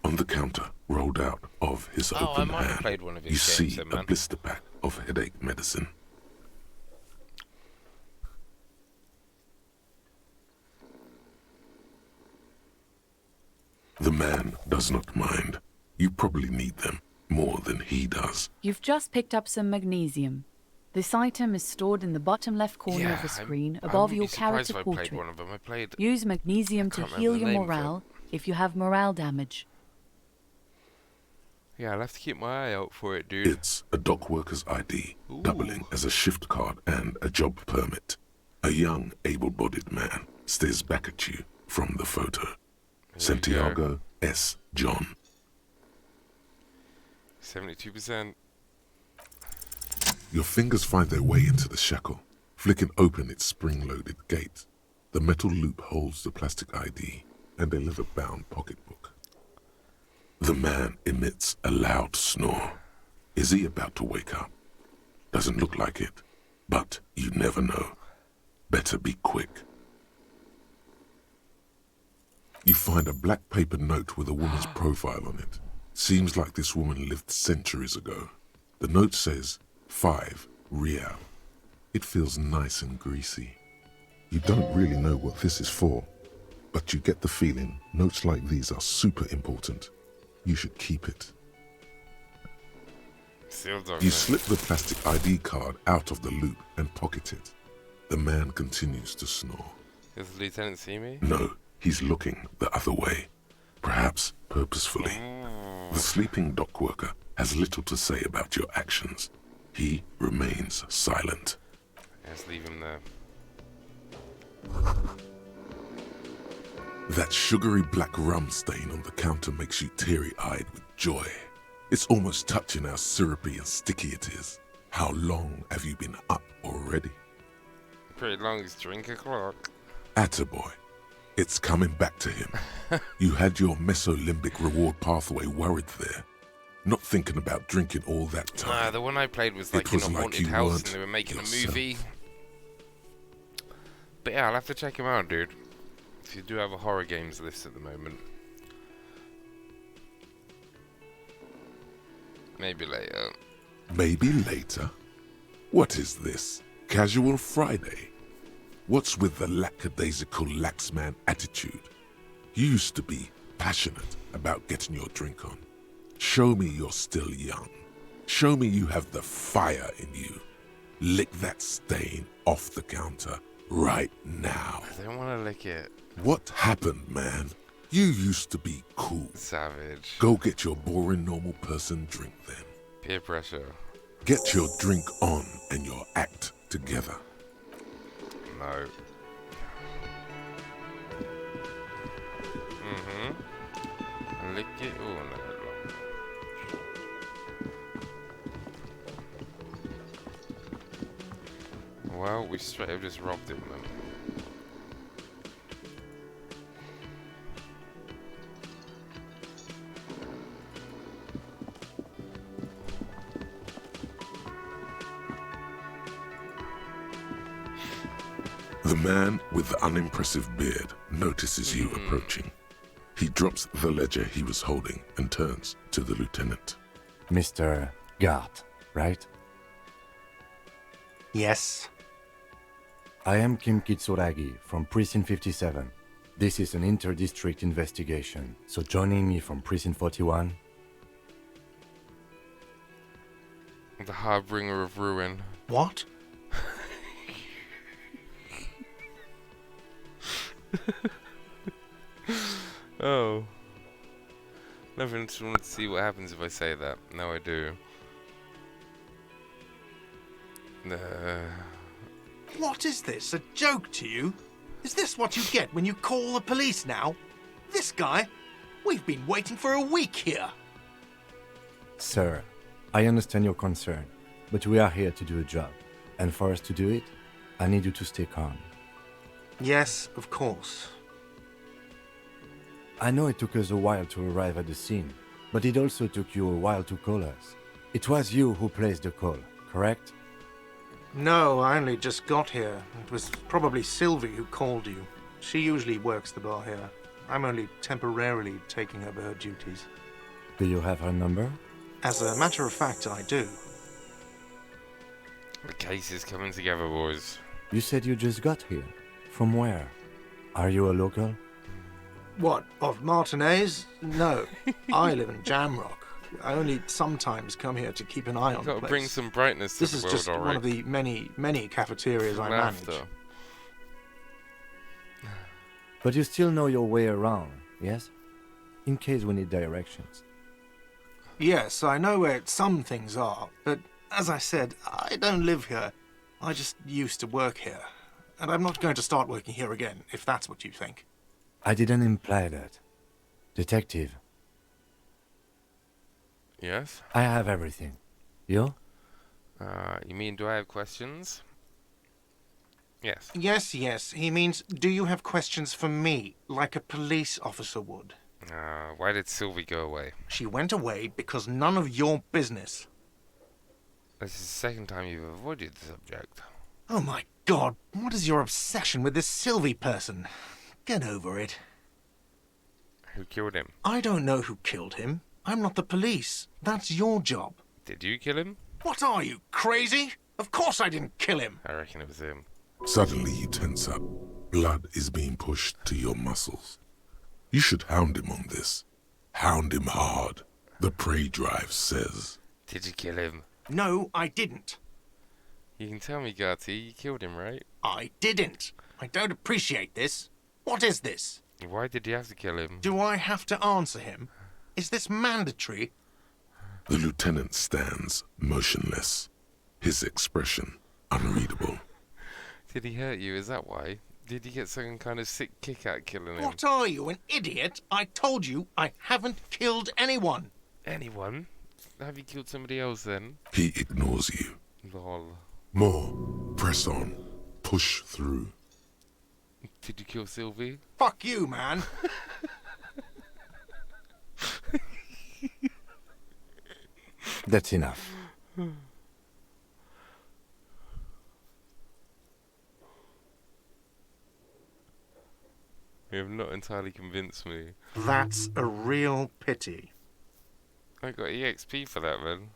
On the counter, rolled out of his Oh, I open might have hand, played one of his you games see then, a man. blister pack of headache medicine. The man does not mind. You probably need them more than he does. You've just picked up some magnesium. This item is stored in the bottom left corner of the screen above your character portrait. One of them. I played. Use magnesium to can't heal remember your the name of morale if you have morale damage. Yeah, I'll have to keep my eye out for it, dude. It's a dock worker's ID, doubling as a shift card and a job permit. A young, able-bodied man stares back at you from the photo. Santiago S. John. 72%. Your fingers find their way into the shackle, flicking open its spring-loaded gate. The metal loop holds the plastic ID and a leather-bound pocketbook. The man emits a loud snore. Is he about to wake up? Doesn't look like it, but you never know. Better be quick. You find a black paper note with a woman's profile on it. Seems like this woman lived centuries ago. The note says, 5 Real. It feels nice and greasy. You don't really know what this is for, but you get the feeling notes like these are super important. You should keep it. You slip the plastic ID card out of the loop and pocket it. The man continues to snore. Does the lieutenant see me? No, he's looking the other way, perhaps purposefully. The sleeping dock worker has little to say about your actions. He remains silent. Let's leave him there. That sugary black rum stain on the counter makes you teary-eyed with joy. It's almost touching how syrupy and sticky it is. How long have you been up already? Pretty long as drink o'clock. Attaboy. It's coming back to him. You had your mesolimbic reward pathway worried there. Not thinking about drinking all that time. The one I played was like It in was a like haunted you house weren't and they were making yourself. a movie. But yeah, I'll have to check him out, dude. If you do have a horror games list at the moment. Maybe later. Maybe later? What is this? Casual Friday? What's with the lackadaisical laxman attitude? You used to be passionate about getting your drink on. Show me you're still young. Show me you have the fire in you. Lick that stain off the counter right now. I don't want to lick it. What happened, man? You used to be cool. Savage. Go get your boring normal person drink then. Peer pressure. Get your drink on and your act together. No. Lick it. Oh, no. Well, we straight have just robbed him then. The man with the unimpressive beard notices you approaching. He drops the ledger he was holding and turns to the lieutenant. Mr. Gart, right? Yes? I am Kim Kitsuragi from Precinct 57. This is an inter-district investigation, so joining me from Precinct 41... The Harbinger of Ruin. What? Oh. Never just wanted to see what happens if I say that. Now I do. What is this? A joke to you? Is this what you get when you call the police now? This guy? We've been waiting for a week here. Sir, I understand your concern, but we are here to do a job. And for us to do it, I need you to stay calm. Yes, of course. I know it took us a while to arrive at the scene, but it also took you a while to call us. It was you who placed the call, correct? No, I only just got here. It was probably Sylvie who called you. She usually works the bar here. I'm only temporarily taking over her duties. Do you have her number? As a matter of fact, I do. The case is coming together, boys. You said you just got here. From where? Are you a local? What, of Martinez? No, I live in Jamrock. I only sometimes come here to keep an eye on the Gotta place. bring some brightness to This the is world, just one alright. of the many cafeterias I manage. Laughter. But you still know your way around, yes? In case we need directions. Yes, I know where some things are, but as I said, I don't live here. I just used to work here. And I'm not going to start working here again, if that's what you think. I didn't imply that. Detective, Yes? I have everything. You? You mean, do I have questions? Yes. Yes, he means, do you have questions for me, like a police officer would? Why did Sylvie go away? She went away because none of your business. This is the second time you've avoided the subject. Oh my god, what is your obsession with this Sylvie person? Get over it. Who killed him? I don't know who killed him. I'm not the police. That's your job. Did you kill him? What are you, crazy? Of course I didn't kill him. I reckon it was him. Suddenly you tense up. Blood is being pushed to your muscles. You should hound him on this. Hound him hard. The prey drive says. Did you kill him? No, I didn't. You can tell me, Garty, you killed him, right? I didn't. I don't appreciate this. What is this? Why did you have to kill him? Do I have to answer him? Is this mandatory? The lieutenant stands motionless. His expression unreadable. Did he hurt you? Is that why? Did you get some kind of sick kick out killing him? What are you, an idiot? I told you I haven't killed anyone. Anyone? Have you killed somebody else then? He ignores you. Lol. More. Press on. Push through. Did you kill Sylvie? Fuck you, man. That's enough. You have not entirely convinced me. That's a real pity. I got EXP for that, man.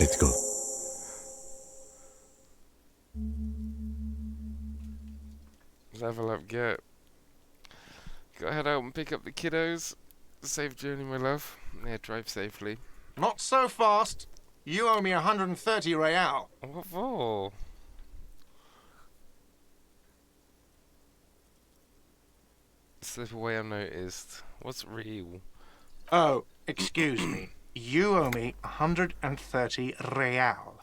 Let's go. Level up, get. Gotta head out and pick up the kiddos. Safe journey, my love. Yeah, drive safely. Not so fast. You owe me 130 real. What for? Slip away unnoticed. What's real? Oh, excuse me. You owe me 130 real.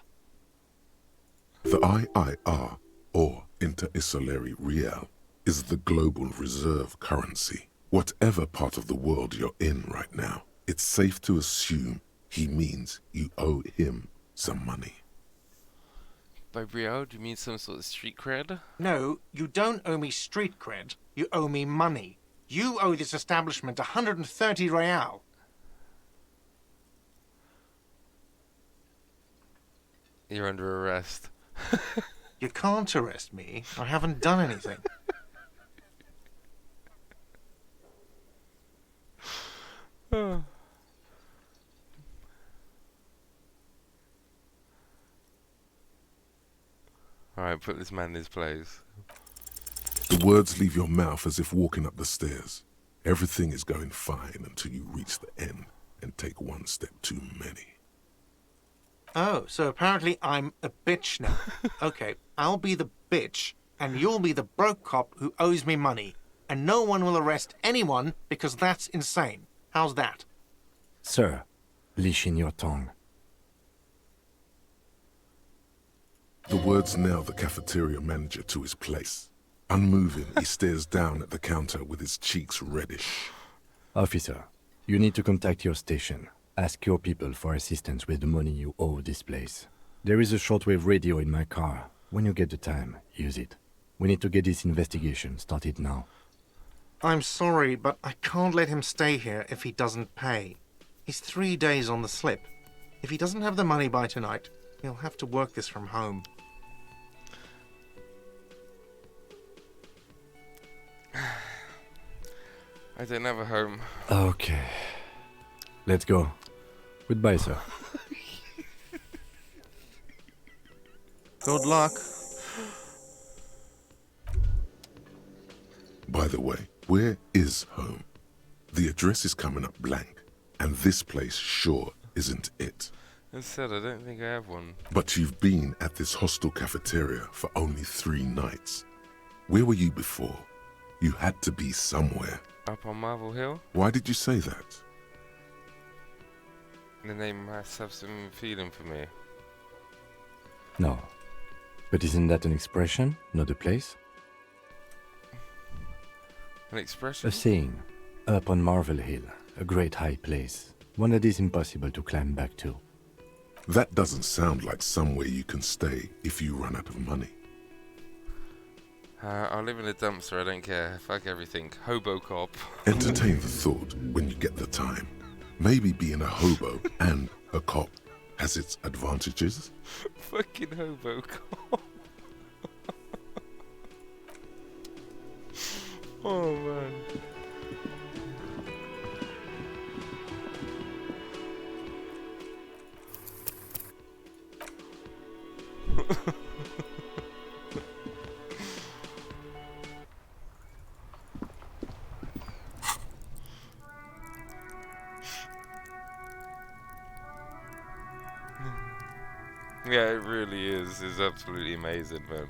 The IIR, or Inter-Isolary Real, is the global reserve currency. Whatever part of the world you're in right now, it's safe to assume he means you owe him some money. By real, do you mean some sort of street cred? No, you don't owe me street cred. You owe me money. You owe this establishment 130 real. You're under arrest. You can't arrest me. I haven't done anything. Right, put this man in his place. The words leave your mouth as if walking up the stairs. Everything is going fine until you reach the end and take one step too many. Oh, so apparently I'm a bitch now. Okay, I'll be the bitch, and you'll be the broke cop who owes me money. And no one will arrest anyone because that's insane. How's that? Sir, leash in your tongue. The words nail the cafeteria manager to his place. Unmoving, he stares down at the counter with his cheeks reddish. Officer, you need to contact your station. Ask your people for assistance with the money you owe this place. There is a shortwave radio in my car. When you get the time, use it. We need to get this investigation started now. I'm sorry, but I can't let him stay here if he doesn't pay. He's 3 days on the slip. If he doesn't have the money by tonight, he'll have to work this from home. I don't have a home. Okay. Let's go. Goodbye, sir. Good luck. By the way, where is home? The address is coming up blank, and this place sure isn't it. As said, I don't think I have one. But you've been at this hostel cafeteria for only 3 nights. Where were you before? You had to be somewhere. Up on Marvel Hill? Why did you say that? The name must have some feeling for me. No. But isn't that an expression, not a place? An expression? A saying. Up on Marvel Hill, a great high place. One that is impossible to climb back to. That doesn't sound like somewhere you can stay if you run out of money. I'll live in a dumpster, I don't care. Fuck everything. Hobo cop. Entertain the thought when you get the time. Maybe being a hobo and a cop has its advantages. Fucking hobo cop. Oh man. Yeah, it really is. It's absolutely amazing, man.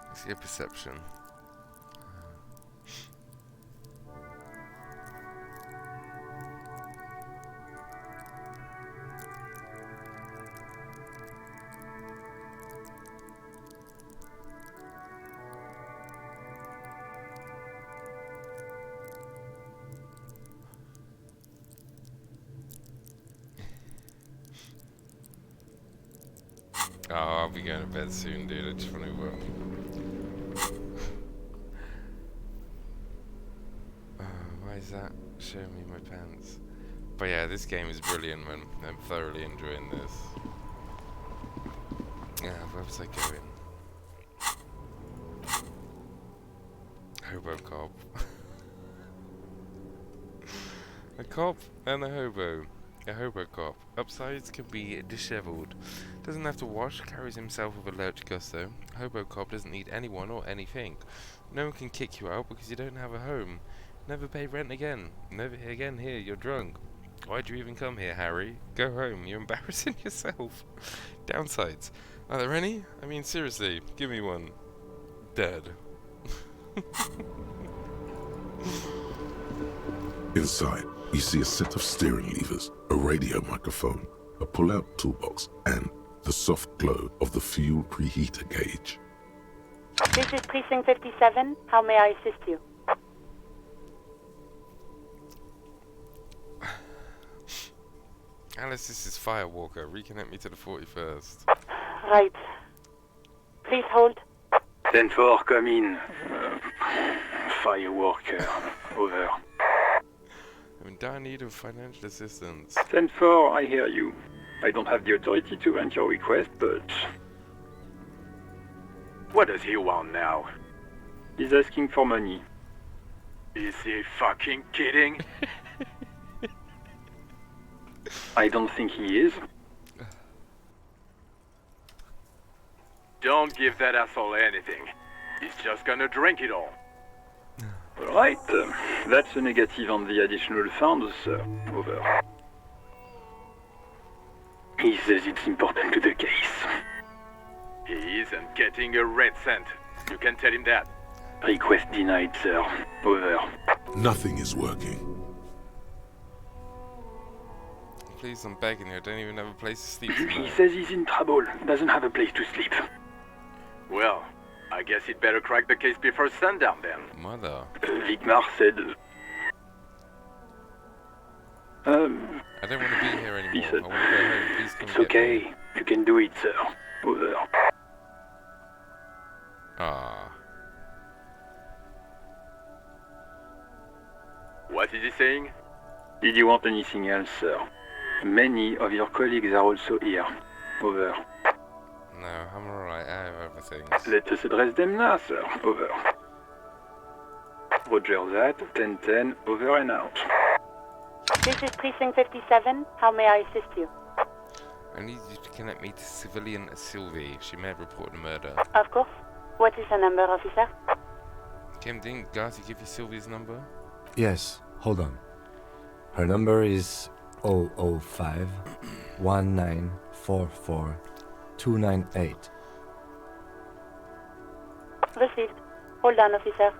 Let's get perception. Oh, I'll be going to bed soon, dude. I just want to why is that showing me my pants? But yeah, this game is brilliant, man. I'm thoroughly enjoying this. Yeah, where was I going? Hobo cop. A cop and a hobo. A hobo cop. Upsides can be dishevelled. Doesn't have to wash, carries himself with alert gusto. Hobo cop doesn't need anyone or anything. No one can kick you out because you don't have a home. Never pay rent again. Never again here, you're drunk. Why'd you even come here, Harry? Go home, you're embarrassing yourself. Downsides. Are there any? I mean, seriously, give me one. Dead. Inside, you see a set of steering levers, a radio microphone, a pull-out toolbox, and the soft glow of the fuel preheater gauge. This is Precinct 57. How may I assist you? Alice, this is Firewalker. Reconnect me to the 41st. Right. Please hold. 10-4, come in. Firewalker. Over. I'm in dire need of financial assistance. 10-4, I hear you. I don't have the authority to grant your request, but... What does he want now? He's asking for money. Is he fucking kidding? I don't think he is. Don't give that asshole anything. He's just gonna drink it all. Alright, that's a negative on the additional funds, sir. Over. He says it's important to the case. He isn't getting a red cent. You can tell him that. Request denied, sir. Over. Nothing is working. Please, I'm begging you. I don't even have a place to sleep He tonight. says he's in trouble. Doesn't have a place to sleep. Well, I guess he'd better crack the case before sundown then. Mother. Vigmar said... I don't want to be here anymore. He said, I want to go home. Please come it's get okay. me. You can do it, sir. Over. Ah. What is he saying? Did you want anything else, sir? Many of your colleagues are also here. Over. No, I'm alright. I have other things. Let us address them now, sir. Over. Roger that. 1010. Over and out. This is Precinct 57. How may I assist you? I need you to connect me to civilian Sylvie. She may have reported a murder. Of course. What is the number, officer? Kim, didn't Garty give you Sylvie's number? Yes, hold on. Her number is 005 1944 298. Received. Hold on, officer.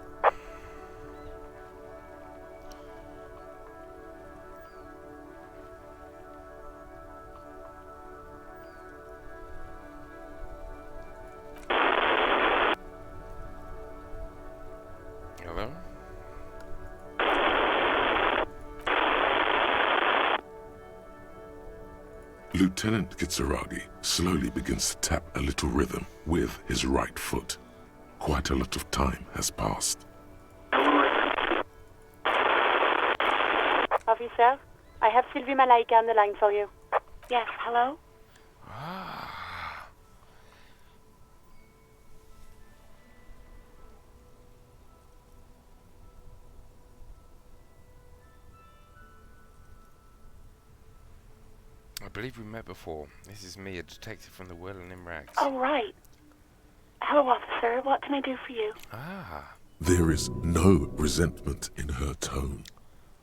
Hello? Lieutenant Kitsuragi slowly begins to tap a little rhythm with his right foot. Quite a lot of time has passed. Officer, I have Sylvie Malaika on the line for you. Yes, hello? I believe we met before. This is me, a detective from the Whirling in Rags. Oh, right. Hello, officer. What can I do for you? Ah. There is no resentment in her tone.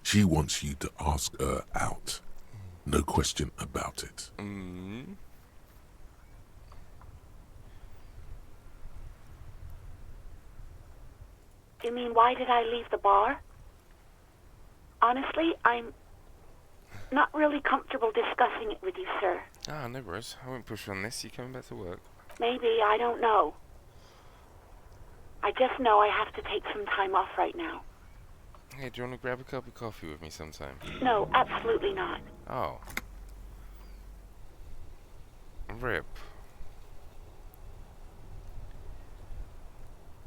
She wants you to ask her out. No question about it. You mean, why did I leave the bar? Honestly, I'm not really comfortable discussing it with you, sir. Ah, no worries. I won't push on this. You coming back to work? Maybe, I don't know. I just know I have to take some time off right now. Hey, do you want to grab a cup of coffee with me sometime? No, absolutely not. Oh. Rip.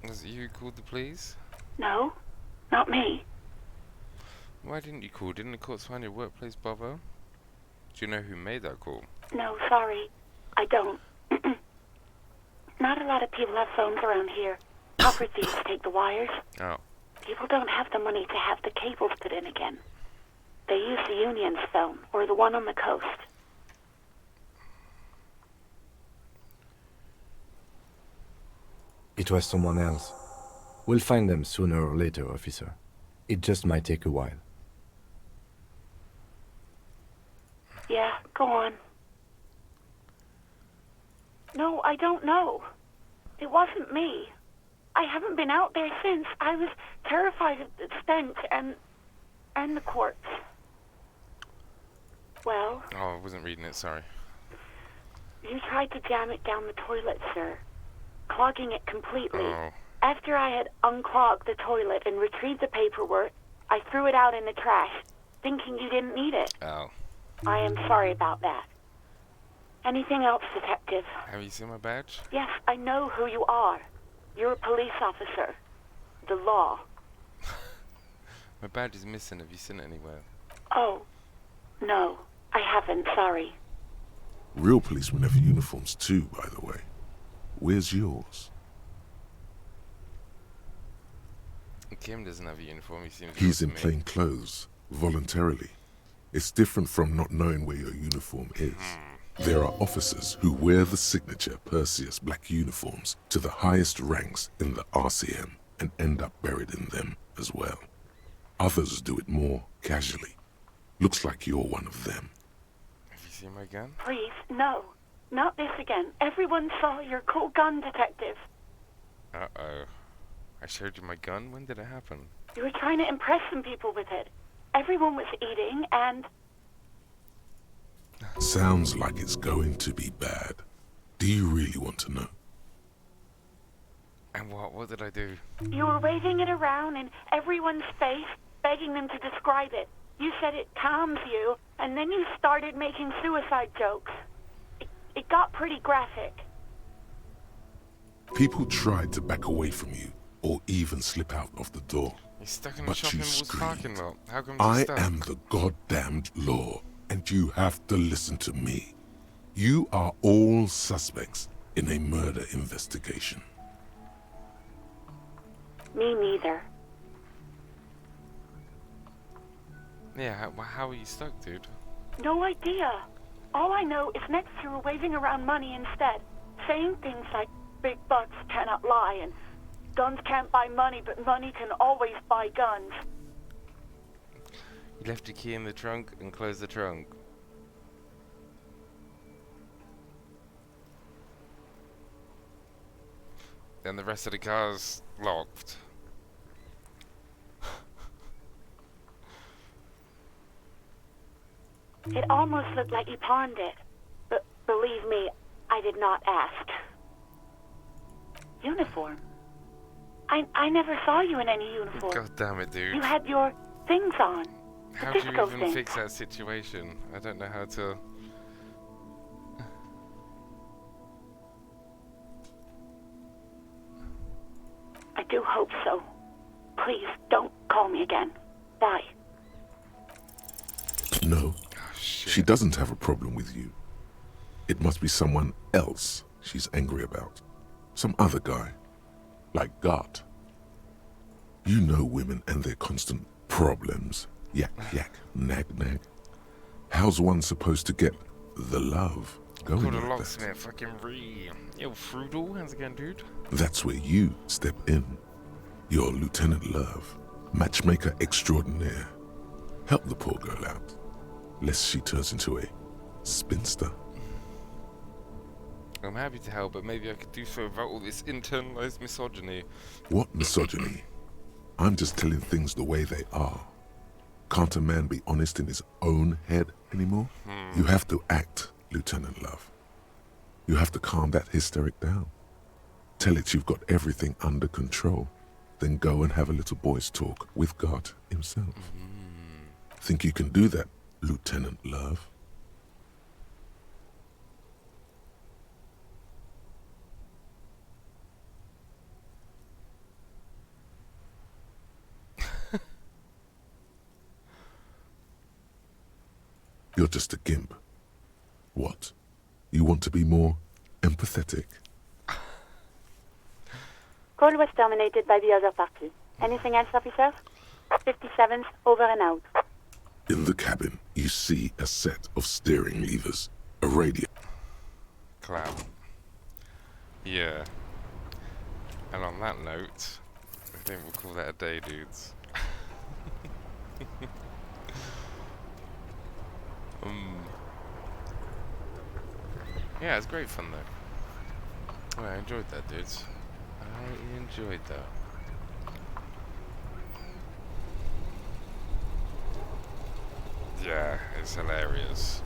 Was it you who called the police? No, not me. Why didn't you call? Didn't the courts find your workplace bother? Do you know who made that call? No, sorry. I don't. Not a lot of people have phones around here. Copper thieves take the wires. Oh. People don't have the money to have the cables put in again. They use the Union's phone, or the one on the coast. It was someone else. We'll find them sooner or later, officer. It just might take a while. Yeah, go on. No, I don't know. It wasn't me. I haven't been out there since. I was terrified of the stench and the corpse. Well, Oh, I wasn't reading it, sorry. you tried to jam it down the toilet, sir, clogging it completely. Oh. After I had unclogged the toilet and retrieved the paperwork, I threw it out in the trash, thinking you didn't need it. Oh. I am sorry about that. Anything else, Detective? Have you seen my badge? Yes, I know who you are. You're a police officer. The law. My badge is missing. Have you seen it anywhere? Oh, no, I haven't, sorry. Real policemen have uniforms too, by the way. Where's yours? Kim doesn't have a uniform. He seems He's real in to me. plain clothes, voluntarily. It's different from not knowing where your uniform is. There are officers who wear the signature Perseus black uniforms to the highest ranks in the RCM and end up buried in them as well. Others do it more casually. Looks like you're one of them. Have you seen my gun? Please, no. Not this again. Everyone saw your cool gun, detective. Uh-oh. I showed you my gun? When did it happen? You were trying to impress some people with it. Everyone was eating, and Sounds like it's going to be bad. Do you really want to know? And what? What did I do? you were waving it around in everyone's face, begging them to describe it. You said it calms you, and then you started making suicide jokes. It got pretty graphic. People tried to back away from you, or even slip out of the door. He's stuck in the But shopping you mall's parking screamed. lot. How come he's I stuck? am the goddamned law, and you have to listen to me. You are all suspects in a murder investigation. Me neither. Yeah, how are you stuck, dude? No idea. All I know is next you were waving around money instead, saying things like big bucks cannot lie and guns can't buy money, but money can always buy guns. You left your key in the trunk and closed the trunk. Then the rest of the car's locked. It almost looked like you pawned it, but believe me, I did not ask. Uniform? I never saw you in any uniform. God damn it, dude. You had your things on. How the do you disco even thing. fix that situation? I don't know how to... I do hope so. Please don't call me again. Bye. No, she doesn't have a problem with you. It must be someone else she's angry about. Some other guy. Like Gart. You know women and their constant problems. Yak, yak, nag, nag. How's one supposed to get the love going Called a like that? locksmith, fucking re. Yo, Frugal, how's it going, dude? That's where you step in. You're Lieutenant Love, matchmaker extraordinaire. Help the poor girl out, lest she turns into a spinster. I'm happy to help, but maybe I could do so without all this internalized misogyny. What misogyny? I'm just telling things the way they are. Can't a man be honest in his own head anymore? You have to act, Lieutenant Love. You have to calm that hysteric down. Tell it you've got everything under control. Then go and have a little boys' talk with God himself. Think you can do that, Lieutenant Love? You're just a gimp. What? You want to be more empathetic? Call was terminated by the other party. Anything else, officer? 57's over and out. In the cabin, you see a set of steering levers, a radio. Clap. Yeah. And on that note, I think we'll call that a day, dudes. Yeah, it's great fun though. I enjoyed that, dudes. I enjoyed that. Yeah, it's hilarious.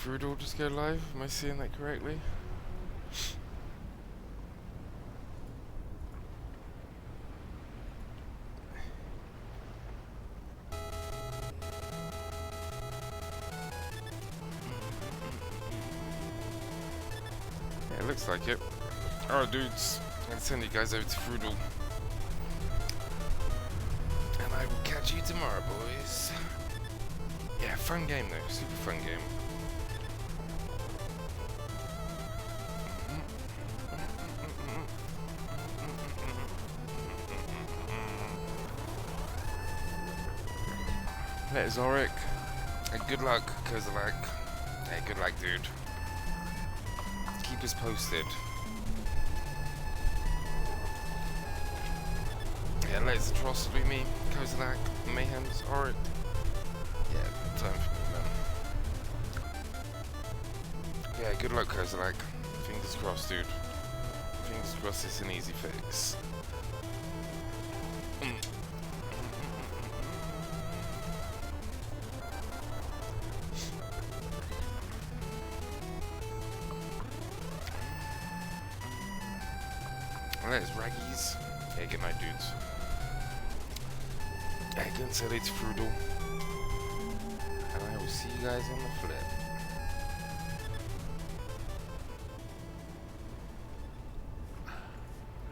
Fruidle just go live? Am I seeing that correctly? Yeah, it looks like it. Alright dudes, I'll send you guys over to Fruidle. And I will catch you tomorrow, boys. Yeah, fun game though, super fun game. There's Auric. And good luck, Kozilek. Hey, good luck, dude. Keep us posted. Yeah, let's atrocity me, Kozilek, Mayhem's, Auric. Yeah, time for me, man. Yeah, good luck, Kozilek. Fingers crossed, dude. Fingers crossed it's an easy fix. There's Raggies. Yeah, good night, dudes. Again, said it's Fruidle. And I will see you guys on the flip.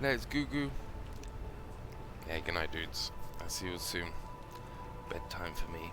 Let's goo. Yeah, good night, dudes. I'll see you soon. Bedtime for me.